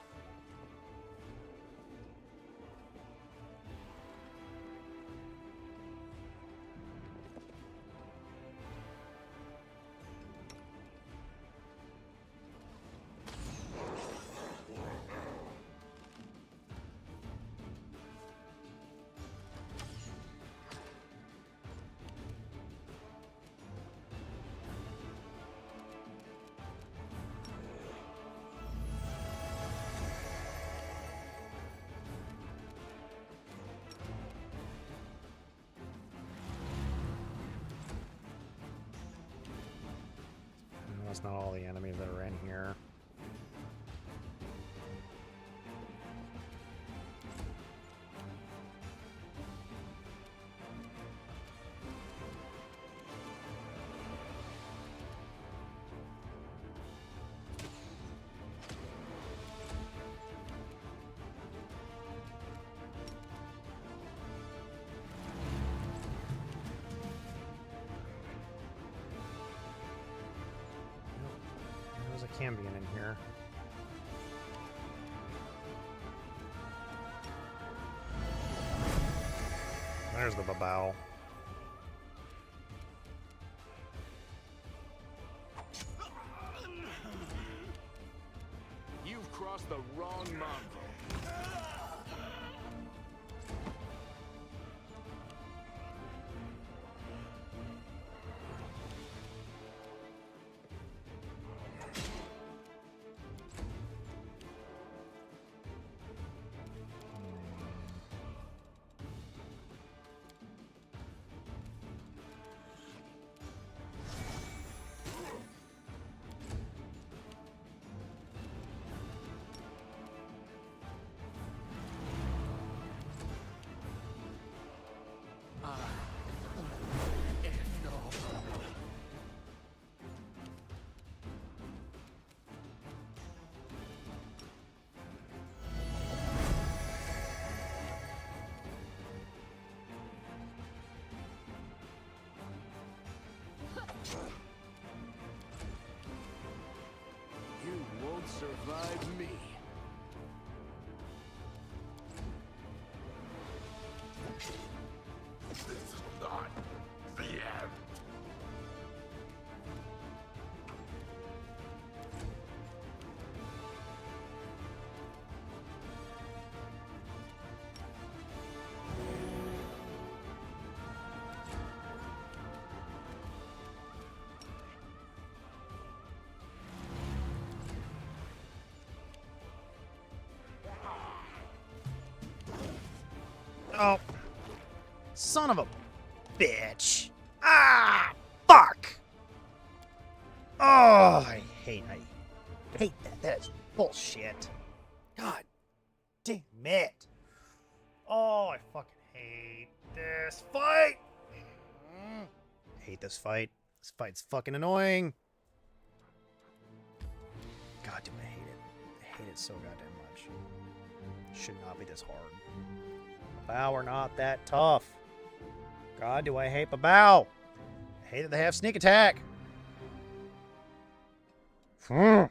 That's not all the enemies that are in here. There's a Cambion in here. There's the Babao. crossed the wrong mongrel. You won't survive me. This is not the end. Oh. Son of a bitch. Ah! Fuck! Oh, I hate that. That is bullshit. God damn it. Oh, I fucking hate this fight. I hate this fight. This fight's fucking annoying. God damn, I hate it. I hate it so goddamn much. Should not be this hard. Bow are not that tough. God, do I hate Babao. I hate that they have sneak attack. God.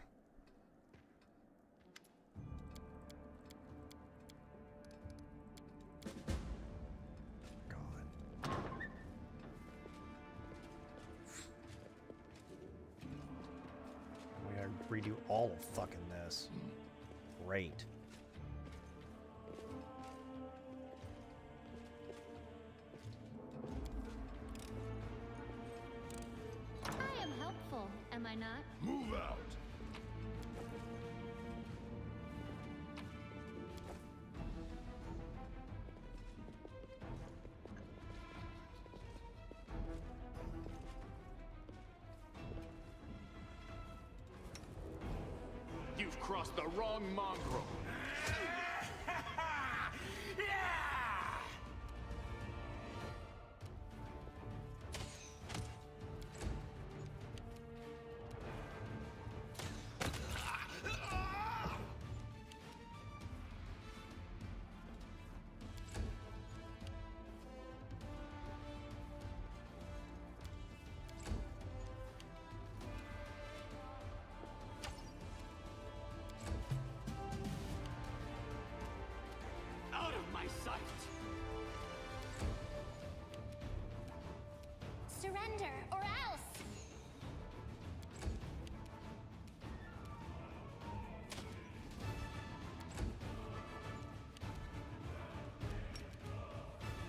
We gotta redo all of fucking this. Great. I am helpful, am I not? Move out. You've crossed the wrong mongrel. Out of my sight. Surrender, or else!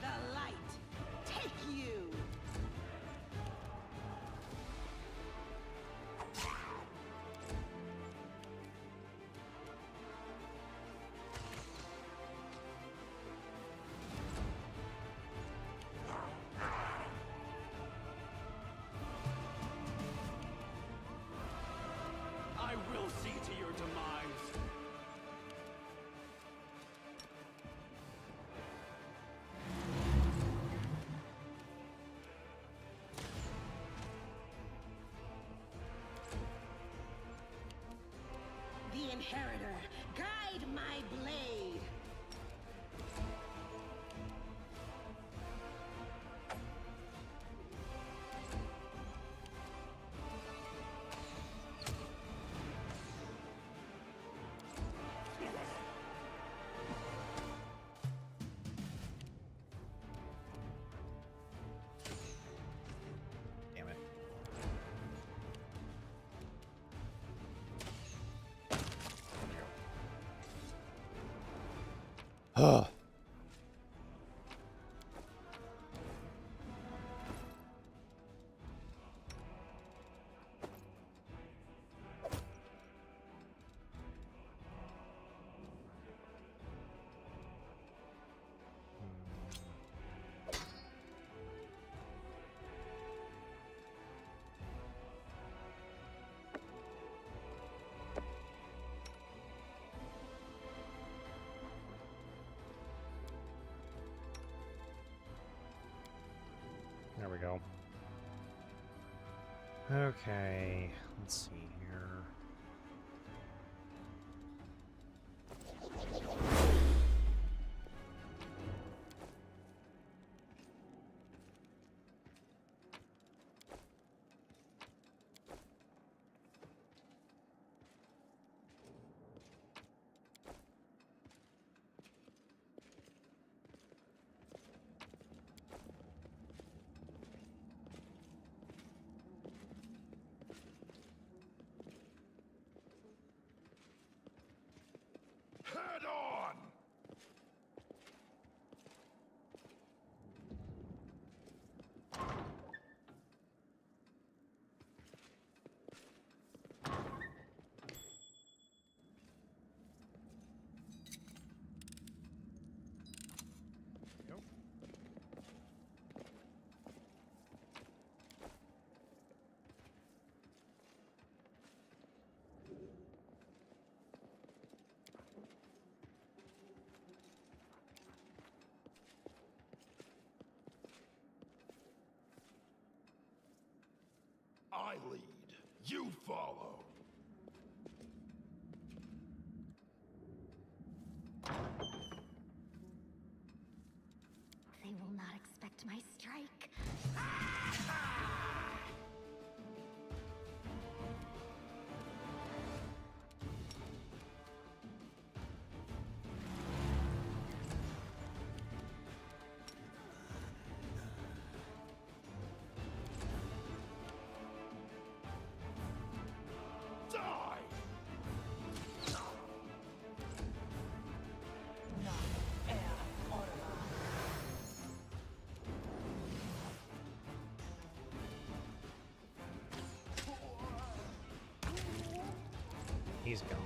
The light, take you! I will see to your demise. The Inheritor, guide my blade! Damn it. Ugh. There we go. Okay, let's see here. Head on! I lead, you follow. They will not expect my strike. Die! He's gone.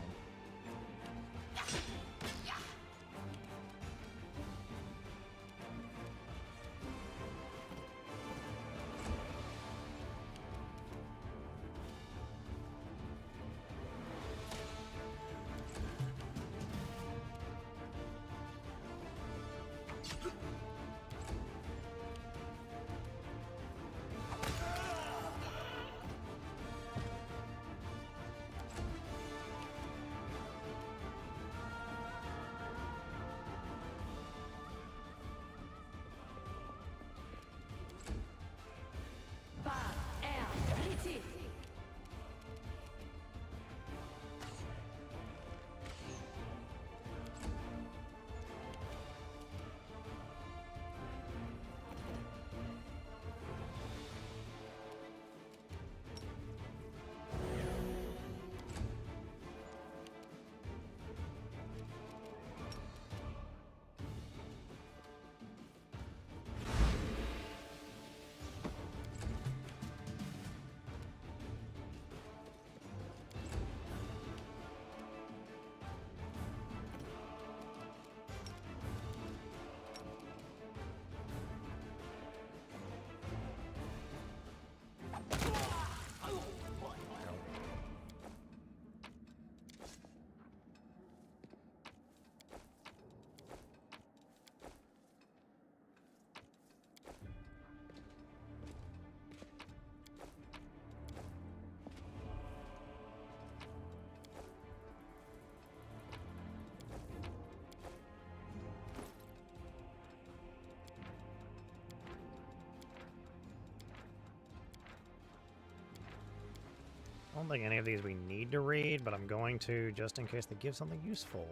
I don't think any of these we need to read, but I'm going to just in case they give something useful.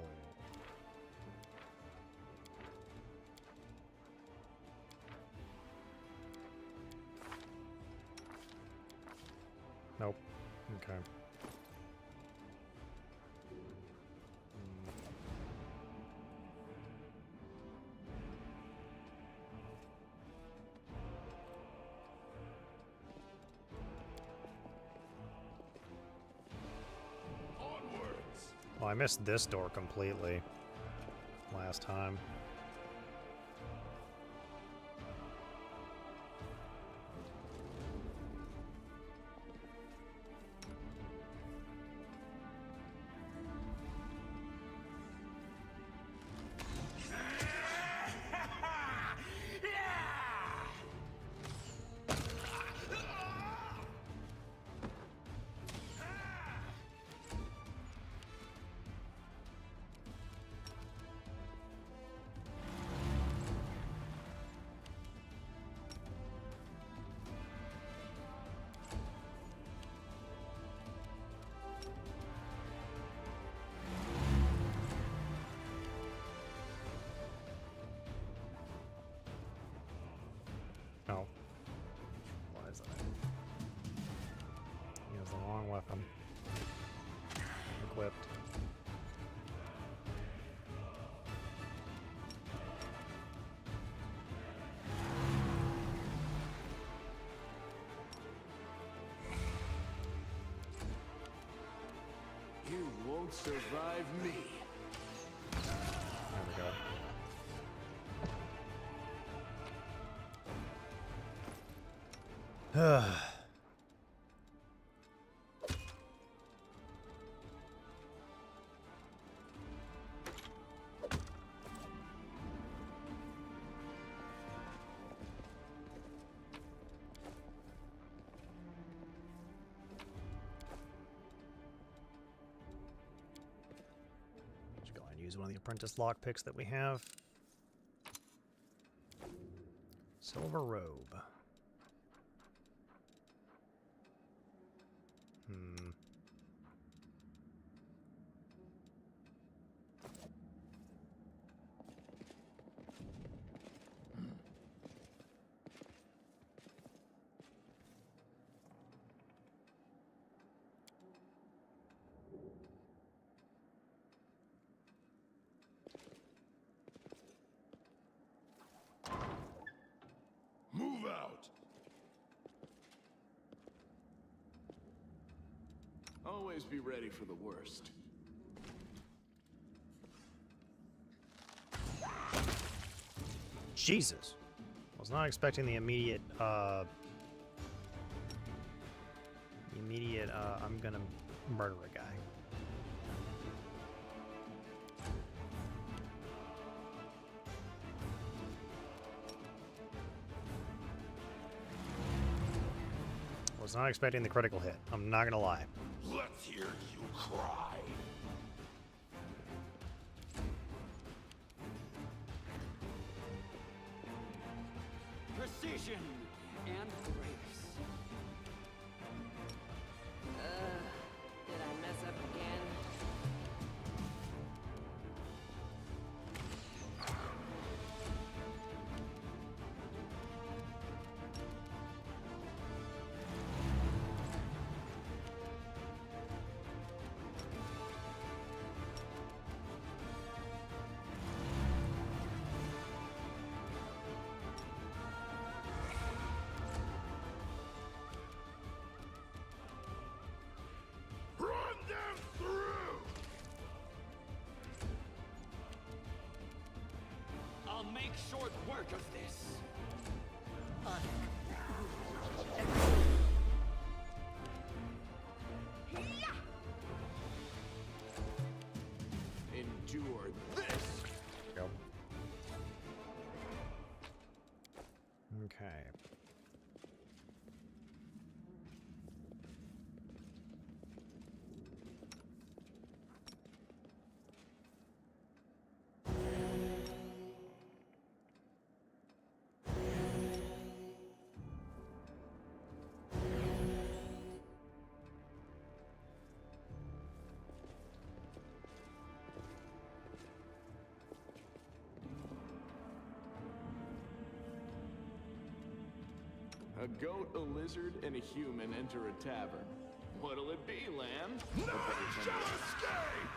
Nope. Okay. Oh, I missed this door completely last time. Oh. Why is that? He has the wrong weapon. Equipped. You won't survive me. There we go. Just go and use one of the apprentice lockpicks that we have. Silver robe. Move out! Always be ready for the worst. Jesus. Was not expecting the immediate, I'm gonna murder a guy. Was not expecting the critical hit. I'm not gonna lie. Let's hear you cry. Precision and grace. Did I mess up again? Run them through! I'll make short work of this. Endure this! Go. Okay. A goat, a lizard, and a human enter a tavern. What'll it be, lamb? None shall escape!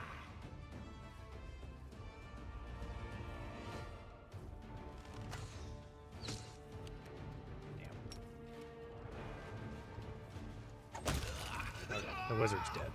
The wizard's dead.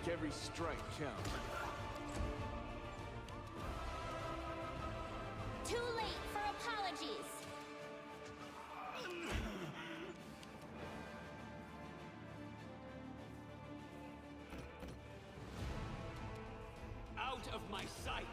make every strike count. Too late for apologies. Out of my sight!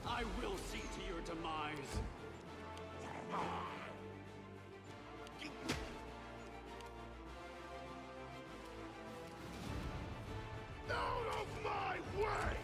I will see to your demise. Out of my way!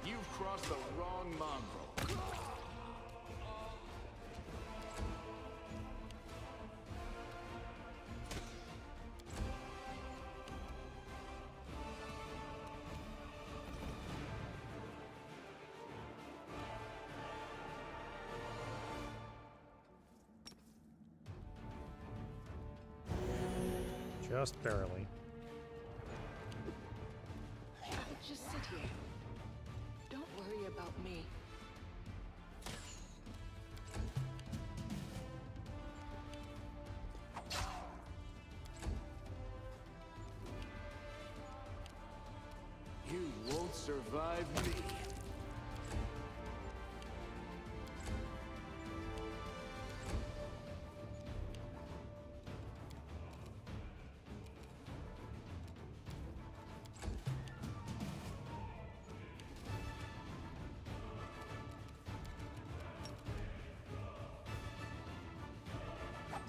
You've crossed the wrong mongrel. Just barely. Just sit here. Don't worry about me. You won't survive me.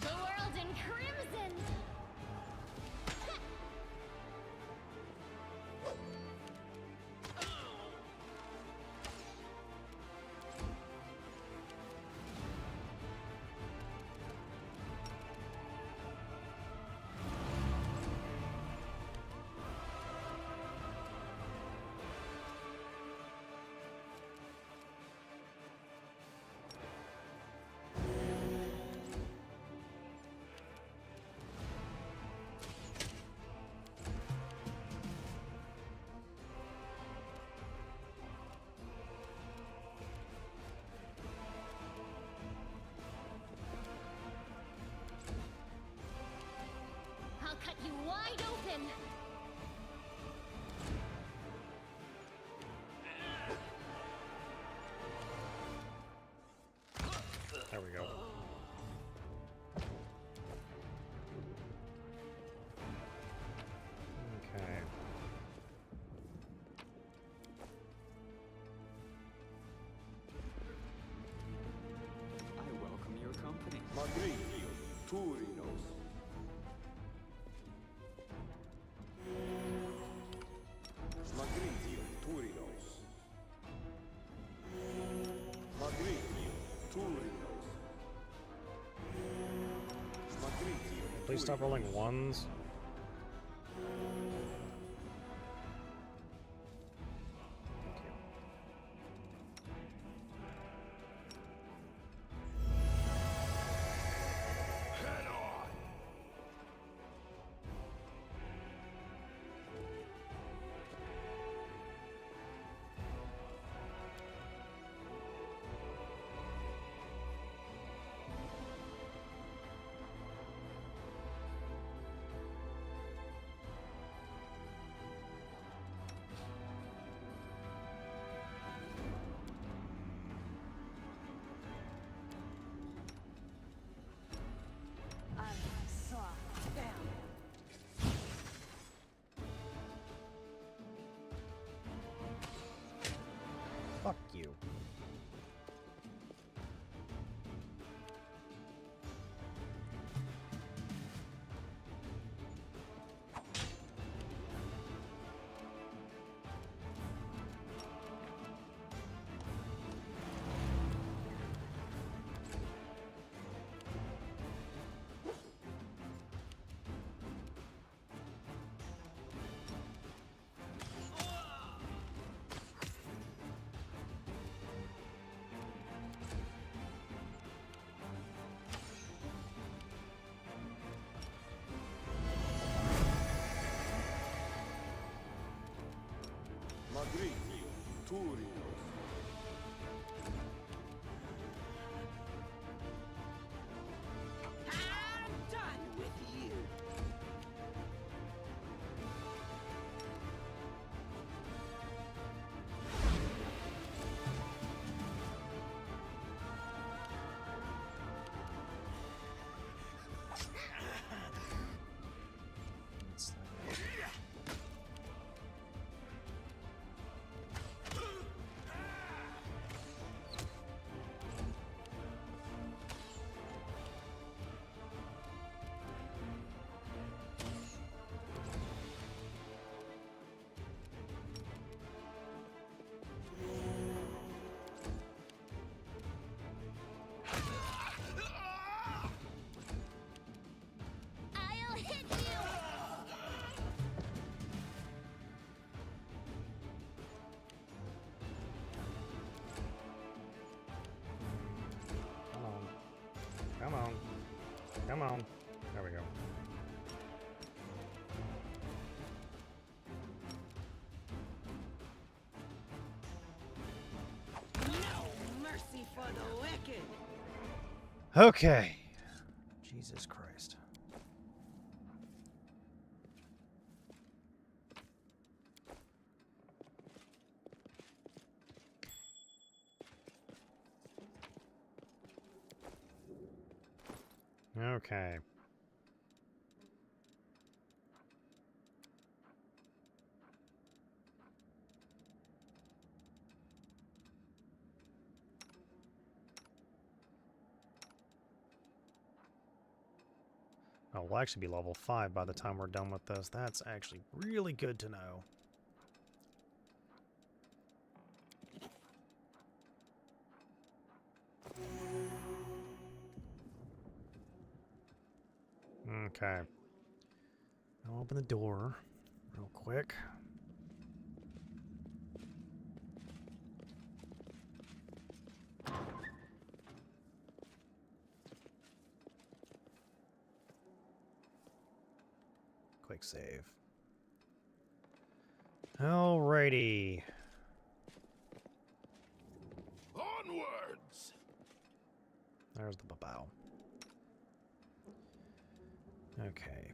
The world in crimson! I'll cut you wide open! There we go. Okay. I welcome your company. Magritio, Turinos. Magritio, Turinos. Magritio, Turinos. Magritio. Please stop rolling ones. you. Madrid, Turi. I'm done with you. I'll hit you! Come on. Come on. There we go. No mercy for the wicked. Okay. Jesus Christ. Okay. Oh, we'll actually be level 5 by the time we're done with this. That's actually really good to know. Okay. I'll open the door real quick. Quick save. Alrighty. Onwards! There's the babao. Okay.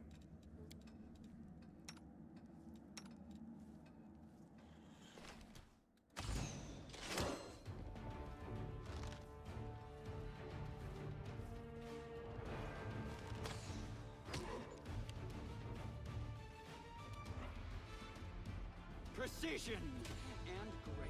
Precision and grace.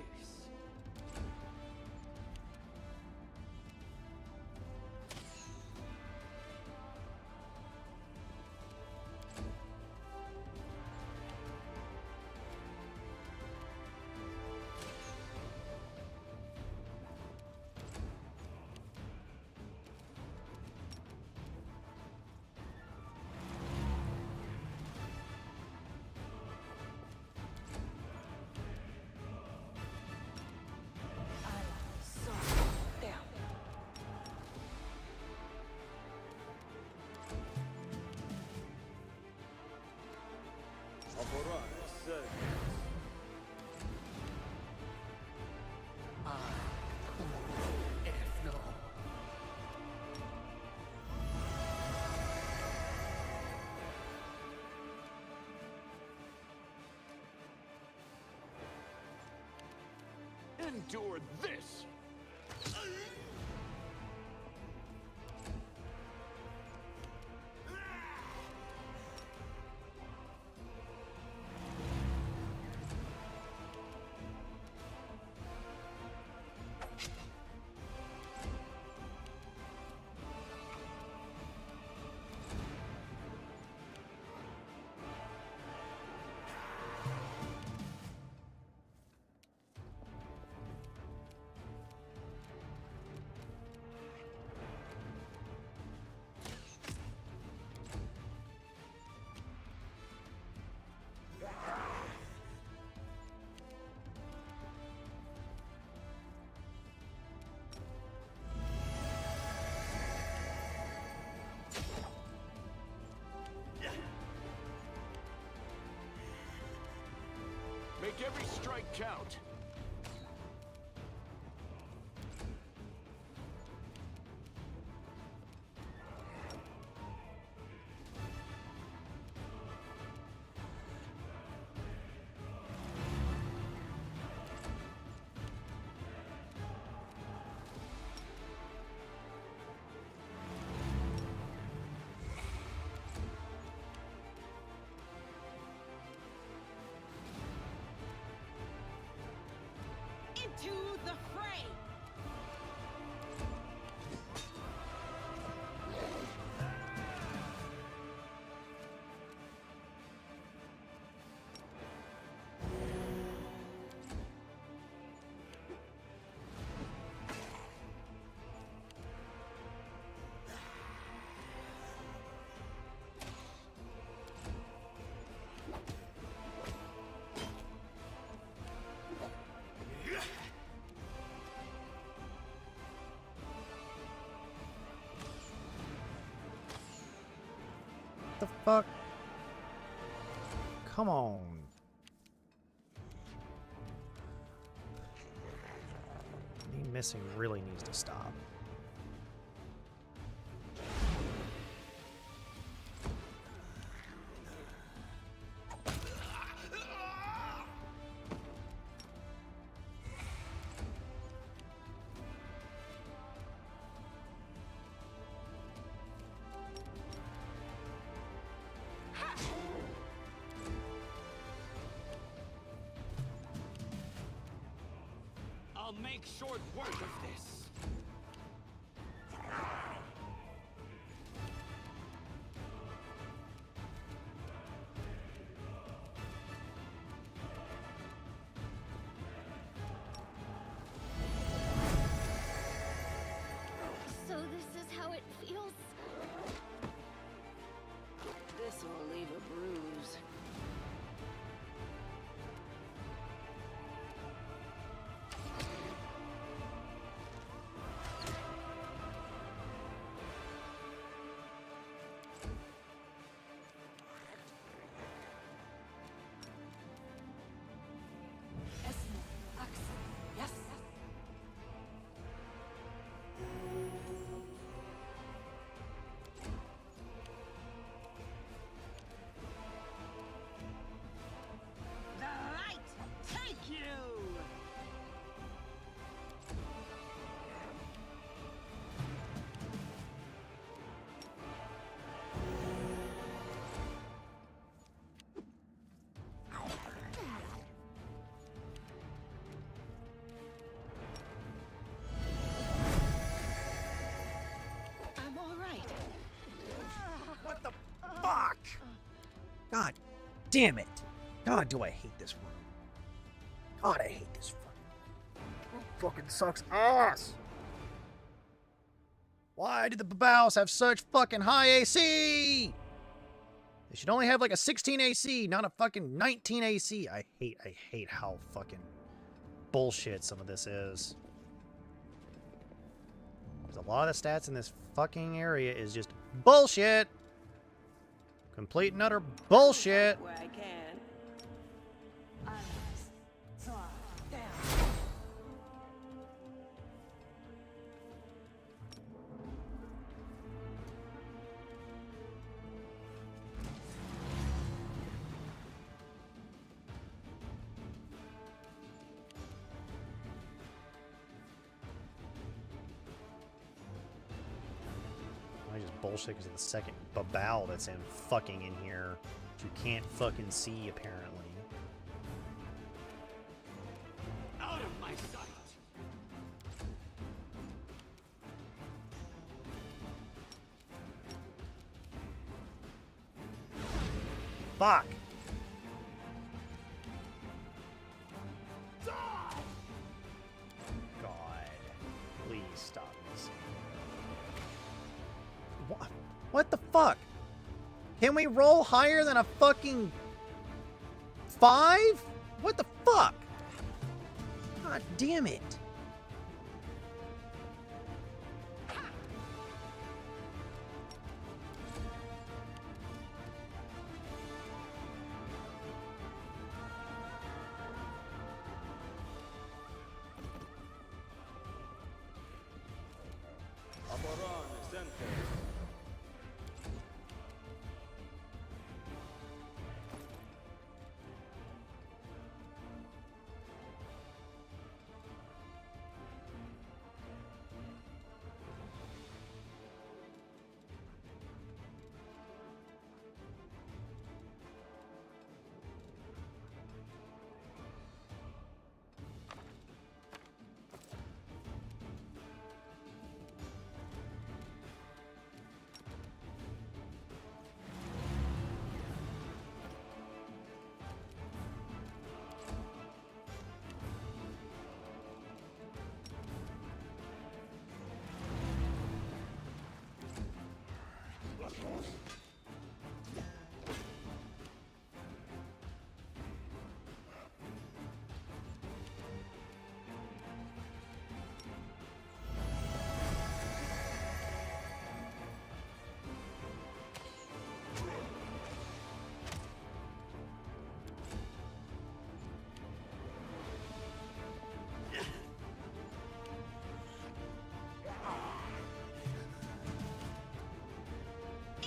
Endure this! Make every strike count. Into the fray! The fuck? Come on. Me missing really needs to stop. I'll make short work of this. So this is how it feels? This will leave a bruise. Yes. The light take you! I'm all right. What the fuck? God damn it. God, do I hate this room. God, I hate this room. It fucking sucks ass. Why did the Babaus have such fucking high AC? They should only have like a 16 AC, not a fucking 19 AC. I hate how fucking bullshit some of this is. Because a lot of the stats in this fucking area is just bullshit. Complete and utter bullshit. Where I can. I just bullshit because of the second Babao that's in fucking in here. Which you can't fucking see apparently. Out of my sight. Fuck! God. Please stop missing. What the fuck? Can we roll higher than a fucking 5? What the fuck? God damn it. presente.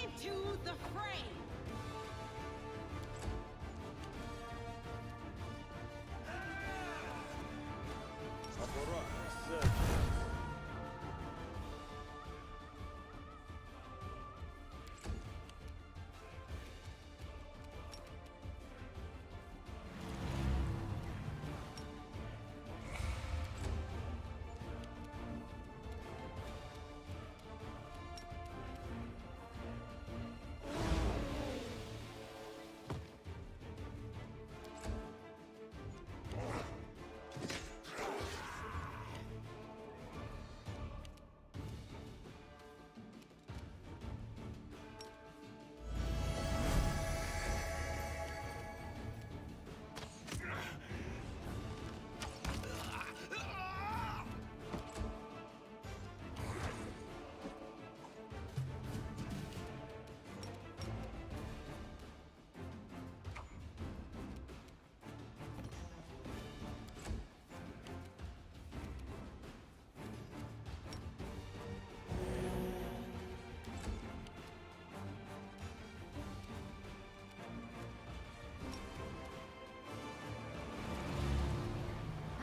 Into the fray!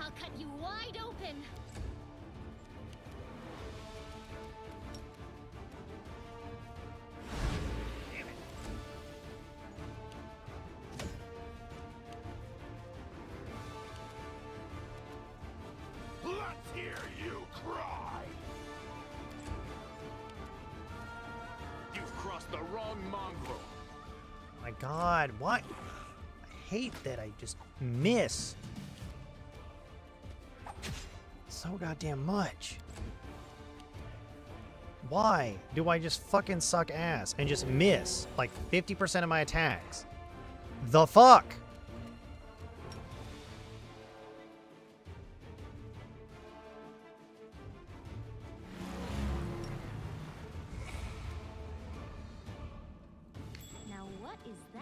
I'll cut you wide open. Let's hear you cry! You've crossed the wrong mongrel. My God, what? I hate that I just miss so goddamn much. Why do I just fucking suck ass and just miss like 50% of my attacks? The fuck? Now what is that?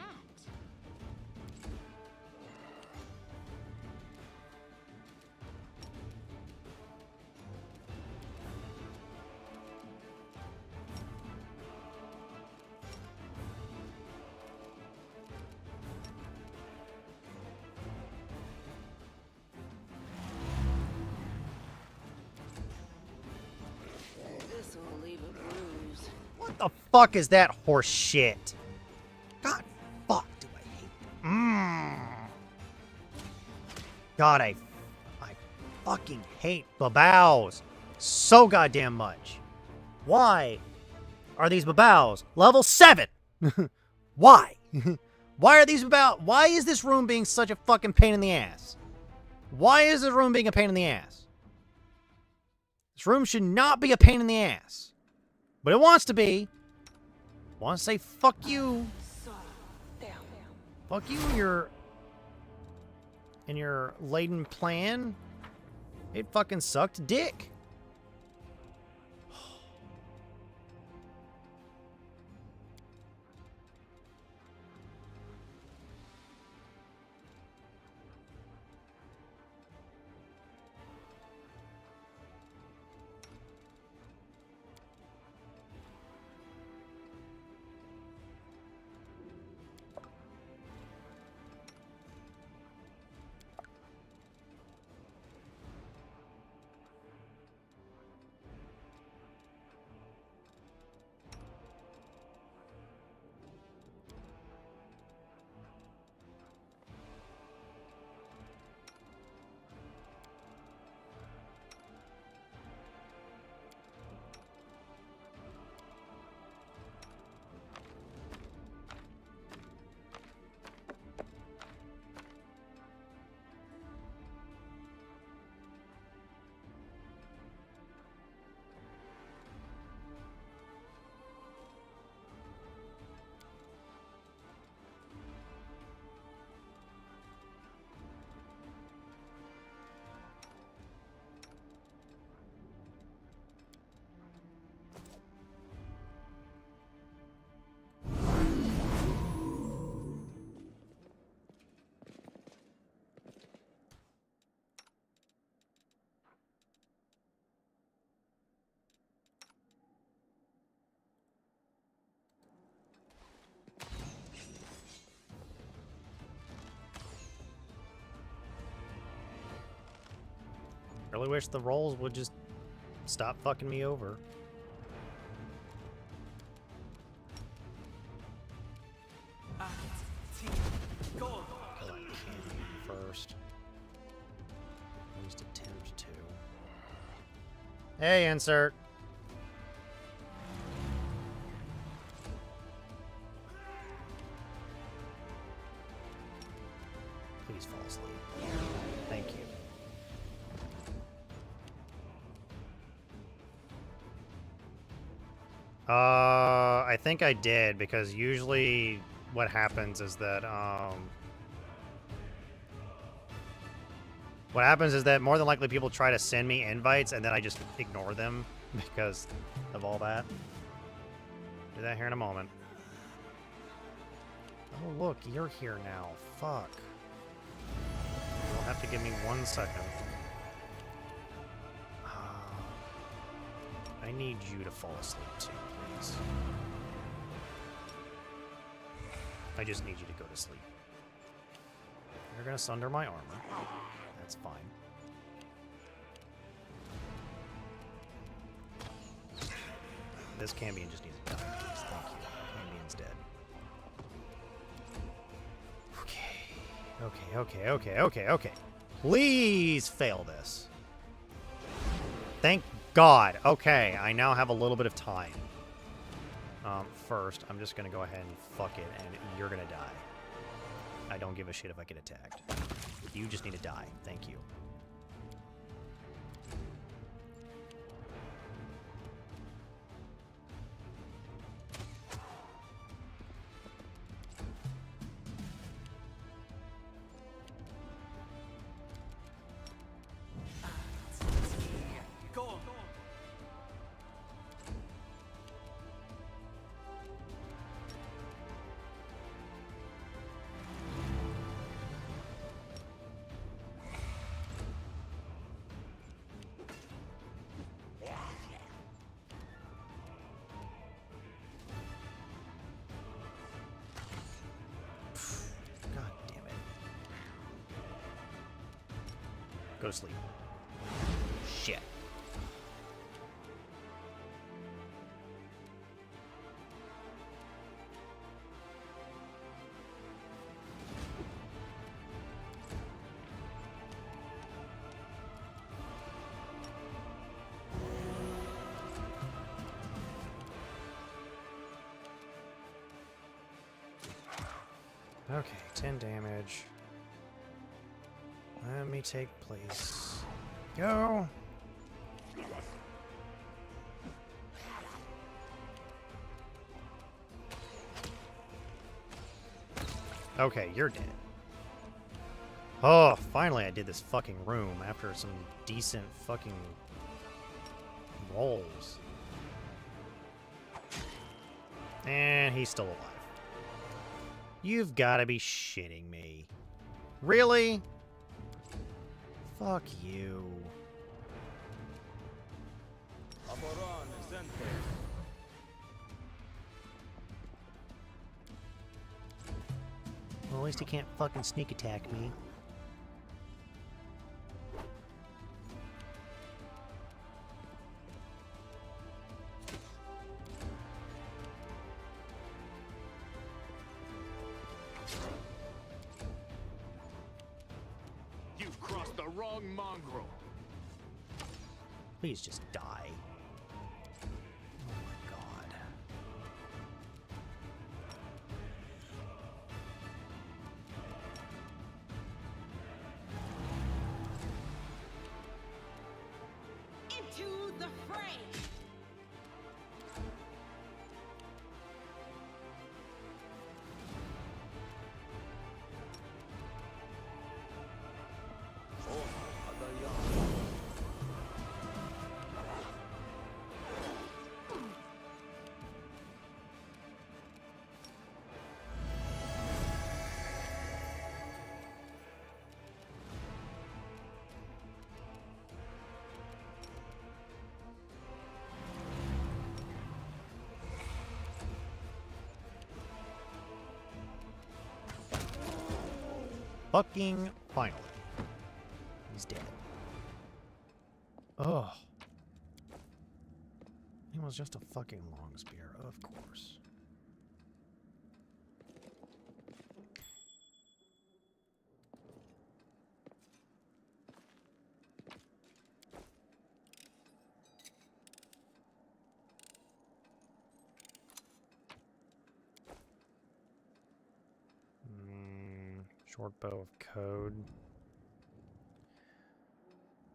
This'll leave a bruise. What the fuck is that horse shit? God fuck do I hate. God, I fucking hate babaos so goddamn much. Why are these babaos level 7? Why? Why are these why is this room being such a fucking pain in the ass? Why is this room being a pain in the ass? This room should not be a pain in the ass. But it wants to be. Wants to say fuck you. Fuck you and your laden plan. It fucking sucked dick. really wish the rolls would just stop fucking me over. Kill that cannon first. At least attempt to. Hey, insert. Please fall asleep. Thank you. I think I did, because usually what happens is that, what happens is that more than likely people try to send me invites and then I just ignore them because of all that. Do that here in a moment. Oh, look, you're here now. Fuck. You'll have to give me 1 second. I need you to fall asleep too, please. I just need you to go to sleep. You're gonna sunder my armor. That's fine. This Cambion just needs to die, please. Thank you. Cambion's dead. Okay. Please fail this. Thank God. Okay, I now have a little bit of time. First, I'm just gonna go ahead and fuck it, and you're gonna die. I don't give a shit if I get attacked. You just need to die. Thank you. Go to sleep. Shit. Okay, 10 damage. Let me take place. Go! Okay, you're dead. Oh, finally I did this fucking room after some decent fucking rolls. And he's still alive. You've got to be shitting me. Really? Fuck you. Well, at least he can't fucking sneak attack me. You've crossed the wrong mongrel. Please just die. Oh my god. Into the fray! Fucking finally. He's dead. Oh. It was just a fucking long spear, of course. Short bow of code.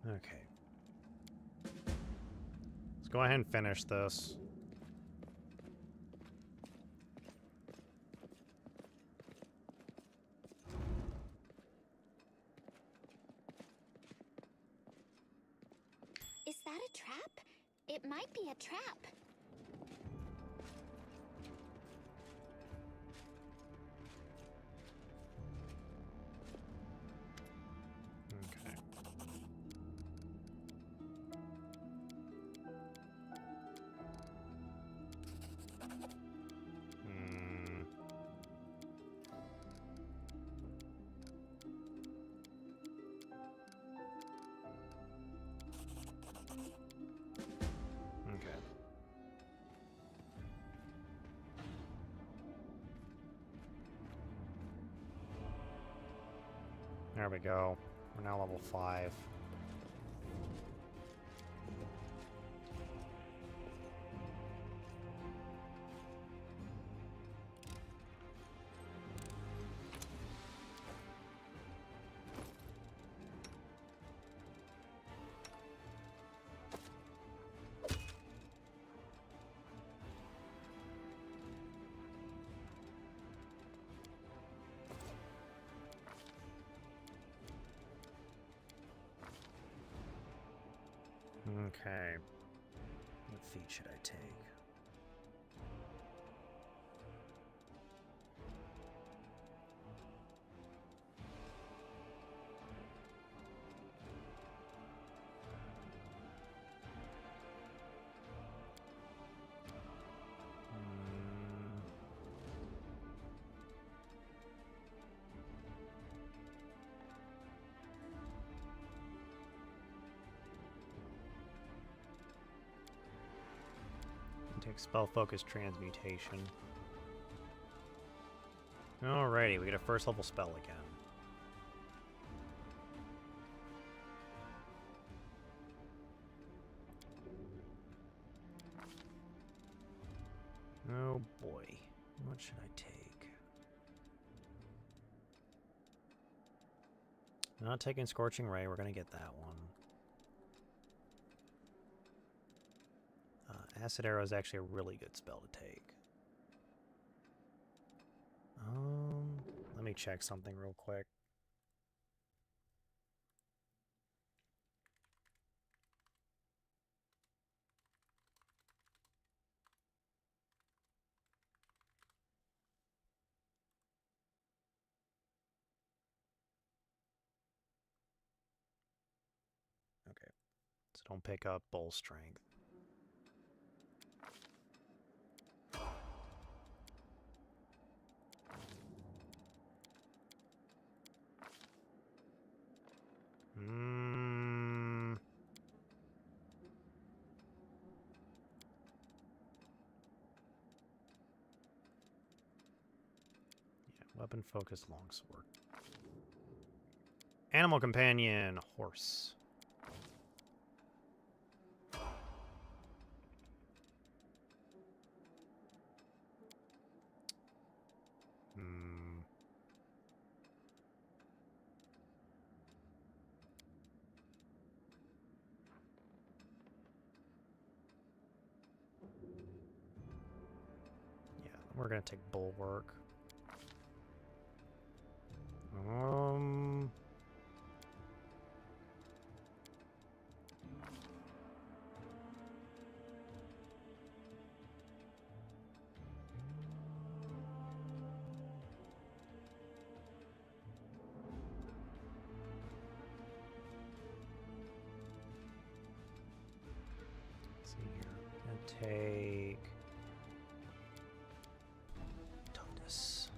Okay. Let's go ahead and finish this. Is that a trap? It might be a trap. Okay. Okay. There we go. We're now level 5. Okay. What feat should I take? Take spell focus transmutation. Alrighty, we get a first level spell again. Oh boy, what should I take? Not taking Scorching Ray, we're gonna get that one. Acid Arrow is actually a really good spell to take. Let me check something real quick. Okay, so don't pick up Bull Strength. Yeah, weapon focus longsword. Animal companion, horse. We're gonna take Bulwark. Let's see here. I'm gonna take Totus.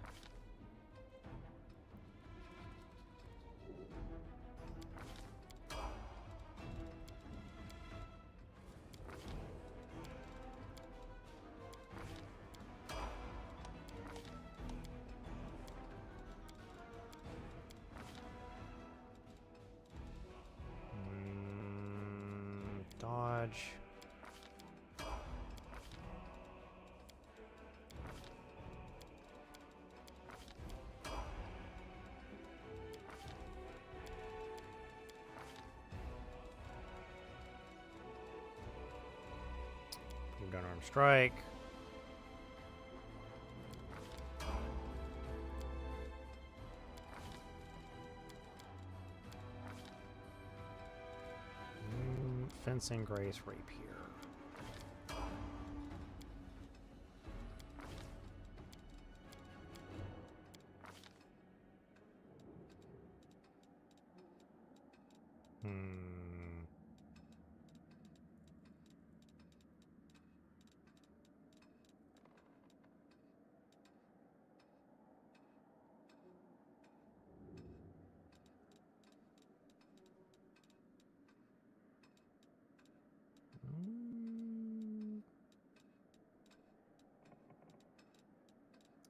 Dodge. Gunarm strike. Fencing, Grace, Rapier.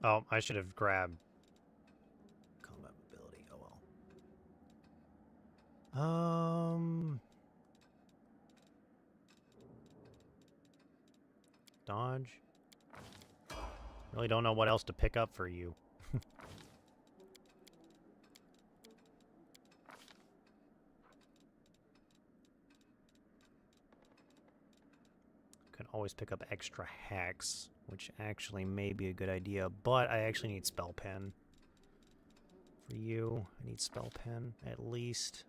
Oh, I should have grabbed combat mobility. Oh well. Dodge. Really don't know what else to pick up for you. Can always pick up extra hacks, which actually may be a good idea, but I actually need spell pen. For you, I need spell pen at least.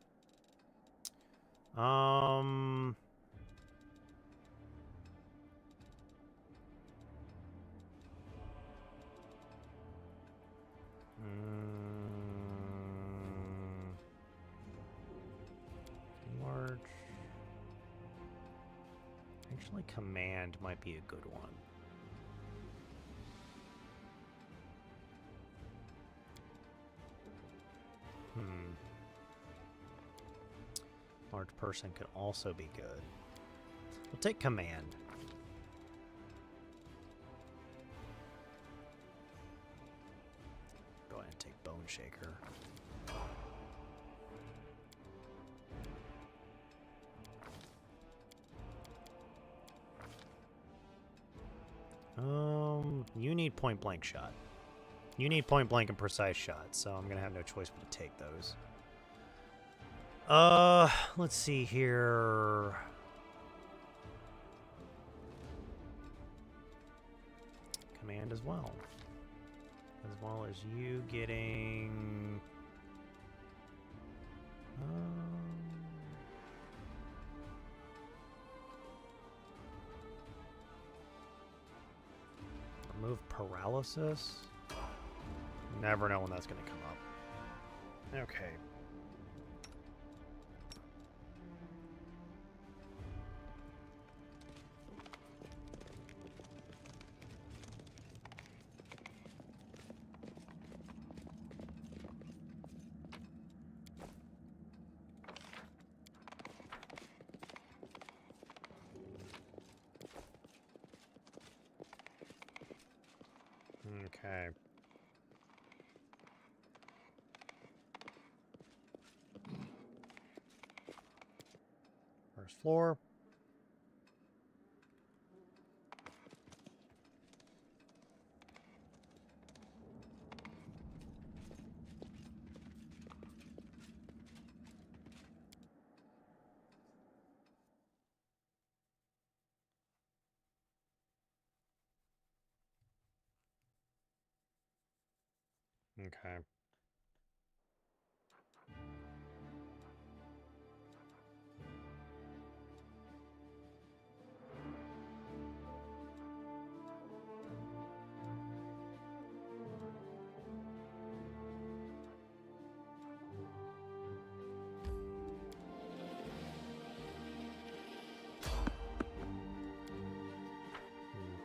Large. Actually, command might be a good one. Large person could also be good. We'll take command. Go ahead and take Bone Shaker. You need point blank shot. You need point blank and precise shot, so I'm gonna have no choice but to take those. Let's see here. Command as well. As well as you getting... remove paralysis? Never know when that's going to come up. Okay. Okay. First floor. Okay.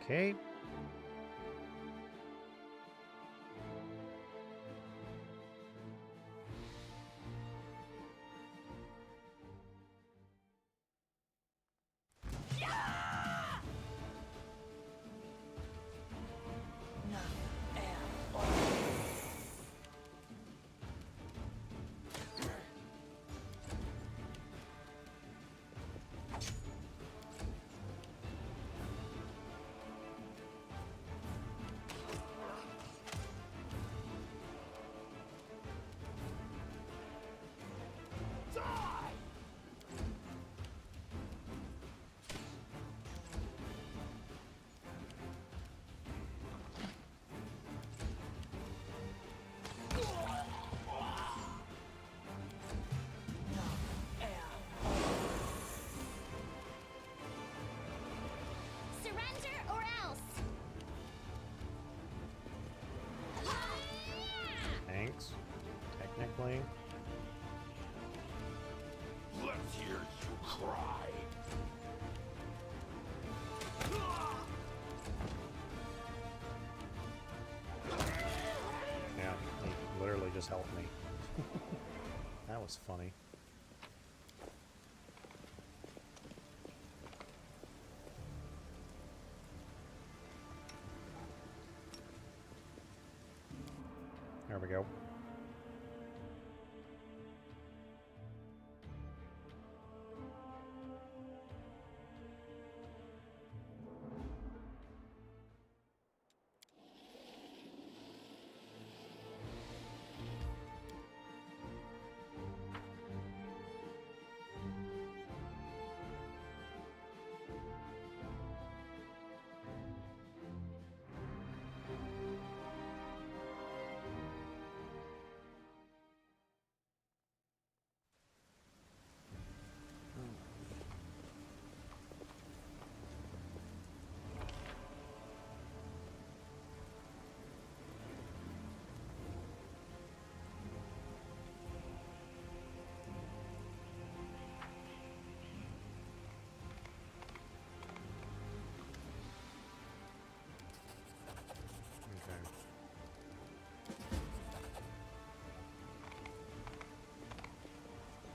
Okay. Surrender or else. Thanks. Technically. Let's hear you cry. Yeah, he literally just helped me. That was funny. There we go.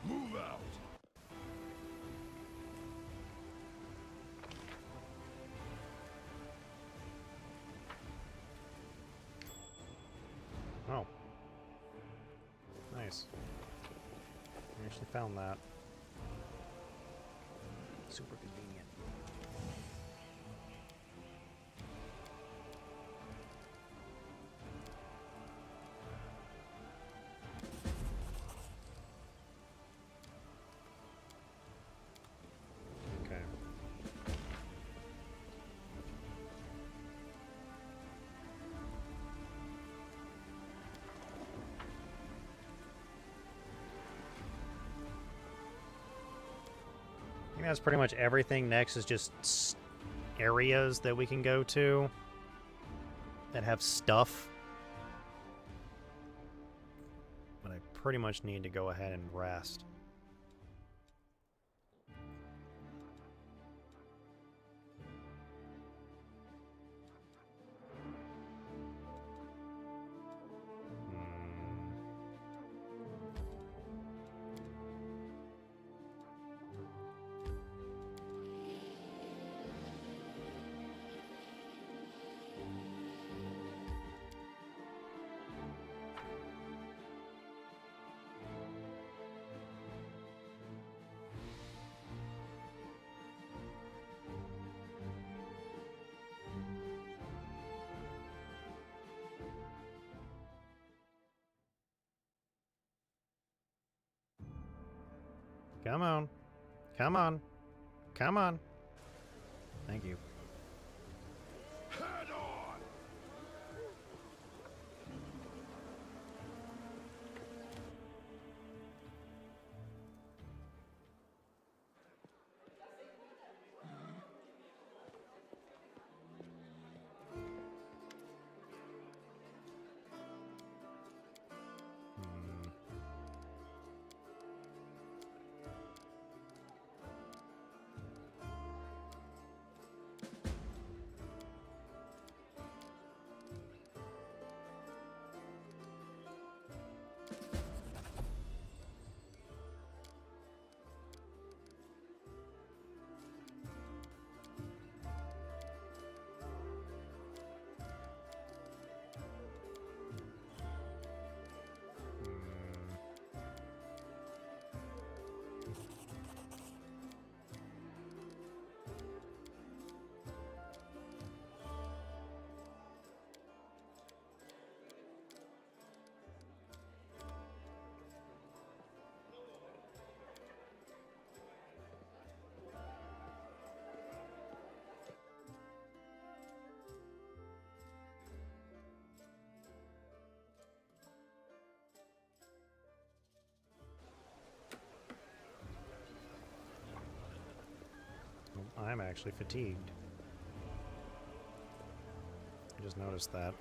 Move out. Oh. Nice. I actually found that. Super convenient. Okay. I think that's pretty much everything. Next is just areas that we can go to that have stuff. But I pretty much need to go ahead and rest. Come on. Come on. Come on. Thank you. Head on. I'm actually fatigued. Just noticed that.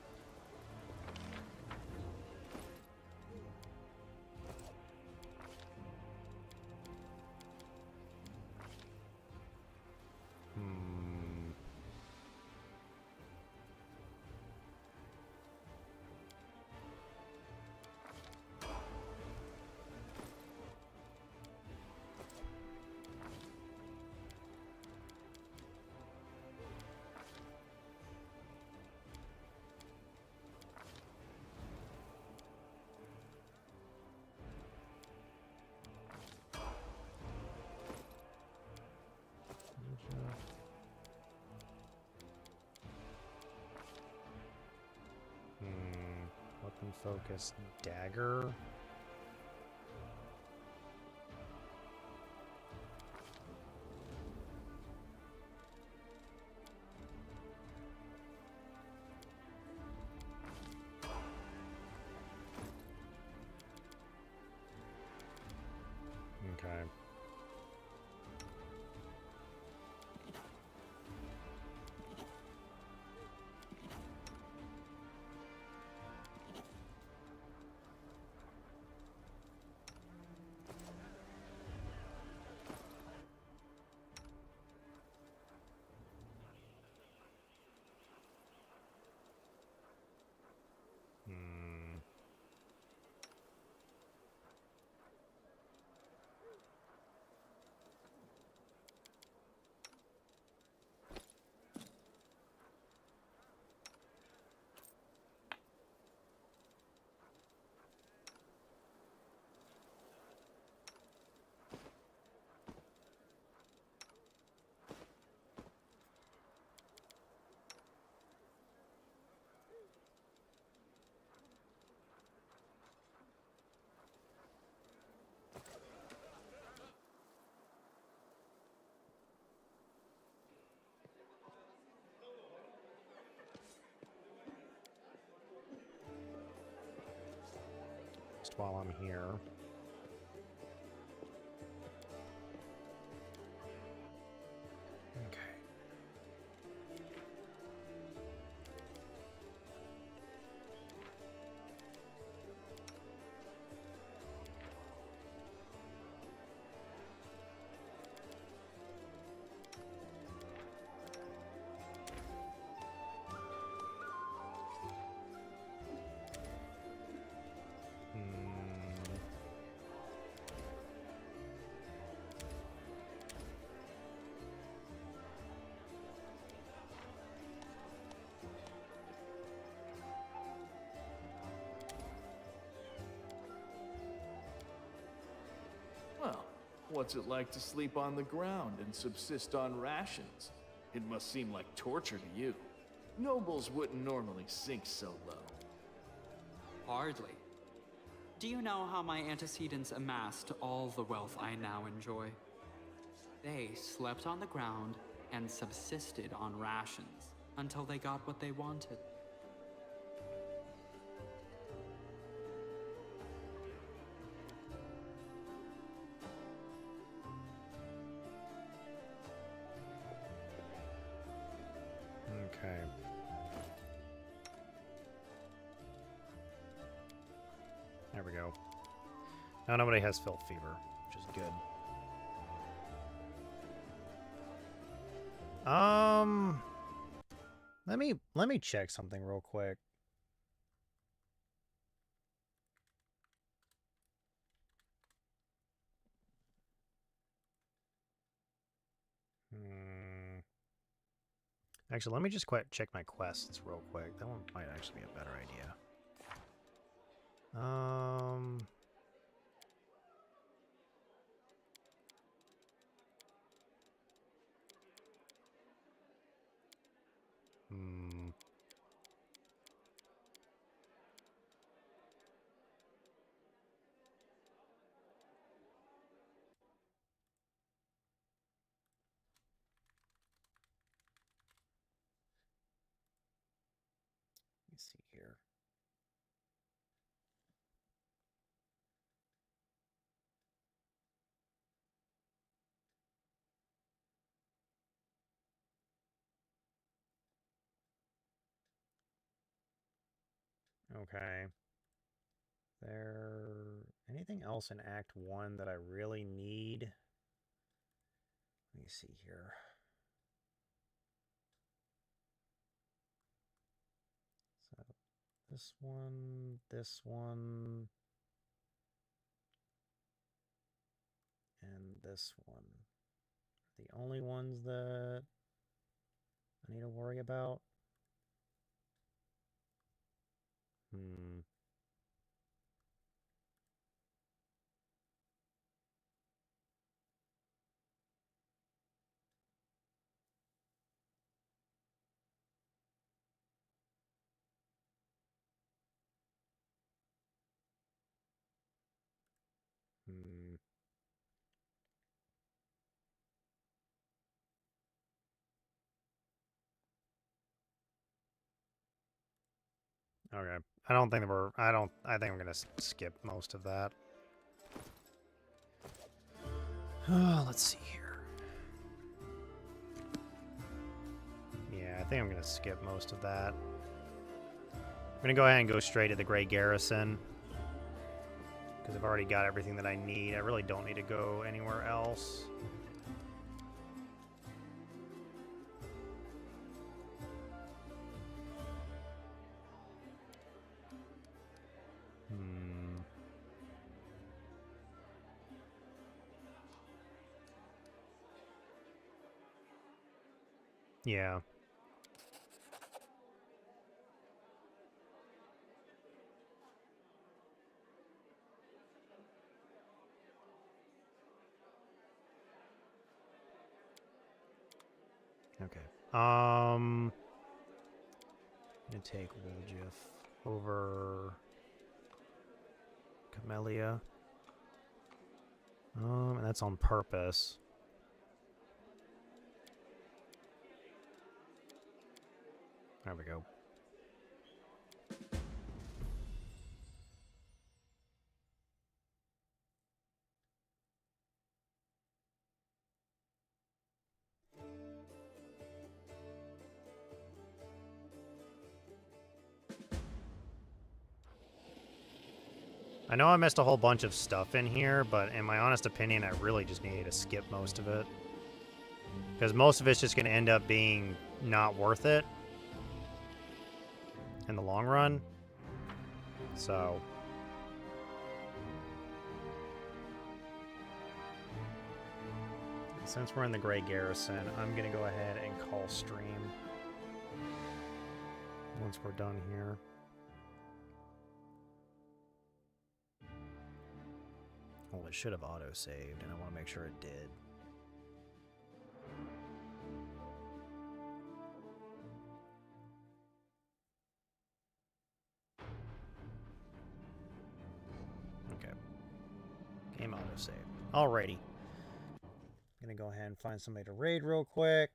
Weapon focus dagger. Okay. Just while I'm here. Okay. Well, what's it like to sleep on the ground and subsist on rations? It must seem like torture to you. Nobles wouldn't normally sink so low. Hardly. Do you know how my antecedents amassed all the wealth I now enjoy? They slept on the ground and subsisted on rations until they got what they wanted. Okay. There we go. Now nobody has filth fever, which is good. Let me check something real quick. Actually, let me just check my quests real quick. That one might actually be a better idea. Let me see here. Okay. There anything else in Act 1 that I really need? Let me see here. So this one, and this one. The only ones that I need to worry about. Okay. I think I'm gonna skip most of that. Let's see here. Yeah, I think I'm gonna skip most of that. I'm gonna go ahead and go straight to the Grey Garrison, because I've already got everything that I need. I really don't need to go anywhere else. Yeah. Okay. I'm gonna take Woljif over Camellia. And that's on purpose. There we go. I know I missed a whole bunch of stuff in here, but in my honest opinion, I really just needed to skip most of it. Because most of it's just going to end up being not worth it in the long run. So since we're in the Grey Garrison, I'm going to go ahead and call stream once we're done here. Well, it should have auto-saved, and I want to make sure it did. Okay. Game auto-saved. Alrighty. I'm going to go ahead and find somebody to raid real quick.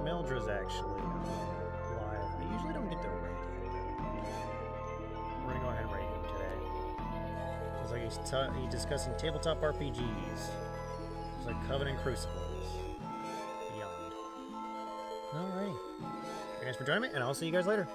Mildra's actually live. I usually don't get to raid him, though. We're gonna go ahead and raid him today. Looks like he's discussing tabletop RPGs. Looks like Covenant Crucibles. Beyond. Alright. Thanks for joining me, and I'll see you guys later.